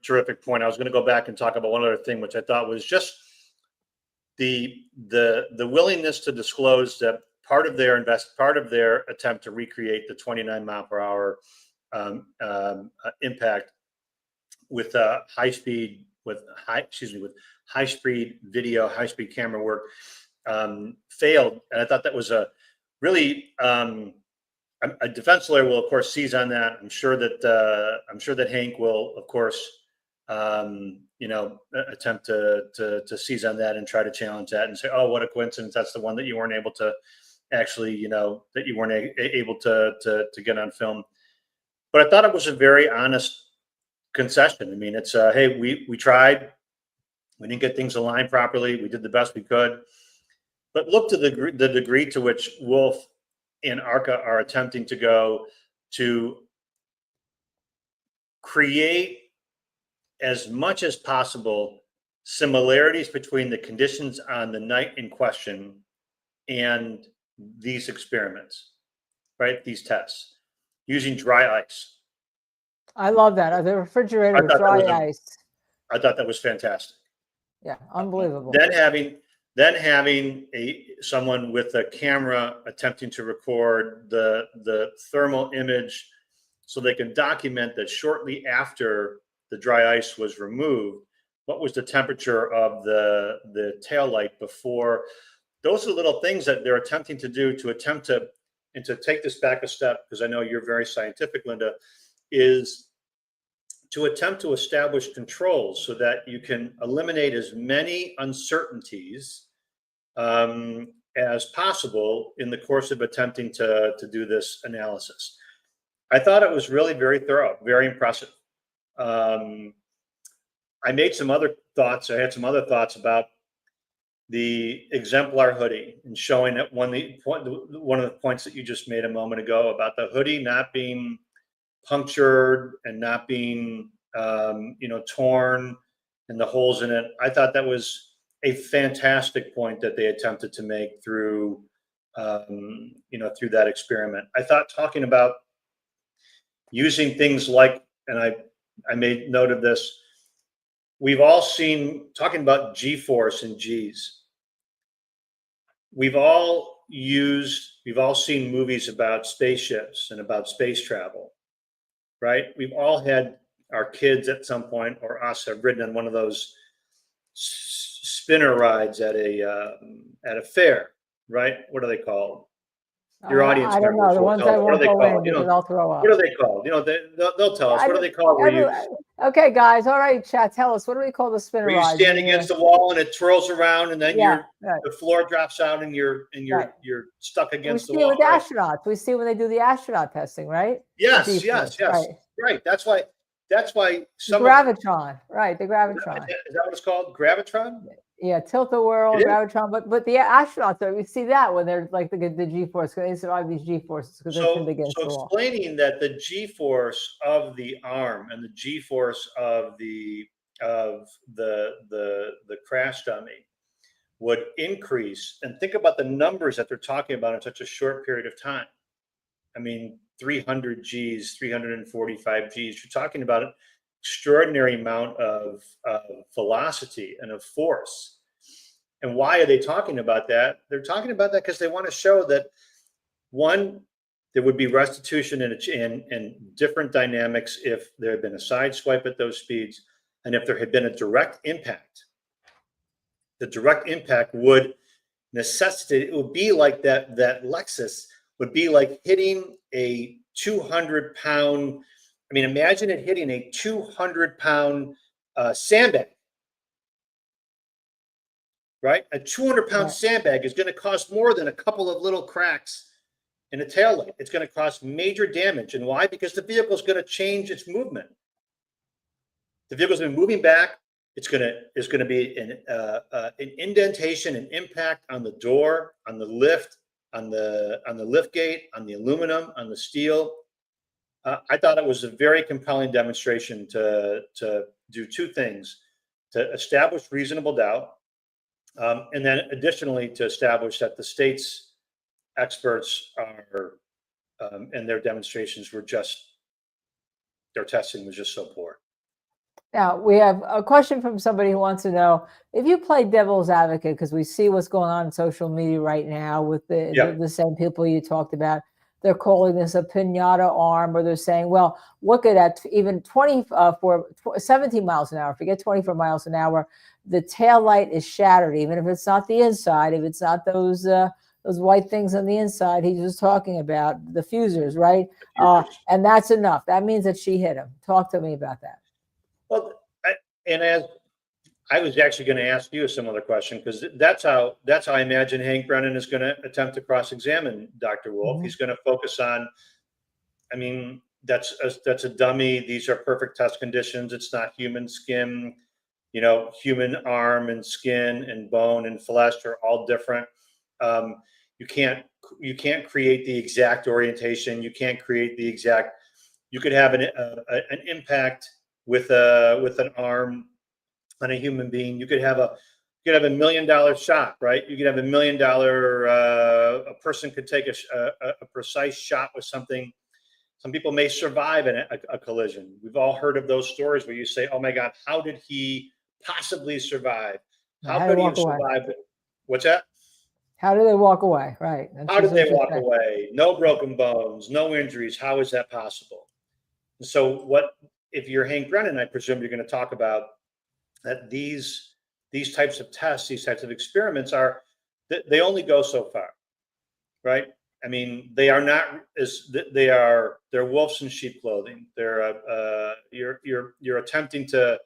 terrific point. I was going to go back and talk about one other thing, which I thought was just the willingness to disclose that part of their attempt to recreate the 29 mile per hour impact with high speed video, high speed camera work failed. And I thought that was a really a defense lawyer will of course seize on that. I'm sure that Hank will of course attempt to seize on that and try to challenge that and say, oh, what a coincidence, that's the one that you weren't able to actually that you weren't able to get on film. But I thought it was a very honest concession. I mean, it's hey, we tried, we didn't get things aligned properly, we did the best we could. But look to the degree to which Wolfe and ARCCA are attempting to go to create as much as possible similarities between the conditions on the night in question and these experiments, right? These tests using dry ice. I love that. The refrigerator with dry ice. I thought that was fantastic. Yeah, unbelievable. Then having someone with a camera attempting to record the thermal image so they can document that shortly after the dry ice was removed, what was the temperature of the tail light before. Those are the little things that they're attempting to do to take this back a step, because I know you're very scientific, Linda, is to attempt to establish controls so that you can eliminate as many uncertainties as possible in the course of attempting to do this analysis. I thought it was really very thorough, very impressive. I made some other thoughts. I had some other thoughts about the exemplar hoodie and showing that one of the points that you just made a moment ago about the hoodie not being punctured and not being torn and the holes in it. I thought that was a fantastic point that they attempted to make through that experiment. I thought talking about using things like, and I made note of this, we've all seen, talking about G-force and G's, we've all seen movies about spaceships and about space travel, right? We've all had our kids at some point, or us, have ridden on one of those spinner rides at a fair, right? What are they called? Your audience I don't know. The ones I won't go in because I'll throw up. What are they called? They'll tell us. What are they called? Okay, guys. All right, chat. Tell us. What do we call the spinner ride? Where you stand against the wall and it twirls around, and then the floor drops out, and you're stuck against the wall. We see it with astronauts. We see when they do the astronaut testing, right? Yes. Right. That's why some Gravitron, right? The Gravitron. Is that what it's called? Gravitron? Yeah, Tilt-A-Whirl, Gravitron, but the astronauts, we see that when they're like the G-force, because they survive these G-forces because they're pinned against the wall. Explaining that the G-force of the arm and the G-force of the crash dummy would increase, and think about the numbers that they're talking about in such a short period of time. I mean, 300 Gs, 345 Gs. You're talking about an extraordinary amount of velocity and of force. And why are they talking about that? They're talking about that because they want to show that, one, there would be restitution and different dynamics if there had been a side swipe at those speeds, and if there had been a direct impact. The direct impact would necessitate, it would be like that Lexus would be like hitting a 200-pound, I mean, imagine it hitting a 200-pound sandbag. right? A 200-pound Right. sandbag is going to cost more than a couple of little cracks in a taillight. It's going to cause major damage. And why? Because the vehicle is going to change its movement. The vehicle's been moving back. There's going to be an indentation, an impact on the door, on the lift, on the lift gate, on the aluminum, on the steel. I thought it was a very compelling demonstration to do two things: to establish reasonable doubt, and then additionally to establish that the state's experts are and their demonstrations were just, their testing was just so poor. Now, we have a question from somebody who wants to know if you play devil's advocate, because we see what's going on in social media right now with the same people you talked about. They're calling this a pinata arm, or they're saying, well, look at that, even 17 miles an hour, forget 24 miles an hour, the tail light is shattered, even if it's not the inside, if it's not those white things on the inside he's just talking about, the fusers, right? And that's enough. That means that she hit him. Talk to me about that. Well, as I was actually going to ask you a similar question, because that's how I imagine Hank Brennan is going to attempt to cross-examine Dr. Wolfe. Mm-hmm. He's going to focus on, I mean, that's a dummy. These are perfect test conditions. It's not human skin, human arm and skin and bone and flesh are all different. You can't create the exact orientation. You can't create the exact. You could have an impact with an arm on a human being. You could have a $1 million shot, right? You could have $1 million. A person could take a precise shot with something. Some people may survive in a collision. We've all heard of those stories where you say, "Oh my God, how did he possibly survive? How could he have survived?" What's that? How do they walk away? Right. How did they walk away? No broken bones, no injuries. How is that possible? So what, if you're Hank Brennan, I presume you're going to talk about that these types of tests, these types of experiments they only go so far, right? I mean, they are not they're wolves in sheep clothing. You're attempting to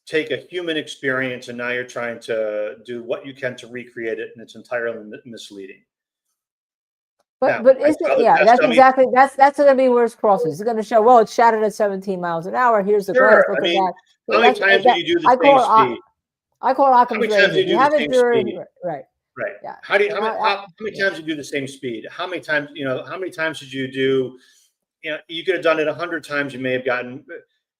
take a human experience and now you're trying to do what you can to recreate it, and it's entirely misleading. But isn't that's going to be where it's crosses. It's going to show, well, it's shattered at 17 miles an hour. Here's the glass. Look at that. How many times do you do the same speed? I call it Occam's razor. You have it during right. Yeah. How many times do you do the same speed? How many times did you do? You could have done it 100 times. You may have gotten.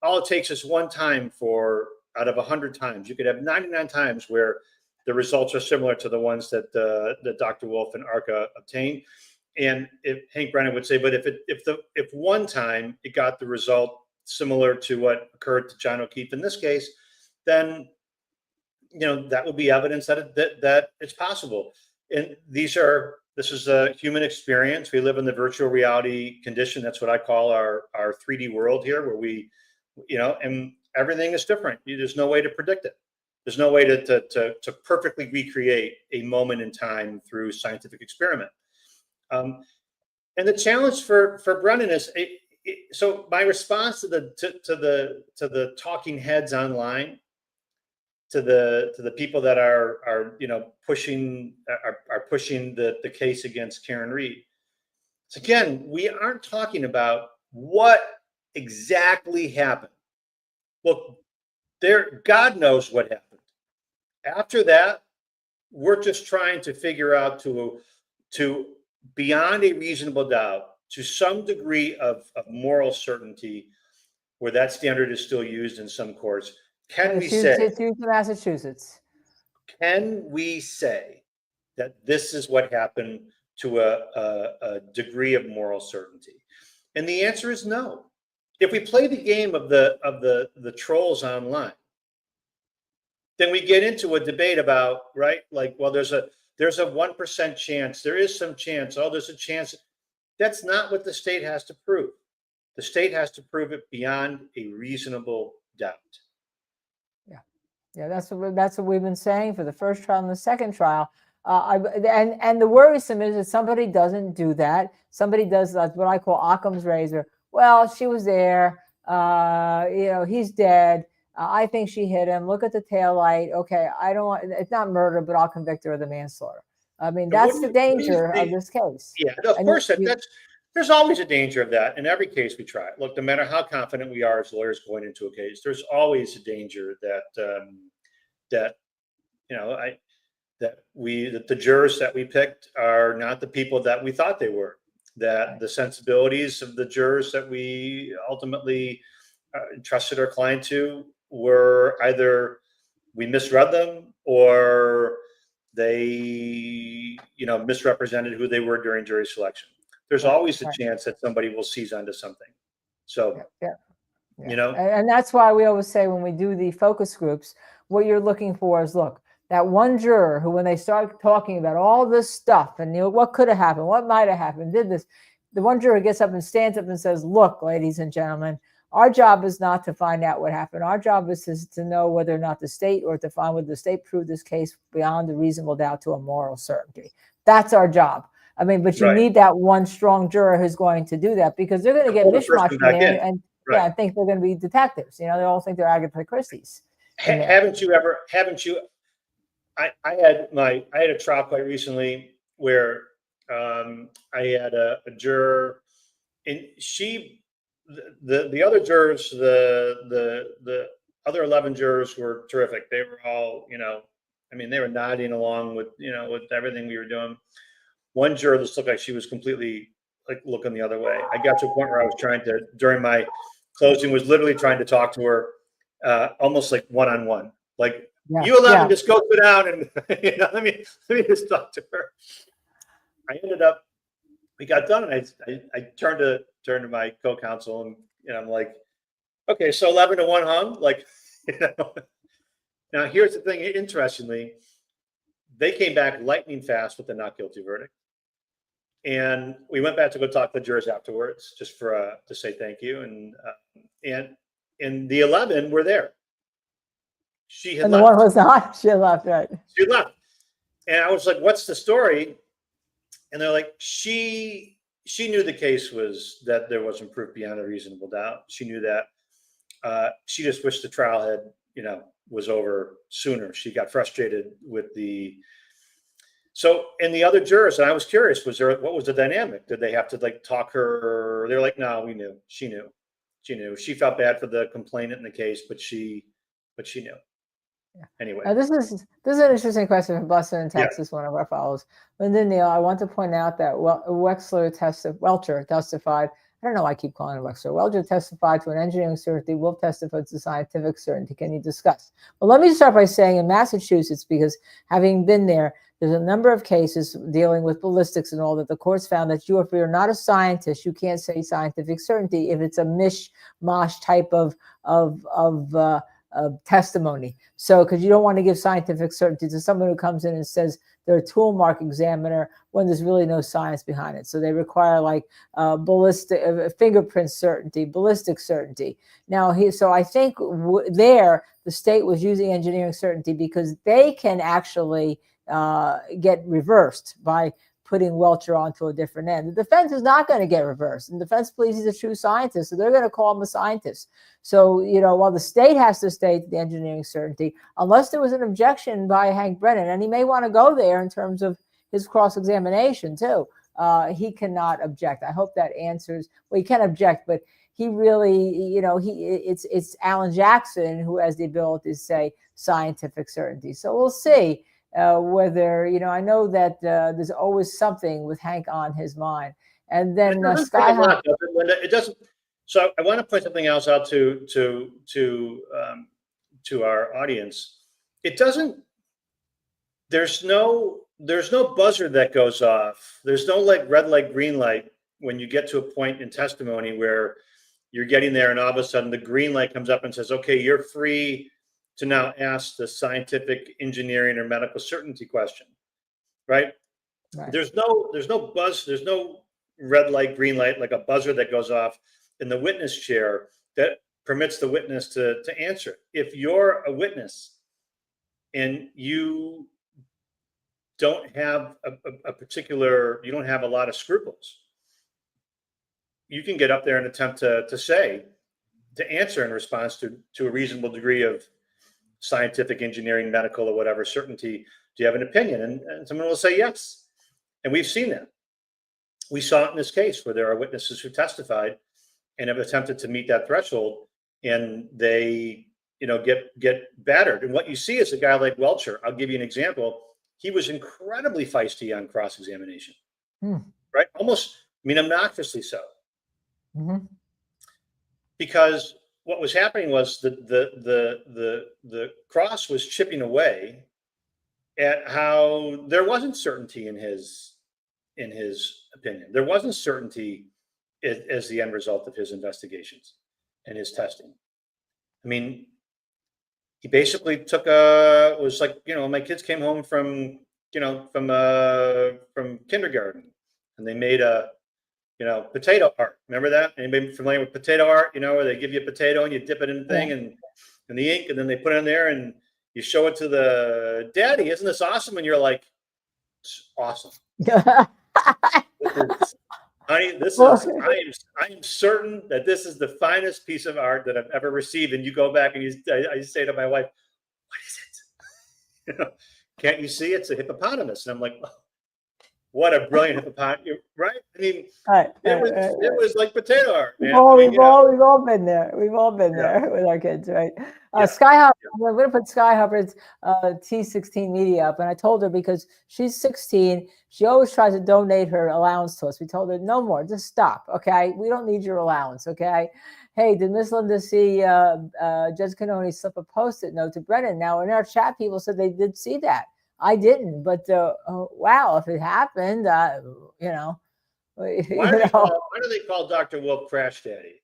All it takes is one time out of 100 times. You could have 99 times where the results are similar to the ones that Dr. Wolfe and ARCCA obtained. And if Hank Brennan would say, but if one time it got the result similar to what occurred to John O'Keefe in this case, then that would be evidence that it's possible. And this is a human experience. We live in the virtual reality condition. That's what I call our 3D world here, where we, and everything is different. There's no way to predict it. There's no way to perfectly recreate a moment in time through scientific experiment. And the challenge for Brennan is, so my response to the talking heads online, to the people that are pushing the case against Karen Read. So again, we aren't talking about what exactly happened. Well, God knows what happened. After that, we're just trying to figure out to beyond a reasonable doubt, to some degree of moral certainty, where that standard is still used in some courts. Can we say, Massachusetts, can we say that this is what happened to a degree of moral certainty? And the answer is no. If we play the game of the trolls online, then we get into a debate about, right? Like, well, there's a 1% chance. There is some chance. Oh, there's a chance. That's not what the state has to prove. The state has to prove it beyond a reasonable doubt. Yeah, that's what we've been saying for the first trial and the second trial. And the worrisome is that somebody doesn't do that. Somebody does what I call Occam's razor. Well, she was there. He's dead. I think she hit him. Look at the taillight. Okay, I don't want, it's not murder, but I'll convict her of the manslaughter. I mean, that's the danger of this case. Yeah, of And course, you- there's always a danger of that in every case we try. Look, no matter how confident we are as lawyers going into a case, there's always a danger that that you know that the jurors that we picked are not the people that we thought they were. That the sensibilities of the jurors that we ultimately trusted our client to were either we misread them or they misrepresented who they were during jury selection. There's always a chance that somebody will seize onto something. So yeah. And that's why we always say when we do the focus groups, what you're looking for is, look, that one juror who, when they start talking about all this stuff and what could have happened, what might have happened, did this, the one juror gets up and stands up and says, look, ladies and gentlemen, our job is not to find out what happened. Our job is to know whether or not the state, or to find whether the state proved this case beyond a reasonable doubt to a moral certainty. That's our job. I mean, but you need that one strong juror who's going to do that, because they're going to get mishmash in there and I think they're going to be detectives. They all think they're Agatha Christie's. Haven't you? I had a trial quite recently where I had a juror, and the other jurors, the other 11 jurors were terrific. They were all, they were nodding along with everything we were doing. One juror just looked like she was completely looking the other way. I got to a point where I was trying to, during my closing, was literally trying to talk to her almost like one-on-one. You 11, just go sit down and let me just talk to her. I ended up, we got done, and I turned to my co-counsel and I'm like, okay, so 11-1 hung, Now here's the thing. Interestingly, they came back lightning fast with the not guilty verdict, and we went back to go talk to the jurors afterwards, just to say thank you, and the 11 were there. She had and left. The one was not. She left, right? She left. And I was like, what's the story? And they're like, she knew the case was that there wasn't proof beyond a reasonable doubt. She knew that. She just wished the trial had, was over sooner. She got frustrated with and the other jurors, and I was curious, what was the dynamic? Did they have to talk her? They're like, no, we knew. She knew. She felt bad for the complainant in the case, but she knew. Yeah. Anyway, this is an interesting question from Buster in Texas, one of our followers. Linda Neal, I want to point out that Welcher testified. I don't know why I keep calling him Wexler. Welcher testified to an engineering certainty. Wolfe testified to scientific certainty. Can you discuss? Well, let me start by saying in Massachusetts, because having been there, there's a number of cases dealing with ballistics and all that the courts found that if you're not a scientist, you can't say scientific certainty if it's a mishmash type of testimony. So, because you don't want to give scientific certainty to someone who comes in and says they're a tool mark examiner when there's really no science behind it. So they require ballistic fingerprint certainty, ballistic certainty. Now, so I think there the state was using engineering certainty because they can actually get reversed by putting Welcher onto a different end. The defense is not going to get reversed. And the defense believes he's a true scientist, so they're going to call him a scientist. So, while the state has to state the engineering certainty, unless there was an objection by Hank Brennan, and he may want to go there in terms of his cross-examination too, he cannot object. I hope that answers. Well, he can object, but he really, it's Alan Jackson who has the ability to say scientific certainty. So we'll see. Whether, I know that there's always something with Hank on his mind. And then it doesn't. So I want to point something else out to our audience. It doesn't. There's no buzzer that goes off. There's no red light, green light when you get to a point in testimony where you're getting there, and all of a sudden the green light comes up and says, "Okay, you're free to now ask the scientific, engineering, or medical certainty question," right? There's no buzz, there's no red light, green light, like a buzzer that goes off in the witness chair that permits the witness to answer. If you're a witness and you don't have you don't have a lot of scruples, you can get up there and attempt to say, to answer in response to a reasonable degree of scientific, engineering, medical, or whatever certainty. Do you have an opinion? And someone will say yes. And we've seen that. We saw it in this case where there are witnesses who testified and have attempted to meet that threshold, and they, get battered. And what you see is a guy like Welcher. I'll give you an example. He was incredibly feisty on cross-examination, right? Almost, obnoxiously so. Mm-hmm. Because what was happening was the cross was chipping away at how there wasn't certainty in his opinion. There wasn't certainty as the end result of his investigations and his testing. He basically took was like, my kids came home from kindergarten, and they made a potato art. Remember that? Anybody familiar with potato art? Where they give you a potato and you dip it in the thing and the ink, and then they put it in there and you show it to the daddy. Isn't this awesome? And you're like, it's awesome. Honey, I am certain that this is the finest piece of art that I've ever received. And you go back and I say to my wife, what is it? Can't you see it's a hippopotamus? And I'm like, oh, what a brilliant hippopotamus, right? It was like potato art. Man. We've all been there. We've all been there with our kids, right? Skyhopper, I'm going to put Skyhopper's T16 media up, and I told her because she's 16, she always tries to donate her allowance to us. We told her, no more, just stop, okay? We don't need your allowance, okay? Hey, did Miss Linda see Judge Kenney slip a Post-it note to Brennan? Now, in our chat, people said they did see that. I didn't, but wow, if it happened, Why do they call Dr. Wolfe CrashDaddy?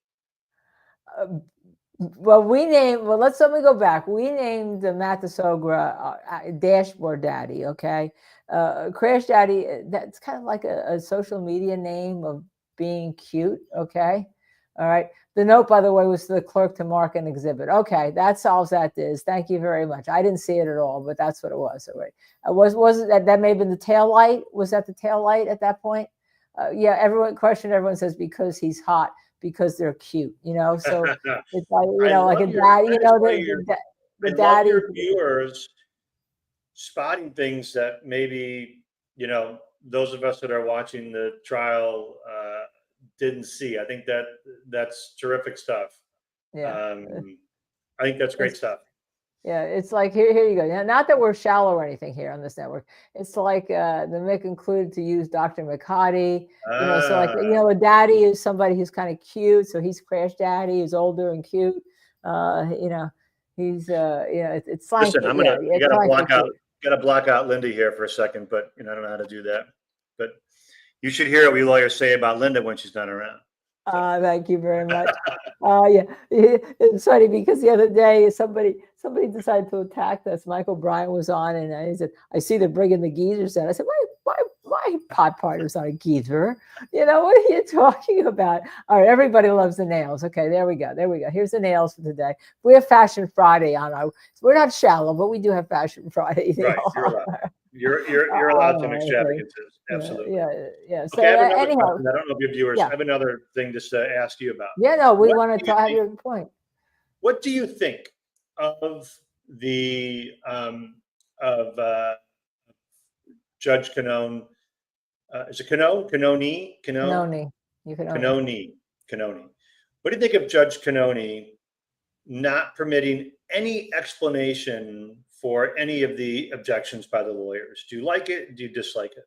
Well, let me go back. We named the Mathasogra Dashboard Daddy, okay? CrashDaddy, that's kind of like a social media name of being cute, okay? All right. The note, by the way, was to the clerk to mark an exhibit. Okay, that solves that, Diz. Thank you very much. I didn't see it at all, but that's what it was. All right. Was it that may have been the tail light? Was that the tail light at that point? Everyone says because he's hot, because they're cute, so it's like, like a daddy, the daddy. Your viewers spotting things that maybe, those of us that are watching the trial didn't see. I think that's terrific stuff. Yeah. I think that's great stuff. Yeah, it's like here you go. Now, not that we're shallow or anything here on this network. It's like the Mick included to use Dr. McCarty. So like a daddy is somebody who's kind of cute. So he's CrashDaddy, who's older and cute. He's it's like. Listen, you gotta block out Linda here for a second, but I don't know how to do that. But you should hear what we lawyers say about Linda when she's not around. Thank you very much. It's funny because the other day somebody decided to attack us. Michael Bryant was on, and he said, "I see they're bringing the geezers in." I said, "Why pot partner's not a geezer? What are you talking about?" All right, everybody loves the nails. Okay, there we go. Here's the nails for today. We have Fashion Friday on our. We're not shallow, but we do have Fashion Friday. Right, you're allowed some extravagances. Absolutely. Yeah. So okay, anyhow, I don't know if your viewers. I have another thing just to ask you about. Yeah, no, we want to have your point. What do you think of the Judge Kenney? Is it Kenney? What do you think of Judge Kenney not permitting any explanation for any of the objections by the lawyers? Do you like it? Do you dislike it?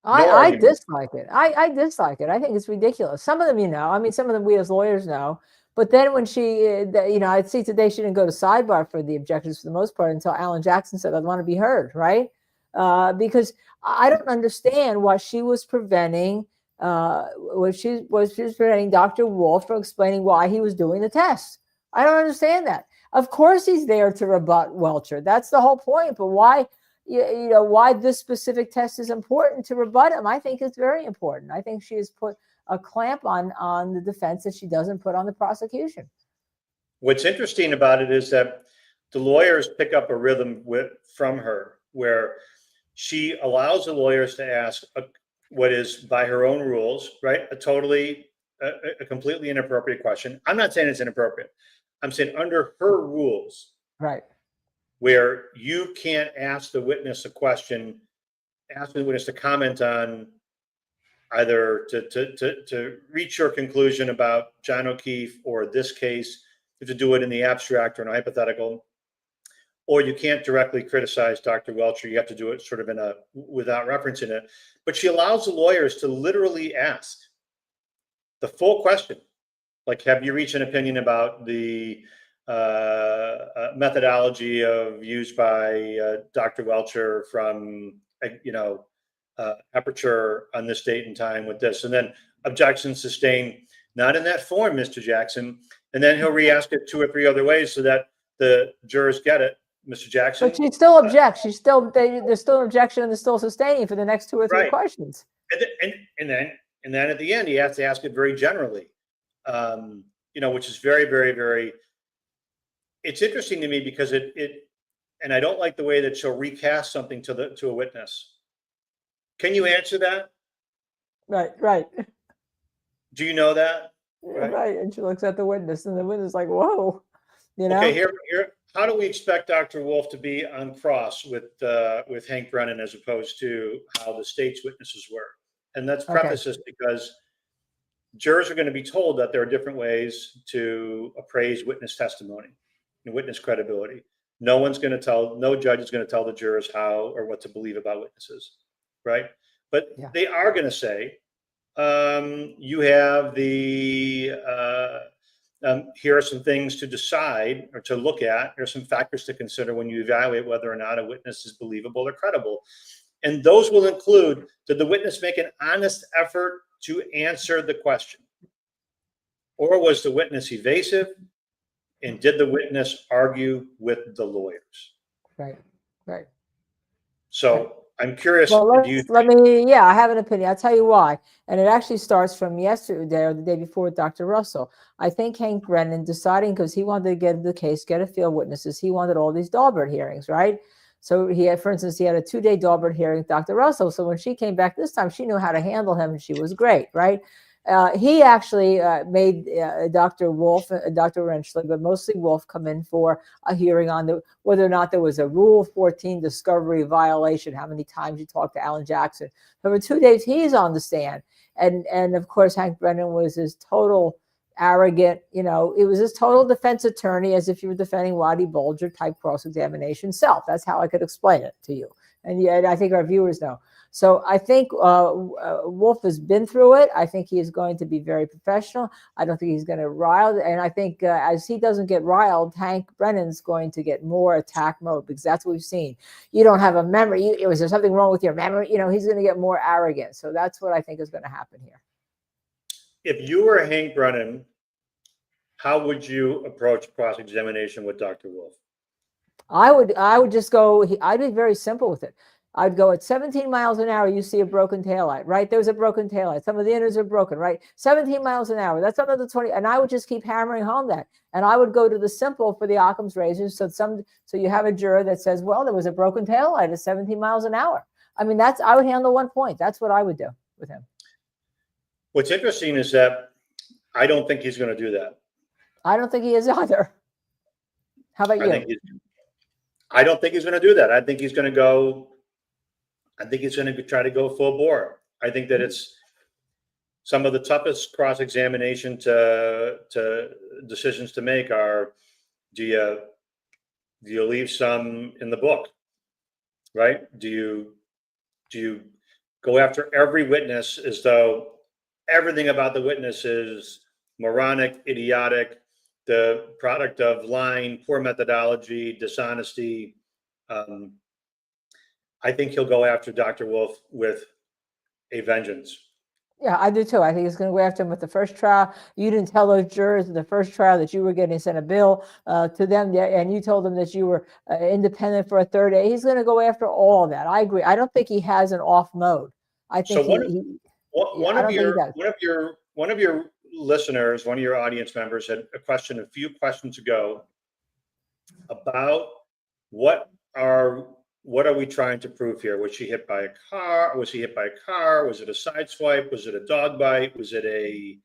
I dislike it. I dislike it. I think it's ridiculous. Some of them, some of them we as lawyers know. But then when she, I'd see today she didn't go to Sidebahhh for the objections for the most part until Alan Jackson said, "I want to be heard," right? Because I don't understand why she was preventing, preventing Dr. Wolfe from explaining why he was doing the test. I don't understand that. Of course, he's there to rebut Welcher. That's the whole point. But why? Why this specific test is important to rebut him? I think it's very important. I think she has put a clamp on the defense that she doesn't put on the prosecution. What's interesting about it is that the lawyers pick up a rhythm from her where she allows the lawyers to ask what is by her own rules, right? A totally a completely inappropriate question. I'm not saying it's inappropriate. I'm saying under her rules, Right. where you can't ask the witness a question, ask the witness to comment on either to reach your conclusion about John O'Keefe or this case, to do it in the abstract or in a hypothetical, or you can't directly criticize Dr. Welcher. You have to do it sort of in a without referencing it. But she allows the lawyers to literally ask the full question, like, have you reached an opinion about the methodology of used by Dr. Welcher from aperture on this date and time with this, and then objection sustained, not in that form, Mr. Jackson, and then he'll re-ask it 2 or 3 other ways so that the jurors get it, Mr. Jackson. But she still objects. She's still there's still an objection and they're still sustaining for the next 2 or 3 Right. questions. And then at the end, he has to ask it very generally, which is very, very, very. It's interesting to me because and I don't like the way that she'll recast something to a witness. Can you answer that? Right. Do you know that? Right. And she looks at the witness, and the witness is like, "Whoa," Okay, here. How do we expect Dr. Wolfe to be on cross with Hank Brennan as opposed to how the state's witnesses were? And let's preface this because jurors are going to be told that there are different ways to appraise witness testimony and witness credibility. No judge is going to tell the jurors how or what to believe about witnesses, right? But they are going to say, you have here are some things to decide or to look at. There are some factors to consider when you evaluate whether or not a witness is believable or credible. And those will include, did the witness make an honest effort to answer the question? Or was the witness evasive? And did the witness argue with the lawyers? Right. So I'm curious. Well, I have an opinion. I'll tell you why. And it actually starts from yesterday or the day before with Dr. Russell. I think Hank Brennan deciding, because he wanted to get the case, get a field witnesses, he wanted all these Dahlberg hearings, right? So he had, for instance, he had a 2-day Dahlberg hearing with Dr. Russell. So when she came back this time, she knew how to handle him and she was great, right? He actually made Dr. Wolfe, Dr. Rentschler, but mostly Wolfe, come in for a hearing on whether or not there was a Rule 14 discovery violation, how many times you talked to Alan Jackson. So for 2 days, he's on the stand. And of course, Hank Brennan was his total arrogant, it was his total defense attorney, as if you were defending Waddy Bulger type cross-examination self. That's how I could explain it to you. And yet I think our viewers know. So I think Wolfe has been through it. I think he is going to be very professional. I don't think he's going to rile. And I think as he doesn't get riled, Hank Brennan's going to get more attack mode, because that's what we've seen. You don't have a memory. Is there something wrong with your memory? He's going to get more arrogant. So that's what I think is going to happen here. If you were Hank Brennan, how would you approach cross-examination with Dr. Wolfe? I would just go, I'd be very simple with it. I'd go at 17 miles an hour, you see a broken taillight, right? There's a broken taillight. Some of the innards are broken, right? 17 miles an hour, that's under the 20. And I would just keep hammering home that. And I would go to the simple for the Occam's razors. So you have a juror that says, well, there was a broken taillight at 17 miles an hour. I mean, I would handle 1 point. That's what I would do with him. What's interesting is that I don't think he's going to do that. I don't think he is either. How about you? I don't think he's going to do that. I think he's going to try to go full bore. I think that it's some of the toughest cross-examination to decisions to make are, do you leave some in the book, right? Do you go after every witness as though everything about the witness is moronic, idiotic, the product of lying, poor methodology, dishonesty? I think he'll go after Dr. Wolfe with a vengeance. Yeah, I do too. I think he's going to go after him with the first trial. You didn't tell those jurors in the first trial that you were getting sent a bill to them, and you told them that you were independent for a third day. He's going to go after all of that. I agree. I don't think he has an off mode. I think one of your listeners, one of your audience members had a question a few questions ago about what are we trying to prove here? Was she hit by a car? Was he hit by a car? Was it a side swipe? Was it a dog bite? Was it a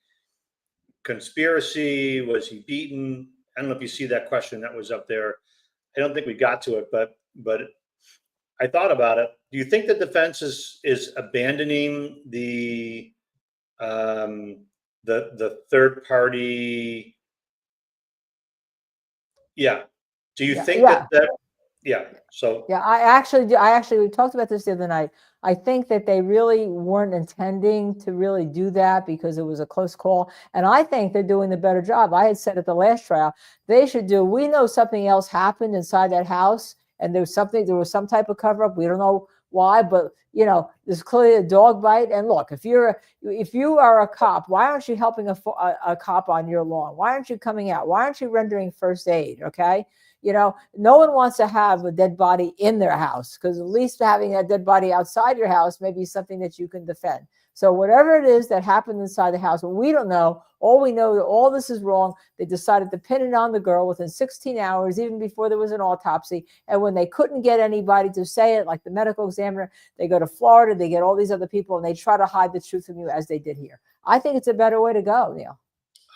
conspiracy? Was he beaten? I don't know if you see that question that was up there. I don't think we got to it, but I thought about it. Do you think the defense is abandoning the third party? Yeah. Do you think that? Yeah. So yeah, I actually do. We talked about this the other night. I think that they really weren't intending to really do that because it was a close call. And I think they're doing the better job. I had said at the last trial, they should do, we know something else happened inside that house and there was some type of cover up. We don't know why, but there's clearly a dog bite. And look, if you are a cop, why aren't you helping a cop on your lawn? Why aren't you coming out? Why aren't you rendering first aid? Okay. No one wants to have a dead body in their house, because at least having a dead body outside your house may be something that you can defend. So whatever it is that happened inside the house, we don't know. All we know that all this is wrong. They decided to pin it on the girl within 16 hours, even before there was an autopsy. And when they couldn't get anybody to say it, like the medical examiner, they go to Florida, they get all these other people, and they try to hide the truth from you, as they did here. I think it's a better way to go, Neil.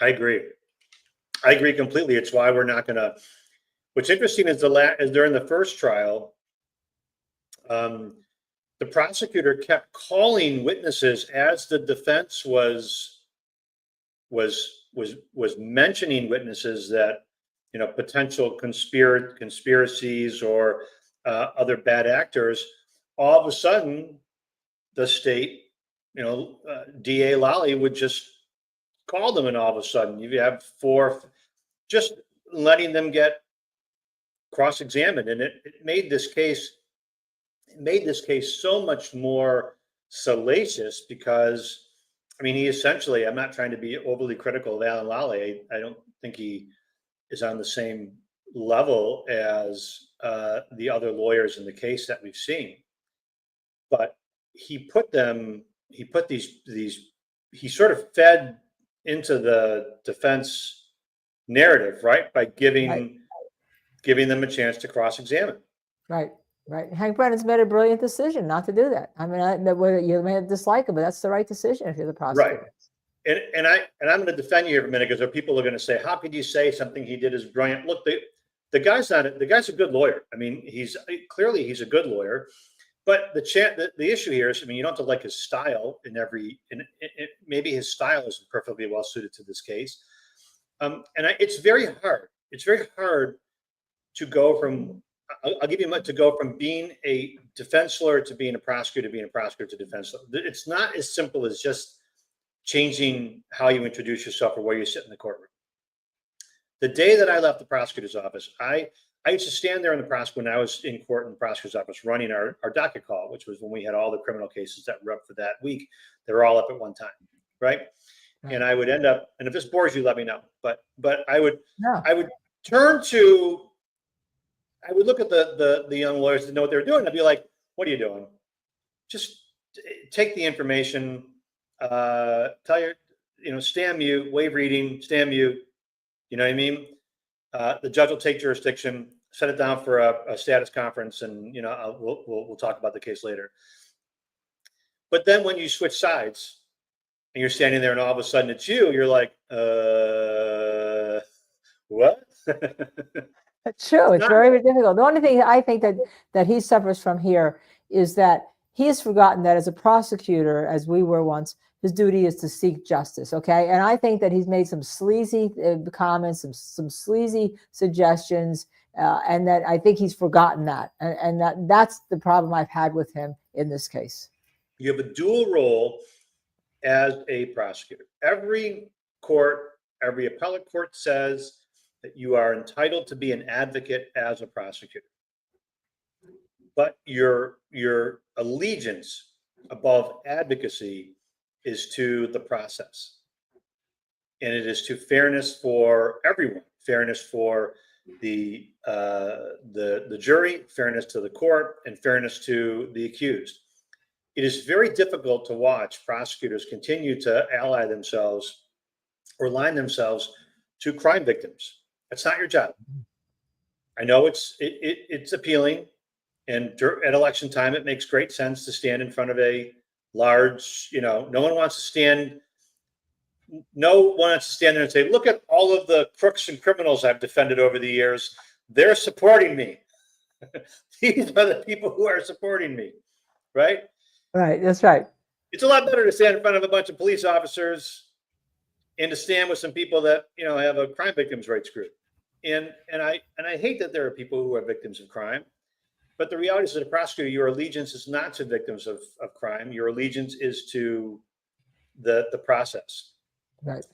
I agree completely. It's why we're not going to. What's interesting is during the first trial, the prosecutor kept calling witnesses as the defense was mentioning witnesses that potential conspiracies or other bad actors. All of a sudden, the state, DA Lally would just call them, and all of a sudden you have four, just letting them get cross-examined, and it made this case so much more salacious, because he essentially, I'm not trying to be overly critical of Alan Lally. I don't think he is on the same level as the other lawyers in the case that we've seen, but he sort of fed into the defense narrative, right, by giving them a chance to cross-examine. Right. Hank Brennan's made a brilliant decision not to do that. Whether you may dislike it, but that's the right decision if you're the prosecutor. Right. And I'm going to defend you here for a minute, because people are going to say, how could you say something he did is brilliant? Look, the guy's a good lawyer. He's clearly a good lawyer, but the issue here is, you don't have to like his style maybe his style isn't perfectly well suited to this case. It's very hard. It's very hard to go from, I'll give you to go from being a defense lawyer to being a prosecutor, to defense lawyer. It's not as simple as just changing how you introduce yourself or where you sit in the courtroom. The day that I left the prosecutor's office, I used to stand there when I was in court in the prosecutor's office running our docket call, which was when we had all the criminal cases that were up for that week. They were all up at one time, right? And I would end up, and if this bores you, let me know. But I would I would look at the young lawyers to know what they were doing. I'd be like, what are you doing? Just take the information, tell your, stand mute, waive reading, stand mute. You know what I mean? The judge will take jurisdiction, set it down for a status conference, and, we'll talk about the case later. But then when you switch sides and you're standing there and all of a sudden it's you're like, what? True. It's very difficult. The only thing I think that he suffers from here is that he has forgotten that as a prosecutor, as we were once, his duty is to seek justice. Okay. And I think that he's made some sleazy comments, some sleazy suggestions, and that I think he's forgotten that. And that's the problem I've had with him in this case. You have a dual role as a prosecutor. Every appellate court says that you are entitled to be an advocate as a prosecutor. But your allegiance above advocacy is to the process. And it is to fairness for everyone, fairness for the jury, fairness to the court, and fairness to the accused. It is very difficult to watch prosecutors continue to ally themselves or align themselves to crime victims. That's not your job. I know it's appealing, and at election time, it makes great sense to stand in front of a large, no one wants to stand no one wants to stand there and say, look at all of the crooks and criminals I've defended over the years. They're supporting me. These are the people who are supporting me, right? Right, that's right. It's a lot better to stand in front of a bunch of police officers and to stand with some people that, have a crime victims rights group. And I hate that there are people who are victims of crime, but the reality is, as a prosecutor, your allegiance is not to victims of crime. Your allegiance is to the process. Right.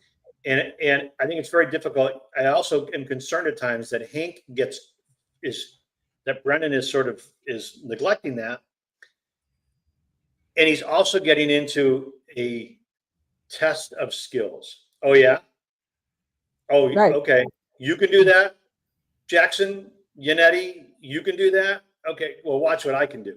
And I think it's very difficult. I also am concerned at times that Hank that Brennan is neglecting that. And he's also getting into a test of skills. Oh, yeah. Oh, Right. Okay. You can do that. Jackson, Yannetti, you can do that. Okay. Well, watch what I can do.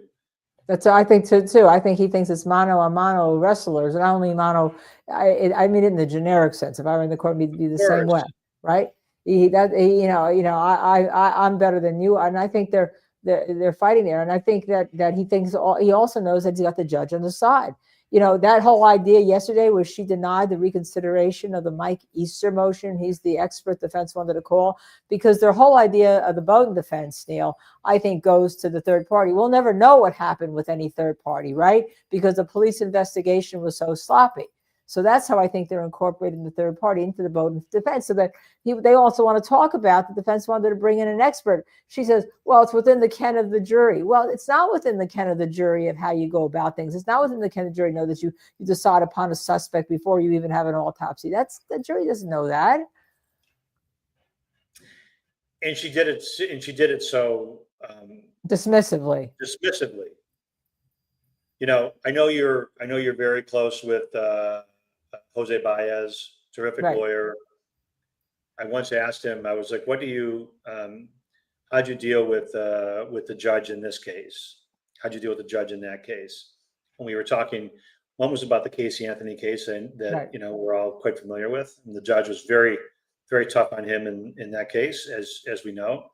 That's I think too. I think he thinks it's mano a mano wrestlers, and not only mano. I mean it in the generic sense. If I were in the court, it'd be the same way, right? I'm better than you, and I think they're fighting there, and I think that he thinks he also knows that he's got the judge on the side. That whole idea yesterday was she denied the reconsideration of the Mike Easter motion. He's the expert defense wanted to call, because their whole idea of the Baden defense, Neil, I think goes to the third party. We'll never know what happened with any third party, right? Because the police investigation was so sloppy. So that's how I think they're incorporating the third party into the Baden defense, so that they also want to talk about, the defense wanted to bring in an expert. She says, well, it's within the ken of the jury. Well, it's not within the ken of the jury of how you go about things. It's not within the ken of the jury know that you decide upon a suspect before you even have an autopsy. The jury doesn't know that. And she did it so dismissively. I know you're very close with Jose Baez, terrific lawyer. I once asked him, I was like, how'd you deal with the judge in this case? How'd you deal with the judge in that case? And we were talking, one was about the Casey Anthony case, and that, we're all quite familiar with. And the judge was very, very tough on him in that case, as we know.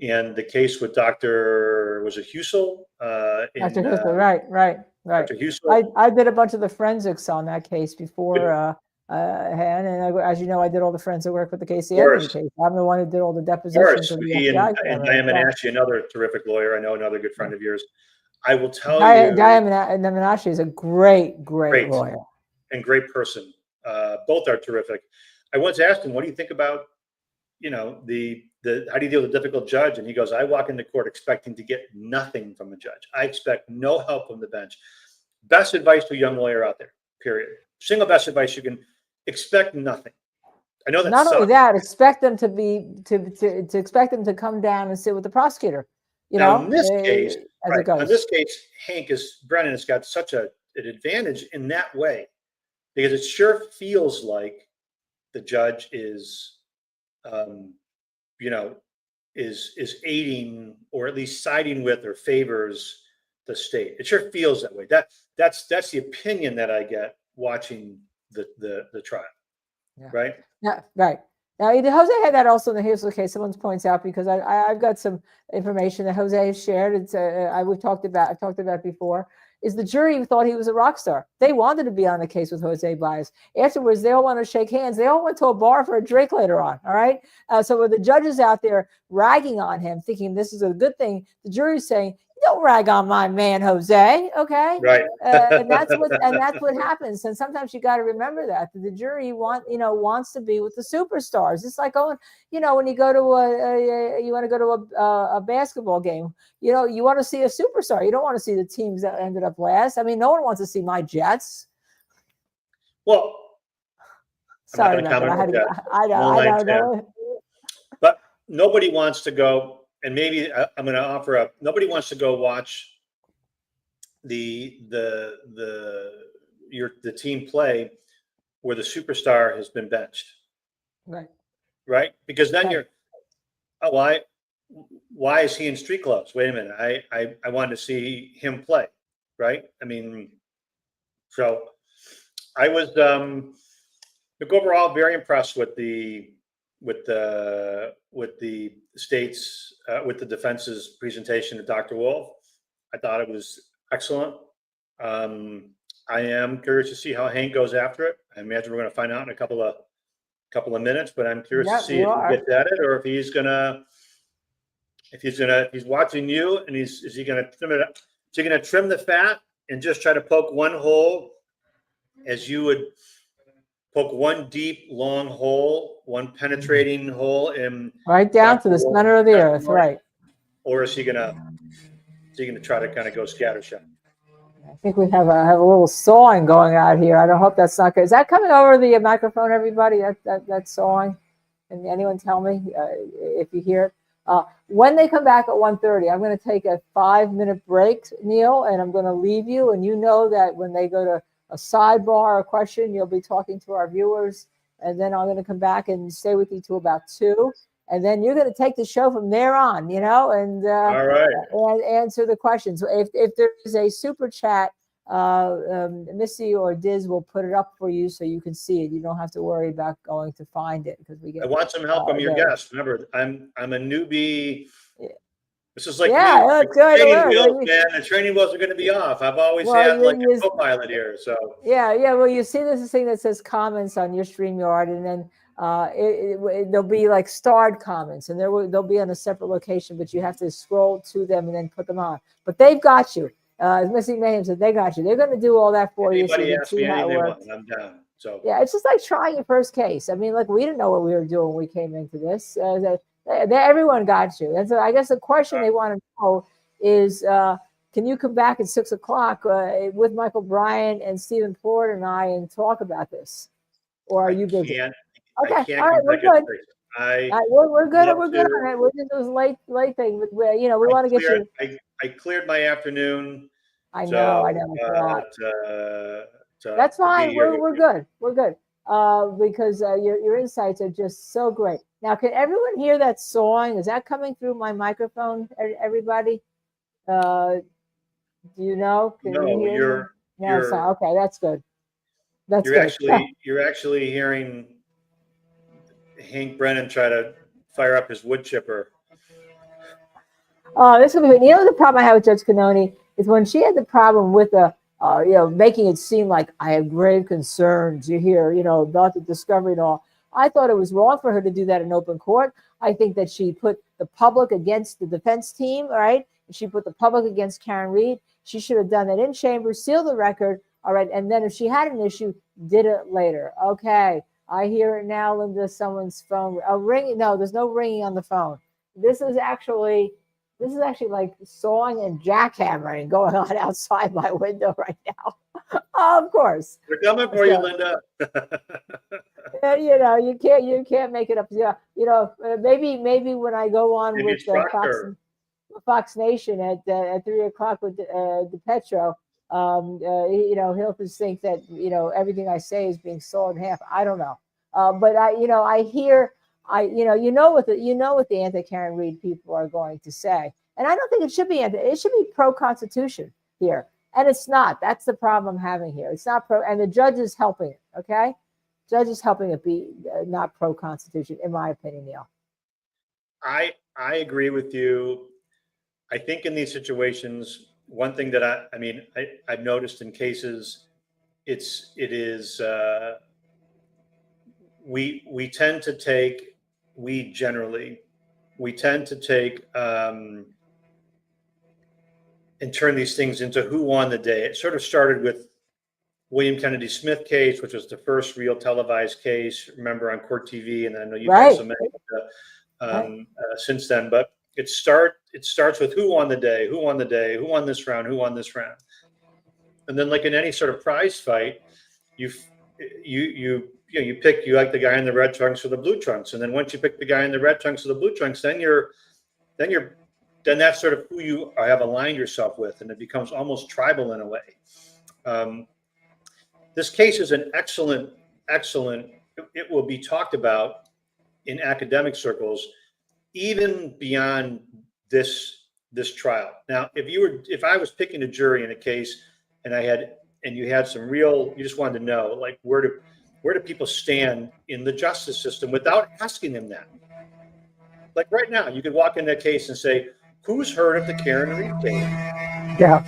And the case with Dr. was it Husel? Dr. Husel, right. Dr. Husel. I did a bunch of the forensics on that case before and as you know, I did all the forensic work with the Casey Anthony case. I'm the one who did all the depositions. And Diamond Ashley, another terrific lawyer. I know another good friend of yours. I will tell you, Diamond Ashley is a great lawyer and great person. Both are terrific. I once asked him, what do you think about, how do you deal with a difficult judge? And he goes, I walk into court expecting to get nothing from a judge. I expect no help from the bench. Best advice to a young lawyer out there, period. Single best advice you can expect nothing. I know that. Not only that, expect them to expect them to come down and sit with the prosecutor. In this case, Brennan has got such an advantage in that way, because it sure feels like the judge is aiding, or at least siding with, or favors the state. It sure feels that way. That's the opinion that I get watching the trial. Yeah. Right? Yeah, right. Now, Jose had that also in the Husel case. Someone points out, because I've got some information that Jose has shared. It's I've talked about it before. Is the jury thought he was a rock star. They wanted to be on the case with Jose Baez. Afterwards, they all want to shake hands. They all went to a bar for a drink later on. All right. So with the judges out there ragging on him, thinking this is a good thing, the jury's saying, don't rag on my man, Jose. Okay. Right. And that's what happens. And sometimes you got to remember that the jury wants to be with the superstars. It's like going, when you go to you want to go to a basketball game, you want to see a superstar. You don't want to see the teams that ended up last. I mean, no one wants to see my Jets. Well, sorry about that. I know. But nobody wants to go. And maybe I'm going to offer up. Nobody wants to go watch the team play where the superstar has been benched. Right. Because then why is he in street clothes? Wait a minute. I wanted to see him play. Right. I mean, so I was overall very impressed with the state's with the defense's presentation of Dr. Wolfe. I thought it was excellent. I am curious to see how Hank goes after it. I imagine we're going to find out in a couple of minutes, but I'm curious Yep, to see you if are. he gets at it or if he's watching you and is he gonna trim it up? Is he gonna trim the fat and just try to poke one hole as you would poke one deep, long hole, one penetrating hole in Right down Dr. to the Wolfe's center of the earth, testimony? right? Or is he gonna try to kind of go scattershot? I think we have a little sawing going out here. I don't hope that's not good. Is that coming over the microphone, everybody? That sawing? Can anyone tell me if you hear it? When they come back at 1:30, I'm going to take a 5-minute break, Neil, and I'm going to leave you. And you know that when they go to a sidebar or a question, you'll be talking to our viewers. And then I'm going to come back and stay with you till about 2. And then you're going to take the show from there on, and All right. and answer the questions. If there is a super chat, Missy or Diz will put it up for you so you can see it. You don't have to worry about going to find it because we get. I want some help from your guests. Remember, I'm a newbie. This is like that's good. training wheels, man. The training wheels are going to be off. I've always had like a co-pilot here, so. Yeah. Well, you see, there's this thing that says comments on your StreamYard, and then there'll be like starred comments, and they'll be on a separate location, but you have to scroll to them and then put them on. But they've got you. As Missy Mayhem said, they got you. They're going to do all that for you. Anybody ask me anything they want, I'm down. So yeah, it's just like trying your first case. I mean, like we didn't know what we were doing when we came into this. Everyone got you. And so I guess the question they want to know is, can you come back at 6 o'clock with Michael Bryant and Stephen Ford and I and talk about this? Or are you busy? Okay, all right, we're good. We're good. We're good on it. We're just those late thing. But we want to get you. I cleared my afternoon. I know. That's fine. We're good. We're good. Because your insights are just so great. Now, can everyone hear that sawing? Is that coming through my microphone, everybody? Do you know? Can you hear me? Okay, that's good. You're actually hearing Hank Brennan try to fire up his wood chipper. This will be good. The problem I have with Judge Kenney is when she had the problem with making it seem like I have grave concerns. You hear, about the discovery and all. I thought it was wrong for her to do that in open court. I think that she put the public against the defense team, right? She put the public against Karen Reed. She should have done that in chamber, seal the record, all right? And then if she had an issue, did it later. Okay, I hear it now, Linda, someone's phone. Ringing. No, there's no ringing on the phone. This is actually like sawing and jackhammering going on outside my window right now. Of course. They're coming for you, Linda. You can't make it up. Yeah, maybe when I go on with Fox Nation at 3 o'clock with DePetro, he'll just think that everything I say is being sawed in half. I don't know, but I hear. What the anti-Karen Reed people are going to say. And I don't think it should be it should be pro-Constitution here. And it's not. That's the problem I'm having here. It's not pro, and the judge is helping it, okay? Judge is helping it be not pro-Constitution, in my opinion, Neil. I agree with you. I think in these situations, one thing that I've noticed in cases, we tend to take and turn these things into who won the day. It sort of started with William Kennedy Smith case, which was the first real televised case, remember, on Court TV, and I know you've had so many since then. But it starts with who won the day, who won this round, and then like in any sort of prize fight, you like the guy in the red trunks or the blue trunks, and then once you pick the guy in the red trunks or the blue trunks, then that's sort of who you have aligned yourself with, and it becomes almost tribal in a way. This case is an excellent. It will be talked about in academic circles, even beyond this trial. Now, if I was picking a jury in a case, and you had some real, you just wanted to know, like, where do people stand in the justice system without asking them that? Like right now, you could walk in that case and say, who's heard of the Karen Reed case? Yeah.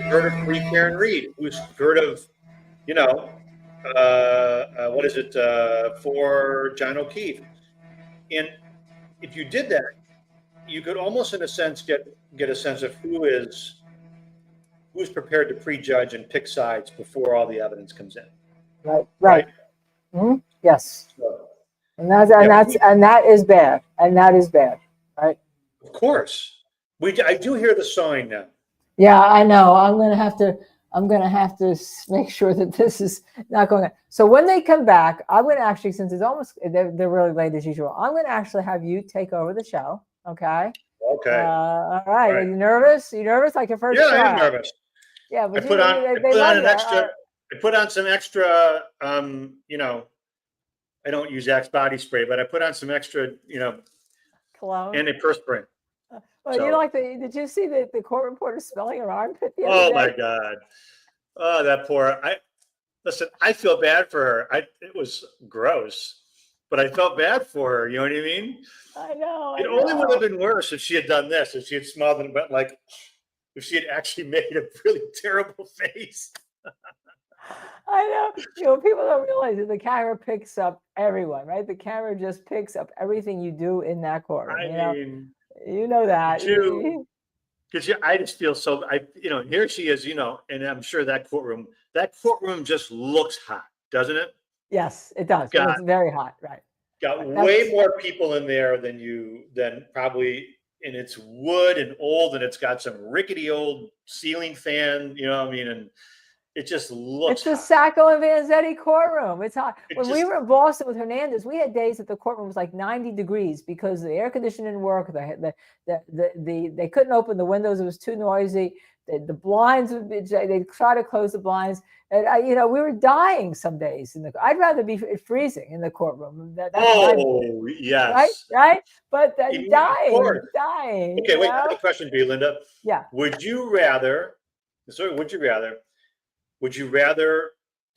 heard of Free Karen Reed? Who's heard of, what is it, for John O'Keefe? And if you did that, you could almost, in a sense, get a sense of who's prepared to prejudge and pick sides before all the evidence comes in. Right. Mhm. Yes. So, And that is bad. And that is bad. Right. of course, I do hear the sawing now. Yeah, I know. I'm gonna have to make sure that this is not going on. So when they come back, I'm gonna actually, since it's almost they're really late as usual, I'm gonna actually have you take over the show. Okay. Okay. All right. Are you nervous? Are you nervous? Like your first Yeah, try? I am nervous. Yeah, but I put on some extra. I don't use Axe body spray, but I put on some extra, cologne, antiperspirant. Well, did you see the court reporter smelling her armpit the other Oh day? my God. Oh, that poor, listen, I feel bad for her. It was gross, but I felt bad for her. You know what I mean? I know. It only would have been worse if she had done this, if she had smelled it, but like if she had actually made a really terrible face. I know. People don't realize that the camera picks up everyone, right? The camera just picks up everything you do in that courtroom. You know that. Because I just feel so. Here she is. And I'm sure that courtroom just looks hot, doesn't it? Yes, it does. It looks very hot, right? Got way more people in there than probably. And it's wood and old, and it's got some rickety old ceiling fan. You know what I mean? And it just looks. It's the Sacco and Vanzetti courtroom. It's hot. When we were in Boston with Hernandez, we had days that the courtroom was like 90 degrees because the air conditioning didn't work. They couldn't open the windows; it was too noisy. The blinds would be. They'd try to close the blinds, and we were dying some days. I'd rather be freezing in the courtroom. Yes, right. But dying. Okay, wait. I have a question for you, Linda. Yeah. Would you rather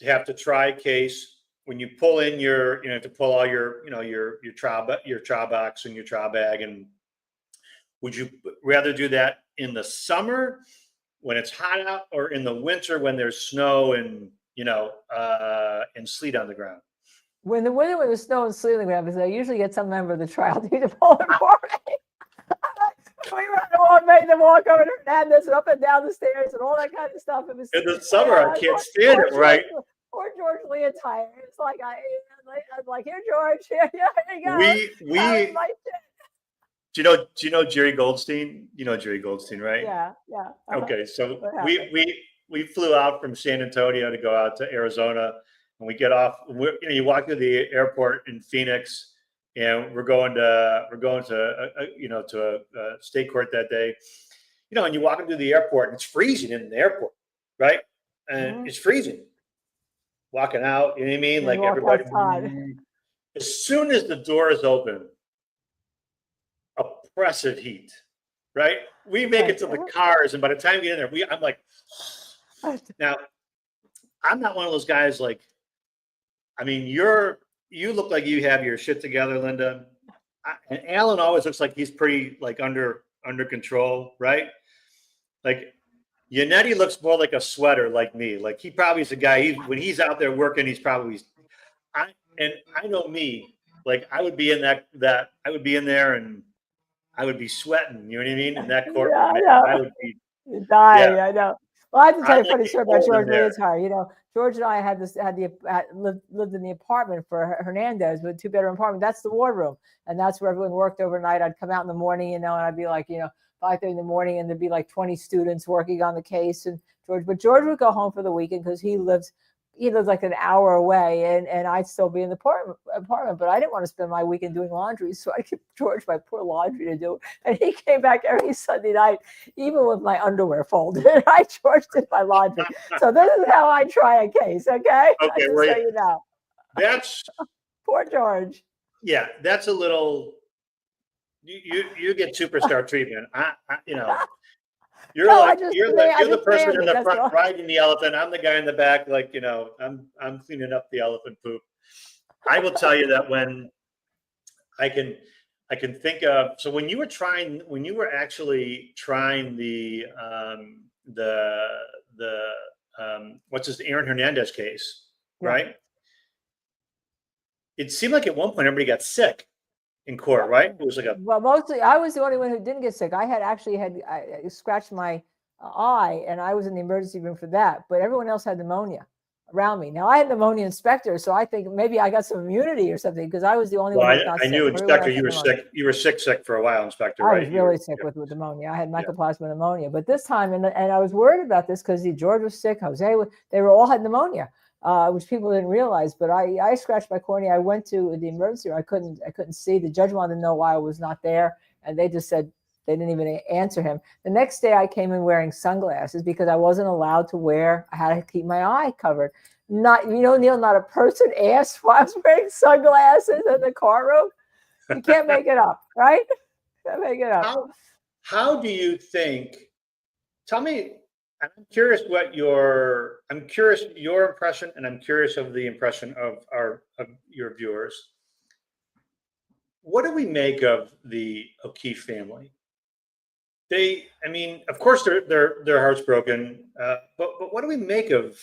have to try a case when you pull in to pull all your trial box and your trial bag, and would you rather do that in the summer when it's hot out, or in the winter when there's snow and sleet on the ground? When there's snow and sleet on the ground, because I usually get some member of the trial team to pull it for me. We made them walk over to Hernandez and up and down the stairs and all that kind of stuff. It was in the summer. I can't stand it, right? Poor George Lee attire. It's like I'm like, here, George. Here you go. Do you know Jerry Goldstein? You know Jerry Goldstein, right? Yeah. Okay, so we flew out from San Antonio to go out to Arizona, and we get off. You walk through the airport in Phoenix, and we're going to a state court that day. And you walk into the airport, and it's freezing in the airport, right? And it's freezing. Walking out, you know what I mean? Like everybody. As soon as the door is open, oppressive heat, right? We make it to the cars, and by the time we get in there, I'm like, now, I'm not one of those guys like, you look like you have your shit together, Linda. And Alan always looks like he's pretty like under control, right? Like Yannetti looks more like a sweater like me. Like he probably is a guy, when he's out there working, he's probably, I know me, like I would be in I would be in there and I would be sweating, you know what I mean? In that court, I would be dying. Yeah. I know. Well, I have to tell you a funny story about George Lee's attire. George and I lived in the apartment for Hernandez, with a 2-bedroom apartment. That's the war room, and that's where everyone worked overnight. I'd come out in the morning, and I'd be like, 5:30 in the morning, and there'd be like 20 students working on the case. And George would go home for the weekend because he lives like an hour away, and I'd still be in the apartment, but I didn't want to spend my weekend doing laundry, so I gave George my poor laundry to do. And he came back every Sunday night, even with my underwear folded. George did my laundry. So this is how I try a case, okay? Okay, so you know. That's poor George. Yeah, that's a little. You get superstar treatment. You're the person in the front riding the elephant. I'm the guy in the back, like I'm cleaning up the elephant poop. I will tell you that when I can think of. So when you were actually trying the Aaron Hernandez case, Yeah. right? It seemed like at one point everybody got sick in court, right? It was like a Well, mostly I was the only one who didn't get sick. I scratched my eye, and I was in the emergency room for that. But everyone else had pneumonia around me. Now I had pneumonia in Spectre, so I think maybe I got some immunity or something because I was the only well, one who's not I sick. knew Everyone Inspector else you had were pneumonia. sick. You were sick for a while, Inspector, I right? was really sick with pneumonia. I had mycoplasma pneumonia, but this time, and I was worried about this because George was sick, Jose, they were all had pneumonia, which people didn't realize. But I scratched my cornea. I went to the emergency room. I couldn't see. The judge wanted to know why I was not there, and they just said they didn't even answer him. The next day, I came in wearing sunglasses because I wasn't allowed to wear. I had to keep my eye covered. Neil, not a person asked why I was wearing sunglasses in the courtroom. You can't make it up, right? Can't make it up. How do you think? Tell me. I'm curious your impression, and I'm curious of the impression of your viewers. What do we make of the O'Keefe family? Of course, their hearts broken. But what do we make of?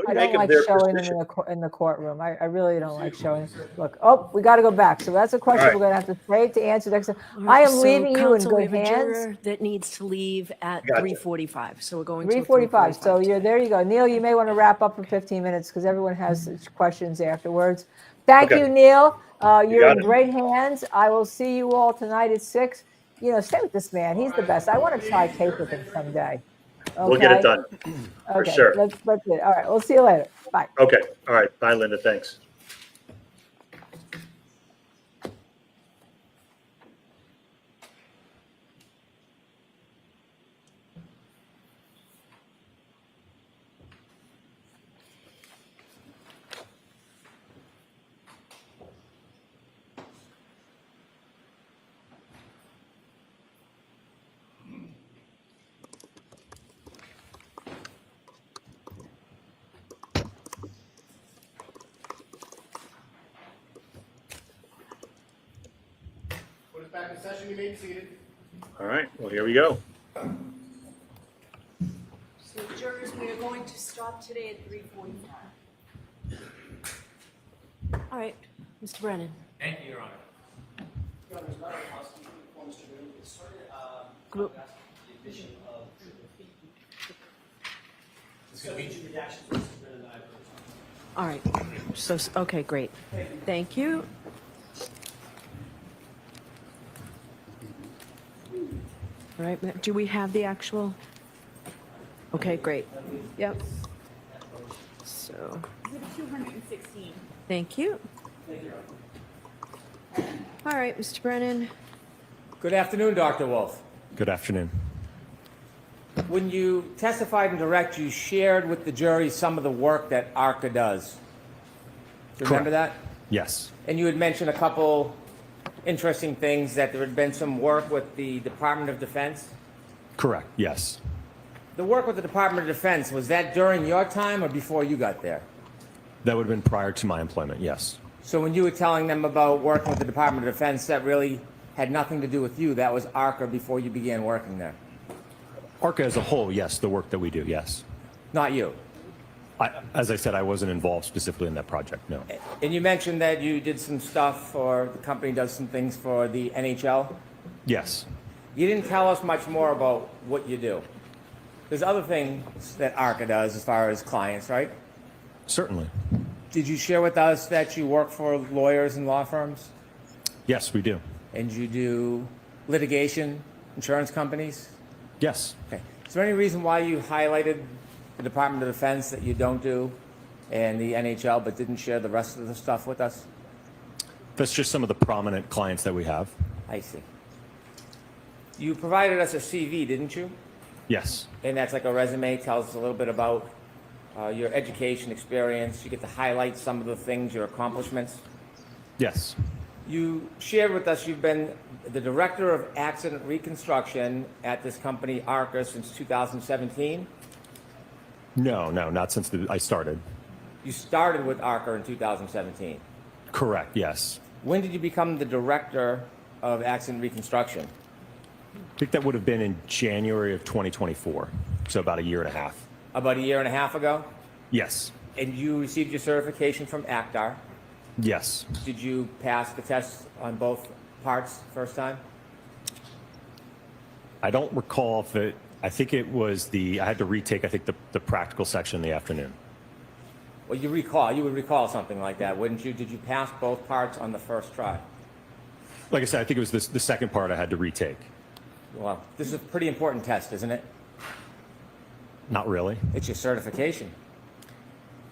I don't like showing them in the courtroom. I really don't like showing them. Look, we got to go back. So that's a question we're going to have to wait to answer next time. I am leaving you in good hands. That needs to leave at 3:45. So we're going to 3:45. So there you go. Neil, you may want to wrap up for 15 minutes because everyone has questions afterwards. Thank you, Neil. You're in great hands. I will see you all tonight at 6. Stay with this man. He's the best. I want to try tape with him someday. Okay? We'll get it done. For sure. Let's do it. All right. We'll see you later. Bye. Okay. All right. Bye, Linda. Thanks. Back in session, you may be seated. All right. Well, here we go. So jurors, we are going to stop today at 3:45. All right, Mr. Brennan. Thank you, Your Honor. Group. All right. So okay, great. Thank you. All right, do we have the actual? Okay, great. Yep. So. 216. Thank you. All right, Mr. Brennan. Good afternoon, Dr. Wolfe. Good afternoon. When you testified in direct, you shared with the jury some of the work that ARCCA does. Do you remember that? Yes. And you had mentioned a couple interesting things, that there had been some work with the Department of Defense. Correct. Yes. The work with the Department of Defense, was that during your time or before you got there? That would have been prior to my employment. Yes. So when you were telling them about working with the Department of Defense, that really had nothing to do with you. That was ARCCA before you began working there. ARCCA as a whole, yes, the work that we do, yes. Not you. As I said, I wasn't involved specifically in that project, no. And you mentioned that you did some stuff, or the company does some things for the NHL? Yes. You didn't tell us much more about what you do. There's other things that ARCCA does as far as clients, right? Certainly. Did you share with us that you work for lawyers and law firms? Yes, we do. And you do litigation, insurance companies? Yes. Okay. Is there any reason why you highlighted the Department of Defense that you don't do, and the NHL, but didn't share the rest of the stuff with us? That's just some of the prominent clients that we have. I see. You provided us a CV, didn't you? Yes. And that's like a resume, tells us a little bit about your education experience. You get to highlight some of the things, your accomplishments. Yes. You shared with us you've been the Director of Accident Reconstruction at this company, ARCCA, since 2017? No, not since I started. You started with ARCCA in 2017? Correct, yes. When did you become the Director of Accident Reconstruction? I think that would have been in January of 2024. so about a year and a half. About a year and a half ago? Yes. And you received your certification from ARCCA. Yes. Did you pass the test on both parts first time? I don't recall if it, I think it was I had to retake, I think, the practical section in the afternoon. Well, you would recall something like that, wouldn't you? Did you pass both parts on the first try? Like I said, I think it was the second part I had to retake. Well, this is a pretty important test, isn't it? Not really. It's your certification.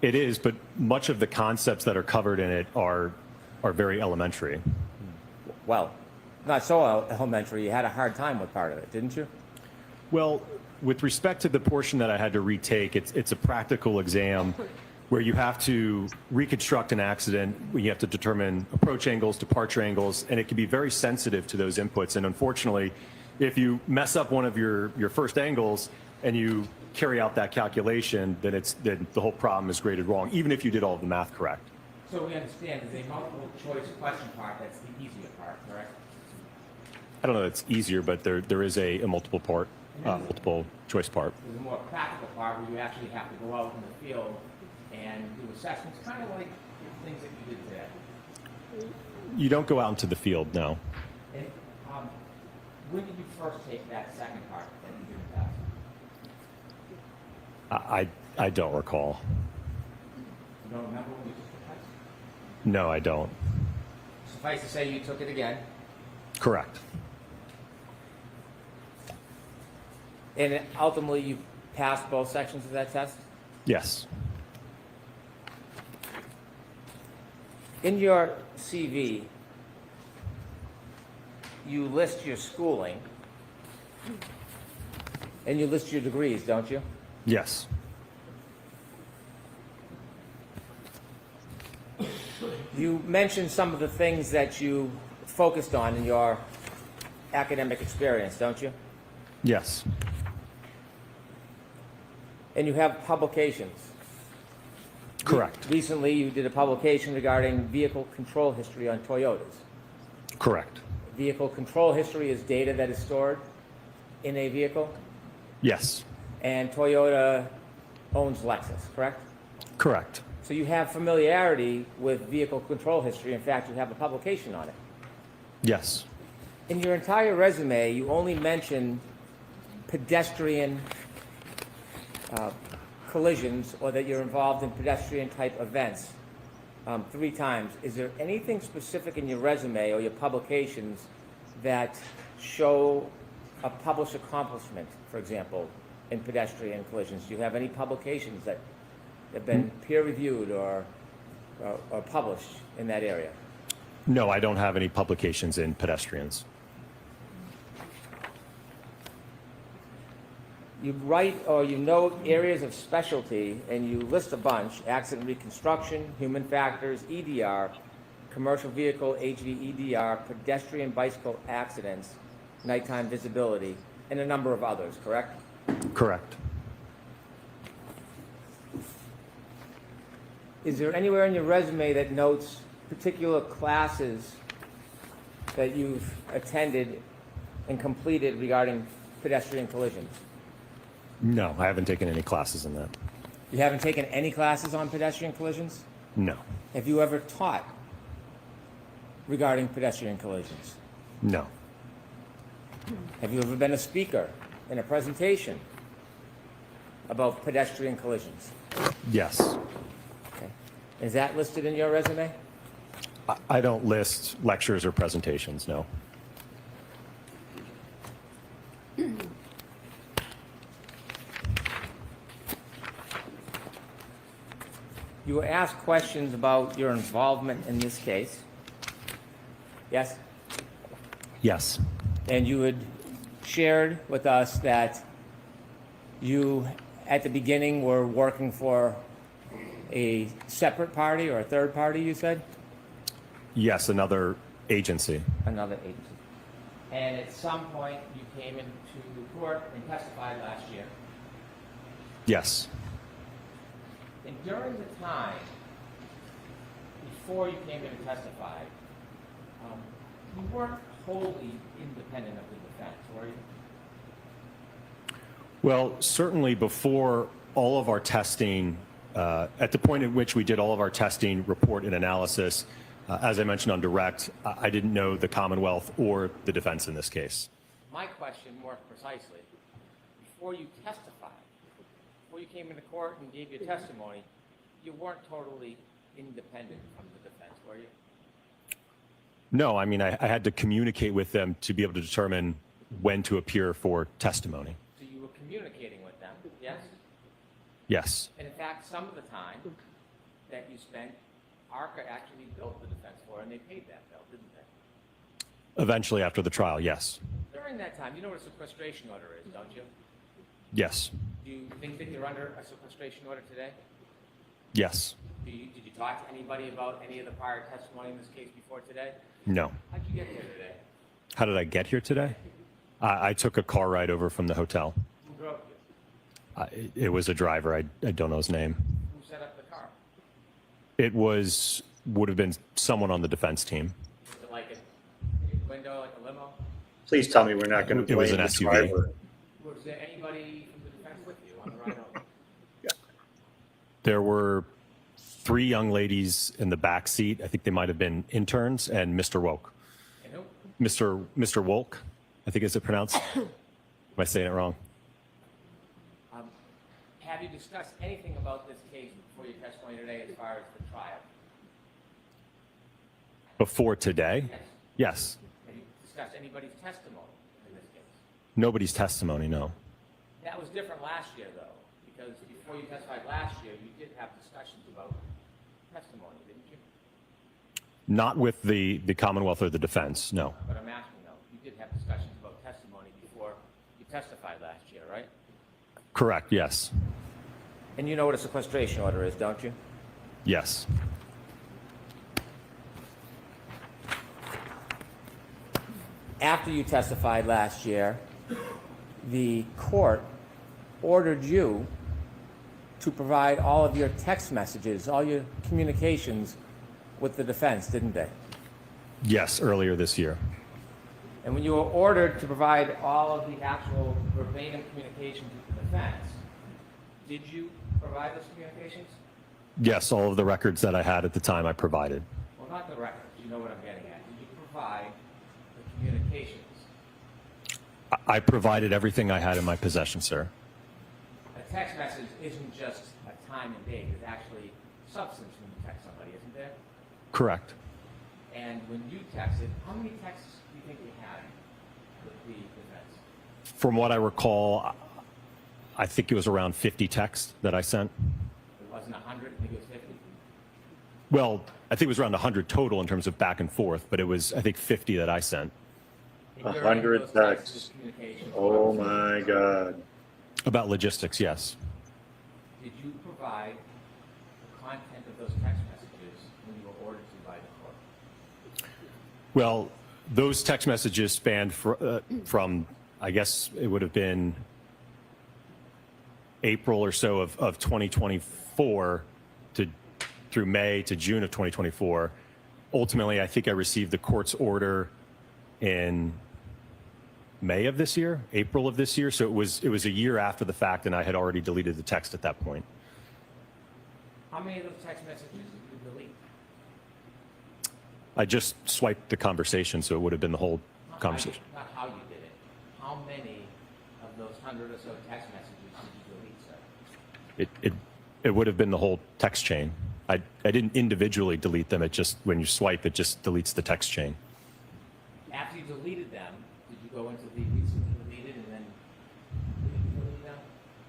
It is, but much of the concepts that are covered in it are very elementary. Well, not so elementary. You had a hard time with part of it, didn't you? Well, with respect to the portion that I had to retake, it's a practical exam where you have to reconstruct an accident, where you have to determine approach angles, departure angles, and it can be very sensitive to those inputs. And unfortunately, if you mess up one of your first angles and you carry out that calculation, then the whole problem is graded wrong, even if you did all of the math correct. So we understand there's a multiple choice question part that's the easier part, correct? I don't know if it's easier, but there is a multiple choice part. There's a more practical part where you actually have to go out in the field and do assessments, kind of like the things that you did today. You don't go out into the field, no. And when did you first take that second part that you didn't pass? I don't recall. You don't remember when you took the test? No, I don't. Suffice to say you took it again. Correct. And ultimately you passed both sections of that test? Yes. In your CV, you list your schooling and you list your degrees, don't you? Yes. You mentioned some of the things that you focused on in your academic experience, don't you? Yes. And you have publications. Correct. Recently, you did a publication regarding vehicle control history on Toyotas. Correct. Vehicle control history is data that is stored in a vehicle, Yes. and Toyota owns Lexus, correct? Correct. So you have familiarity with vehicle control history. In fact, you have a publication on it. Yes. In your entire resume, you only mention pedestrian collisions, or that you're involved in pedestrian-type events 3 times. Is there anything specific in your resume or your publications that show a published accomplishment, for example, in pedestrian collisions? Do you have any publications that have been peer-reviewed or published in that area? No, I don't have any publications in pedestrians. You write or you note areas of specialty, and you list a bunch: accident reconstruction, human factors, EDR, commercial vehicle, HVEDR, pedestrian bicycle accidents, nighttime visibility, and a number of others, correct? Correct. Is there anywhere in your resume that notes particular classes that you've attended and completed regarding pedestrian collisions? No, I haven't taken any classes in that. You haven't taken any classes on pedestrian collisions? No. Have you ever taught regarding pedestrian collisions? No. Have you ever been a speaker in a presentation about pedestrian collisions? Yes. Okay. Is that listed in your resume? I don't list lectures or presentations, no. You were asked questions about your involvement in this case. Yes? Yes. And you had shared with us that you, at the beginning, were working for a separate party or a third party, you said? Yes, another agency. Another agency. And at some point, you came into court and testified last year. Yes. And during the time before you came in and testified, you weren't wholly independent of the defense, were you? Well, certainly before all of our testing, at the point at which we did all of our testing, report, and analysis, as I mentioned on direct, I didn't know the Commonwealth or the defense in this case. My question, more precisely, before you testified, before you came into court and gave your testimony, you weren't totally independent from the defense, were you? No, I mean, I had to communicate with them to be able to determine when to appear for testimony. So you were communicating with them, yes? Yes. And in fact, some of the time that you spent, ARCCA actually billed the defense for, and they paid that bill, didn't they? Eventually after the trial, yes. During that time, you know what a sequestration order is, don't you? Yes. Do you think that you're under a sequestration order today? Yes. Did you talk to anybody about any of the prior testimony in this case before today? No. How'd you get here today? How did I get here today? I took a car ride over from the hotel. Who drove you? It was a driver. I don't know his name. Who set up the car? It would have been someone on the defense team. Was it like a window, like a limo? Please tell me we're not going to It was blame an the SUV. driver. Was there anybody from the defense with you on the ride over? There were 3 young ladies in the back seat. I think they might have been interns, and Mr. Woke. And who? Mr. Wolke, I think is it pronounced? Am I saying it wrong? Have you discussed anything about this case before your testimony today as far as the trial? Before today? Yes. Yes. Have you discussed anybody's testimony in this case? Nobody's testimony, no. That was different last year, though, because before you testified last year, you did have discussions about testimony, didn't you? Not with the Commonwealth or the defense, no. But I'm asking, though, you did have discussions about testimony before you testified last year, right? Correct, yes. And you know what a sequestration order is, don't you? Yes. After you testified last year, the court ordered you to provide all of your text messages, all your communications with the defense, didn't they? Yes, earlier this year. And when you were ordered to provide all of the actual verbatim communications with the defense, did you provide those communications? Yes, all of the records that I had at the time I provided. Well, not the records. You know what I'm getting at. Did you provide the communications? I provided everything I had in my possession, sir. A text message isn't just a time and date. There's actually substance when you text somebody, isn't there? Correct. And when you texted, how many texts do you think you had with the defense? From what I recall, I think it was around 50 texts that I sent. It wasn't 100, I think it was 50. Well, I think it was around 100 total in terms of back and forth, but it was, I think, 50 that I sent. And during 100 those texts. communications, Oh my God. About logistics, yes. did you provide the content of those text messages when you were ordered to by the court? Well, those text messages spanned from, I guess it would have been April or so of 2024 through May to June of 2024. Ultimately, I think I received the court's order in May of this year, April of this year. So it was a year after the fact, and I had already deleted the text at that point. How many of those text messages did you delete? I just swiped the conversation, so it would have been the whole conversation. Not how you did it. How many of those 100 or so text messages did you delete, sir? It would have been the whole text chain. I didn't individually delete them. It just, when you swipe, it just deletes the text chain. After you deleted them, did you go into the recently deleted and then delete them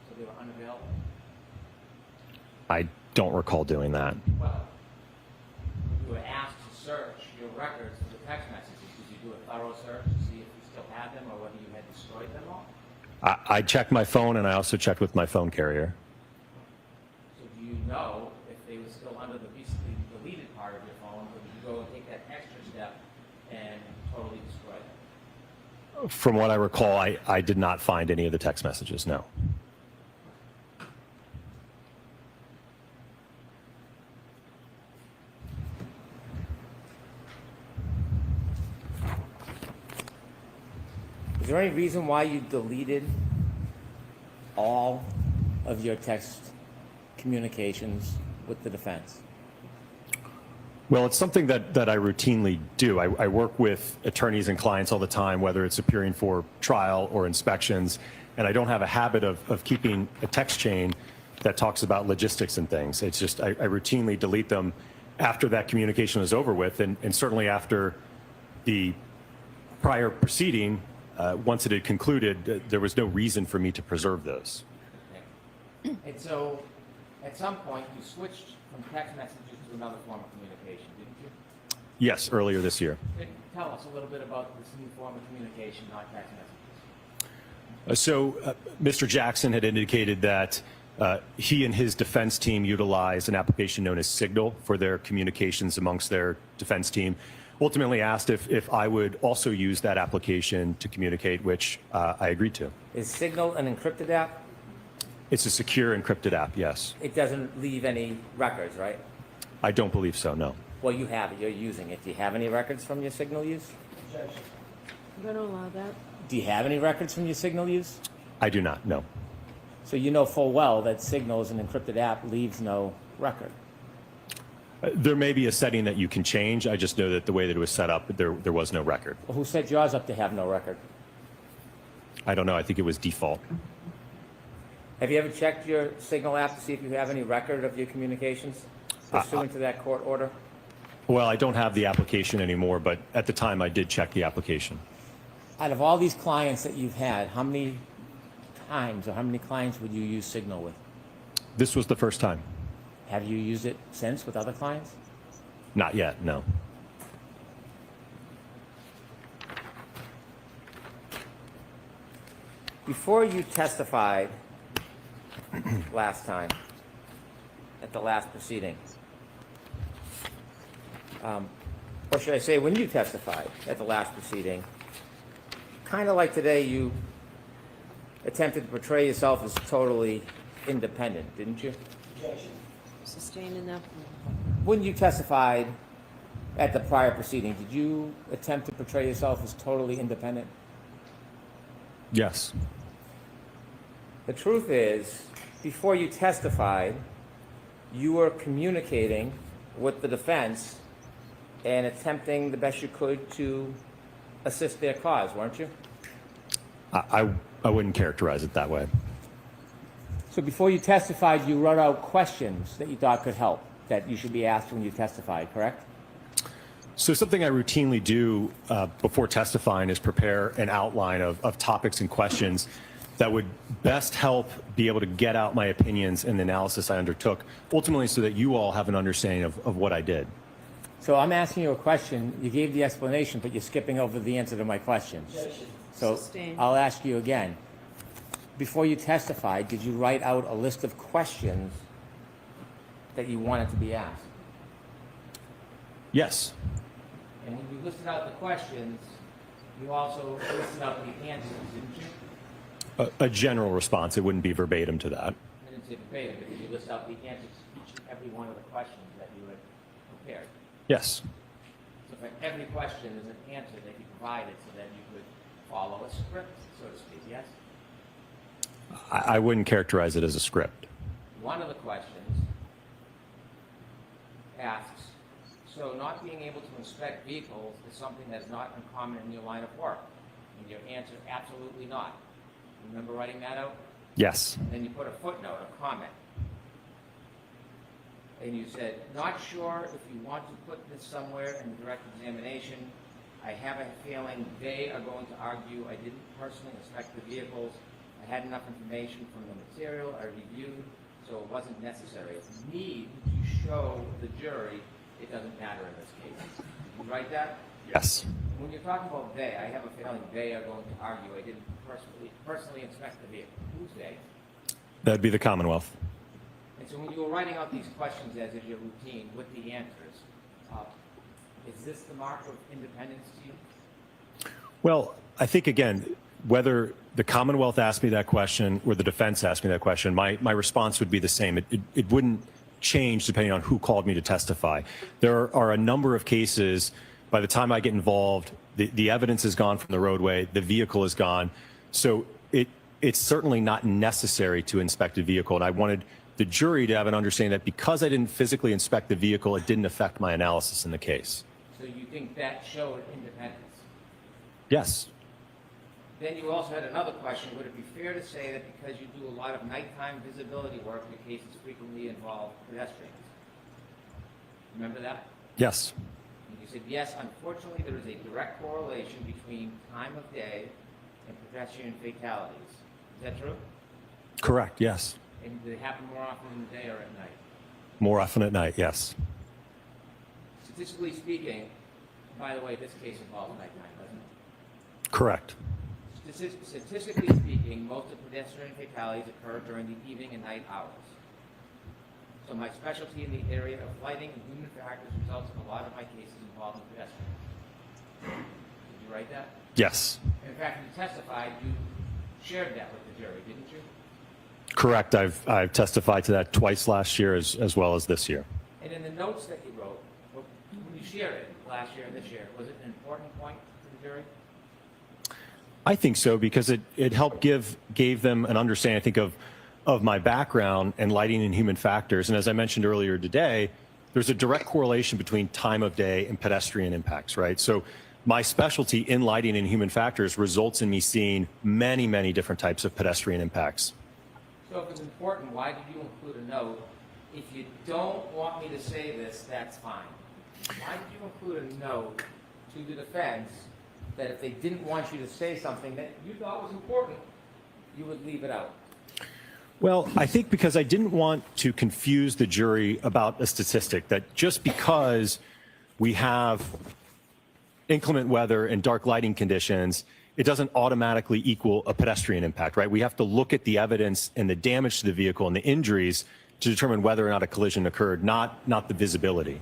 so they were unavailable? I don't recall doing that. Well, you were asked to search your records for the text messages. Did you do a thorough search to see if you still had them or whether you had destroyed them all? I checked my phone, and I also checked with my phone carrier. So do you know if they were still under the recently deleted part of your phone, or did you go and take that extra step and totally destroy them? From what I recall, I did not find any of the text messages, no. Is there any reason why you deleted all of your text communications with the defense? Well, it's something that I routinely do. I work with attorneys and clients all the time, whether it's appearing for trial or inspections, and I don't have a habit of keeping a text chain that talks about logistics and things. It's just I routinely delete them after that communication is over with, and certainly after the prior proceeding, once it had concluded, there was no reason for me to preserve those. And so, at some point, you switched from text messages to another form of communication, didn't you? Yes, earlier this year. Tell us a little bit about this new form of communication, not text messages. Mr. Jackson had indicated that he and his defense team utilized an application known as Signal for their communications amongst their defense team. Ultimately asked if I would also use that application to communicate, which I agreed to. Is Signal an encrypted app? It's a secure encrypted app, yes. It doesn't leave any records, right? I don't believe so, no. Well, you have it. You're using it. Do you have any records from your Signal use? I'm going to allow that. Do you have any records from your Signal use? I do not, no. So you know full well that Signal as an encrypted app leaves no record. There may be a setting that you can change. I just know that the way that it was set up, there was no record. Well, who set yours up to have no record? I don't know. I think it was default. Have you ever checked your Signal app to see if you have any record of your communications pursuant to that court order? Well, I don't have the application anymore, but at the time I did check the application. Out of all these clients that you've had, how many times or how many clients would you use Signal with? This was the first time. Have you used it since with other clients? Not yet, no. Before you testified last time, at the last proceeding, or should I say when you testified at the last proceeding, kind of like today, you attempted to portray yourself as totally independent, didn't you? Sustained enough. When you testified at the prior proceeding, did you attempt to portray yourself as totally independent? Yes. The truth is, before you testified, you were communicating with the defense and attempting the best you could to assist their cause, weren't you? I wouldn't characterize it that way. So before you testified, you wrote out questions that you thought could help, that you should be asked when you testified, correct? So something I routinely do before testifying is prepare an outline of topics and questions that would best help be able to get out my opinions and the analysis I undertook, ultimately so that you all have an understanding of what I did. So I'm asking you a question. You gave the explanation, but you're skipping over the answer to my question. So Sustained. I'll ask you again. Before you testified, did you write out a list of questions that you wanted to be asked? Yes. And when you listed out the questions, you also listed out the answers, didn't you? A general response. It wouldn't be verbatim to that. I didn't say verbatim, but did you list out the answers to each and every one of the questions that you had prepared? Yes. So for every question, there's an answer that you provided so that you could follow a script, so to speak, yes? I wouldn't characterize it as a script. One of the questions asks, so not being able to inspect vehicles is something that's not uncommon in your line of work? And your answer, absolutely not. Remember writing that out? Yes. And then you put a footnote, a comment. And you said, not sure if you want to put this somewhere in direct examination. I have a feeling they are going to argue I didn't personally inspect the vehicles. I had enough information from the material I reviewed, so it wasn't necessary. If you need to show the jury, it doesn't matter in this case. Did you write that? Yes. When you're talking about they, I have a feeling they are going to argue I didn't personally inspect the vehicle. Who's they? That'd be the Commonwealth. And so when you were writing out these questions as is your routine with the answers, is this the mark of independence to you? Well, I think, again, whether the Commonwealth asked me that question or the defense asked me that question, my response would be the same. It wouldn't change depending on who called me to testify. There are a number of cases, by the time I get involved, the evidence is gone from the roadway, the vehicle is gone. So it's certainly not necessary to inspect a vehicle. And I wanted the jury to have an understanding that because I didn't physically inspect the vehicle, it didn't affect my analysis in the case. So you think that showed independence? Yes. Then you also had another question. Would it be fair to say that because you do a lot of nighttime visibility work, your cases frequently involve pedestrians? Remember that? Yes. And you said, yes, unfortunately, there is a direct correlation between time of day and pedestrian fatalities. Is that true? Correct. Yes. And do they happen more often in the day or at night? More often at night. Yes. Statistically speaking, by the way, this case involves nighttime, doesn't it? Correct. Statistically speaking, most of pedestrian fatalities occur during the evening and night hours. So my specialty in the area of lighting and human factors results in a lot of my cases involving pedestrians. Did you write that? Yes. In fact, you testified, you shared that with the jury, didn't you? Correct. I've testified to that twice last year as well as this year. And in the notes that you wrote, when you shared it last year and this year, was it an important point to the jury? I think so, because it helped gave them an understanding, I think, of my background and lighting and human factors. And as I mentioned earlier today, there's a direct correlation between time of day and pedestrian impacts, right? So my specialty in lighting and human factors results in me seeing many, many different types of pedestrian impacts. So if it's important, why did you include a note? If you don't want me to say this, that's fine. Why did you include a note to the defense that if they didn't want you to say something that you thought was important, you would leave it out? Well, I think because I didn't want to confuse the jury about a statistic that just because we have inclement weather and dark lighting conditions, it doesn't automatically equal a pedestrian impact, right? We have to look at the evidence and the damage to the vehicle and the injuries to determine whether or not a collision occurred, not the visibility.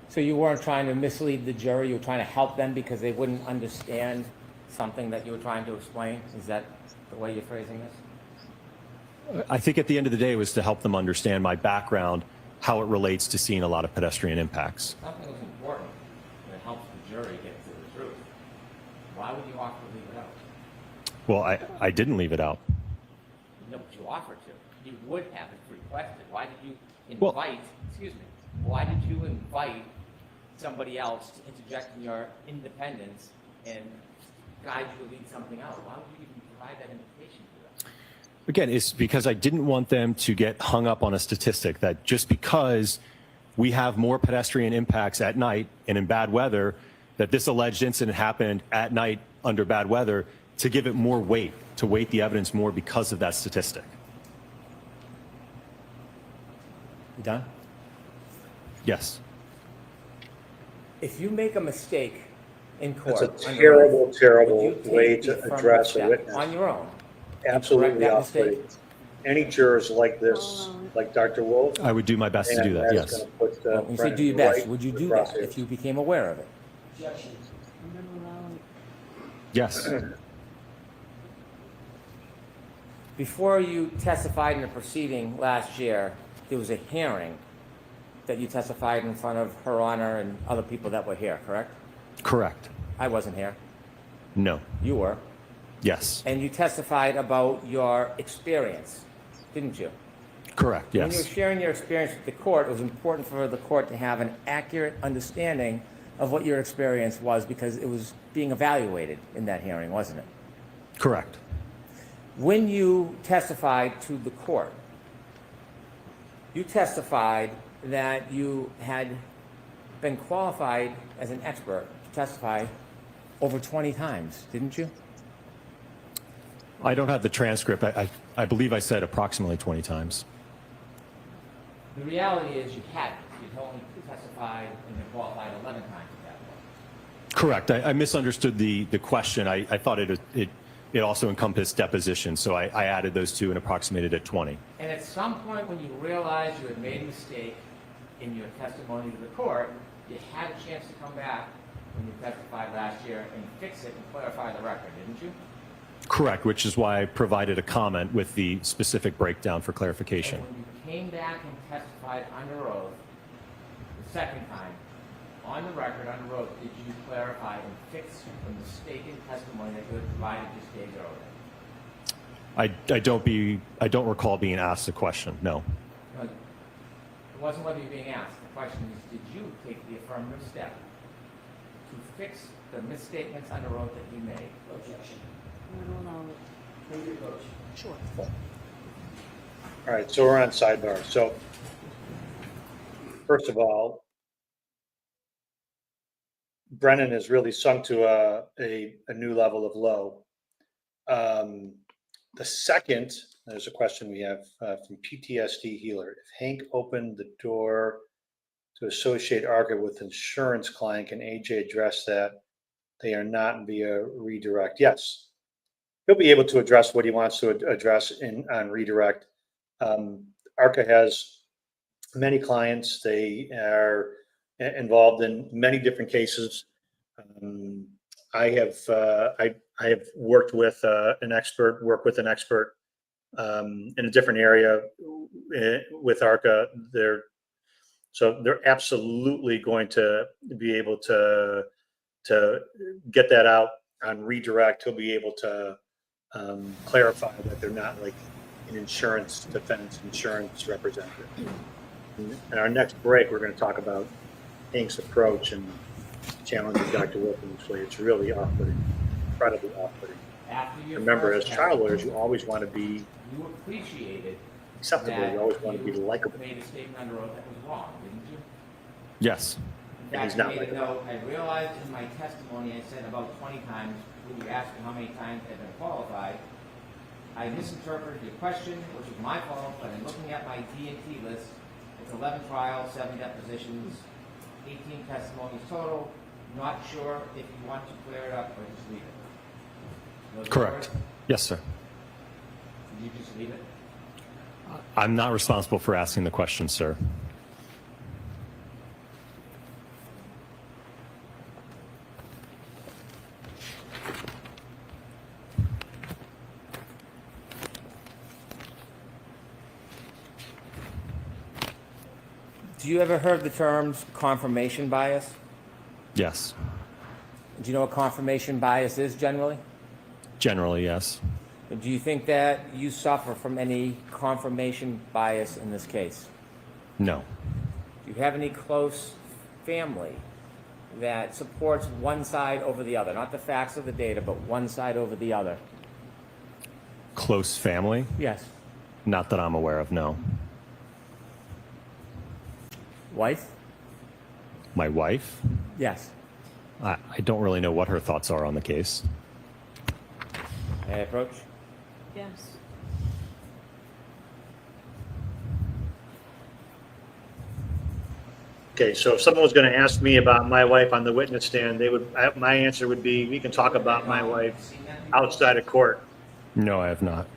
So you weren't trying to mislead the jury, you were trying to help them because they wouldn't understand something that you were trying to explain? Is that the way you're phrasing this? I think at the end of the day, it was to help them understand my background, how it relates to seeing a lot of pedestrian impacts. Something was important that helps the jury get to the truth. Why would you offer to leave it out? Well, I didn't leave it out. No, but you offered to. You would have if requested. Why did you invite, why did you invite somebody else to interject in your independence and guide you to leave something out? Why would you even provide that invitation to them? Again, it's because I didn't want them to get hung up on a statistic that just because we have more pedestrian impacts at night and in bad weather, that this alleged incident happened at night under bad weather, to give it more weight, to weight the evidence more because of that statistic. You done? Yes. If you make a mistake in court, That's a terrible, terrible would you way take to the affirmative address a step witness. on your own? Absolutely that off mistake? putting. Any jurors like this, like Dr. Wolfe, I would do my best to do that, and yes. that's gonna put, When you say Bryant do your right best, would you to do the that crosshairs. if you became aware of it? Yes. Before you testified in a proceeding last year, there was a hearing that you testified in front of Her Honor and other people that were here, correct? Correct. I wasn't here. No. You were. Yes. And you testified about your experience, didn't you? Correct. When you were Yes. sharing your experience with the court, it was important for the court to have an accurate understanding of what your experience was because it was being evaluated in that hearing, wasn't it? Correct. When you testified to the court, you testified that you had been qualified as an expert to testify over 20 times, didn't you? I don't have the transcript. I believe I said approximately 20 times. The reality is you hadn't. You'd only testified and been qualified 11 times at that point. Correct. I misunderstood the question. I thought it also encompassed deposition, so I added those two and approximated at 20. And at some point when you realized you had made a mistake in your testimony to the court, you had a chance to come back when you testified last year and fix it and clarify the record, didn't you? Correct, which is why I provided a comment with the specific breakdown for clarification. And when you came back and testified under oath the second time, on the record, under oath, did you clarify and fix the mistaken testimony that you had provided just days earlier? I don't recall being asked a question. No. It wasn't whether you're being asked. The question is, did you take the affirmative step to fix the misstatements under oath that you made? Objection. Sure. All right, so we're on sidebar. So first of all, Brennan has really sunk to a new level of low. The second, there's a question we have from PTSD Healer. If Hank opened the door to associate ARCCA with insurance client, can AJ address that they are not via redirect? Yes. He'll be able to address what he wants to address on redirect. ARCCA has many clients. They are involved in many different cases. I have worked with an expert in a different area with ARCCA. They're absolutely going to be able to get that out on redirect. He'll be able to clarify that they're not like an insurance defense insurance representative. In our next break, we're going to talk about Hank's approach and challenging Dr. Wolfe in this way. It's really off-putting, incredibly off-putting. Remember, as trial lawyers, you always want to be You appreciated acceptable. You always want to be likable. made a statement under oath that was wrong, didn't you? Yes. In fact, he's not I made a likable. note, I realized in my testimony, I said about 20 times, when you asked me how many times I've been qualified, I misinterpreted your question, which was my fault, but in looking at my D&T list, it's 11 trials, 7 depositions, 18 testimonies total. Not sure if you want to clear it up or just leave it. Those Correct. words? Yes, sir. Did you just leave it? I'm not responsible for asking the question, sir. Do you ever heard the terms confirmation bias? Yes. Do you know what confirmation bias is generally? Generally, yes. Do you think that you suffer from any confirmation bias in this case? No. Do you have any close family that supports one side over the other? Not the facts of the data, but one side over the other. Close family? Yes. Not that I'm aware of, no. Wife? My wife? Yes. I don't really know what her thoughts are on the case. May I approach? Yes. Okay, so if someone was going to ask me about my wife on the witness stand, my answer would be, we can talk about my wife outside of court. No, I have not.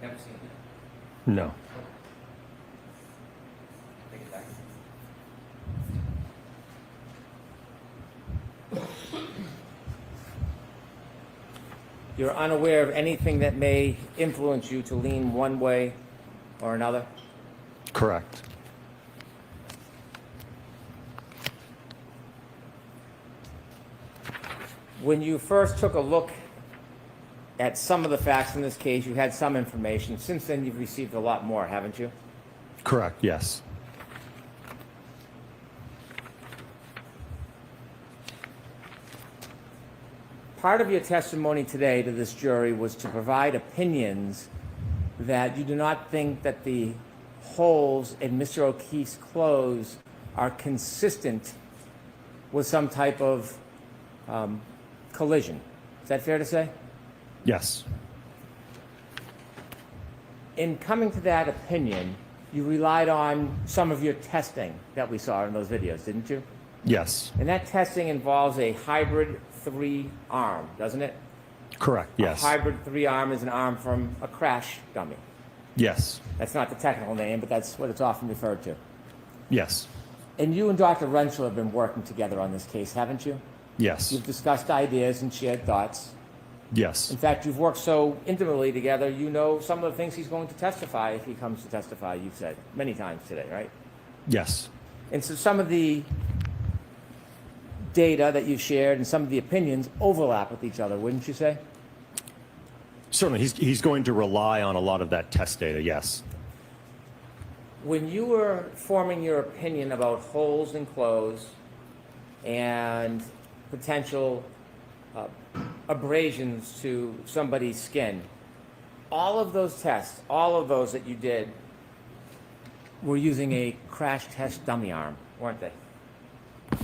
Never seen it. No. Take it back. You're unaware of anything that may influence you to lean one way or another? Correct. When you first took a look at some of the facts in this case, you had some information. Since then, you've received a lot more, haven't you? Correct, yes. Part of your testimony today to this jury was to provide opinions that you do not think that the holes in Mr. O'Keefe's clothes are consistent with some type of collision. Is that fair to say? Yes. In coming to that opinion, you relied on some of your testing that we saw in those videos, didn't you? Yes. And that testing involves a hybrid 3-arm, doesn't it? Correct, yes. A hybrid 3-arm is an arm from a crash dummy. Yes. That's not the technical name, but that's what it's often referred to. Yes. And you and Dr. Renshaw have been working together on this case, haven't you? Yes. You've discussed ideas and shared thoughts. Yes. In fact, you've worked so intimately together, you know some of the things he's going to testify if he comes to testify, you've said many times today, right? Yes. And so some of the data that you've shared and some of the opinions overlap with each other, wouldn't you say? Certainly, he's going to rely on a lot of that test data, yes. When you were forming your opinion about holes in clothes and potential abrasions to somebody's skin, all of those tests, all of those that you did, were using a crash test dummy arm, weren't they?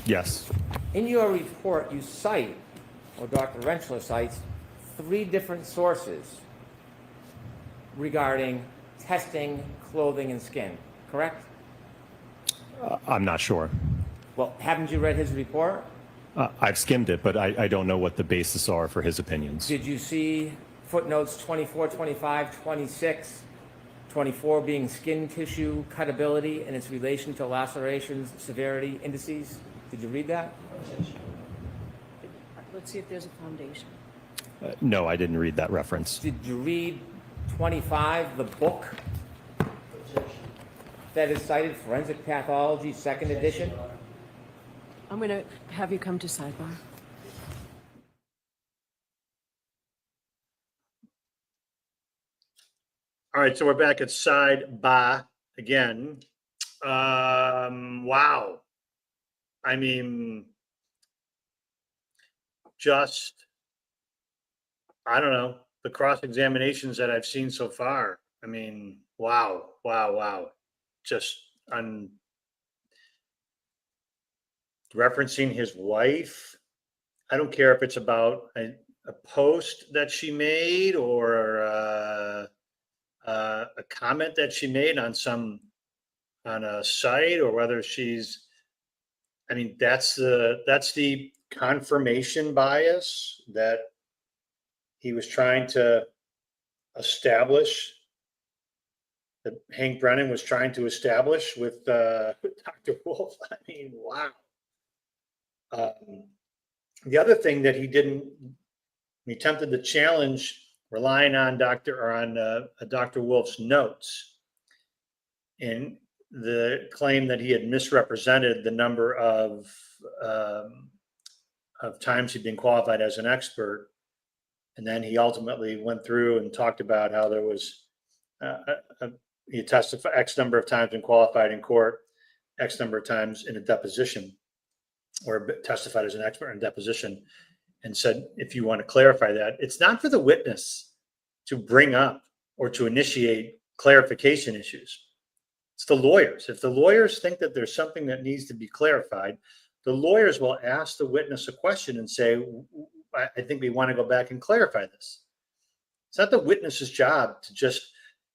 Yes. In your report, you cite, or Dr. Rentschler cites, 3 different sources regarding testing clothing and skin, correct? I'm not sure. Well, haven't you read his report? I've skimmed it, but I don't know what the basis are for his opinions. Did you see footnotes 24, 25, 26, 24 being skin tissue cutability and its relation to lacerations, severity, indices? Did you read that? Let's see if there's a foundation. No, I didn't read that reference. Did you read 25, the book that is cited, Forensic Pathology, 2nd edition? I'm going to have you come to Sidebahhh. All right, so we're back at Sidebahhh again. Wow. I mean, just, I don't know, the cross-examinations that I've seen so far. I mean, wow. Just on referencing his wife. I don't care if it's about a post that she made or a comment that she made on a site, or whether she's, I mean, that's the confirmation bias that he was trying to establish, that Hank Brennan was trying to establish with Dr. Wolfe. I mean, wow. The other thing that he didn't, he attempted to challenge relying on Dr. Wolfe's notes, and the claim that he had misrepresented the number of times he'd been qualified as an expert. And then he ultimately went through and talked about how there was, he testified X number of times and qualified in court, X number of times in a deposition, or testified as an expert in deposition, and said, if you want to clarify that, it's not for the witness to bring up or to initiate clarification issues. It's the lawyers. If the lawyers think that there's something that needs to be clarified, the lawyers will ask the witness a question and say, I think we want to go back and clarify this. It's not the witness's job to just,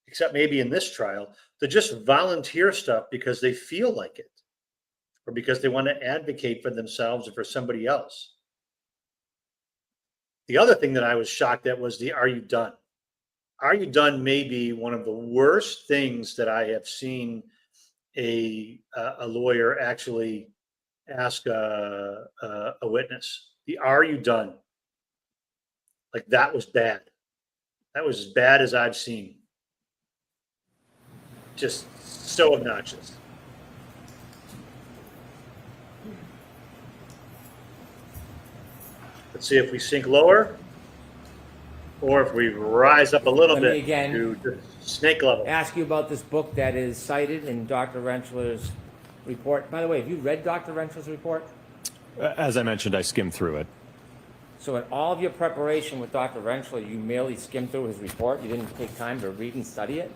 except maybe in this trial, to just volunteer stuff because they feel like it, or because they want to advocate for themselves or for somebody else. The other thing that I was shocked at was the "Are you done?" "Are you done?" may be one of the worst things that I have seen a lawyer actually ask a witness. The "Are you done?" Like, that was bad. That was as bad as I've seen. Just so obnoxious. Let's see if we sink lower, or if we rise up a little Let me bit again to the snake level. Ask you about this book that is cited in Dr. Rentschler's report. By the way, have you read Dr. Rentschler's report? As I mentioned, I skimmed through it. So in all of your preparation with Dr. Rentschler, you merely skimmed through his report? You didn't take time to read and study it?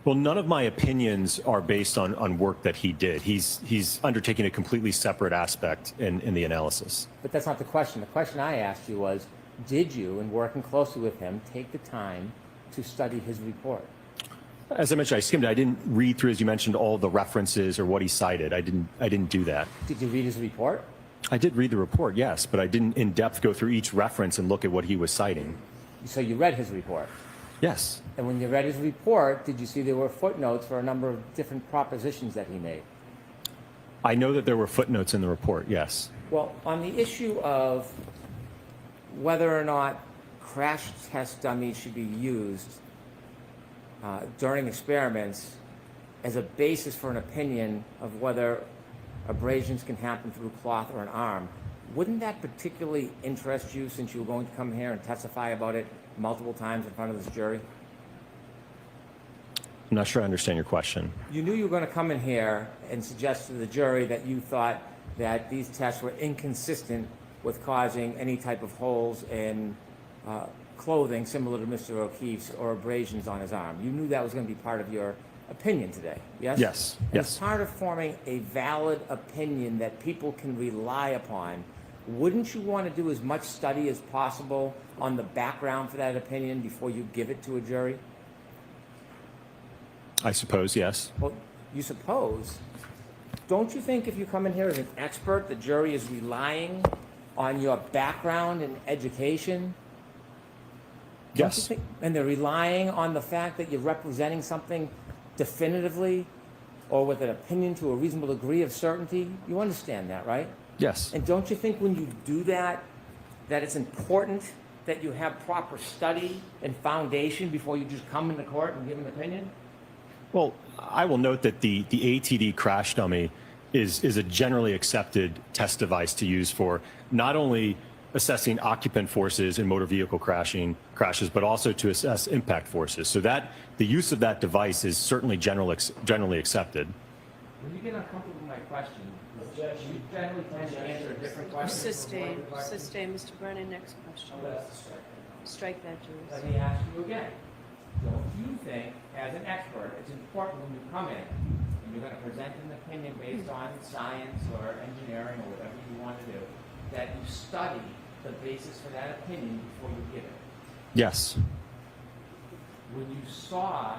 Well, none of my opinions are based on work that he did. He's undertaking a completely separate aspect in the analysis. But that's not the question. The question I asked you was, did you, in working closely with him, take the time to study his report? As I mentioned, I skimmed it. I didn't read through, as you mentioned, all the references or what he cited. I didn't do that. Did you read his report? I did read the report, yes, but I didn't in depth go through each reference and look at what he was citing. So you read his report? Yes. And when you read his report, did you see there were footnotes for a number of different propositions that he made? I know that there were footnotes in the report, yes. Well, on the issue of whether or not crash test dummies should be used during experiments as a basis for an opinion of whether abrasions can happen through cloth or an arm, wouldn't that particularly interest you, since you were going to come here and testify about it multiple times in front of this jury? I'm not sure I understand your question. You knew you were going to come in here and suggest to the jury that you thought that these tests were inconsistent with causing any type of holes in clothing similar to Mr. O'Keefe's or abrasions on his arm. You knew that was going to be part of your opinion today, yes? Yes, And yes. as part of forming a valid opinion that people can rely upon, wouldn't you want to do as much study as possible on the background for that opinion before you give it to a jury? I suppose, yes. Well, you suppose. Don't you think if you come in here as an expert, the jury is relying on your background and education? Don't Yes. you think, and they're relying on the fact that you're representing something definitively or with an opinion to a reasonable degree of certainty? You understand that, right? Yes. And don't you think when you do that, that it's important that you have proper study and foundation before you just come into court and give an opinion? Well, I will note that the ATD crash dummy is a generally accepted test device to use for not only assessing occupant forces in motor vehicle crashes, but also to assess impact forces. So that the use of that device is certainly generally accepted. When you get uncomfortable with my question, you generally tend to answer a different question. Sustain, Mr. Brennan, next question. Strike that, Let Jules. me ask you again. Don't you think, as an expert, it's important when you come in and you're going to present an opinion based on science or engineering or whatever you want to do, that you study the basis for that opinion before you give it? Yes. When you saw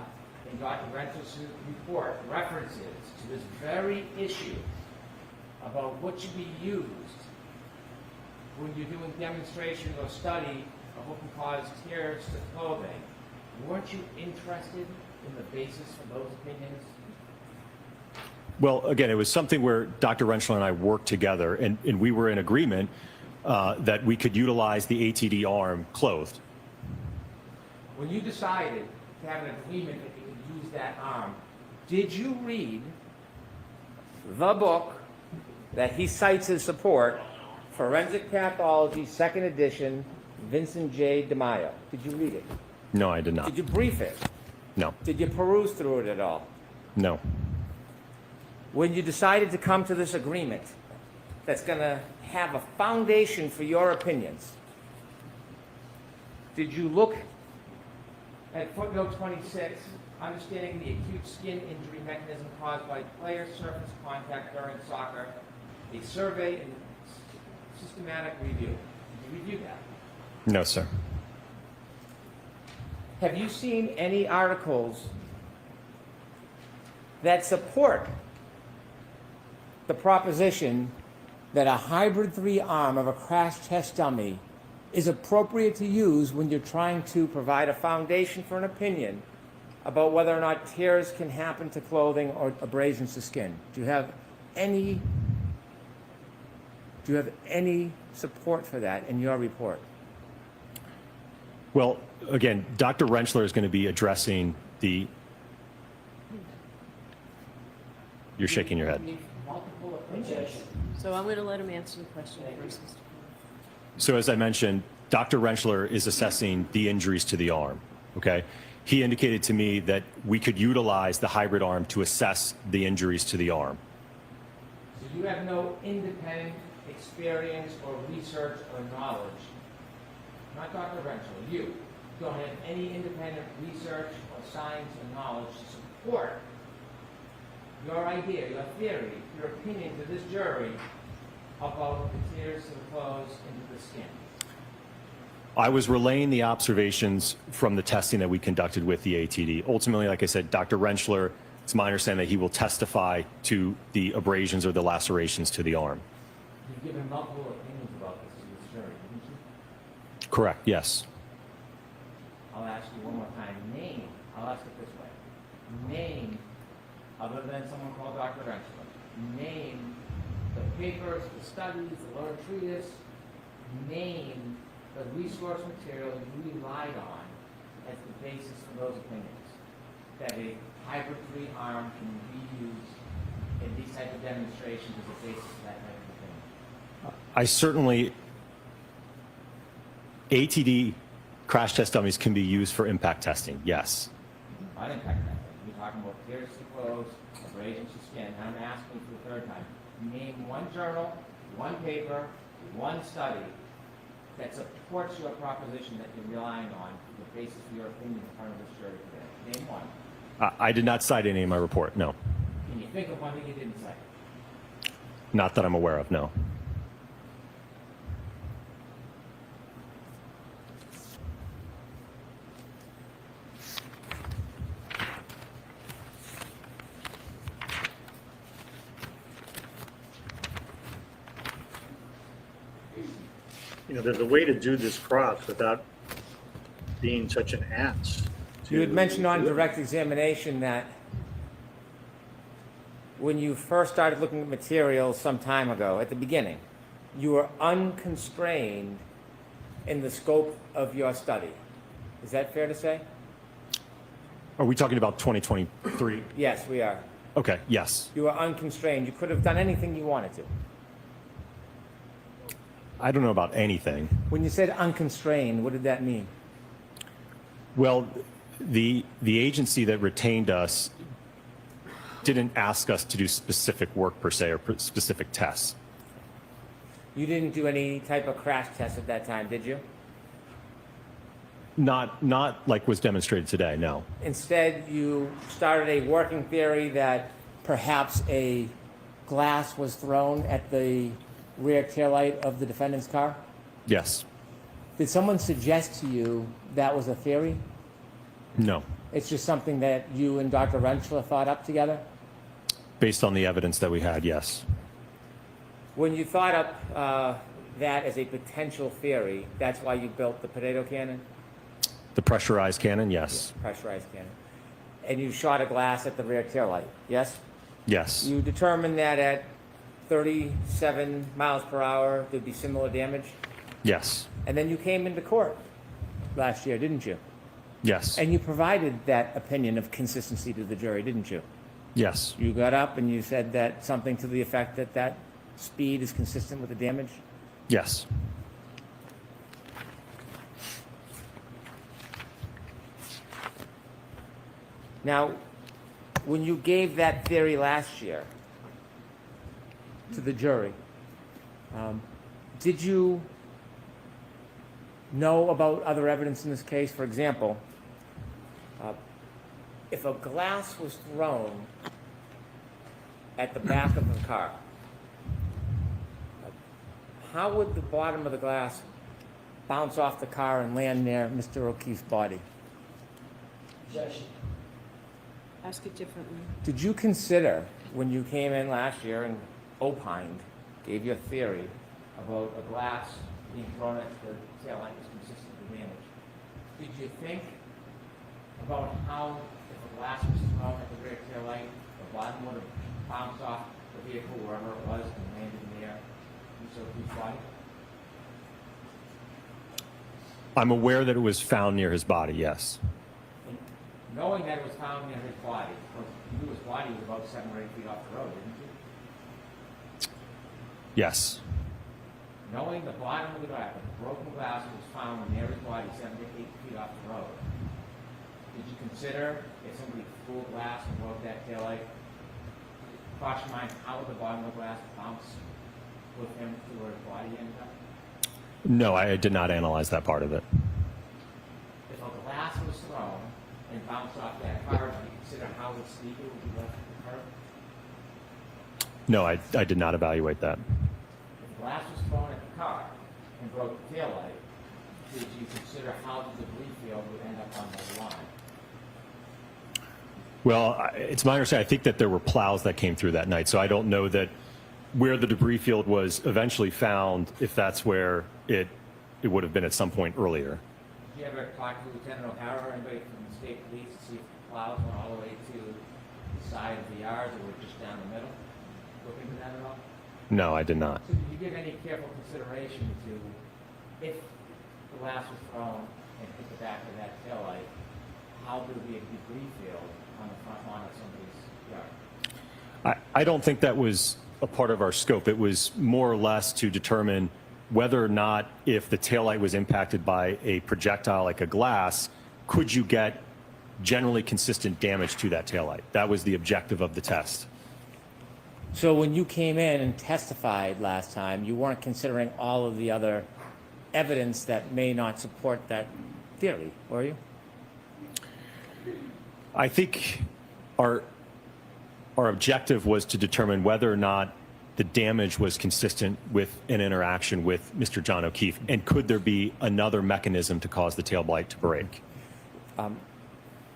in Dr. Rentzler's report references to this very issue about what should be used when you're doing demonstrations or study of what can cause tears to clothing, weren't you interested in the basis for those opinions? Well, again, it was something where Dr. Rentschler and I worked together, and we were in agreement that we could utilize the ATD arm clothed. When you decided to have an agreement that you could use that arm, did you read the book that he cites as support, Forensic Pathology, 2nd edition, Vincent J. DeMaio? Did you read it? No, I did not. Did you brief it? No. Did you peruse through it at all? No. When you decided to come to this agreement that's going to have a foundation for your opinions, did you look at footnote 26, understanding the acute skin injury mechanism caused by player surface contact during soccer, a survey and systematic review? Did you review that? No, sir. Have you seen any articles that support the proposition that a hybrid 3 arm of a crash test dummy is appropriate to use when you're trying to provide a foundation for an opinion about whether or not tears can happen to clothing or abrasions to skin? Do you have any support for that in your report? Well, again, Dr. Rentschler is going to be addressing the... You're shaking your head. Multiple opinions. So I'm going to let him answer the question first. Mr. So as I mentioned, Dr. Rentschler is assessing the injuries to the arm, okay? He indicated to me that we could utilize the hybrid arm to assess the injuries to the arm. So you have no independent experience or research or knowledge, not Dr. Rentschler, you don't have any independent research or science or knowledge to support your idea, your theory, your opinion to this jury about the tears to the clothes into the skin. I was relaying the observations from the testing that we conducted with the ATD. Ultimately, like I said, Dr. Rentschler, it's my understanding that he will testify to the abrasions or the lacerations to the arm. You've given multiple opinions about this to this jury, didn't you? Correct, yes. I'll ask you one more time. Name, I'll ask it this way. Name, other than someone called Dr. Rentschler, name the papers, the studies, the learned treatise, name the resource material you relied on as the basis for those opinions. That a hybrid 3 arm can be used in these type of demonstrations as a basis for that type of opinion. I certainly, ATD Crash test dummies can be used for impact testing, yes. Not impact testing. You're talking about tears to clothes, abrasions to skin. And I'm asking for the third time. Name one journal, one paper, one study that supports your proposition that you're relying on for the basis of your opinion in front of this jury today. Name one. I did not cite any in my report, no. Can you think of one that you didn't cite? Not that I'm aware of, no. You know, there's a way to do this cross without being such an ass. You had mentioned on direct examination that when you first started looking at materials some time ago, at the beginning, you were unconstrained in the scope of your study. Is that fair to say? Are we talking about 2023? Yes, we are. Okay, yes. You were unconstrained. You could have done anything you wanted to. I don't know about anything. When you said unconstrained, what did that mean? Well, the agency that retained us didn't ask us to do specific work per se or specific tests. You didn't do any type of crash test at that time, did you? Not like was demonstrated today, no. Instead, you started a working theory that perhaps a glass was thrown at the rear taillight of the defendant's car? Yes. Did someone suggest to you that was a theory? No. It's just something that you and Dr. Rentschler thought up together? Based on the evidence that we had, yes. When you thought up that as a potential theory, that's why you built the potato cannon? The pressurized cannon, yes. Pressurized cannon. And you shot a glass at the rear taillight, yes? Yes. You determined that at 37 miles per hour there'd be similar damage? Yes. And then you came into court last year, didn't you? Yes. And you provided that opinion of consistency to the jury, didn't you? Yes. You got up and you said that something to the effect that that speed is consistent with the damage? Yes. Now, when you gave that theory last year to the jury, did you know about other evidence in this case? For example, if a glass was thrown at the back of the car, how would the bottom of the glass bounce off the car and land near Mr. O'Keefe's body? Ask it differently. Did you consider, when you came in last year and opined, gave your theory about a glass being thrown at the taillight was consistent with damage, did you think about how, if a glass was thrown at the rear taillight, the bottom would have bounced off the vehicle wherever it was and landed near Mr. O'Keefe's body? I'm aware that it was found near his body, yes. Knowing that it was found near his body, you knew his body was about 7 or 8 feet off the road, didn't you? Yes. Knowing the bottom of the glass, the broken glass was found near his body 7 to 8 feet off the road, did you consider if somebody threw a glass and broke that taillight, cross your mind how would the bottom of the glass bounce with him to where his body ended up? No, I did not analyze that part of it. If a glass was thrown and bounced off that car, do you consider how the speaker would be left at the curb? No, I did not evaluate that. If the glass was thrown at the car and broke the taillight, did you consider how the debris field would end up on the line? Well, it's my understanding, I think that there were plows that came through that night, so I don't know that where the debris field was eventually found, if that's where it would have been at some point earlier. Did you ever talk to Lieutenant O'Hara or anybody from the state police to see if the plows went all the way to the side of the yard or were just down the middle? Look into that at all? No, I did not. So did you give any careful consideration to if the glass was thrown and hit the back of that taillight, how there would be a debris field on the front lawn of somebody's yard? I don't think that was a part of our scope. It was more or less to determine whether or not if the taillight was impacted by a projectile like a glass, could you get generally consistent damage to that taillight? That was the objective of the test. So when you came in and testified last time, you weren't considering all of the other evidence that may not support that theory, were you? I think our objective was to determine whether or not the damage was consistent with an interaction with Mr. John O'Keefe, and could there be another mechanism to cause the tail light to break?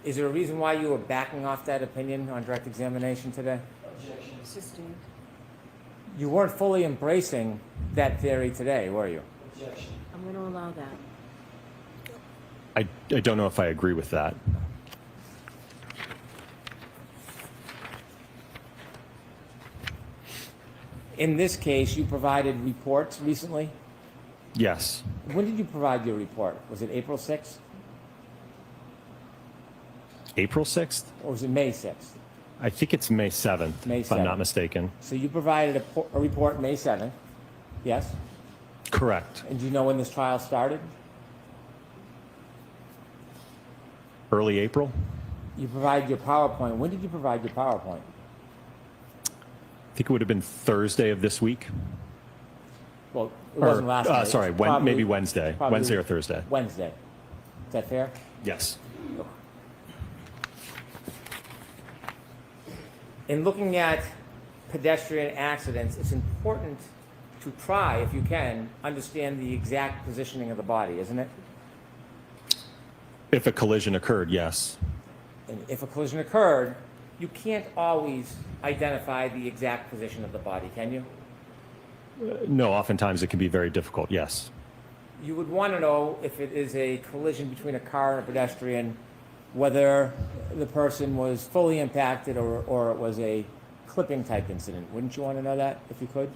Is there a reason why you were backing off that opinion on direct examination today? Sustained. You weren't fully embracing that theory today, were you? I'm going to allow that. I don't know if I agree with that. In this case, you provided reports recently. Yes. When did you provide your report? Was it April 6th? April 6th? Or was it May 6th? I think it's May 7th, May if I'm not 7th. mistaken. So you provided a report May 7th, yes? Correct. And do you know when this trial started? Early April? You provided your PowerPoint. When did you provide your PowerPoint? I think it would have been Thursday of this week. Well, it wasn't last night. Sorry, It's probably- maybe Wednesday. probably Wednesday or Thursday. Wednesday. Is that fair? Yes. In looking at pedestrian accidents, it's important to try, if you can, understand the exact positioning of the body, isn't it? If a collision occurred, yes. And if a collision occurred, you can't always identify the exact position of the body, can you? No, oftentimes it can be very difficult, yes. You would want to know if it is a collision between a car and a pedestrian, whether the person was fully impacted or it was a clipping type incident. Wouldn't you want to know that if you could?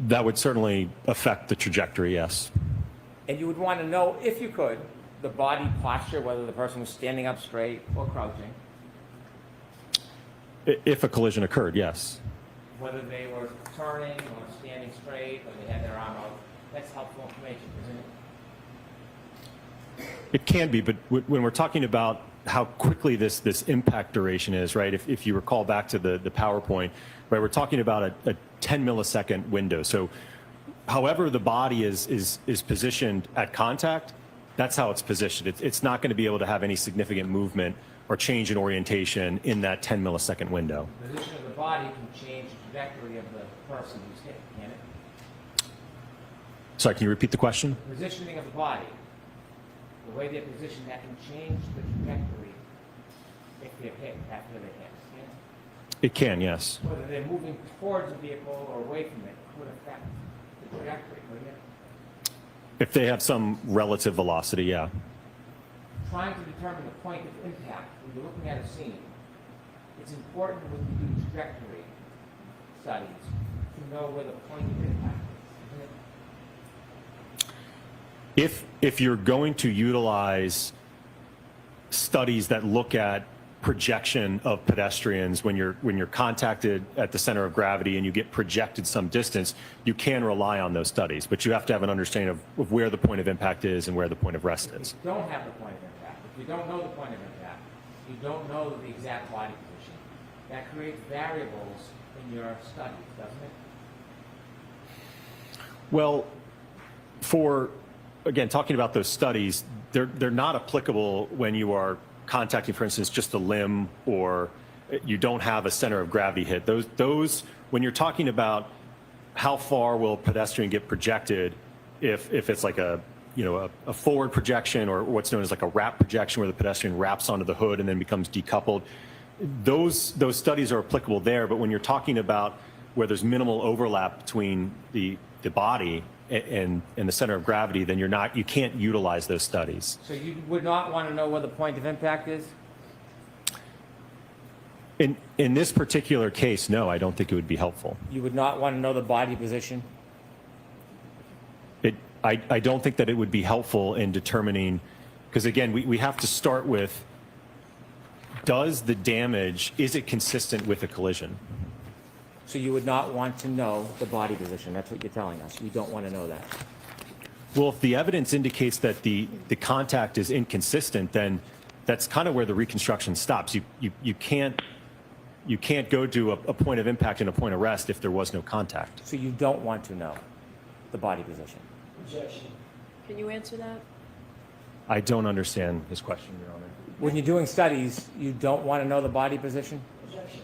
That would certainly affect the trajectory, yes. And you would want to know, if you could, the body posture, whether the person was standing up straight or crouching. If a collision occurred, yes. Whether they were turning or standing straight or they had their arm out. That's helpful information, isn't it? It can be, but when we're talking about how quickly this impact duration is, right? If you recall back to the PowerPoint, right, we're talking about a 10 millisecond window. So however the body is positioned at contact, that's how it's positioned. It's not going to be able to have any significant movement or change in orientation in that 10 millisecond window. The position of the body can change the trajectory of the person who's hit, can it? Sorry, can you repeat the question? The positioning of the body, the way they're positioned, that can change the trajectory if they're hit after they're hit, can it? It can, yes. Whether they're moving towards the vehicle or away from it could affect the trajectory, couldn't it? If they have some relative velocity, yeah. Trying to determine the point of impact when you're looking at a scene, it's important when you do trajectory studies to know where the point of impact is, isn't it? If you're going to utilize studies that look at projection of pedestrians when you're contacted at the center of gravity and you get projected some distance, you can rely on those studies, but you have to have an understanding of where the point of impact is and where the point of rest is. If you don't have the point of impact, if you don't know the point of impact, you don't know the exact body position, that creates variables in your studies, doesn't it? Well, again, talking about those studies, they're not applicable when you are contacting, for instance, just a limb or you don't have a center of gravity hit. Those when you're talking about how far will a pedestrian get projected, if it's like a forward projection or what's known as like a wrap projection where the pedestrian wraps onto the hood and then becomes decoupled, those studies are applicable there. But when you're talking about where there's minimal overlap between the body and the center of gravity, then you can't utilize those studies. So you would not want to know where the point of impact is? In this particular case, no, I don't think it would be helpful. You would not want to know the body position? I don't think that it would be helpful in determining, because again, we have to start with, is it consistent with a collision? So you would not want to know the body position. That's what you're telling us. You don't want to know that. Well, if the evidence indicates that the contact is inconsistent, then that's kind of where the reconstruction stops. You can't go to a point of impact and a point of rest if there was no contact. So you don't want to know the body position. Objection. Can you answer that? I don't understand his question, Your Honor. When you're doing studies, you don't want to know the body position? Objection.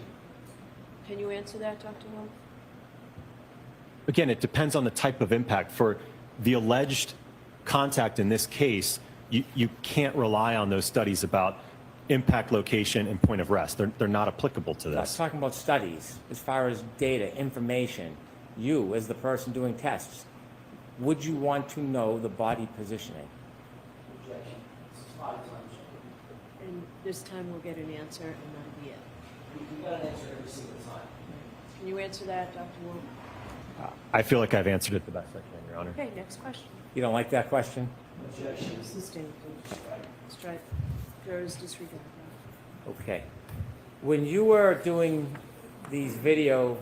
Can you answer that, Dr. Wolfe? Again, it depends on the type of impact. For the alleged contact in this case, you can't rely on those studies about impact location and point of rest. They're not applicable to I'm this. talking about studies, as far as data, information. You, as the person doing tests, would you want to know the body positioning? Objection. This is 5 times. And this time we'll get an answer, and that'll be it. You got an answer every single time. Can you answer that, Dr. Wolfe? I feel like I've answered it the best I can, Your Honor. Okay, next question. You don't like that question? Objection. Sustained. Strike. Jurors disregard that. Okay. When you were doing these video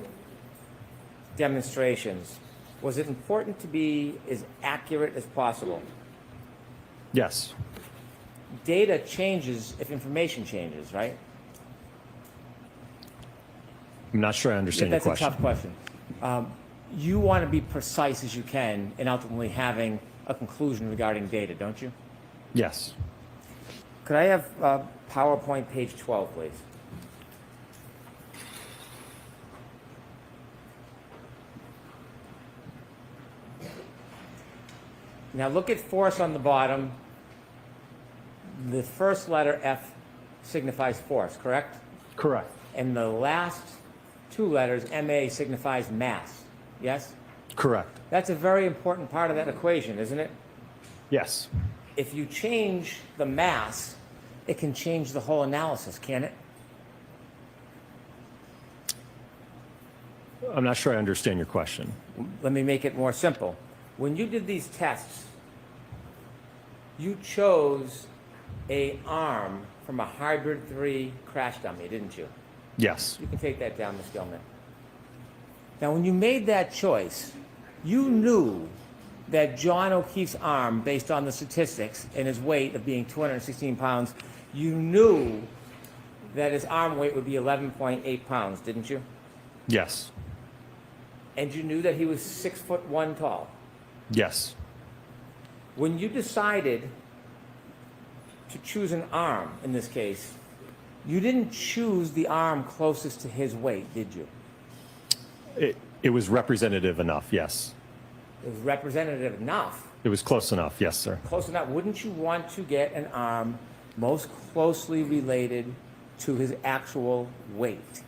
demonstrations, was it important to be as accurate as possible? Yes. Data changes if information changes, right? I'm not sure I understand your question. That's a tough question. You want to be precise as you can in ultimately having a conclusion regarding data, don't you? Yes. Could I have PowerPoint page 12, please? Now look at force on the bottom. The first letter F signifies force, correct? Correct. And the last 2 letters, MA, signifies mass, yes? Correct. That's a very important part of that equation, isn't it? Yes. If you change the mass, it can change the whole analysis, can it? I'm not sure I understand your question. Let me make it more simple. When you did these tests, you chose an arm from a hybrid 3 crash dummy, didn't you? Yes. You can take that down, Ms. Gilman. Now, when you made that choice, you knew that John O'Keefe's arm, based on the statistics and his weight of being 216 pounds, you knew that his arm weight would be 11.8 pounds, didn't you? Yes. And you knew that he was 6'1" tall. Yes. When you decided to choose an arm, in this case, you didn't choose the arm closest to his weight, did you? It was representative enough, yes. It was representative enough. It was close enough, yes, sir. Close enough. Wouldn't you want to get an arm most closely related to his actual weight?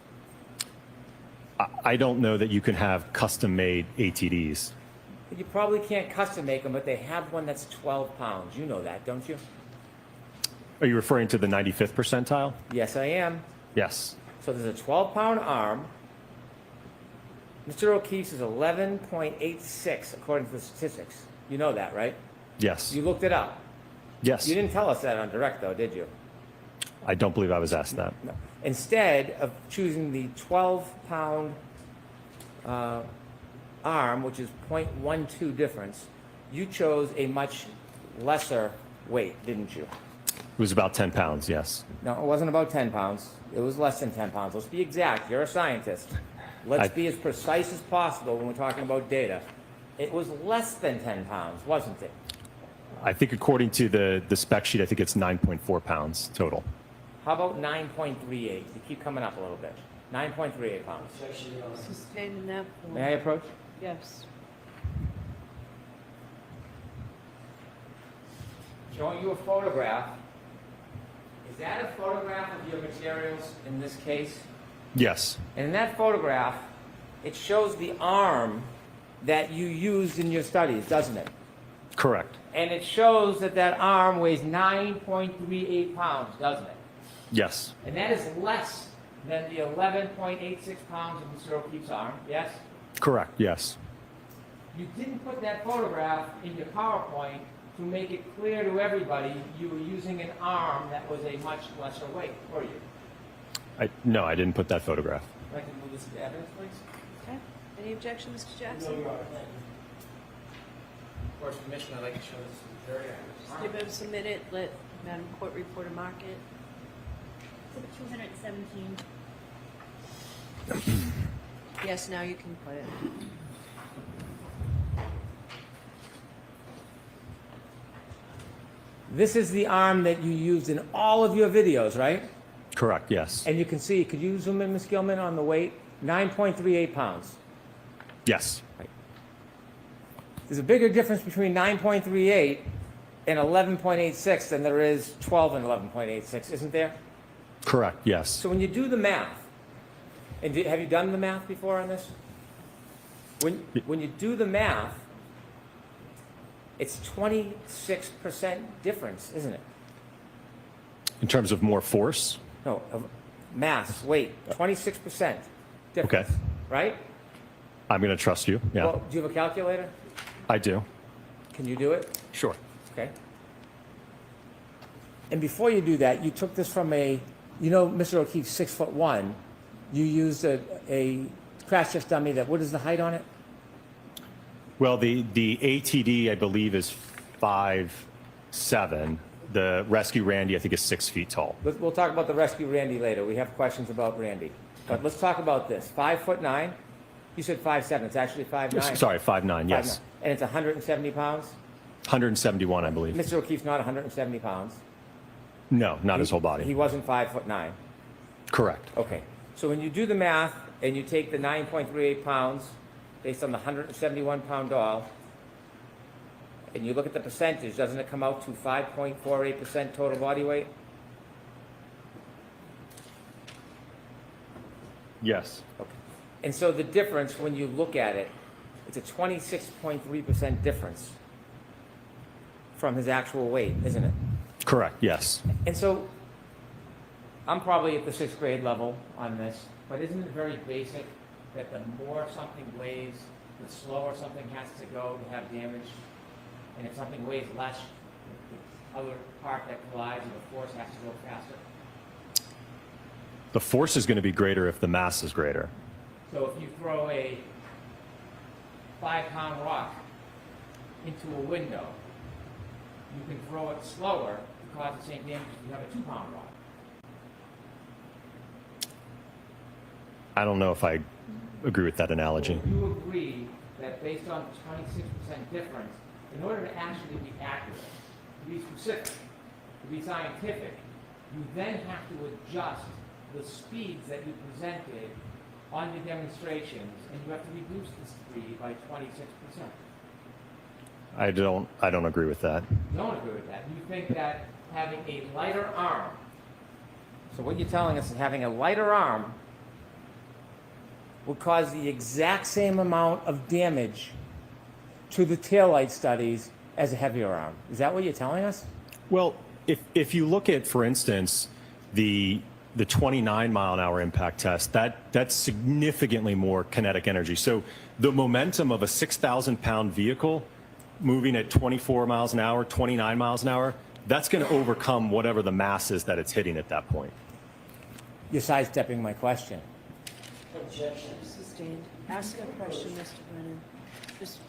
I don't know that you can have custom-made ATDs. You probably can't custom make them, but they have one that's 12 pounds. You know that, don't you? Are you referring to the 95th percentile? Yes, I am. Yes. So there's a 12-pound arm. Mr. O'Keefe's is 11.86, according to the statistics. You know that, right? Yes. You looked it up. Yes. You didn't tell us that on direct, though, did you? I don't believe I was asked that. No. Instead of choosing the 12-pound arm, which is 0.12 difference, you chose a much lesser weight, didn't you? It was about 10 pounds, yes. No, it wasn't about 10 pounds. It was less than 10 pounds. Let's be exact. You're a scientist. Let's be as precise as possible when we're talking about data. It was less than 10 pounds, wasn't it? I think according to the spec sheet, I think it's 9.4 pounds total. How about 9.38? You keep coming up a little bit. 9.38 pounds. Sustained in that form. May I approach? Yes. Showing you a photograph. Is that a photograph of your materials in this case? Yes. And in that photograph, it shows the arm that you used in your studies, doesn't it? Correct. And it shows that that arm weighs 9.38 pounds, doesn't it? Yes. And that is less than the 11.86 pounds of Mr. O'Keefe's arm, yes? Correct, yes. You didn't put that photograph in your PowerPoint to make it clear to everybody you were using an arm that was a much lesser weight, were you? No, I didn't put that photograph. I'd like to move this to evidence, please. Okay, any objection, Mr. Jackson? Of course, permission, I'd like to show this to the jury. Just give us a minute, let Madam Court Reporter mark it. Exhibit 217. Yes, now you can put it. This is the arm that you used in all of your videos, right? Correct, yes. And you can see, could you zoom in, Ms. Gilman, on the weight? 9.38 pounds. Yes. There's a bigger difference between 9.38 and 11.86 than there is 12 and 11.86, isn't there? Correct, yes. So when you do the math, and have you done the math before on this? When you do the math, it's 26% difference, isn't it? In terms of more force? No, of mass, weight, 26% difference, Okay. right? I'm going to trust you, yeah. Well, do you have a calculator? I do. Can you do it? Sure. Okay. And before you do that, you took this from Mr. O'Keefe's 6'1". You used a crash test dummy that, what is the height on it? Well, the ATD, I believe, is 5'7". The Rescue Randy, I think, is 6 feet tall. We'll talk about the Rescue Randy later. We have questions about Randy. But let's talk about this. 5'9". You said 5'7". It's actually 5'9". Sorry, 5'9", yes. 5'9". And it's 170 pounds? 171, I believe. Mr. O'Keefe's not 170 pounds. No, not his whole body. He wasn't 5'9". Correct. Okay. So when you do the math and you take the 9.38 pounds based on the 171-pound doll, and you look at the percentage, doesn't it come out to 5.48% total body weight? Yes. Okay. And so the difference, when you look at it, it's a 26.3% difference from his actual weight, isn't it? Correct, yes. And so I'm probably at the 6th grade level on this, but isn't it very basic that the more something weighs, the slower something has to go to have damage? And if something weighs less, the other part that collides and the force has to go faster? The force is going to be greater if the mass is greater. So if you throw a 5-pound rock into a window, you can throw it slower to cause the same damage if you have a 2-pound rock. I don't know if I agree with that analogy. So you agree that based on the 26% difference, in order to actually be accurate, to be specific, to be scientific, you then have to adjust the speeds that you presented on your demonstrations, and you have to reduce the speed by 26%. I don't agree with that. You don't agree with that. You think that having a lighter arm, so what you're telling us is having a lighter arm will cause the exact same amount of damage to the taillight studies as a heavier arm. Is that what you're telling us? Well, if you look at, for instance, the 29-mile-an-hour impact test, that's significantly more kinetic energy. So the momentum of a 6,000-pound vehicle moving at 24 miles an hour, 29 miles an hour, that's going to overcome whatever the mass is that it's hitting at that point. You're sidestepping my question. Objection. Sustained. Ask a question, Mr. Brennan. Just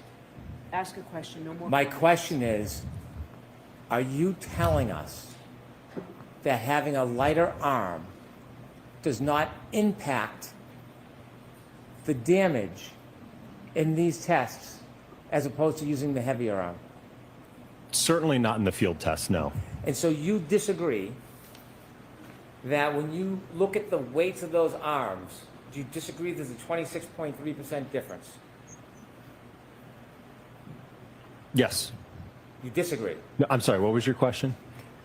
ask a question, no more. My comments. question is, are you telling us that having a lighter arm does not impact the damage in these tests as opposed to using the heavier arm? Certainly not in the field test, no. And so you disagree that when you look at the weights of those arms, do you disagree there's a 26.3% difference? Yes. You disagree? No, I'm sorry, what was your question?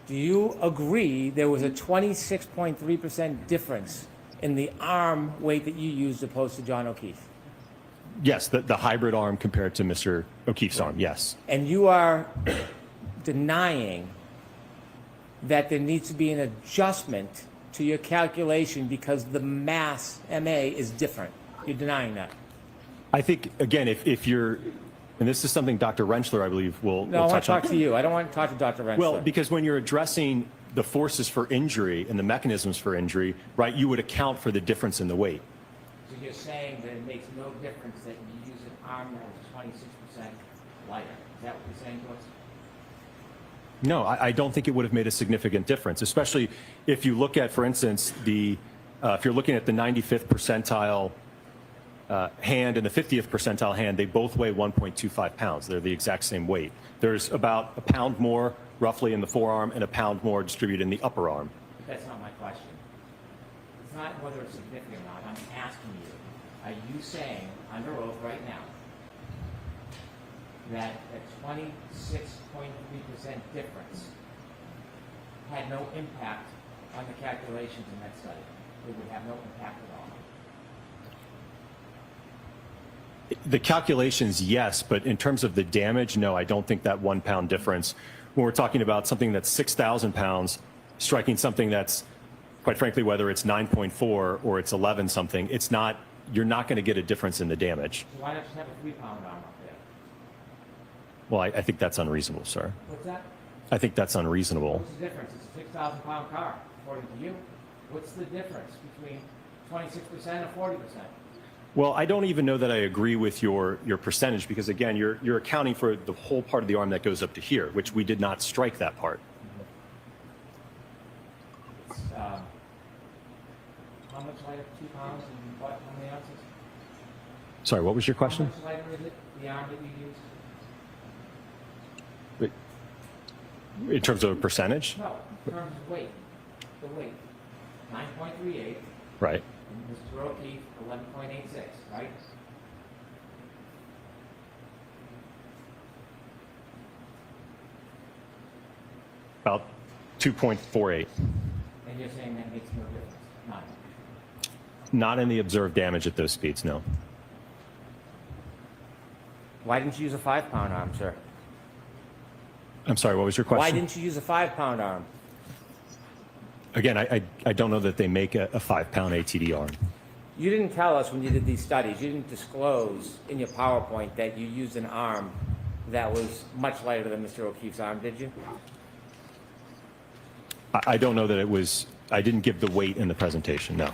Do you agree there was a 26.3% difference in the arm weight that you used opposed to John O'Keefe? Yes, the hybrid arm compared to Mr. O'Keefe's arm, yes. And you are denying that there needs to be an adjustment to your calculation because the mass, MA, is different. You're denying that. I think, again, if you're, and this is something Dr. Rentschler, I believe, will No, I want touch to talk on. to you. I don't want to talk to Dr. Rentschler. Well, because when you're addressing the forces for injury and the mechanisms for injury, right, you would account for the difference in the weight. So you're saying that it makes no difference that you use an arm that is 26% lighter. Is that what you're saying to us? No, I don't think it would have made a significant difference, especially if you look at, for instance, if you're looking at the 95th percentile hand and the 50th percentile hand, they both weigh 1.25 pounds. They're the exact same weight. There's about a pound more roughly in the forearm and a pound more distributed in the upper arm. That's not my question. It's not whether it's significant or not. I'm asking you, are you saying under oath right now that a 26.3% difference had no impact on the calculations in that study? It would have no impact at all. The calculations, yes, but in terms of the damage, no, I don't think that 1 pound difference, when we're talking about something that's 6,000 pounds, striking something that's, quite frankly, whether it's 9.4 or it's 11 something, it's not, you're not going to get a difference in the damage. So why not just have a 3-pound arm up there? Well, I think that's unreasonable, sir. What's that? I think that's unreasonable. What's the difference? It's a 6,000-pound car, according to you. What's the difference between 26% and 40%? Well, I don't even know that I agree with your percentage because, again, you're accounting for the whole part of the arm that goes up to here, which we did not strike that part. It's, how much lighter? 2 pounds and what? How many ounces? Sorry, what was your question? How much lighter is it, the arm that you used? In terms of a percentage? No, in terms of weight. The weight. 9.38. Right. And Mr. O'Keefe, 11.86, right? About 2.48. And you're saying that makes no difference? None. Not in the observed damage at those speeds, no. Why didn't you use a 5-pound arm, sir? I'm sorry, what was your question? Why didn't you use a 5-pound arm? Again, I don't know that they make a 5-pound ATD arm. You didn't tell us when you did these studies, you didn't disclose in your PowerPoint that you used an arm that was much lighter than Mr. O'Keefe's arm, did you? I don't know that it was, I didn't give the weight in the presentation, no.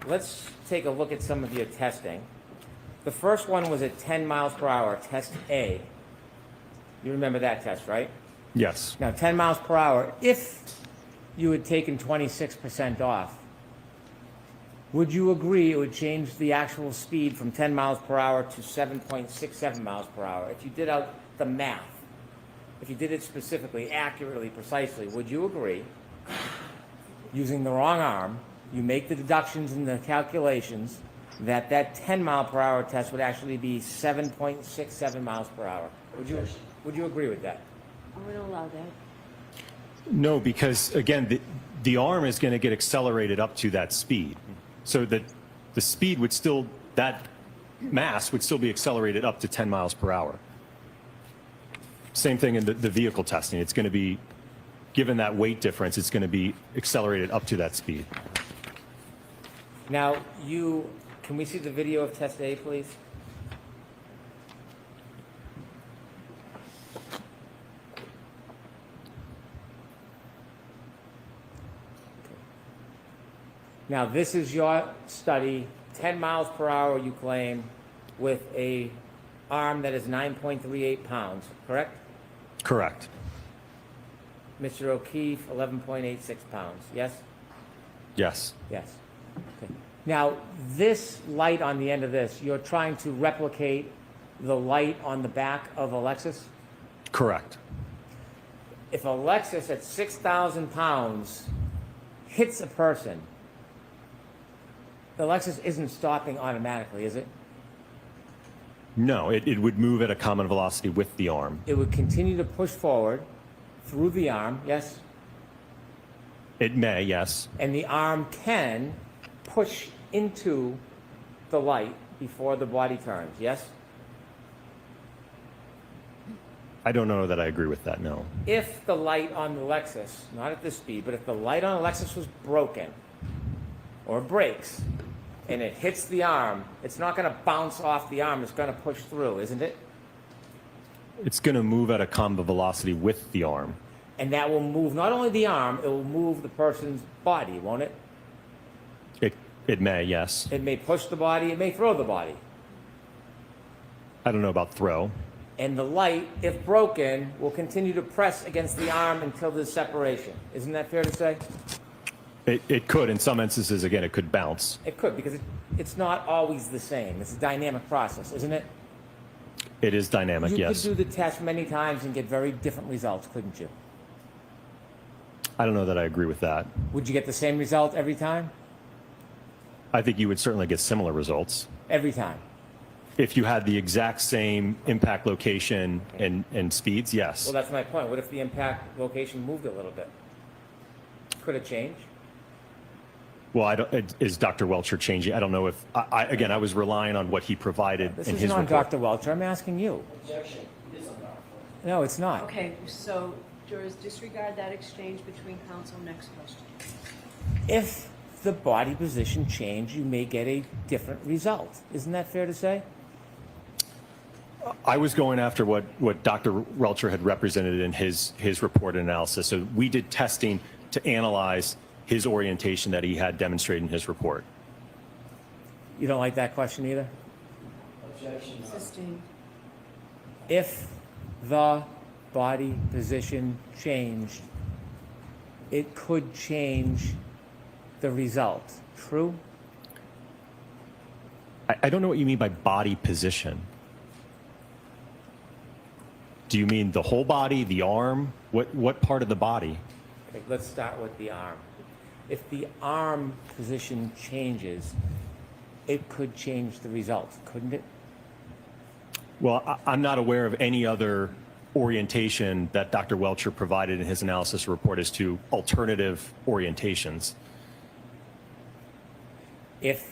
Let's take a look at some of your testing. The first one was at 10 miles per hour, test A. You remember that test, right? Yes. Now, 10 miles per hour, if you had taken 26% off, would you agree it would change the actual speed from 10 miles per hour to 7.67 miles per hour? If you did out the math, if you did it specifically, accurately, precisely, would you agree, using the wrong arm, you make the deductions in the calculations, that 10 mile per hour test would actually be 7.67 miles per hour? Would you agree with that? I would allow that. No, because again, the arm is going to get accelerated up to that speed. So that the speed would still, that mass would still be accelerated up to 10 miles per hour. Same thing in the vehicle testing. It's going to be, given that weight difference, it's going to be accelerated up to that speed. Now, can we see the video of test A, please? Now, this is your study, 10 miles per hour, you claim, with a arm that is 9.38 pounds, correct? Correct. Mr. O'Keefe, 11.86 pounds, yes? Yes. Yes. Okay. Now, this light on the end of this, you're trying to replicate the light on the back of a Lexus? Correct. If a Lexus at 6,000 pounds hits a person, the Lexus isn't stopping automatically, is it? No, it would move at a common velocity with the arm. It would continue to push forward through the arm, yes? It may, yes. And the arm can push into the light before the body turns, yes? I don't know that I agree with that, no. If the light on the Lexus, not at this speed, but if the light on the Lexus was broken or breaks and it hits the arm, it's not going to bounce off the arm, it's going to push through, isn't it? It's going to move at a common velocity with the arm. And that will move not only the arm, it will move the person's body, won't it? It may, yes. It may push the body, it may throw the body. I don't know about throw. And the light, if broken, will continue to press against the arm until there's separation. Isn't that fair to say? It could, in some instances, again, it could bounce. It could, because it's not always the same. It's a dynamic process, isn't it? It is dynamic, yes. You could do the test many times and get very different results, couldn't you? I don't know that I agree with that. Would you get the same result every time? I think you would certainly get similar results. Every time? If you had the exact same impact location and speeds, yes. Well, that's my point. What if the impact location moved a little bit? Could it change? Well, is Dr. Welcher changing? I don't know if, again, I was relying on what he provided in his report. This isn't on Dr. Welcher. I'm asking you. Objection. It is on Dr. No, it's not. Okay, so jurors, disregard that exchange between counsel. Next question. If the body position change, you may get a different result. Isn't that fair to say? I was going after what Dr. Welcher had represented in his report and analysis. So we did testing to analyze his orientation that he had demonstrated in his report. You don't like that question either? Objection. Sustained. If the body position changed, it could change the result. True? I don't know what you mean by body position. Do you mean the whole body, the arm? What part of the body? Okay, let's start with the arm. If the arm position changes, it could change the result, couldn't it? Well, I'm not aware of any other orientation that Dr. Welcher provided in his analysis report as to alternative orientations. If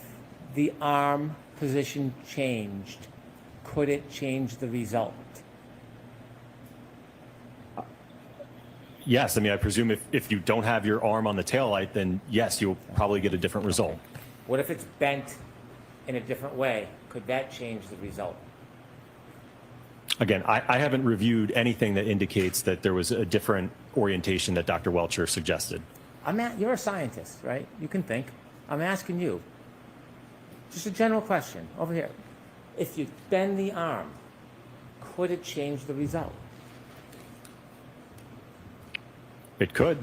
the arm position changed, could it change the result? Yes, I mean, I presume if you don't have your arm on the taillight, then yes, you'll probably get a different result. What if it's bent in a different way? Could that change the result? Again, I haven't reviewed anything that indicates that there was a different orientation that Dr. Welcher suggested. You're a scientist, right? You can think. I'm asking you. Just a general question over here. If you bend the arm, could it change the result? It could.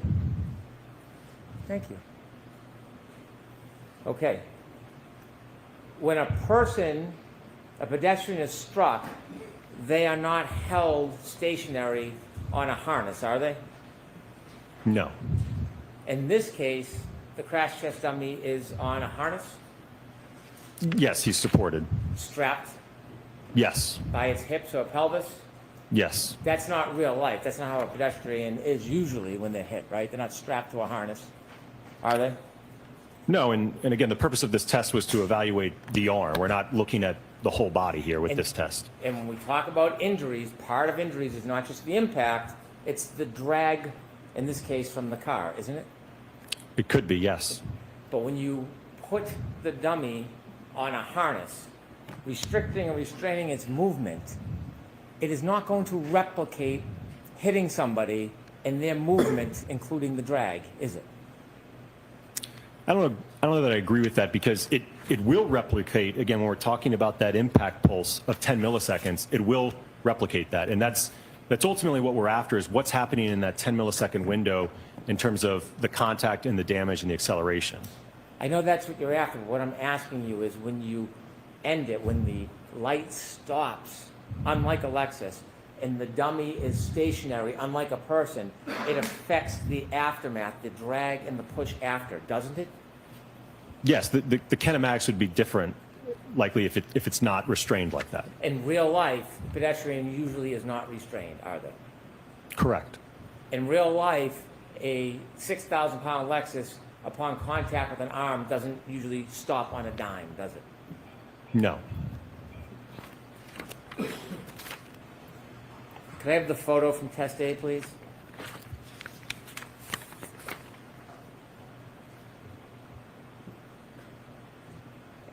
Thank you. Okay. When a pedestrian is struck, they are not held stationary on a harness, are they? No. In this case, the crash test dummy is on a harness? Yes, he's supported. Strapped Yes. by its hips or pelvis? Yes. That's not real life. That's not how a pedestrian is usually when they're hit, right? They're not strapped to a harness, are they? No, and again, the purpose of this test was to evaluate the arm. We're not looking at the whole body here with this test. And when we talk about injuries, part of injuries is not just the impact, it's the drag, in this case, from the car, isn't it? It could be, yes. But when you put the dummy on a harness, restricting or restraining its movement, it is not going to replicate hitting somebody and their movement, including the drag, is it? I don't know that I agree with that, because it will replicate, again, when we're talking about that impact pulse of 10 milliseconds, it will replicate that. And that's ultimately what we're after, is what's happening in that 10 millisecond window in terms of the contact and the damage and the acceleration. I know that's what you're after. What I'm asking you is when you end it, when the light stops, unlike a Lexus, and the dummy is stationary, unlike a person, it affects the aftermath, the drag and the push after, doesn't it? Yes, the kinematics would be different, likely, if it's not restrained like that. In real life, the pedestrian usually is not restrained, are they? Correct. In real life, a 6,000-pound Lexus, upon contact with an arm, doesn't usually stop on a dime, does it? No. Can I have the photo from test A, please?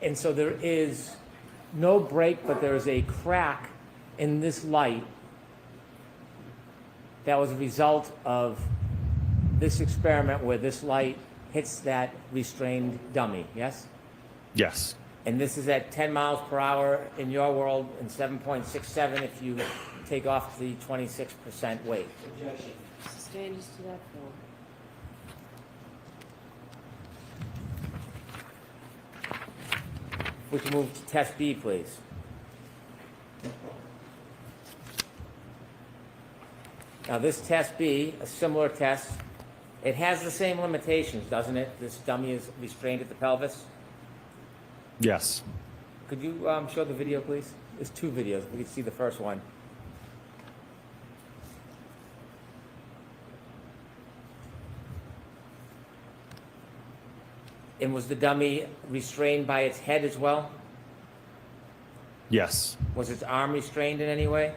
And so there is no break, but there is a crack in this light that was a result of this experiment where this light hits that restrained dummy, yes? Yes. And this is at 10 miles per hour in your world and 7.67 if you take off the 26% weight. Objection. Sustain just to that form. We can move to test B, please. Now this test B, a similar test, it has the same limitations, doesn't it? This dummy is restrained at the pelvis. Yes. Could you show the video, please? There's two videos. We can see the first one. And was the dummy restrained by its head as well? Yes. Was its arm restrained in any way?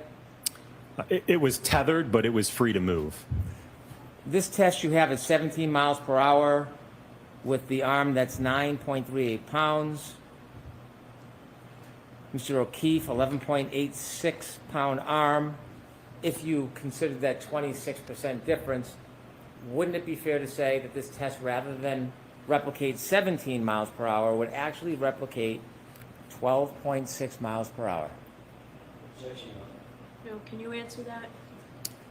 It was tethered, but it was free to move. This test you have at 17 miles per hour with the arm that's 9.38 pounds. Mr. O'Keefe, 11.86 pound arm. If you consider that 26% difference, wouldn't it be fair to say that this test, rather than replicate 17 miles per hour, would actually replicate 12.6 miles per hour? Objection, Your Honor. No, can you answer that?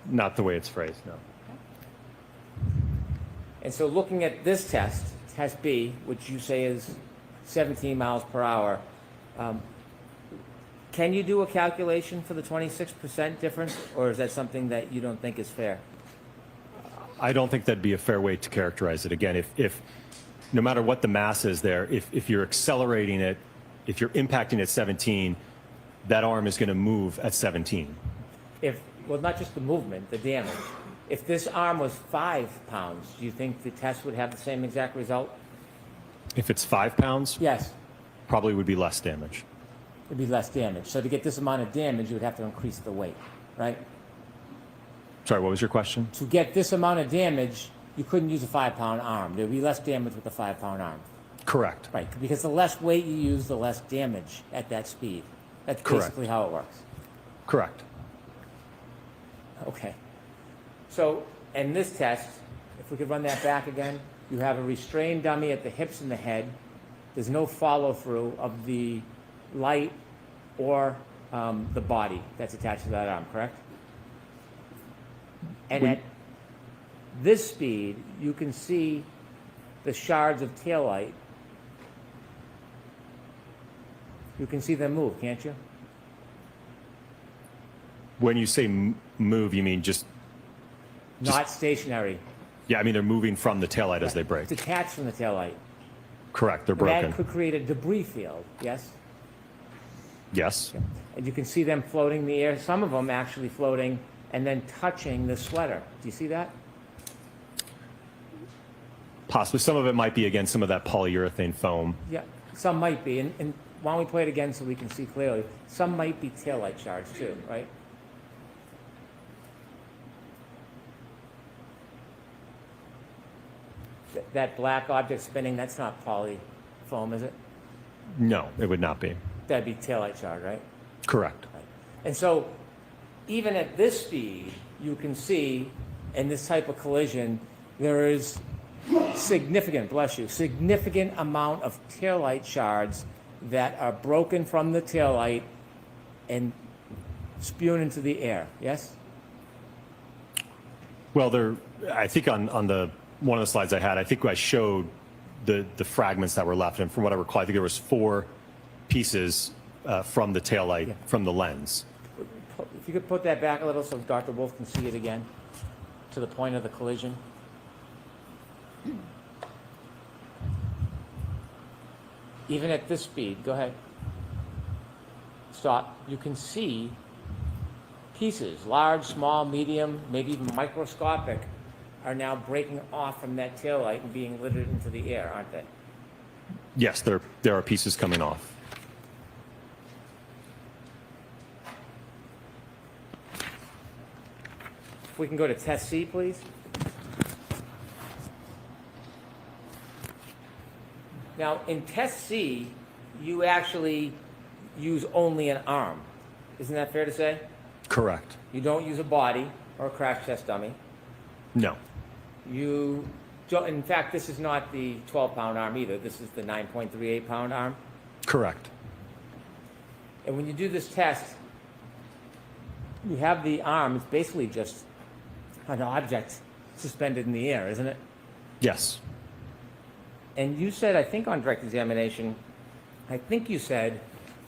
Not the way it's phrased, no. And so looking at this test, test B, which you say is 17 miles per hour, can you do a calculation for the 26% difference, or is that something that you don't think is fair? I don't think that'd be a fair way to characterize it. Again, if no matter what the mass is there, if you're accelerating it, if you're impacting at 17, that arm is going to move at 17. Well, not just the movement, the damage. If this arm was 5 pounds, do you think the test would have the same exact result? If it's 5 pounds, Yes, probably would be less damage. it'd be less damage. So to get this amount of damage, you would have to increase the weight, right? Sorry, what was your question? To get this amount of damage, you couldn't use a 5 pound arm. There'd be less damage with a 5 pound arm. Correct. Right, because the less weight you use, the less damage at that speed. That's Correct. basically how it works. Correct. Okay. So, in this test, if we could run that back again, you have a restrained dummy at the hips and the head. There's no follow-through of the light or the body that's attached to that arm, correct? And at this speed, you can see the shards of taillight. You can see them move, can't you? When you say move, you mean just Not stationary. yeah, I mean they're moving from the taillight as they break. Detached from the taillight. Correct, they're That broken. could create a debris field, yes? Yes. And you can see them floating in the air, some of them actually floating and then touching the sweater. Do you see that? Possibly. Some of it might be, again, some of that polyurethane foam. Yeah, some might be. And why don't we play it again so we can see clearly? Some might be taillight shards too, right? That black object spinning, that's not poly foam, is it? No, it would not be. That'd be taillight shard, right? Correct. And so, even at this speed, you can see in this type of collision, there is significant, bless you, significant amount of taillight shards that are broken from the taillight and spewed into the air, yes? Well, there, I think on the one of the slides I had, I think I showed the fragments that were left, and from what I recall, I think there was 4 pieces from the taillight, from the lens. If you could put that back a little so Dr. Wolfe can see it again, to the point of the collision. Even at this speed, go ahead. Stop. You can see pieces, large, small, medium, maybe even microscopic, are now breaking off from that taillight and being littered into the air, aren't they? Yes, there are pieces coming off. If we can go to test C, please. Now, in test C, you actually use only an arm. Isn't that fair to say? Correct. You don't use a body. or a crash test dummy. No. You don't, in fact, this is not the 12-pound arm either. This is the 9.38-pound arm. Correct. And when you do this test, you have the arm, it's basically just an object suspended in the air, isn't it? Yes. And you said, I think on direct examination, I think you said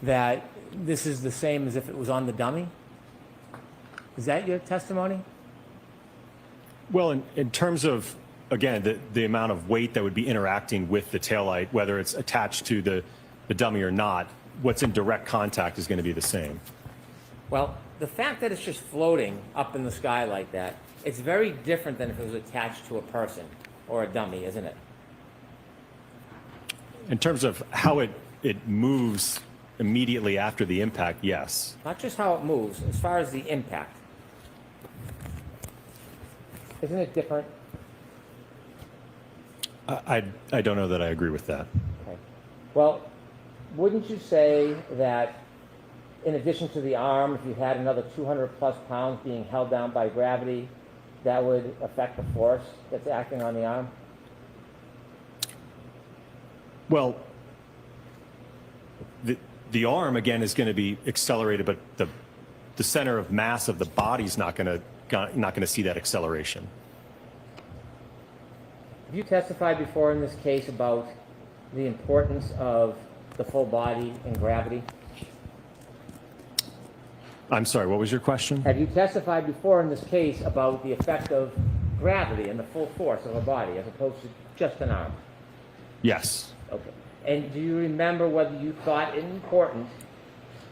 that this is the same as if it was on the dummy. Is that your testimony? Well, in terms of, again, the amount of weight that would be interacting with the taillight, whether it's attached to the dummy or not, what's in direct contact is going to be the same. Well, the fact that it's just floating up in the sky like that, it's very different than if it was attached to a person or a dummy, isn't it? In terms of how it moves immediately after the impact, yes. Not just how it moves, as far as the impact. Isn't it different? I don't know that I agree with that. Okay. Well, wouldn't you say that in addition to the arm, if you had another 200 plus pounds being held down by gravity, that would affect the force that's acting on the arm? Well, the arm, again, is going to be accelerated, but the center of mass of the body's not going to see that acceleration. Have you testified before in this case about the importance of the full body and gravity? I'm sorry, what was your question? Have you testified before in this case about the effect of gravity and the full force of a body as opposed to just an arm? Yes. Okay. And do you remember whether you thought it important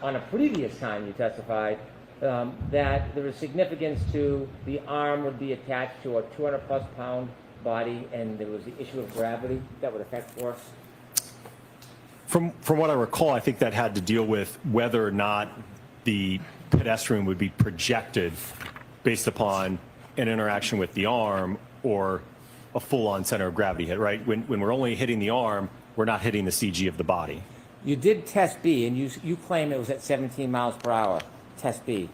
on a previous time you testified that there was significance to the arm would be attached to a 200 plus pound body and there was the issue of gravity that would affect force? From what I recall, I think that had to deal with whether or not the pedestrian would be projected based upon an interaction with the arm or a full-on center of gravity hit, right? When we're only hitting the arm, we're not hitting the CG of the body. You did test B, and you claim it was at 17 miles per hour, test B.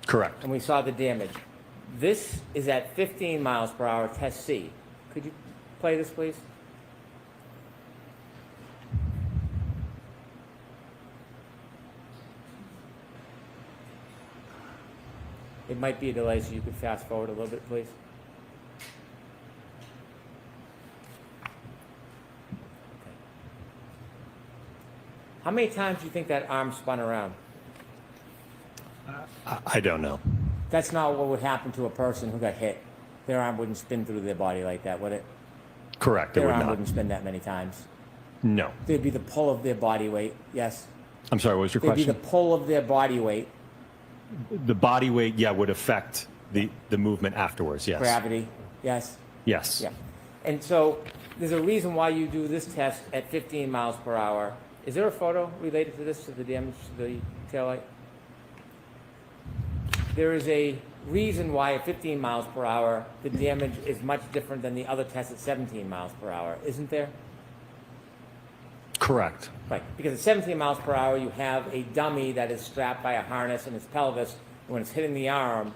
Correct. And we saw the damage. This is at 15 miles per hour, test C. Could you play this, please? It might be a delay, so you could fast forward a little bit, please. How many times do you think that arm spun around? I don't know. That's not what would happen to a person who got hit. Their arm wouldn't spin through their body like that, would it? Correct, it Their would arm not. wouldn't spin that many times. No. There'd be the pull of their body weight, yes? I'm sorry, what was your There'd question? be the pull of their body weight, The body weight, yeah, would affect the movement afterwards, yes. gravity, yes? Yes. Yeah. And so there's a reason why you do this test at 15 miles per hour. Is there a photo related to this, to the damage to the taillight? There is a reason why at 15 miles per hour the damage is much different than the other test at 17 miles per hour, isn't there? Correct. Right, because at 17 miles per hour you have a dummy that is strapped by a harness in its pelvis. When it's hitting the arm,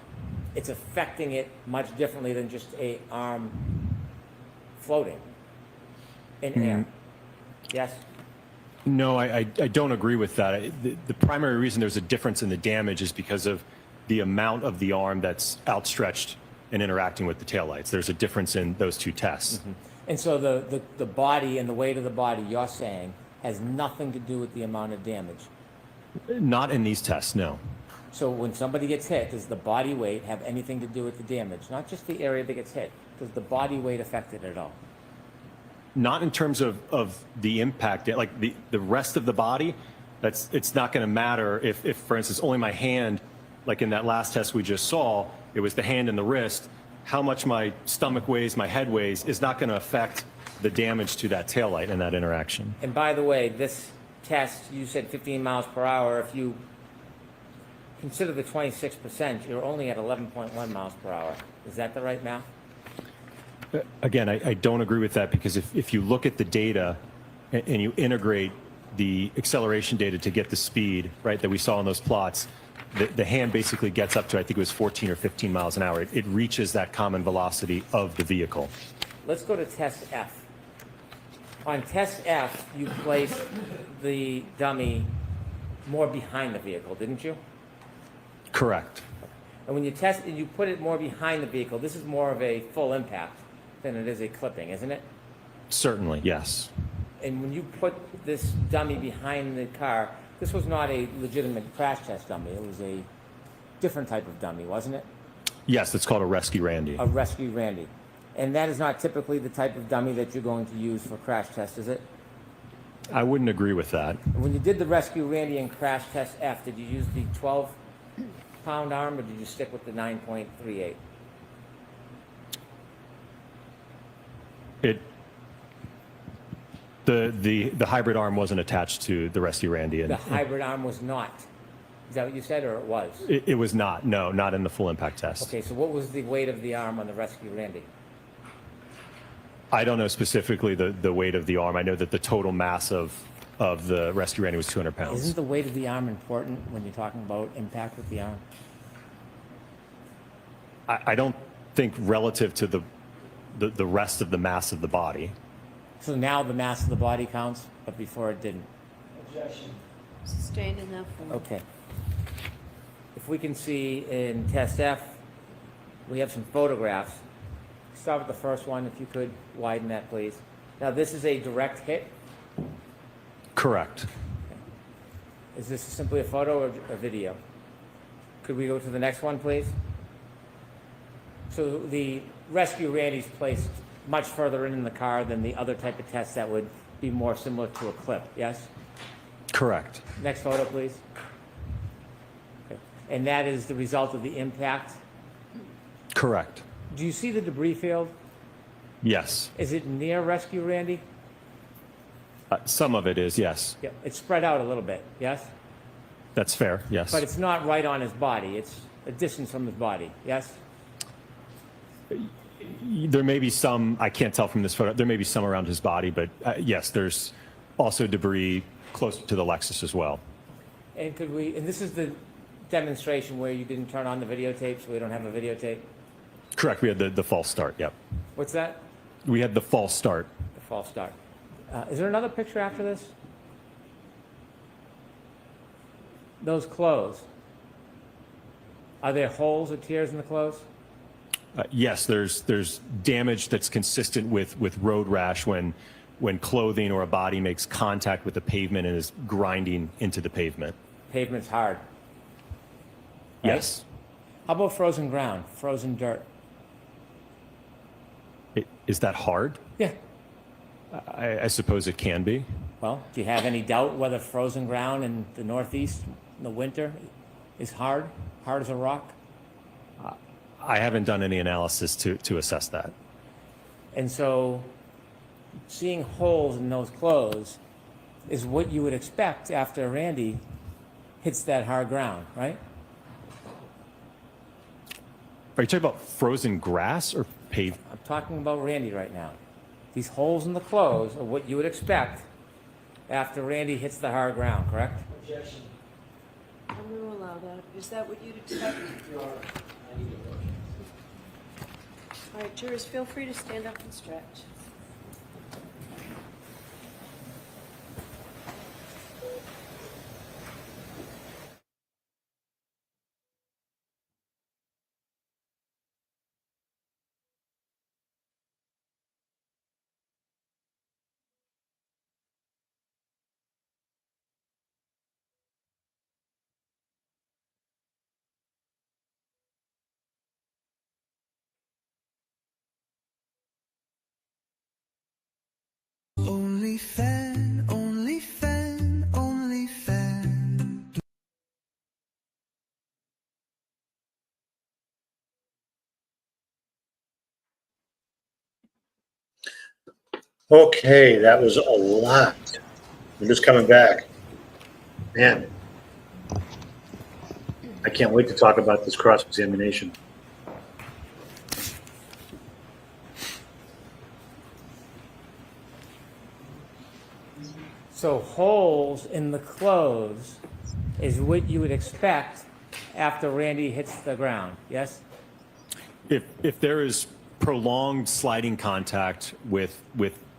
it's affecting it much differently than just a arm floating in air. Yes? No, I don't agree with that. The primary reason there's a difference in the damage is because of the amount of the arm that's outstretched and interacting with the taillights. There's a difference in those two tests. Mm-hmm. And so the body and the weight of the body, you're saying, has nothing to do with the amount of damage. Not in these tests, no. So when somebody gets hit, does the body weight have anything to do with the damage? Not just the area that gets hit. Does the body weight affect it at all? Not in terms of the impact, like the rest of the body, it's not going to matter if, for instance, only my hand, like in that last test we just saw, it was the hand and the wrist, how much my stomach weighs, my head weighs, is not going to affect the damage to that taillight and that interaction. And by the way, this test, you said 15 miles per hour. If you consider the 26%, you're only at 11.1 miles per hour. Is that the right math? Again, I don't agree with that because if you look at the data and you integrate the acceleration data to get the speed, right, that we saw in those plots, the hand basically gets up to, I think it was 14 or 15 miles an hour. It reaches that common velocity of the vehicle. Let's go to test F. On test F, you placed the dummy more behind the vehicle, didn't you? Correct. And when you test it, you put it more behind the vehicle. This is more of a full impact than it is a clipping, isn't it? Certainly, yes. And when you put this dummy behind the car, this was not a legitimate crash test dummy. It was a different type of dummy, wasn't it? Yes, it's called a Rescue Randy. A Rescue Randy. And that is not typically the type of dummy that you're going to use for crash test, is it? I wouldn't agree with that. And when you did the Rescue Randy and crash test F, did you use the 12-pound arm or did you stick with the 9.38? The hybrid arm wasn't attached to the Rescue Randy. The hybrid arm was not. Is that what you said, or it was? It was not. No, not in the full impact test. Okay, so what was the weight of the arm on the Rescue Randy? I don't know specifically the weight of the arm. I know that the total mass of the Rescue Randy was 200 pounds. Isn't the weight of the arm important when you're talking about impact with the arm? I don't think relative to the rest of the mass of the body. So now the mass of the body counts, but before it didn't. Objection. Sustained in that form. Okay. If we can see in test F, we have some photographs. Start with the first one, if you could widen that, please. Now, this is a direct hit. Correct. Is this simply a photo or a video? Could we go to the next one, please? So the Rescue Randy's placed much further in the car than the other type of test that would be more similar to a clip, yes? Correct. Next photo, please. Okay. And that is the result of the impact? Correct. Do you see the debris field? Yes. Is it near Rescue Randy? Some of it is, yes. Yeah, it's spread out a little bit, yes? That's fair, yes. But it's not right on his body. It's a distance from his body, yes? There may be some, I can't tell from this photo, there may be some around his body, but yes, there's also debris close to the Lexus as well. And could we, and this is the demonstration where you didn't turn on the videotape, so we don't have a videotape? Correct, we had the false start, yep. What's that? We had the false start. The false start. Is there another picture after this? Those clothes. Are there holes or tears in the clothes? Yes, there's damage that's consistent with road rash when clothing or a body makes contact with the pavement and is grinding into the pavement. Pavement's hard. Right? Yes. How about frozen ground, frozen dirt? Is that hard? Yeah. I suppose it can be. Well, do you have any doubt whether frozen ground in the Northeast in the winter is hard as a rock? I haven't done any analysis to assess that. And so seeing holes in those clothes is what you would expect after Randy hits that hard ground, right? Are you talking about frozen grass or paved? I'm talking about Randy right now. These holes in the clothes are what you would expect after Randy hits the hard ground, correct? Objection. I'm going to allow that. Is that what you'd expect? Your Honor, I need a motion. All right, jurors, feel free to stand up and stretch. Only fan, only fan, only fan. Okay, that was a lot. I'm just coming back. Man, I can't wait to talk about this cross-examination. So holes in the clothes is what you would expect after Randy hits the ground, yes? If there is prolonged sliding contact with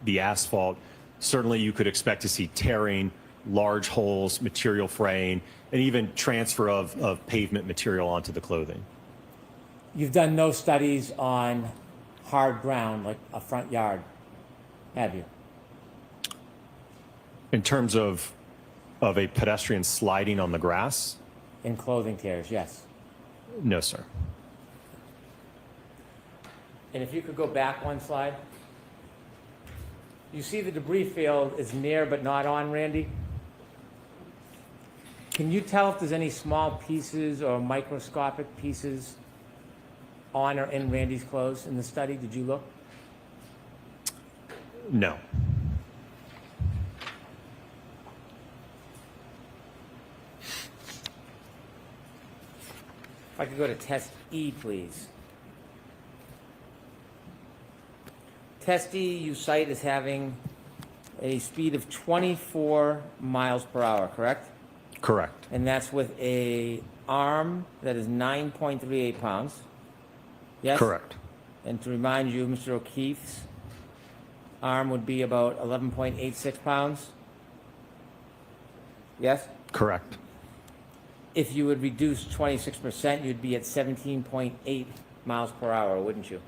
the asphalt, certainly you could expect to see tearing, large holes, material fraying, and even transfer of pavement material onto the clothing. You've done no studies on hard ground, like a front yard, have you? In terms of a pedestrian sliding on the grass? In clothing tears, yes. No, sir. And if you could go back one slide. You see the debris field is near but not on, Randy? Can you tell if there's any small pieces or microscopic pieces on or in Randy's clothes in the study? Did you look? No. If I could go to test E, please. Test E, you cite as having a speed of 24 miles per hour, correct? Correct. And that's with a arm that is 9.38 pounds. Yes? Correct. And to remind you, Mr. O'Keefe's arm would be about 11.86 pounds. Yes? Correct. If you would reduce 26%, you'd be at 17.8 miles per hour, wouldn't you?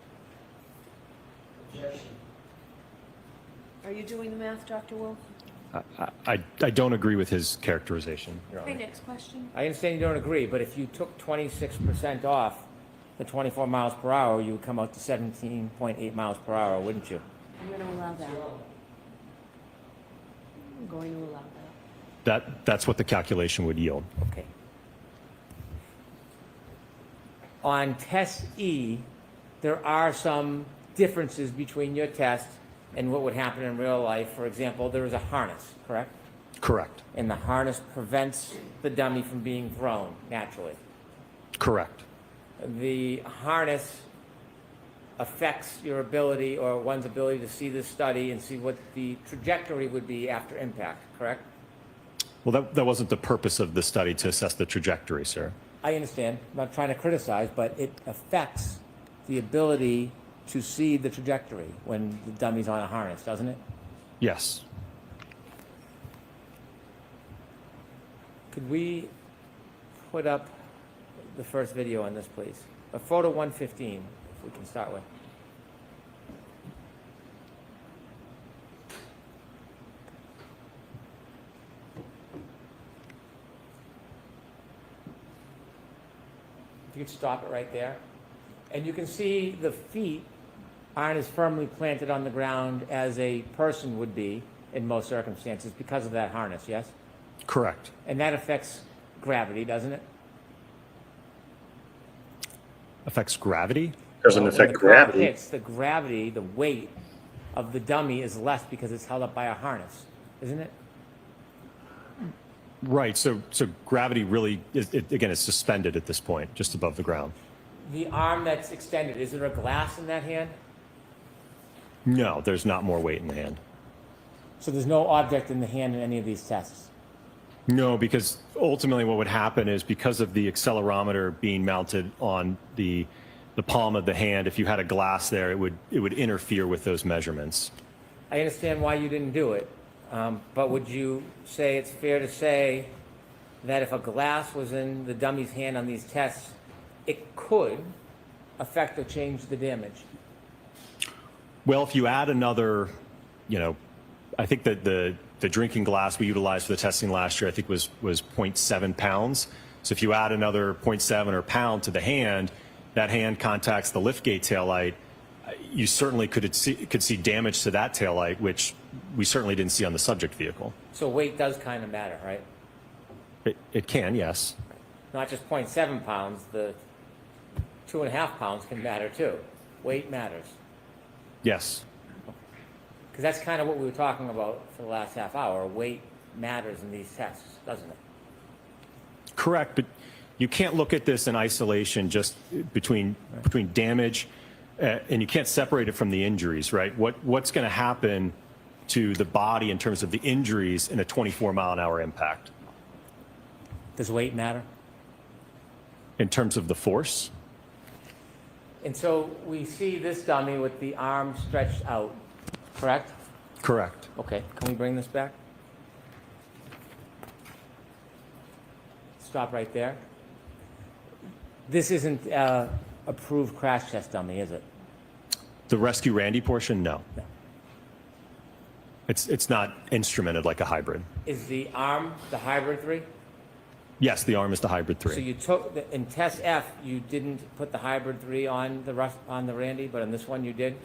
Objection. Are you doing the math, Dr. Wolfe? I don't agree with his characterization, Your Okay, Honor. next question. I understand you don't agree, but if you took 26% off the 24 miles per hour, you would come out to 17.8 miles per hour, wouldn't you? I'm going to allow that. I'm going to allow that. That's what the calculation would yield. Okay. On test E, there are some differences between your test and what would happen in real life. For example, there is a harness, correct? Correct. And the harness prevents the dummy from being thrown naturally. Correct. The harness affects your ability or one's ability to see this study and see what the trajectory would be after impact, correct? Well, that wasn't the purpose of the study, to assess the trajectory, sir. I understand. I'm not trying to criticize, but it affects the ability to see the trajectory when the dummy's on a harness, doesn't it? Yes. Could we put up the first video on this, please? A photo 115, if we can start with. If you could stop it right there. And you can see the feet aren't as firmly planted on the ground as a person would be in most circumstances because of that harness, yes? Correct. And that affects gravity, doesn't it? Affects gravity? Doesn't When affect the car gravity. hits, the gravity, the weight of the dummy is less because it's held up by a harness, isn't it? Right. So gravity really is, again, is suspended at this point, just above the ground. The arm that's extended, is there a glass in that hand? No, there's not more weight in the hand. So there's no object in the hand in any of these tests? No, because ultimately what would happen is, because of the accelerometer being mounted on the palm of the hand, if you had a glass there, it would interfere with those measurements. I understand why you didn't do it, but would you say it's fair to say that if a glass was in the dummy's hand on these tests, it could affect or change the damage? Well, if you add another, I think that the drinking glass we utilized for the testing last year, I think was 0.7 pounds. So if you add another 0.7 or pound to the hand, that hand contacts the liftgate taillight, you certainly could see damage to that taillight, which we certainly didn't see on the subject vehicle. So weight does kind of matter, right? It can, yes. Not just 0.7 pounds, the 2.5 pounds can matter too. Weight matters. Yes. Because that's kind of what we were talking about for the last half hour. Weight matters in these tests, doesn't it? Correct, but you can't look at this in isolation, just between damage, and you can't separate it from the injuries, right? What's going to happen to the body in terms of the injuries in a 24-mile-an-hour impact? Does weight matter? In terms of the force? And so we see this dummy with the arm stretched out, correct? Correct. Okay, can we bring this back? Stop right there. This isn't approved crash test dummy, is it? The Rescue Randy portion, no. No. It's not instrumented like a hybrid. Is the arm the hybrid 3? Yes, the arm is the hybrid 3. So you took, in test F, you didn't put the hybrid 3 on the Randy, but in this one you did?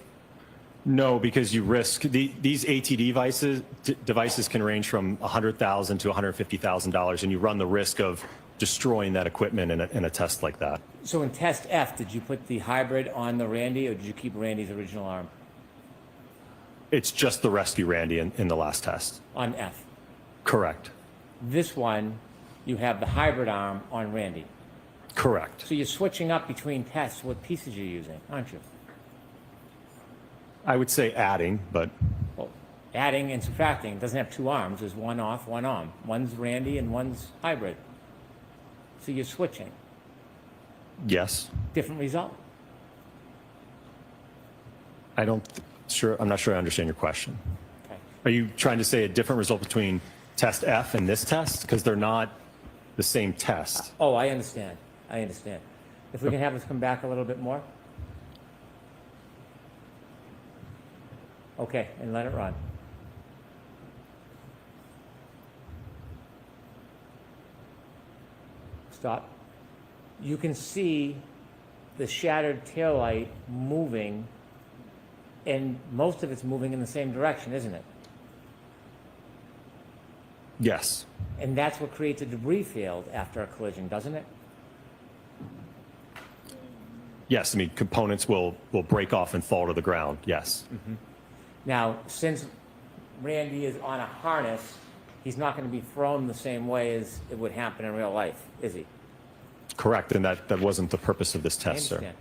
No, because you risk, these AT devices can range from $100,000 to $150,000, and you run the risk of destroying that equipment in a test like that. So in test F, did you put the hybrid on the Randy, or did you keep Randy's original arm? It's just the Rescue Randy in the last test. On F? Correct. This one, you have the hybrid arm on Randy. Correct. So you're switching up between tests, what pieces you're using, aren't you? I would say adding, but Well, adding and subtracting, it doesn't have 2 arms, there's 1 off, 1 on. One's Randy and one's hybrid. So you're switching. yes. Different result. I'm not sure I understand your question. Okay. Are you trying to say a different result between test F and this test? Because they're not the same test. Oh, I understand. I understand. If we can have this come back a little bit more. Okay, and let it run. Stop. You can see the shattered taillight moving, and most of it's moving in the same direction, isn't it? Yes. And that's what creates a debris field after a collision, doesn't it? Yes, I mean, components will break off and fall to the ground, yes. Now, since Randy is on a harness, he's not going to be thrown the same way as it would happen in real life, is he? Correct, and that wasn't the purpose of this I test, sir. understand.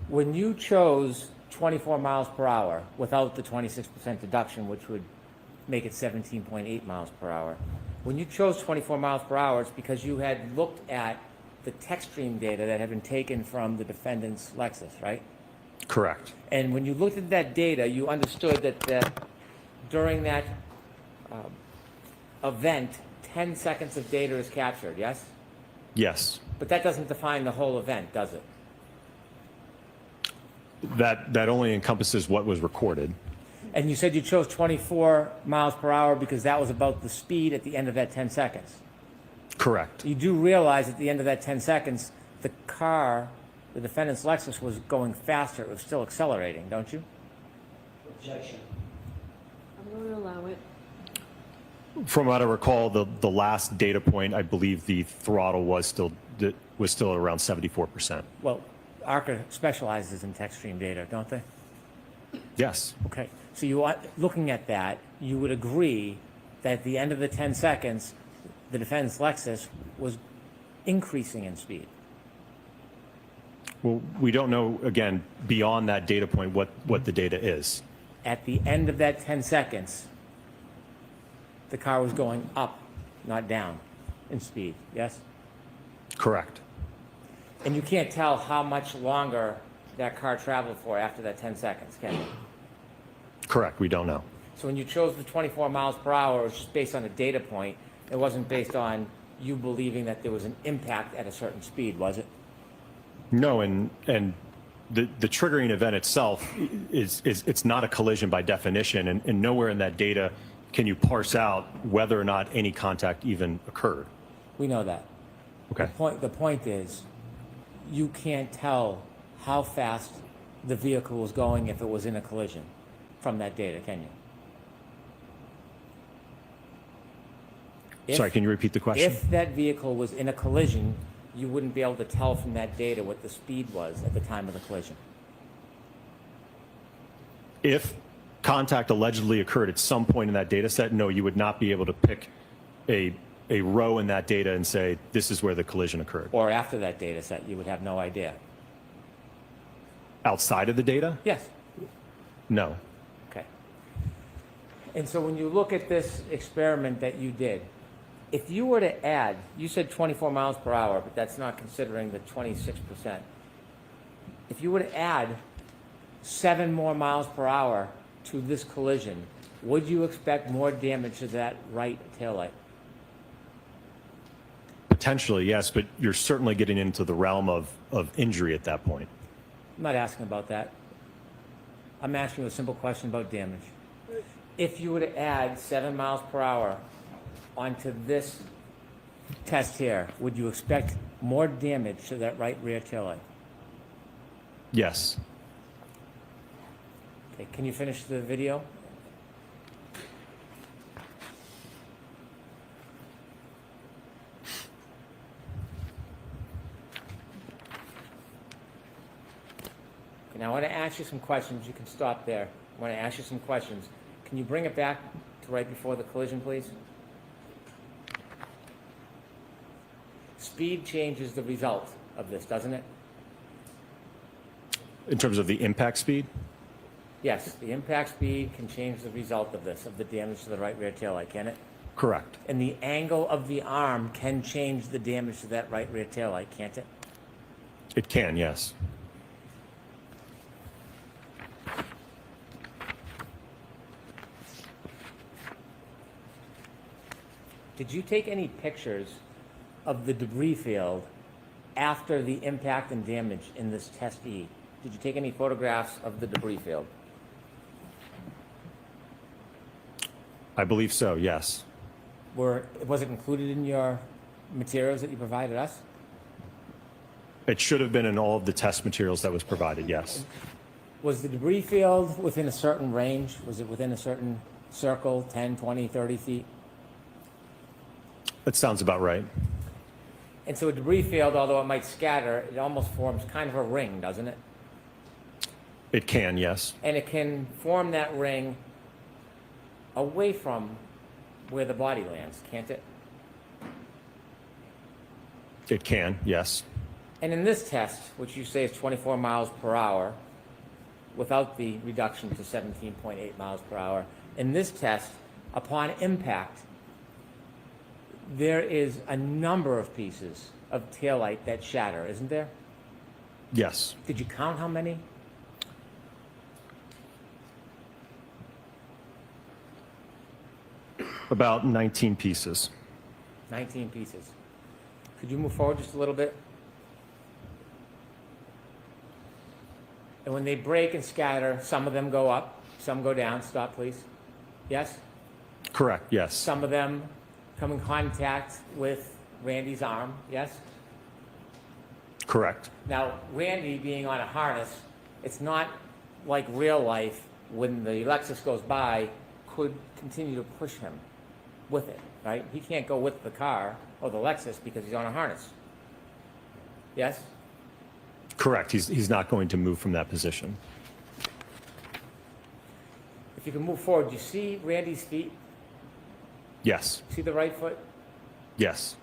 When you chose 24 miles per hour without the 26% deduction, which would make it 17.8 miles per hour, when you chose 24 miles per hour, it's because you had looked at the tech stream data that had been taken from the defendant's Lexus, right? Correct. And when you looked at that data, you understood that during that event, 10 seconds of data is captured, yes? Yes. But that doesn't define the whole event, does it? That only encompasses what was recorded. And you said you chose 24 miles per hour because that was about the speed at the end of that 10 seconds. Correct. You do realize at the end of that 10 seconds, the car, the defendant's Lexus, was going faster. It was still accelerating, don't you? Objection. I'm going to allow it. From what I recall, the last data point, I believe the throttle was still around 74%. Well, ARCCA specializes in tech stream data, don't they? Yes. Okay. So you are looking at that, you would agree that at the end of the 10 seconds, the defendant's Lexus was increasing in speed. Well, we don't know, again, beyond that data point what the data is. At the end of that 10 seconds, the car was going up, not down, in speed, yes? Correct. And you can't tell how much longer that car traveled for after that 10 seconds, can you? Correct, we don't know. So when you chose the 24 miles per hour, it was just based on a data point. It wasn't based on you believing that there was an impact at a certain speed, was it? No, and the triggering event itself it's not a collision by definition, and nowhere in that data can you parse out whether or not any contact even occurred. We know that. Okay. The point is, you can't tell how fast the vehicle was going if it was in a collision from that data, can you? Sorry, can you repeat the question? If that vehicle was in a collision, you wouldn't be able to tell from that data what the speed was at the time of the collision. If contact allegedly occurred at some point in that data set, no, you would not be able to pick a row in that data and say, this is where the collision occurred. Or after that data set, you would have no idea. Outside of the data? Yes. No. Okay. And so when you look at this experiment that you did, If you were to add, you said 24 miles per hour, but that's not considering the 26%. If you were to add 7 more miles per hour to this collision, would you expect more damage to that right taillight? Potentially, yes, but you're certainly getting into the realm of injury at that point. I'm not asking about that. I'm asking you a simple question about damage. If you were to add 7 miles per hour onto this test here, would you expect more damage to that right rear taillight? Yes. Okay, can you finish the video? Okay, now I want to ask you some questions. You can stop there. I want to ask you some questions. Can you bring it back to right before the collision, please? Speed changes the result of this, doesn't it? In terms of the impact speed? Yes, the impact speed can change the result of this, of the damage to the right rear taillight, can it? Correct. And the angle of the arm can change the damage to that right rear taillight, can't it? It can, yes. Did you take any pictures of the debris field after the impact and damage in this test E? Did you take any photographs of the debris field? I believe so, yes. Was it included in your materials that you provided us? It should have been in all of the test materials that was provided, yes. Was the debris field within a certain range? Was it within a certain circle, 10, 20, 30 feet? That sounds about right. And so a debris field, although it might scatter, it almost forms kind of a ring, doesn't it? It can, yes. And it can form that ring away from where the body lands, can't it? It can, yes. And in this test, which you say is 24 miles per hour, without the reduction to 17.8 miles per hour, in this test, upon impact, there is a number of pieces of taillight that shatter, isn't there? Yes. Did you count how many? About 19 pieces. 19 pieces. Could you move forward just a little bit? And when they break and scatter, some of them go up, some go down. Stop, please. Yes? Correct, yes. Some of them come in contact with Randy's arm. Yes? Correct. Now, Randy being on a harness, it's not like real life when the Lexus goes by, could continue to push him with it, right? He can't go with the car or the Lexus because he's on a harness. Yes? Correct. He's not going to move from that position. If you can move forward, do you see Randy's feet? Yes. See the right foot? Yes.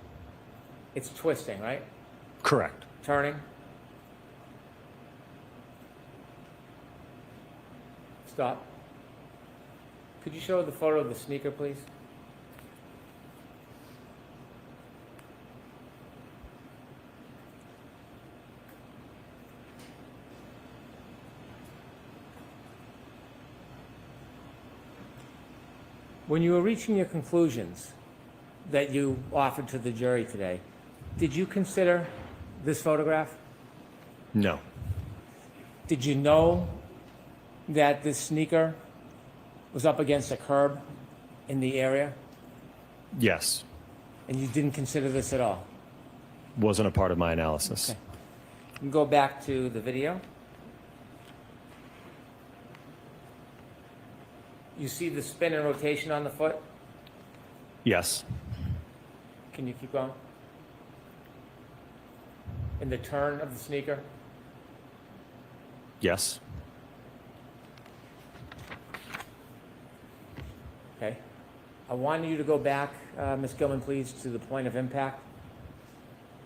It's twisting, right? Correct. Turning. Stop. Could you show the photo of the sneaker, please? When you were reaching your conclusions that you offered to the jury today, did you consider this photograph? No. Did you know that this sneaker was up against a curb in the area? Yes. And you didn't consider this at all? Wasn't a part of my analysis. Okay. You can go back to the video. You see the spin and rotation on the foot? Yes. Can you keep going? And the turn of the sneaker? Yes. Okay. I want you to go back, Ms. Gilman, please, to the point of impact.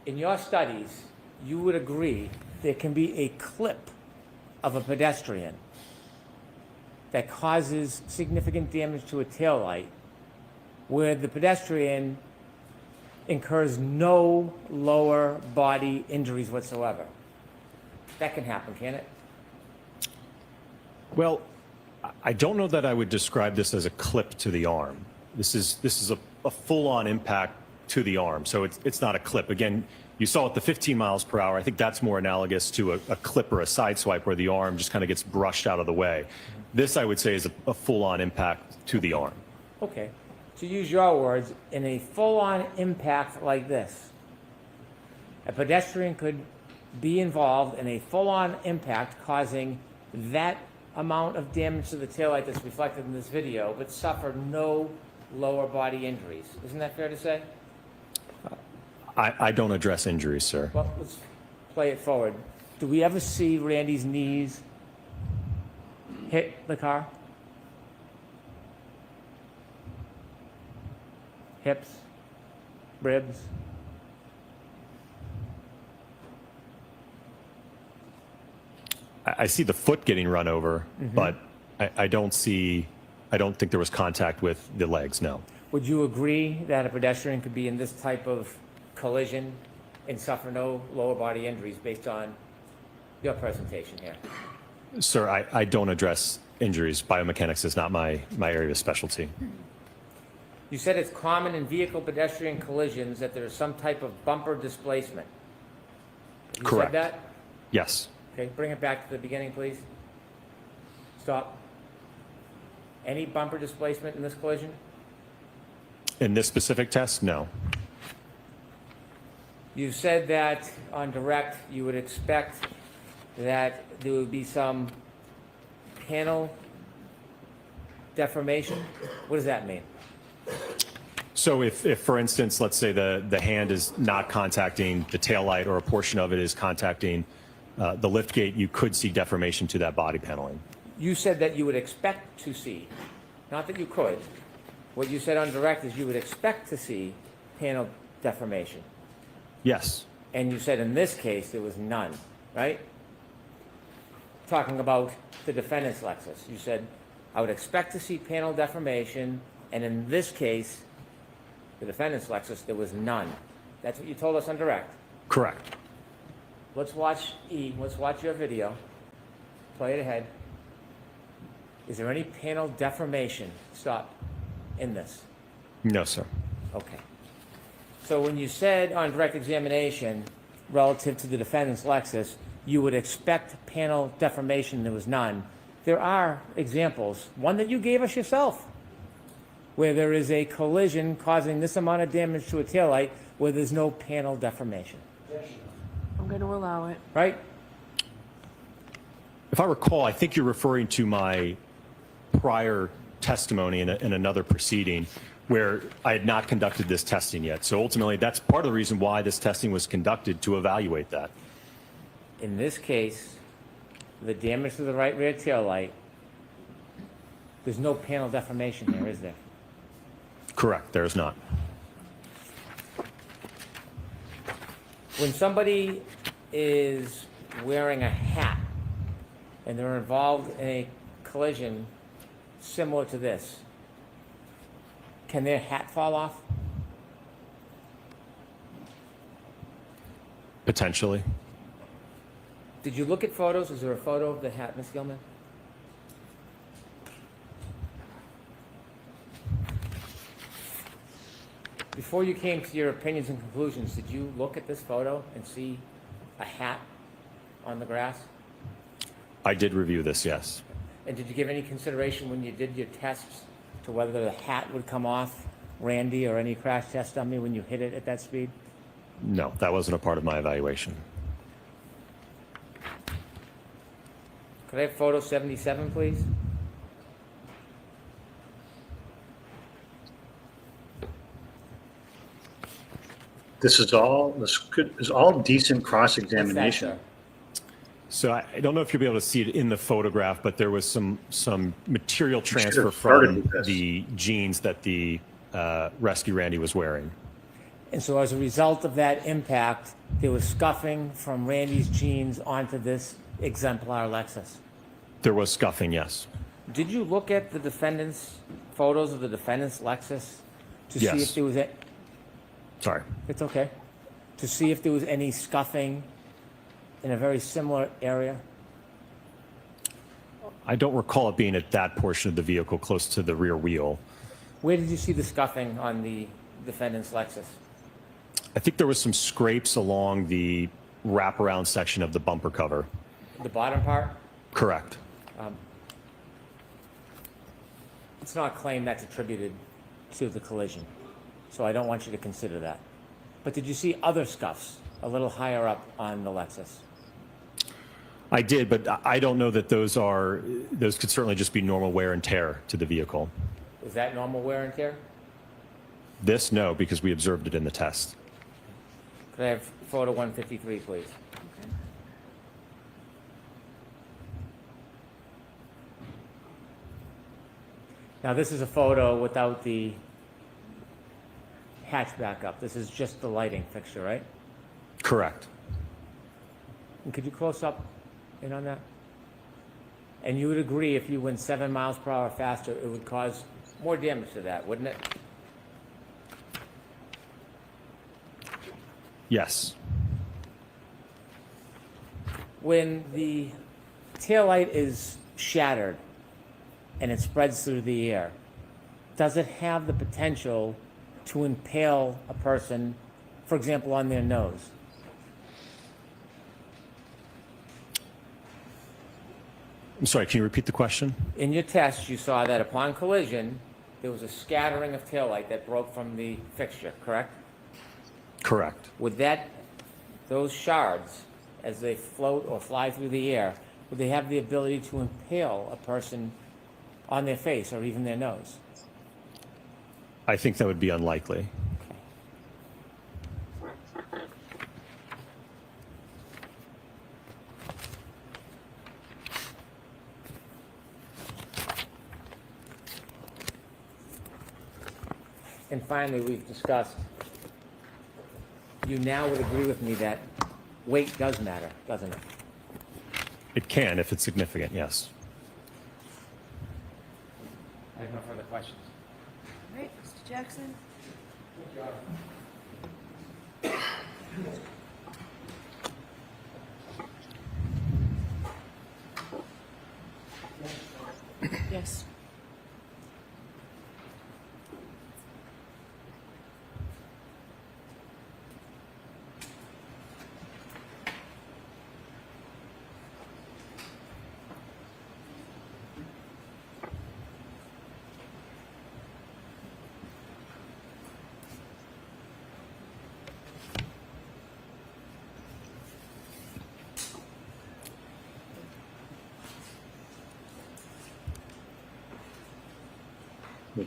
In your studies, you would agree there can be a clip of a pedestrian that causes significant damage to a taillight where the pedestrian incurs no lower body injuries whatsoever. That can happen, can it? Well, I don't know that I would describe this as a clip to the arm. This is a full-on impact to the arm, so it's not a clip. Again, you saw at the 15 miles per hour. I think that's more analogous to a clip or a side swipe where the arm just kind of gets brushed out of the way. This, I would say, is a full-on impact to the arm. Okay. To use your words, in a full-on impact like this, a pedestrian could be involved in a full-on impact causing that amount of damage to the taillight that's reflected in this video, but suffer no lower body injuries. Isn't that fair to say? I don't address injuries, sir. Well, let's play it forward. Do we ever see Randy's knees hit the car? Hips? Ribs? I see the foot getting run over, but I don't think there was contact with the legs, no. Would you agree that a pedestrian could be in this type of collision and suffer no lower body injuries based on your presentation here? Sir, I don't address injuries. Biomechanics is not my area of specialty. You said it's common in vehicle-pedestrian collisions that there is some type of bumper displacement. You Correct. said that? Yes. Okay, bring it back to the beginning, please. Stop. Any bumper displacement in this collision? In this specific test, no. You said that on direct, you would expect that there would be some panel deformation. What does that mean? So if for instance, let's say the hand is not contacting the taillight or a portion of it is contacting the lift gate, you could see deformation to that body paneling. You said that you would expect to see, not that you could. What you said on direct is you would expect to see panel deformation. Yes. And you said in this case there was none, right? Talking about the defendant's Lexus. You said, I would expect to see panel deformation, and in this case, the defendant's Lexus, there was none. That's what you told us on direct. Correct. Let's watch let's watch your video. Play it ahead. Is there any panel deformation, stop, in this? No, sir. Okay. So when you said on direct examination, relative to the defendant's Lexus, you would expect panel deformation, there was none. There are examples, one that you gave us yourself, where there is a collision causing this amount of damage to a taillight where there's no panel deformation. I'm going to allow it. Right? If I recall, I think you're referring to my prior testimony in another proceeding where I had not conducted this testing yet. So ultimately, that's part of the reason why this testing was conducted, to evaluate that. In this case, the damage to the right rear taillight, there's no panel deformation here, is there? Correct, there's not. When somebody is wearing a hat and they're involved in a collision similar to this, can their hat fall off? Potentially. Did you look at photos? Is there a photo of the hat, Ms. Gilman? Before you came to your opinions and conclusions, did you look at this photo and see a hat on the grass? I did review this, yes. And did you give any consideration when you did your tests to whether the hat would come off Randy or any crash test dummy when you hit it at that speed? No, that wasn't a part of my evaluation. Could I have photo 77, please? This is all decent cross-examination. So I don't know if you'll be able to see it in the photograph, but there was some material transfer should have started from with this. the jeans that the rescue Randy was wearing. And so as a result of that impact, there was scuffing from Randy's jeans onto this exemplar Lexus. There was scuffing, yes. Did you look at the defendant's photos of the defendant's Lexus to see Yes. if there was a... Sorry. It's okay. To see if there was any scuffing in a very similar area? I don't recall it being at that portion of the vehicle close to the rear wheel. Where did you see the scuffing on the defendant's Lexus? I think there was some scrapes along the wraparound section of the bumper cover. The bottom part? Correct. It's not a claim that's attributed to the collision, so I don't want you to consider that. But did you see other scuffs a little higher up on the Lexus? I did, but I don't know that those could certainly just be normal wear and tear to the vehicle. Is that normal wear and tear? This, no, because we observed it in the test. Could I have photo 153, please? Now, this is a photo without the hatch back up. This is just the lighting fixture, right? Correct. And could you close up in on that? And you would agree if you went 7 miles per hour faster, it would cause more damage to that, wouldn't it? Yes. When the taillight is shattered and it spreads through the air, does it have the potential to impale a person, for example, on their nose? I'm sorry, can you repeat the question? In your test, you saw that upon collision, there was a scattering of taillight that broke from the fixture, correct? Correct. Would those shards, as they float or fly through the air, would they have the ability to impale a person on their face or even their nose? I think that would be unlikely. And finally, we've discussed, you now would agree with me that weight does matter, doesn't it? It can if it's significant, yes. I have no further questions. All right, Mr. Jackson? Yes.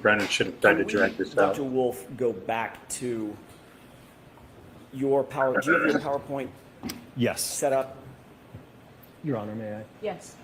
Brennan should have tried to drag this out. Dr. Wolfe, go back to your power. Do you have your PowerPoint Yes. set up? Your Honor, may I? Yes.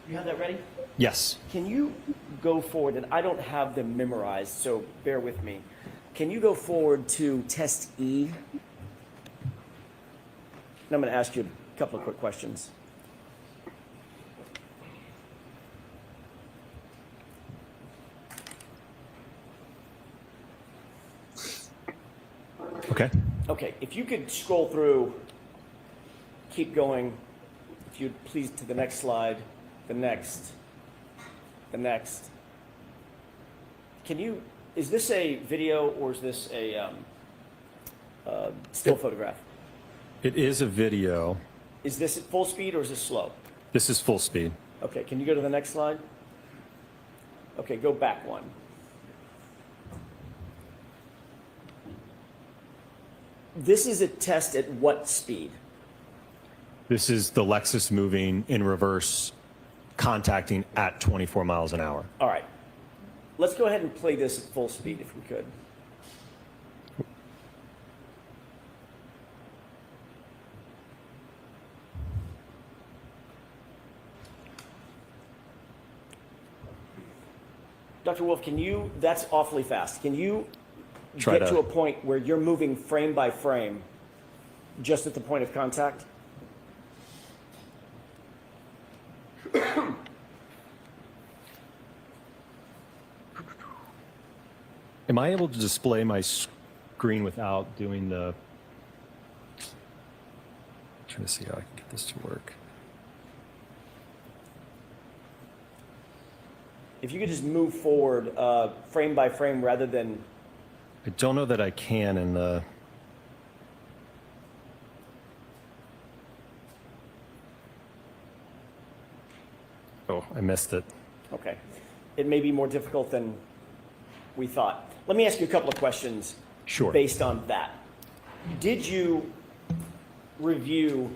You have that ready? Yes. Can you go forward, and I don't have them memorized, so bear with me. Can you go forward to test E? And I'm going to ask you a couple of quick questions. Okay. Okay, if you could scroll through, keep going, if you'd please, to the next slide, the next. Can you, is this a video or is this a still photograph? It is a video. Is this at full speed or is this slow? This is full speed. Okay, can you go to the next slide? Okay, go back one. This is a test at what speed? This is the Lexus moving in reverse, contacting at 24 miles an hour. All right. Let's go ahead and play this at full speed if we could. Dr. Wolfe, can you, that's awfully fast. Can you get to a point where you're moving frame by frame just at the point of contact? Am I able to display my screen without doing the... I'm trying to see how I can get this to work. If you could just move forward frame by frame rather than... I don't know that I can in the... Oh, I missed it. Okay. It may be more difficult than we thought. Let me ask you a couple of questions based on that. Did you review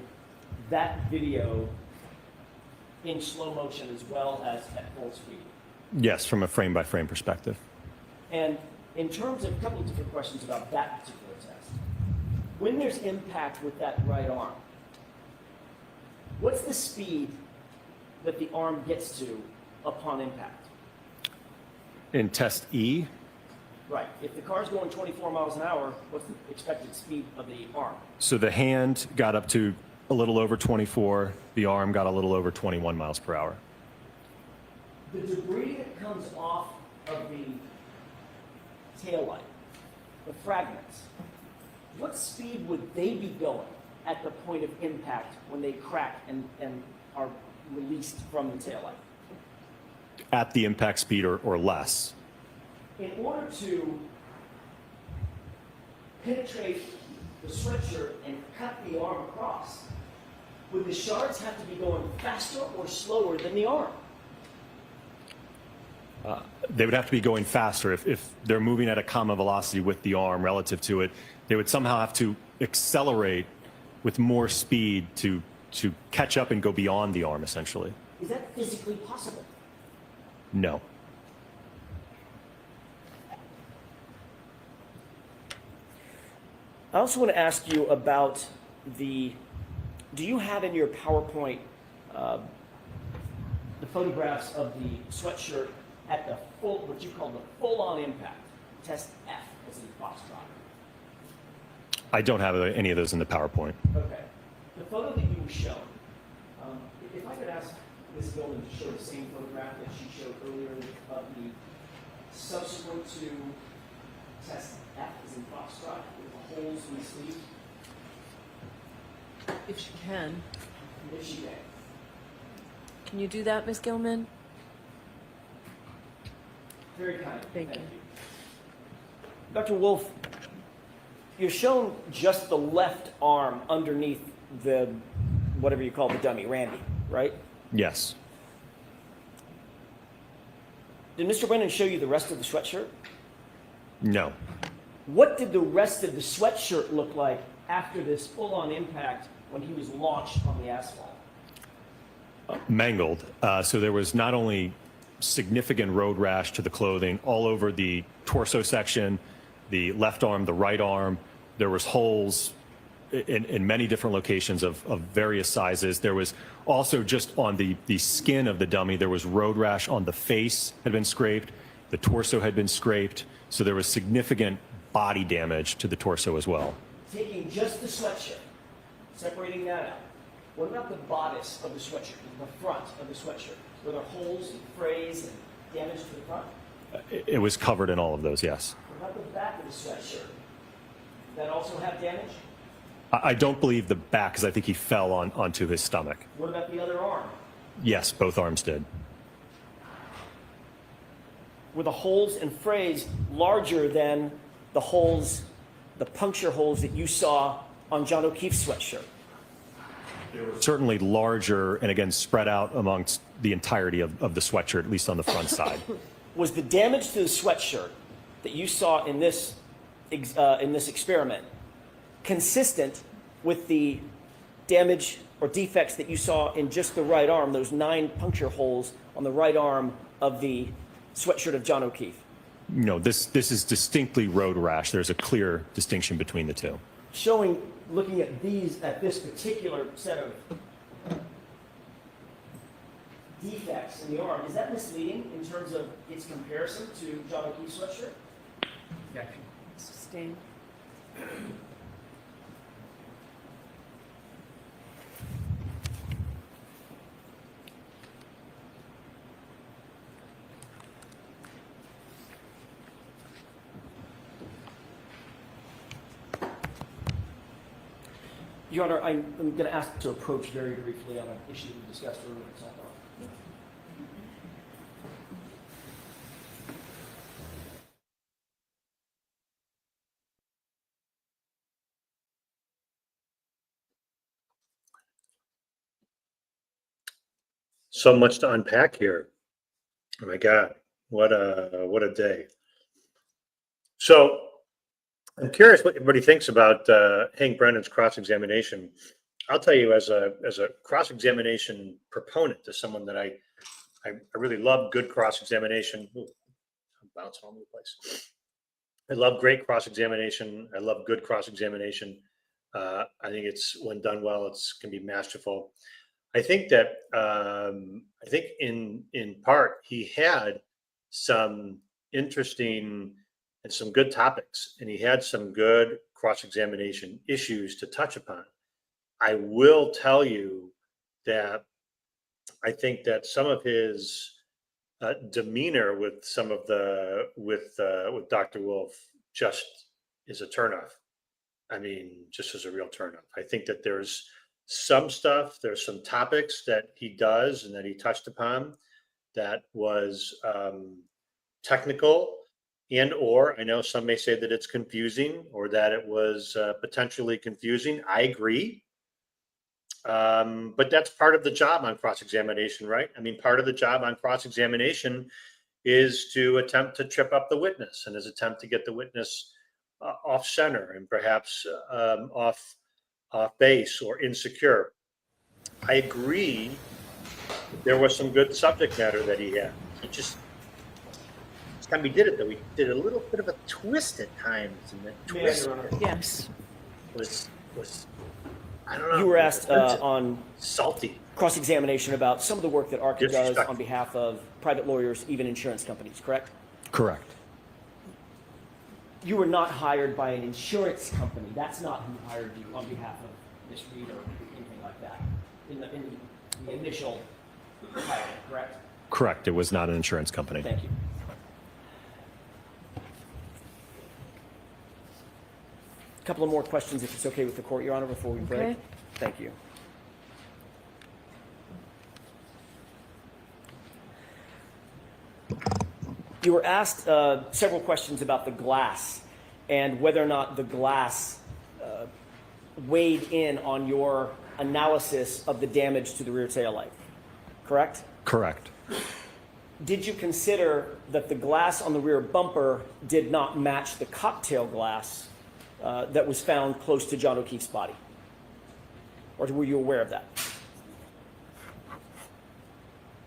that video in slow motion as well as at full speed? Yes, from a frame-by-frame perspective. And in terms of a couple of different questions about that particular test, when there's impact with that right arm, what's the speed that the arm gets to upon impact? In test E? Right. If the car's going 24 miles an hour, what's the expected speed of the arm? So the hand got up to a little over 24, the arm got a little over 21 miles per hour. The debris that comes off of the taillight, the fragments, what speed would they be going at the point of impact when they crack and are released from the taillight? At the impact speed or less. In order to penetrate the sweatshirt and cut the arm across, would the shards have to be going faster or slower than the arm? They would have to be going faster. If they're moving at a common velocity with the arm relative to it, they would somehow have to accelerate with more speed to catch up and go beyond the arm, essentially. Is that physically possible? No. I also want to ask you about do you have in your PowerPoint the photographs of the sweatshirt at the full, what you call the full-on impact, test F as in Foxtrot? I don't have any of those in the PowerPoint. Okay. The photo that you were shown, if I could ask Ms. Gilman to show the same photograph that she showed earlier of the subsequent to test F as in Foxtrot with the holes in the sleeve. If she can. If she can. Can you do that, Ms. Gilman? Very kind. Thank you. Dr. Wolfe, you're shown just the left arm underneath the, whatever you call the dummy, Randy, right? Yes. Did Mr. Brennan show you the rest of the sweatshirt? No. What did the rest of the sweatshirt look like after this full-on impact when he was launched on the asphalt? Mangled. So there was not only significant road rash to the clothing all over the torso section, the left arm, the right arm. There was holes in many different locations of various sizes. There was also just on the skin of the dummy, there was road rash on the face had been scraped. The torso had been scraped. So there was significant body damage to the torso as well. Taking just the sweatshirt, separating that out, what about the bodice of the sweatshirt, the front of the sweatshirt? Were there holes and frays and damage to the front? It was covered in all of those, yes. What about the back of the sweatshirt? Did that also have damage? I don't believe the back, because I think he fell onto his stomach. What about the other arm? Yes, both arms did. Were the holes and frays larger than the holes, the puncture holes that you saw on John O'Keefe's sweatshirt? Certainly larger and again spread out amongst the entirety of the sweatshirt, at least on the front side. Was the damage to the sweatshirt that you saw in this experiment consistent with the damage or defects that you saw in just the right arm, those 9 puncture holes on the right arm of the sweatshirt of John O'Keefe? No, this is distinctly road rash. There's a clear distinction between the two. Looking at this particular set of defects in the arm, is that misleading in terms of its comparison to John O'Keefe's sweatshirt? Sustain. Your Honor, I'm going to ask to approach very briefly on an issue we discussed earlier. So much to unpack here. Oh my God, what a day. So I'm curious what everybody thinks about Hank Brennan's cross-examination. I'll tell you, as a cross-examination proponent, as someone that I really love good cross-examination. Ooh, I'm bouncing all over the place. I love great cross-examination. I love good cross-examination. I think it's, when done well, it can be masterful. I think that in part he had some interesting and some good topics, and he had some good cross-examination issues to touch upon. I will tell you that I think that some of his demeanor with Dr. Wolfe just is a turnoff. I mean, just as a real turnoff. I think that there's some topics that he does and that he touched upon that was technical, and or I know some may say that it's confusing or that it was potentially confusing. I agree. But that's part of the job on cross-examination, right? I mean, part of the job on cross-examination is to attempt to trip up the witness and his attempt to get the witness off center and perhaps off base or insecure. I agree there was some good subject matter that he had. He just, each time he did it, though, he did a little bit of a twist at times, and that twist Yes. was I don't know. You were asked on salty cross-examination about some of the work that ARCCA does Disrespectful. on behalf of private lawyers, even insurance companies, correct? Correct. You were not hired by an insurance company. That's not who hired you on behalf of Ms. Reed or anything like that in the initial hiring, correct? Correct. It was not an insurance company. Thank you. A couple of more questions, if it's okay with the court, Your Honor, before we break. Okay. Thank you. You were asked several questions about the glass and whether or not the glass weighed in on your analysis of the damage to the rear tail light, correct? Correct. Did you consider that the glass on the rear bumper did not match the cocktail glass that was found close to John O'Keefe's body? Or were you aware of that?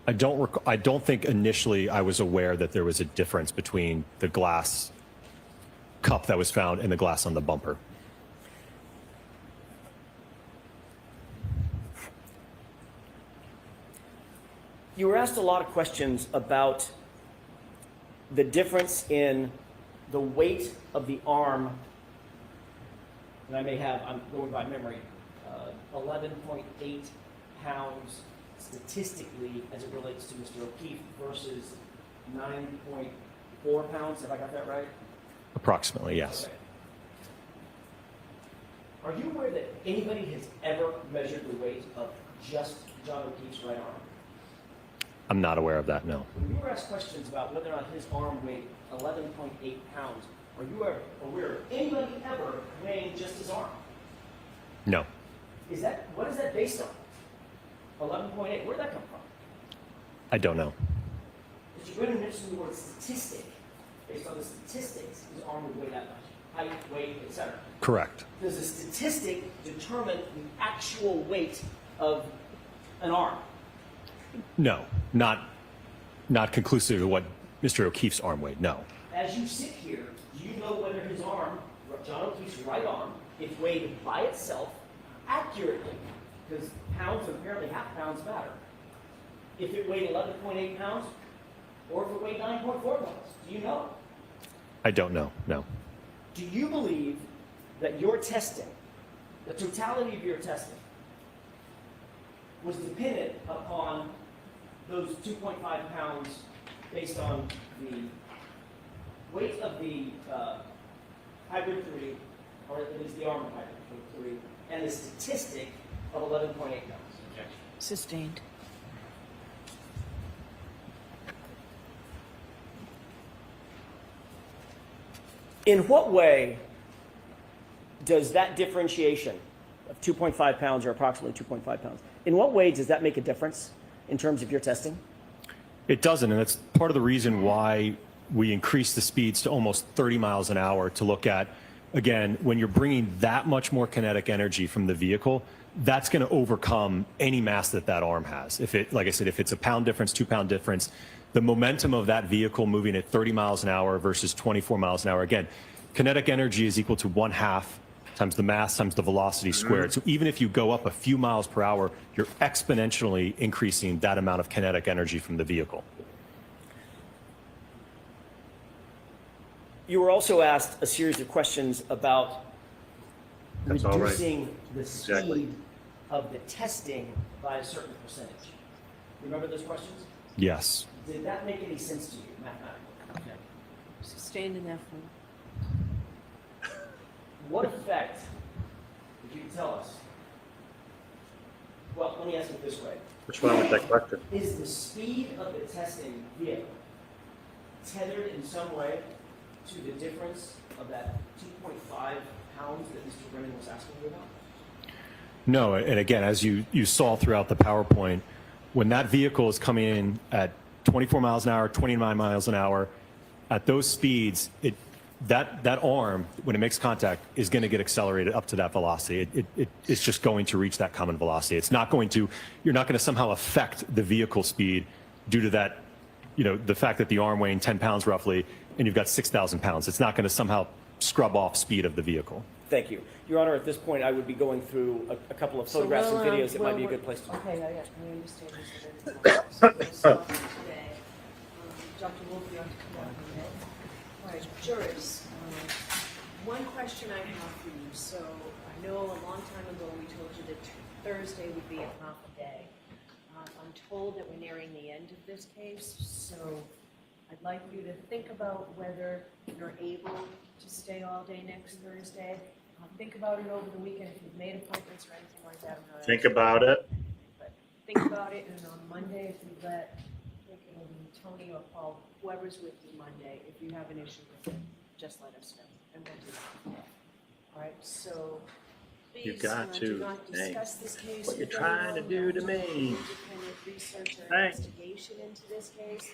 I don't think initially I was aware that there was a difference between the glass cup that was found and the glass on the bumper. You were asked a lot of questions about the difference in the weight of the arm, and I'm going by memory, 11.8 pounds statistically as it relates to Mr. O'Keefe versus 9.4 pounds. Have I got that right? Approximately, yes. Okay. Are you aware that anybody has ever measured the weight of just John O'Keefe's right arm? I'm not aware of that, no. When you were asked questions about whether or not his arm weighed 11.8 pounds, are you aware of anybody ever weighing just his arm? No. What is that based on? 11.8, where'd that come from? I don't know. Mr. Brennan mentioned the word statistic. Based on the statistics, his arm would weigh that much. Height, weight, etc. Correct. Does the statistic determine the actual weight of an arm? No, not conclusive of what Mr. O'Keefe's arm weighed, no. As you sit here, do you know whether his arm, John O'Keefe's right arm, if weighed by itself accurately, because pounds and apparently half pounds matter, if it weighed 11.8 pounds or if it weighed 9.4 pounds? Do you know? I don't know, no. Do you believe that your testing, the totality of your testing, was dependent upon those 2.5 pounds based on the weight of the hybrid 3, or at least the arm of hybrid 3, and the statistic of 11.8 pounds? Sustained. In what way does that differentiation of 2.5 pounds or approximately 2.5 pounds, in what way does that make a difference in terms of your testing? It doesn't, and that's part of the reason why we increase the speeds to almost 30 miles an hour to look at, again, when you're bringing that much more kinetic energy from the vehicle, that's going to overcome any mass that that arm has. If it, like I said, if it's a pound difference, 2 pound difference, the momentum of that vehicle moving at 30 miles an hour versus 24 miles an hour, again, kinetic energy is equal to 1/2 times the mass times the velocity squared. So even if you go up a few miles per hour, you're exponentially increasing that amount of kinetic energy from the vehicle. You were also asked a series of questions about That's all right. reducing the speed Exactly. of the testing by a certain percentage. Remember those questions? Yes. Did that make any sense to you mathematically? Okay. Sustained in that form. What effect, if you could tell us, well, let me ask it this way. What's wrong with that question? Is the speed of the testing vehicle tethered in some way to the difference of that 2.5 pounds that Mr. Brennan was asking you about? No, and again, as you saw throughout the PowerPoint, when that vehicle is coming in at 24 miles an hour, 29 miles an hour, at those speeds, that arm, when it makes contact, is going to get accelerated up to that velocity. It's just going to reach that common velocity. It's not going to, you're not going to somehow affect the vehicle speed due to that, the fact that the arm weighing 10 pounds roughly, and you've got 6,000 pounds. It's not going to somehow scrub off speed of the vehicle. Thank you. Your Honor, at this point, I would be going through a couple of photographs and videos that might be a good place to. Okay, yeah, we understand this. So we'll stop today. Dr. Wolfe, you have to come out in a minute. All right, jurors, one question I have for you. So I know a long time ago we told you that Thursday would be a half a day. I'm told that we're nearing the end of this case, so I'd like you to think about whether you're able to stay all day next Thursday. Think about it over the weekend if you've made appointments or anything like that. I'm not Think about it. But think about it, and on Monday, if you I think it'll be Tony or Paul, whoever's with you Monday, if you have an issue with it, just let us know, and we'll do that. All right, so please You got do to. not Hey, discuss this case. what you're with trying to anyone. do to Don't me. do independent research or Hey. investigation into this case.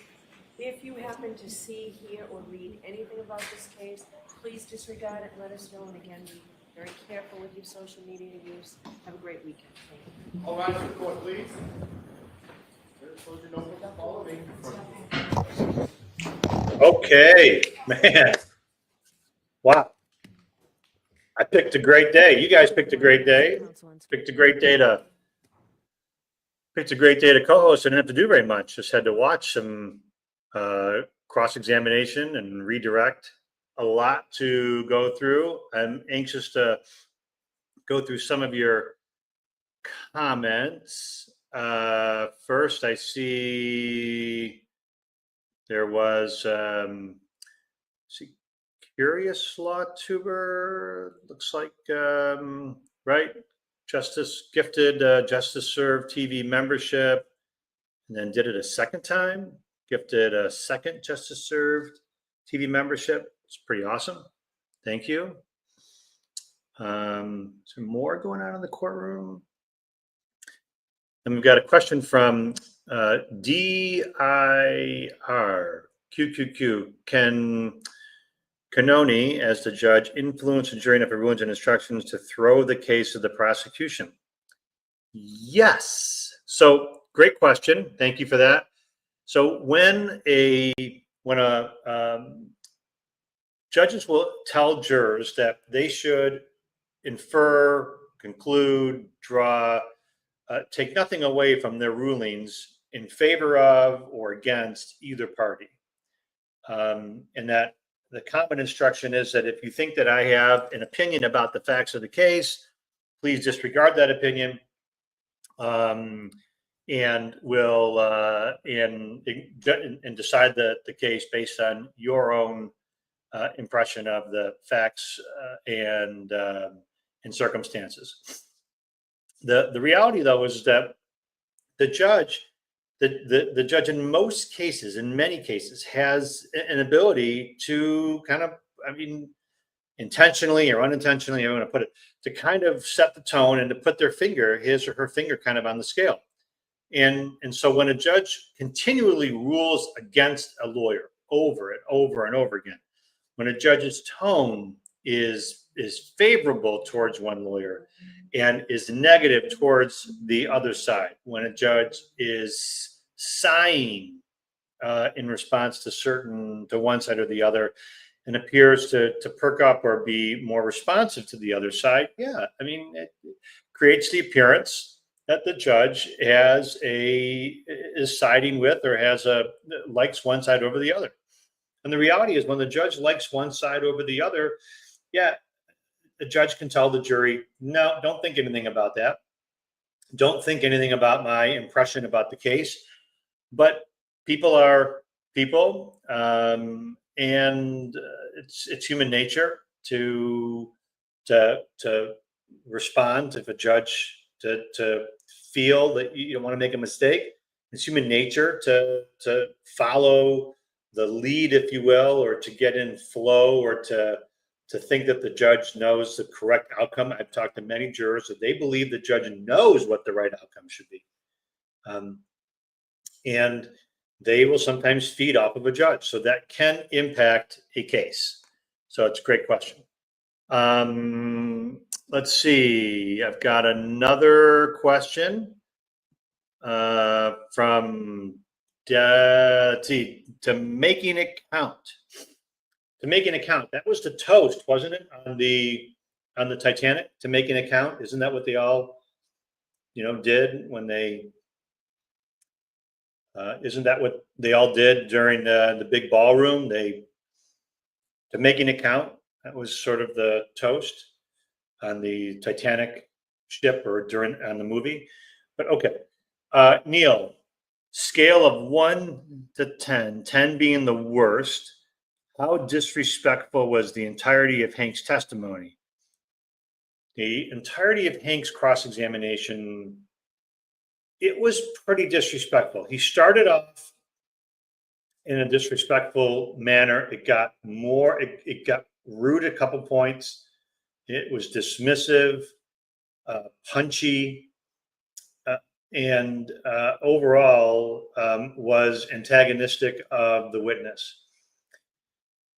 If you happen to see, hear, or read anything about this case, please disregard it and let us know. And again, be very careful with your social media use. Have a great weekend. Thank you. All rise for the court, please. Close your notebook, follow me. Okay, man. Wow. I picked a great day. You guys picked a great day. Picked a great day to co-host. I didn't have to do very much. Just had to watch some cross-examination and redirect. A lot to go through. I'm anxious to go through some of your comments. First, I see there was Curious Law Tuber, looks like, right? Justice gifted Justice Served TV membership, and then did it a second time, gifted a second Justice Served TV membership. It's pretty awesome. Thank you. Is there more going on in the courtroom? And we've got a question from DIR Can Kenney, as the judge, influence the jury enough of rulings and instructions to throw the case to the prosecution? Yes. So great question. Thank you for that. So when judges will tell jurors that they should infer, conclude, draw, take nothing away from their rulings in favor of or against either party. And that the common instruction is that if you think that I have an opinion about the facts of the case, please disregard that opinion, and will and decide the case based on your own impression of the facts and circumstances. The reality, though, is that the judge in most cases, in many cases, has an ability to kind of, intentionally or unintentionally, I'm going to put it, to kind of set the tone and to put his or her finger kind of on the scale. And so when a judge continually rules against a lawyer over and over again, when a judge's tone is favorable towards one lawyer and is negative towards the other side, when a judge is sighing in response to one side or the other, and appears to perk up or be more responsive to the other side, it creates the appearance that the judge is siding with or likes one side over the other. And the reality is, when the judge likes one side over the other, the judge can tell the jury, no, don't think anything about that. Don't think anything about my impression about the case. But people are people, and it's human nature to respond if a judge to feel that you don't want to make a mistake. It's human nature to follow the lead, if you will, or to get in flow, or to think that the judge knows the correct outcome. I've talked to many jurors that they believe the judge knows what the right outcome should be. And they will sometimes feed off of a judge. So that can impact a case. So it's a great question. Let's see. I've got another question from to making it count. To make an account. That was the toast, wasn't it, on the Titanic? To make an account. Isn't that what they all, did when they? Isn't that what they all did during the big ballroom? To make an account. That was sort of the toast on the Titanic ship or on the movie. But okay, Neil, scale of 1 to 10, 10 being the worst. How disrespectful was the entirety of Hank's testimony? The entirety of Hank's cross-examination, it was pretty disrespectful. He started off in a disrespectful manner. It got rude at a couple points. It was dismissive, punchy, and overall was antagonistic of the witness.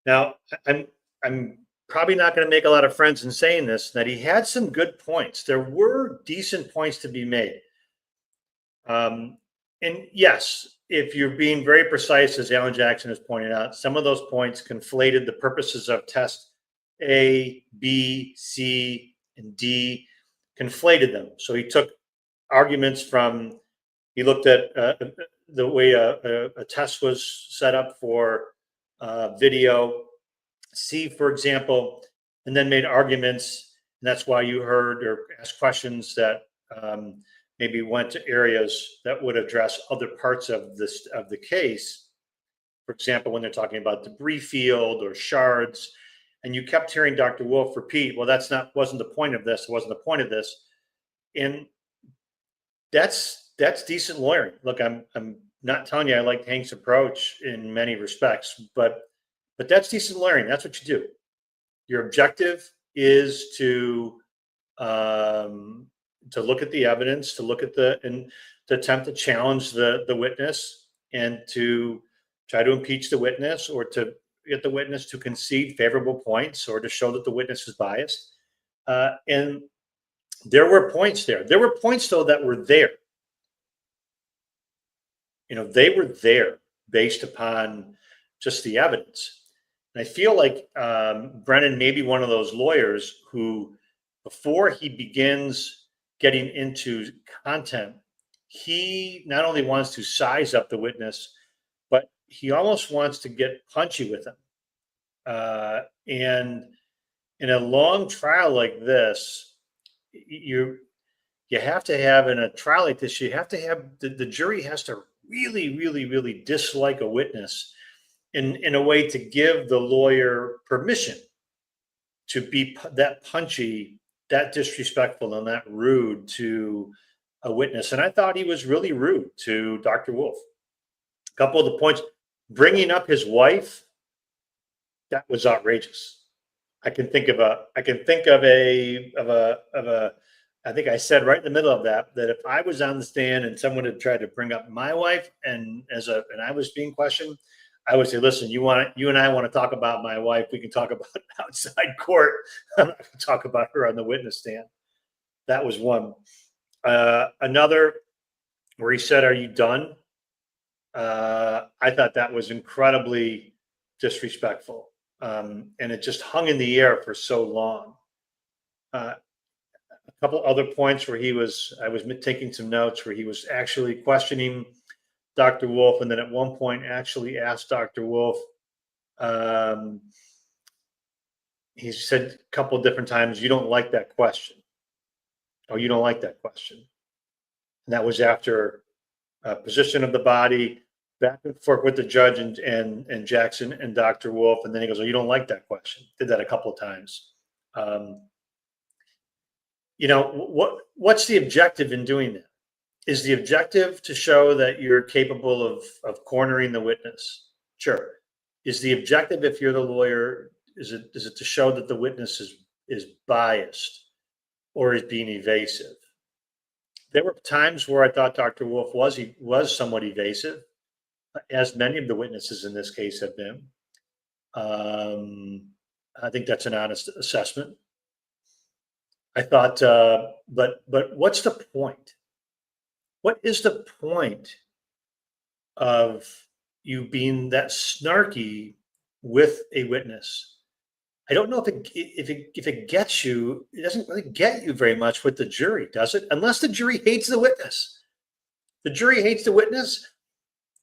Now, I'm probably not going to make a lot of friends in saying this, that he had some good points. There were decent points to be made. And yes, if you're being very precise, as Alan Jackson has pointed out, some of those points conflated the purposes of test A, B, C, and D, conflated them. So he took arguments he looked at the way a test was set up for video, C, for example, and then made arguments. And that's why you heard or asked questions that maybe went to areas that would address other parts of the case. For example, when they're talking about debris field or shards, and you kept hearing Dr. Wolfe repeat, well, wasn't the point of this, it wasn't the point of this. And that's decent lawyering. Look, I'm not telling you I like Hank's approach in many respects, but that's decent lawyering. That's what you do. Your objective is to look at the evidence, to look at and to attempt to challenge the witness, and to try to impeach the witness, or to get the witness to concede favorable points, or to show that the witness is biased. And there were points there. There were points, though, that were there. They were there based upon just the evidence. And I feel like Brennan may be one of those lawyers who, before he begins getting into content, he not only wants to size up the witness, but he almost wants to get punchy with him. And in a long trial like this, you have to have, in a trial like this, you have to have the jury has to really, really, really dislike a witness in a way to give the lawyer permission to be that punchy, that disrespectful, and that rude to a witness. And I thought he was really rude to Dr. Wolfe. A couple of the points, bringing up his wife, that was outrageous. I think I said right in the middle of that if I was on the stand and someone had tried to bring up my wife and I was being questioned, I would say, listen, you and I want to talk about my wife. We can talk about it outside court. I'm not going to talk about her on the witness stand. That was one. Another where he said, "Are you done?" I thought that was incredibly disrespectful. And it just hung in the air for so long. A couple other points where I was taking some notes where he was actually questioning Dr. Wolfe, and then at one point actually asked Dr. Wolfe, he said a couple of different times, "You don't like that question." Oh, you don't like that question. And that was after position of the body, back and forth with the judge and Jackson and Dr. Wolfe. And then he goes, "Oh, you don't like that question." Did that a couple of times. What's the objective in doing that? Is the objective to show that you're capable of cornering the witness? Sure. Is the objective, if you're the lawyer, is it to show that the witness is biased or is being evasive? There were times where I thought Dr. Wolfe was somewhat evasive, as many of the witnesses in this case have been. I think that's an honest assessment. I thought, but what's the point? What is the point of you being that snarky with a witness? I don't know if it gets you. It doesn't really get you very much with the jury, does it? Unless the jury hates the witness. The jury hates the witness,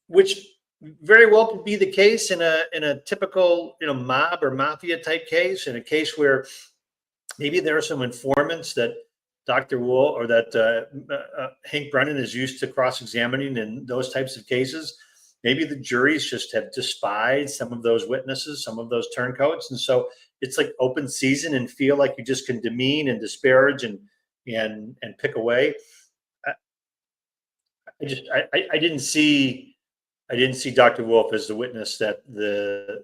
which very well could be the case in a typical mob or mafia type case, in a case where maybe there are some informants that Dr. Wolfe or that Hank Brennan is used to cross-examining in those types of cases. Maybe the juries just have despised some of those witnesses, some of those turncoats, and so it's like open season and feel like you just can demean and disparage and pick away. I didn't see Dr. Wolfe as the witness that the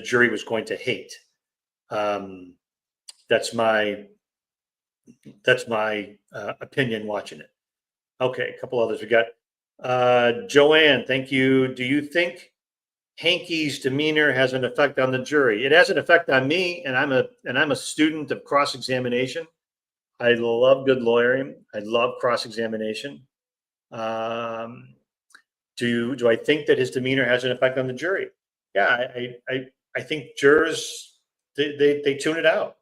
jury was going to hate. That's my opinion watching it. Okay, a couple others we got. Joanne, thank you. Do you think Hankey's demeanor has an effect on the jury? It has an effect on me, and I'm a student of cross-examination. I love good lawyering. I love cross-examination. Do I think that his demeanor has an effect on the jury? Yeah, I think jurors they tune it out.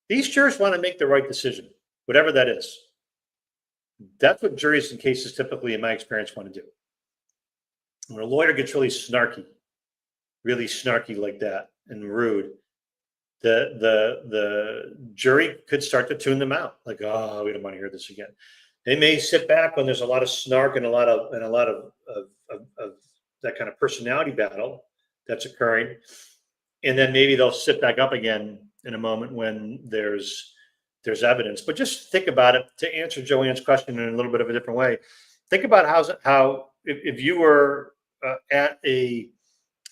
These jurors want to make the right decision, whatever that is. That's what juries in cases typically, in my experience, want to do. When a lawyer gets really snarky like that and rude, the jury could start to tune them out. Like, oh, we don't want to hear this again. They may sit back when there's a lot of snark and a lot of that kind of personality battle that's occurring, and then maybe they'll sit back up again in a moment when there's evidence. But just think about it, to answer Joanne's question in a little bit of a different way. Think about how if you were at a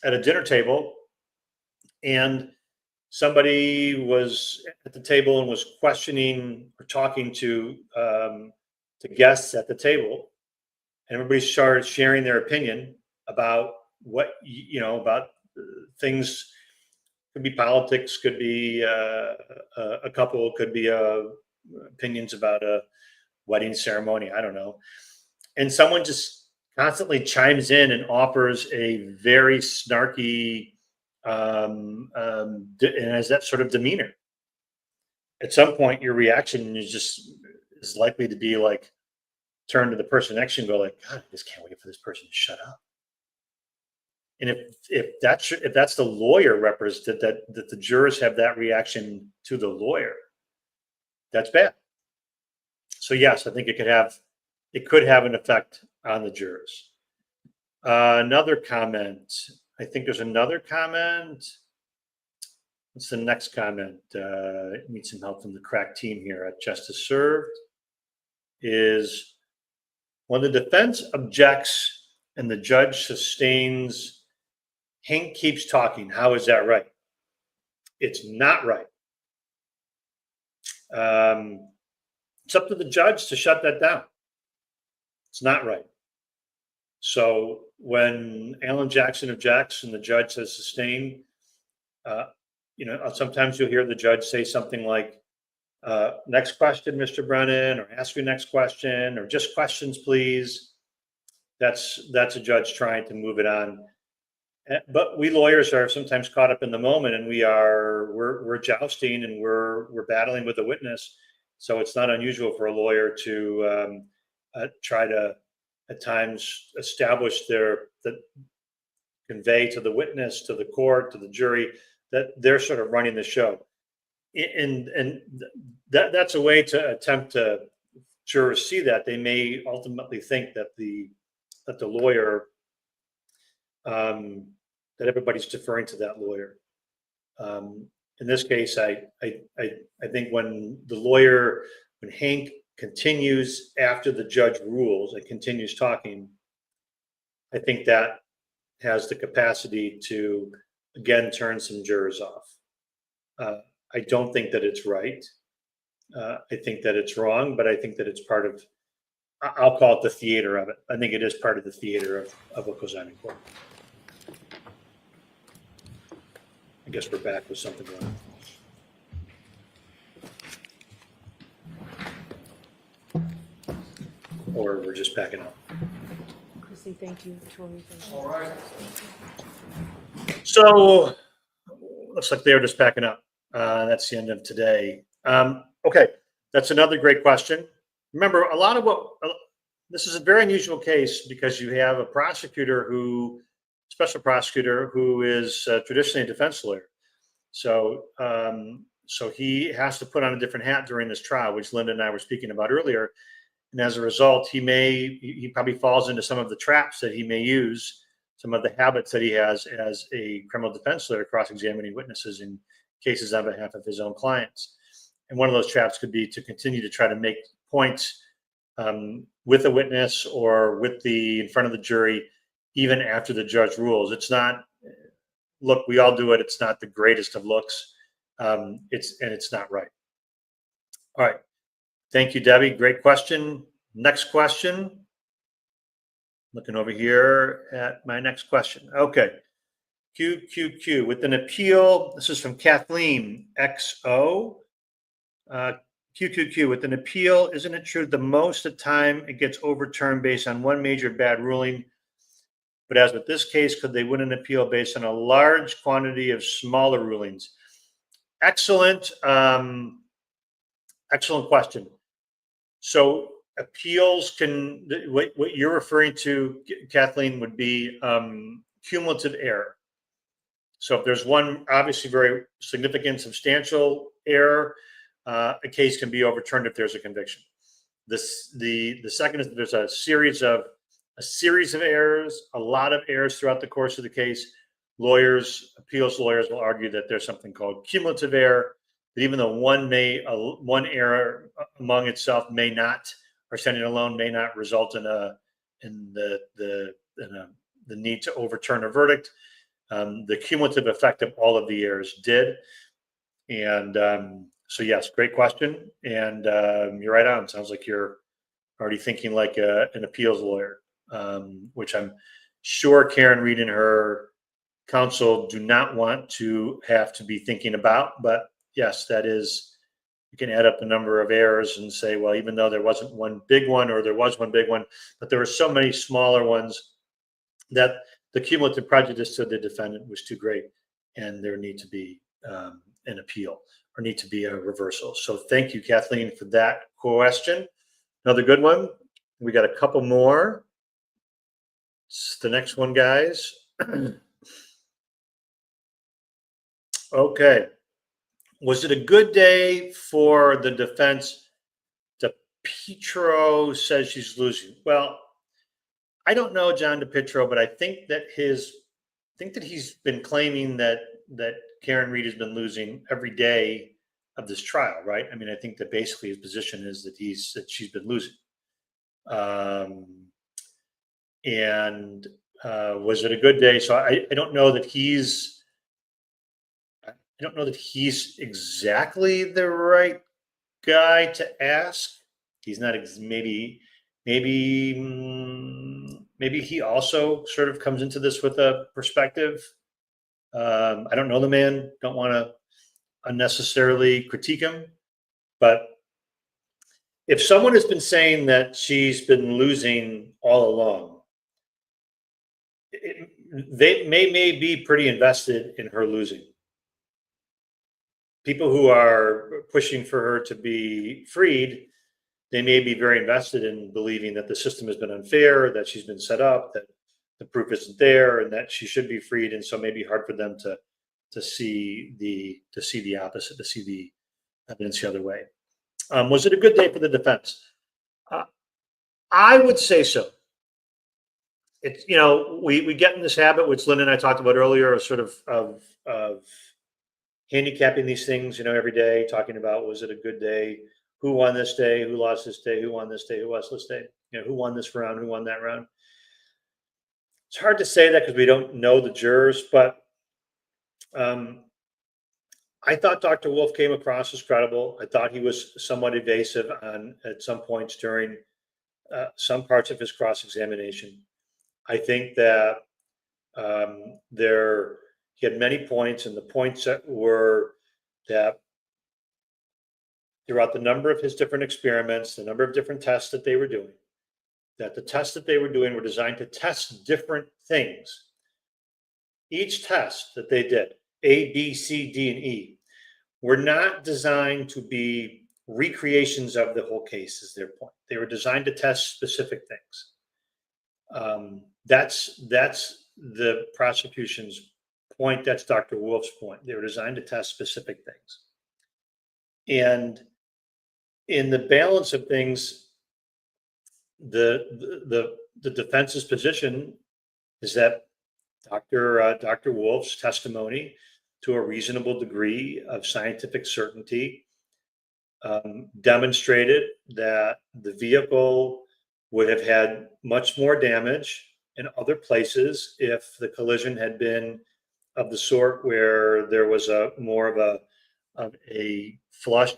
dinner table and somebody was at the table and was questioning or talking to guests at the table, and everybody started sharing their opinion about what about things. Could be politics, could be a couple, could be opinions about a wedding ceremony. I don't know. And someone just constantly chimes in and offers a very snarky and has that sort of demeanor. At some point, your reaction is likely to be like, turn to the person next to you and go like, God, I just can't wait for this person to shut up. And if that's the lawyer represent that the jurors have that reaction to the lawyer, that's bad. So yes, I think it could have an effect on the jurors. Another comment. I think there's another comment. What's the next comment? Need some help from the crack team here at Justice Served. Is when the defense objects and the judge sustains, Hank keeps talking. How is that right? It's not right. It's up to the judge to shut that down. It's not right. So when Alan Jackson objects and the judge says sustain, sometimes you'll hear the judge say something like, next question, Mr. Brennan, or ask your next question, or just questions, please. That's a judge trying to move it on. But we lawyers are sometimes caught up in the moment, and we're jousting and we're battling with a witness. So it's not unusual for a lawyer to try to at times establish convey to the witness, to the court, to the jury that they're sort of running the show. And that's a way to attempt to jurors see that. They may ultimately think that the lawyer, that everybody's deferring to that lawyer. In this case, I think when Hank continues after the judge rules and continues talking, I think that has the capacity to again turn some jurors off. I don't think that it's right. I think that it's wrong, but I think that it's part of, I'll call it the theater of it. I think it is part of the theater of what goes on in court. I guess we're back with something going on. Or we're just backing up. Chrissy, thank you. Tori, thank you. All right. So looks like they're just backing up. That's the end of today. Okay, that's another great question. Remember, this is a very unusual case because you have a special prosecutor who is traditionally a defense lawyer. So he has to put on a different hat during this trial, which Linda and I were speaking about earlier. And as a result, he probably falls into some of the traps that he may use, some of the habits that he has as a criminal defense lawyer cross-examining witnesses in cases on behalf of his own clients. And one of those traps could be to continue to try to make points with a witness or in front of the jury, even after the judge rules. It's not, look, we all do it. It's not the greatest of looks. It's not right. All right. Thank you, Debbie. Great question. Next question. Looking over here at my next question. Okay. QQQ. With an appeal, this is from Kathleen XO. QQQ. With an appeal, isn't it true the most of the time it gets overturned based on one major bad ruling? But as with this case, could they win an appeal based on a large quantity of smaller rulings? Excellent. Excellent question. So appeals what you're referring to, Kathleen, would be cumulative error. So if there's one obviously very significant, substantial error, a case can be overturned if there's a conviction. The second is that there's a series of errors, a lot of errors throughout the course of the case. Appeals lawyers will argue that there's something called cumulative error, that even though one error among itself may not, or standing alone may not result in the need to overturn a verdict, the cumulative effect of all of the errors did. And so yes, great question. And you're right on. Sounds like you're already thinking like an appeals lawyer, which I'm sure Karen Reed and her counsel do not want to have to be thinking about. But yes, that is you can add up the number of errors and say, well, even though there wasn't one big one, or there was one big one, but there were so many smaller ones that the cumulative prejudice to the defendant was too great, and there need to be an appeal, or need to be a reversal. So thank you, Kathleen, for that question. Another good one. We got a couple more. It's the next one, guys. Okay. Was it a good day for the defense? DePietro says she's losing. Well, I don't know John DePietro, but I think that he's been claiming that Karen Reed has been losing every day of this trial, right? I mean, I think that basically his position is that she's been losing. And was it a good day? So I don't know that he's exactly the right guy to ask. He's not maybe he also sort of comes into this with a perspective. I don't know the man, don't want to unnecessarily critique him, but if someone has been saying that she's been losing all along, they may be pretty invested in her losing. People who are pushing for her to be freed, they may be very invested in believing that the system has been unfair, that she's been set up, that the proof isn't there, and that she should be freed. And so it may be hard for them to see the opposite, to see the evidence the other way. Was it a good day for the defense? I would say so. It's, we get in this habit, which Lynn and I talked about earlier, of sort of handicapping these things, every day, talking about, was it a good day? Who won this day? Who lost this day? Who won this day? Who lost this day? Who won this round? Who won that round? It's hard to say that because we don't know the jurors, but I thought Dr. Wolfe came across as credible. I thought he was somewhat evasive at some points during some parts of his cross-examination. I think that he had many points, and the points that were that throughout the number of his different experiments, the number of different tests that they were doing, that the tests that they were doing were designed to test different things. Each test that they did, A, B, C, D, and E, were not designed to be recreations of the whole case, is their point. They were designed to test specific things. That's the prosecution's point. That's Dr. Wolfe's point. They were designed to test specific things. And in the balance of things, the defense's position is that Dr. Wolfe's testimony, to a reasonable degree of scientific certainty, demonstrated that the vehicle would have had much more damage in other places if the collision had been of the sort where there was more of a flush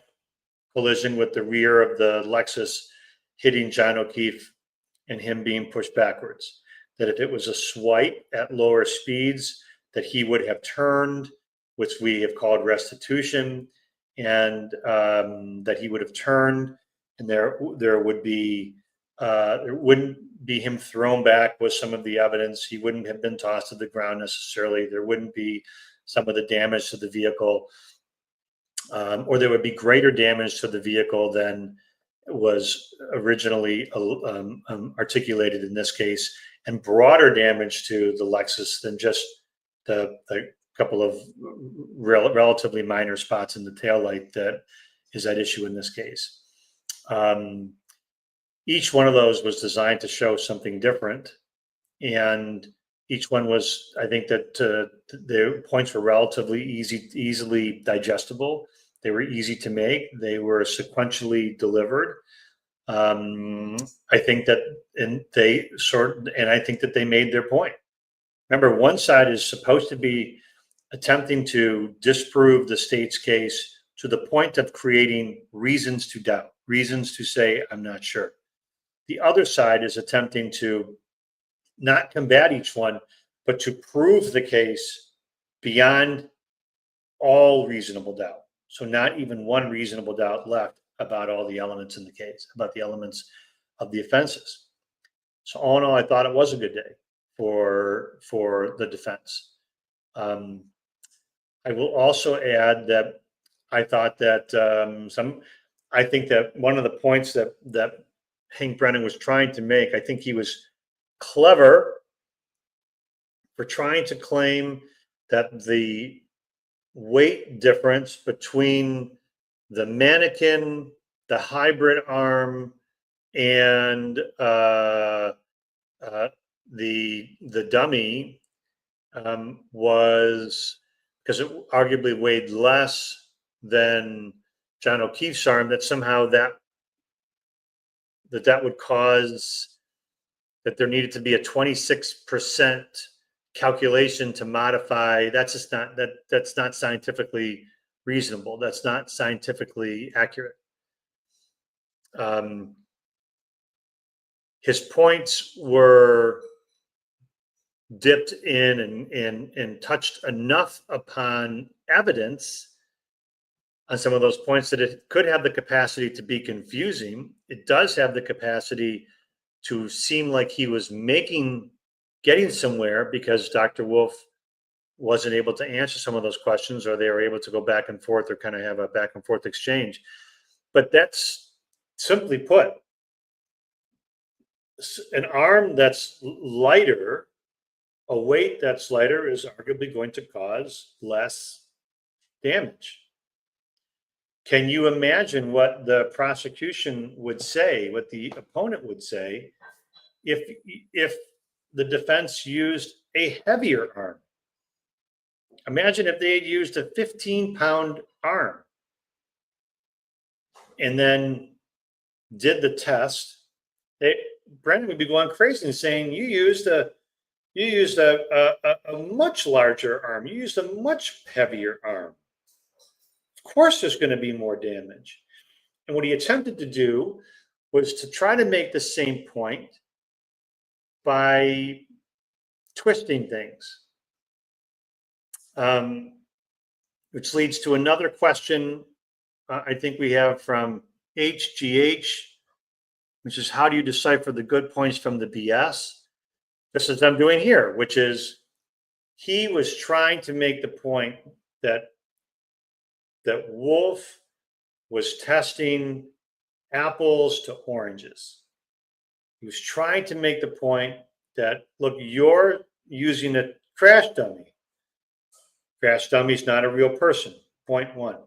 collision with the rear of the Lexus hitting John O'Keefe and him being pushed backwards. That if it was a swipe at lower speeds, that he would have turned, which we have called restitution, and that he would have turned, and there wouldn't be him thrown back with some of the evidence. He wouldn't have been tossed to the ground necessarily. There wouldn't be some of the damage to the vehicle, or there would be greater damage to the vehicle than was originally articulated in this case, and broader damage to the Lexus than just the couple of relatively minor spots in the taillight that is at issue in this case. Each one of those was designed to show something different, and each one was, I think that the points were relatively easily digestible. They were easy to make. They were sequentially delivered. I think that, and I think that they made their point. Remember, one side is supposed to be attempting to disprove the state's case to the point of creating reasons to doubt, reasons to say, I'm not sure. The other side is attempting to not combat each one, but to prove the case beyond all reasonable doubt. So not even one reasonable doubt left about all the elements in the case, about the elements of the offenses. So all in all, I thought it was a good day for the defense. I will also add that I thought that I think that one of the points that Hank Brennan was trying to make, I think he was clever for trying to claim that the weight difference between the mannequin, the hybrid arm, and the dummy was, because it arguably weighed less than John O'Keefe's arm, that somehow that would cause that there needed to be a 26% calculation to modify. That's just not, that's not scientifically reasonable. That's not scientifically accurate. His points were dipped in and touched enough upon evidence on some of those points that it could have the capacity to be confusing. It does have the capacity to seem like he was getting somewhere, because Dr. Wolfe wasn't able to answer some of those questions, or they were able to go back and forth or kind of have a back and forth exchange. But that's, simply put, an arm that's lighter, a weight that's lighter, is arguably going to cause less damage. Can you imagine what the prosecution would say, what the opponent would say, if the defense used a heavier arm? Imagine if they had used a 15-pound arm and then did the test. Brendan would be going crazy and saying, you used a much larger arm. You used a much heavier arm. Of course, there's going to be more damage. And what he attempted to do was to try to make the same point by twisting things, which leads to another question I think we have from HGH, which is, how do you decipher the good points from the BS? This is what I'm doing here, which is, he was trying to make the point that Wolfe was testing apples to oranges. He was trying to make the point that, look, you're using a crash dummy. Crash dummy is not a real person, point one.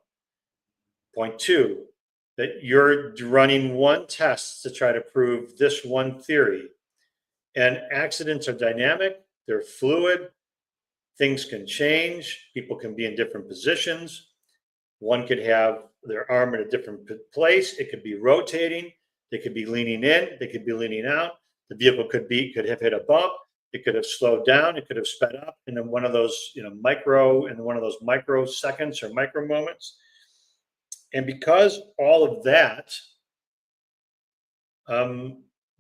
Point two, that you're running one test to try to prove this one theory. And accidents are dynamic, they're fluid, things can change, people can be in different positions. One could have their arm in a different place, it could be rotating, they could be leaning in, they could be leaning out, the vehicle could have hit a bump, it could have slowed down, it could have sped up in one of those, microseconds or micro moments. And because all of that,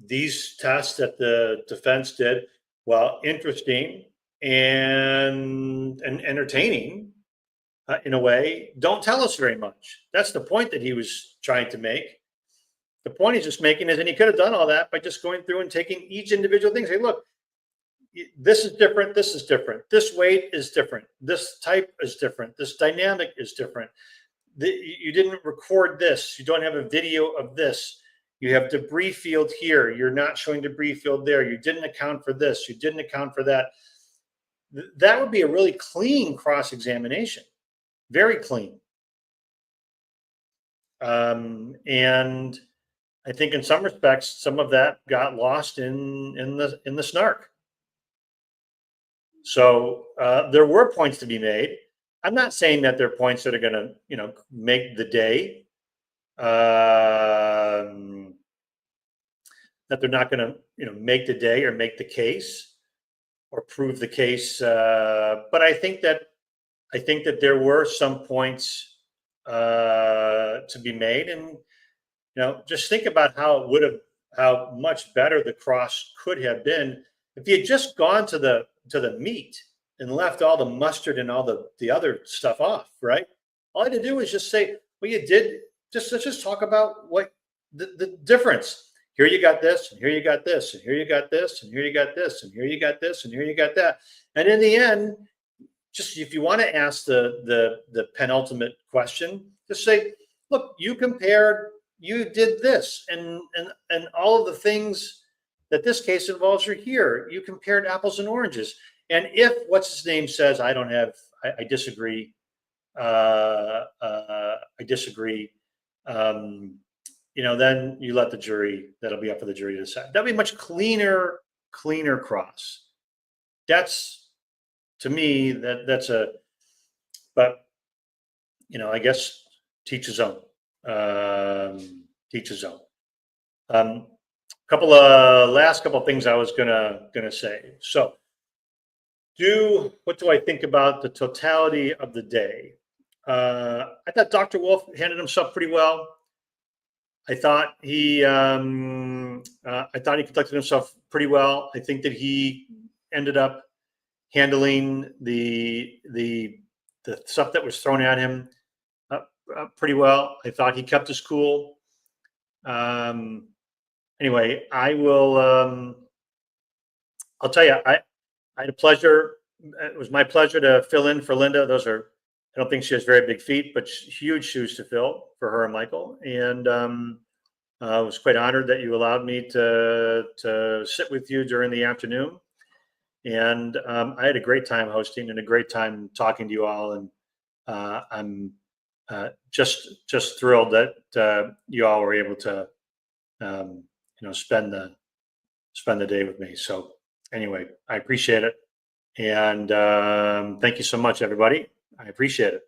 these tests that the defense did, while interesting and entertaining in a way, don't tell us very much. That's the point that he was trying to make. The point he's just making is, and he could have done all that by just going through and taking each individual thing. Say, look, this is different, this is different, this weight is different, this type is different, this dynamic is different. You didn't record this, you don't have a video of this. You have debris field here, you're not showing debris field there, you didn't account for this, you didn't account for that. That would be a really clean cross-examination, very clean. And I think in some respects, some of that got lost in the snark. So there were points to be made. I'm not saying that they're points that are going to, make the day. That they're not going to, make the day or make the case or prove the case. But I think that there were some points to be made, and just think about how much better the cross could have been if he had just gone to the meat and left all the mustard and all the other stuff off, right? All I had to do was just say, well, you did. Let's just talk about what the difference. Here you got this, and here you got this, and here you got this, and here you got this, and here you got this, and here you got that. And in the end, just if you want to ask the penultimate question, just say, look, you did this, and all of the things that this case involves are here. You compared apples and oranges. And if what's his name says, I disagree. I disagree. Then you let the jury. That'll be up for the jury to decide. That'll be a much cleaner cross. That's, to me, that's a. But I guess teach his own. Teach his own. Last couple of things I was gonna say. So, what do I think about the totality of the day? I thought Dr. Wolfe handled himself pretty well. I thought he conducted himself pretty well. I think that he ended up handling the stuff that was thrown at him pretty well. I thought he kept his cool. Anyway, I will. I'll tell you, I had a pleasure. It was my pleasure to fill in for Linda. I don't think she has very big feet, but huge shoes to fill for her and Michael. And I was quite honored that you allowed me to sit with you during the afternoon. And I had a great time hosting and a great time talking to you all. And I'm just thrilled that you all were able to spend the day with me. So anyway, I appreciate it. And thank you so much, everybody. I appreciate it.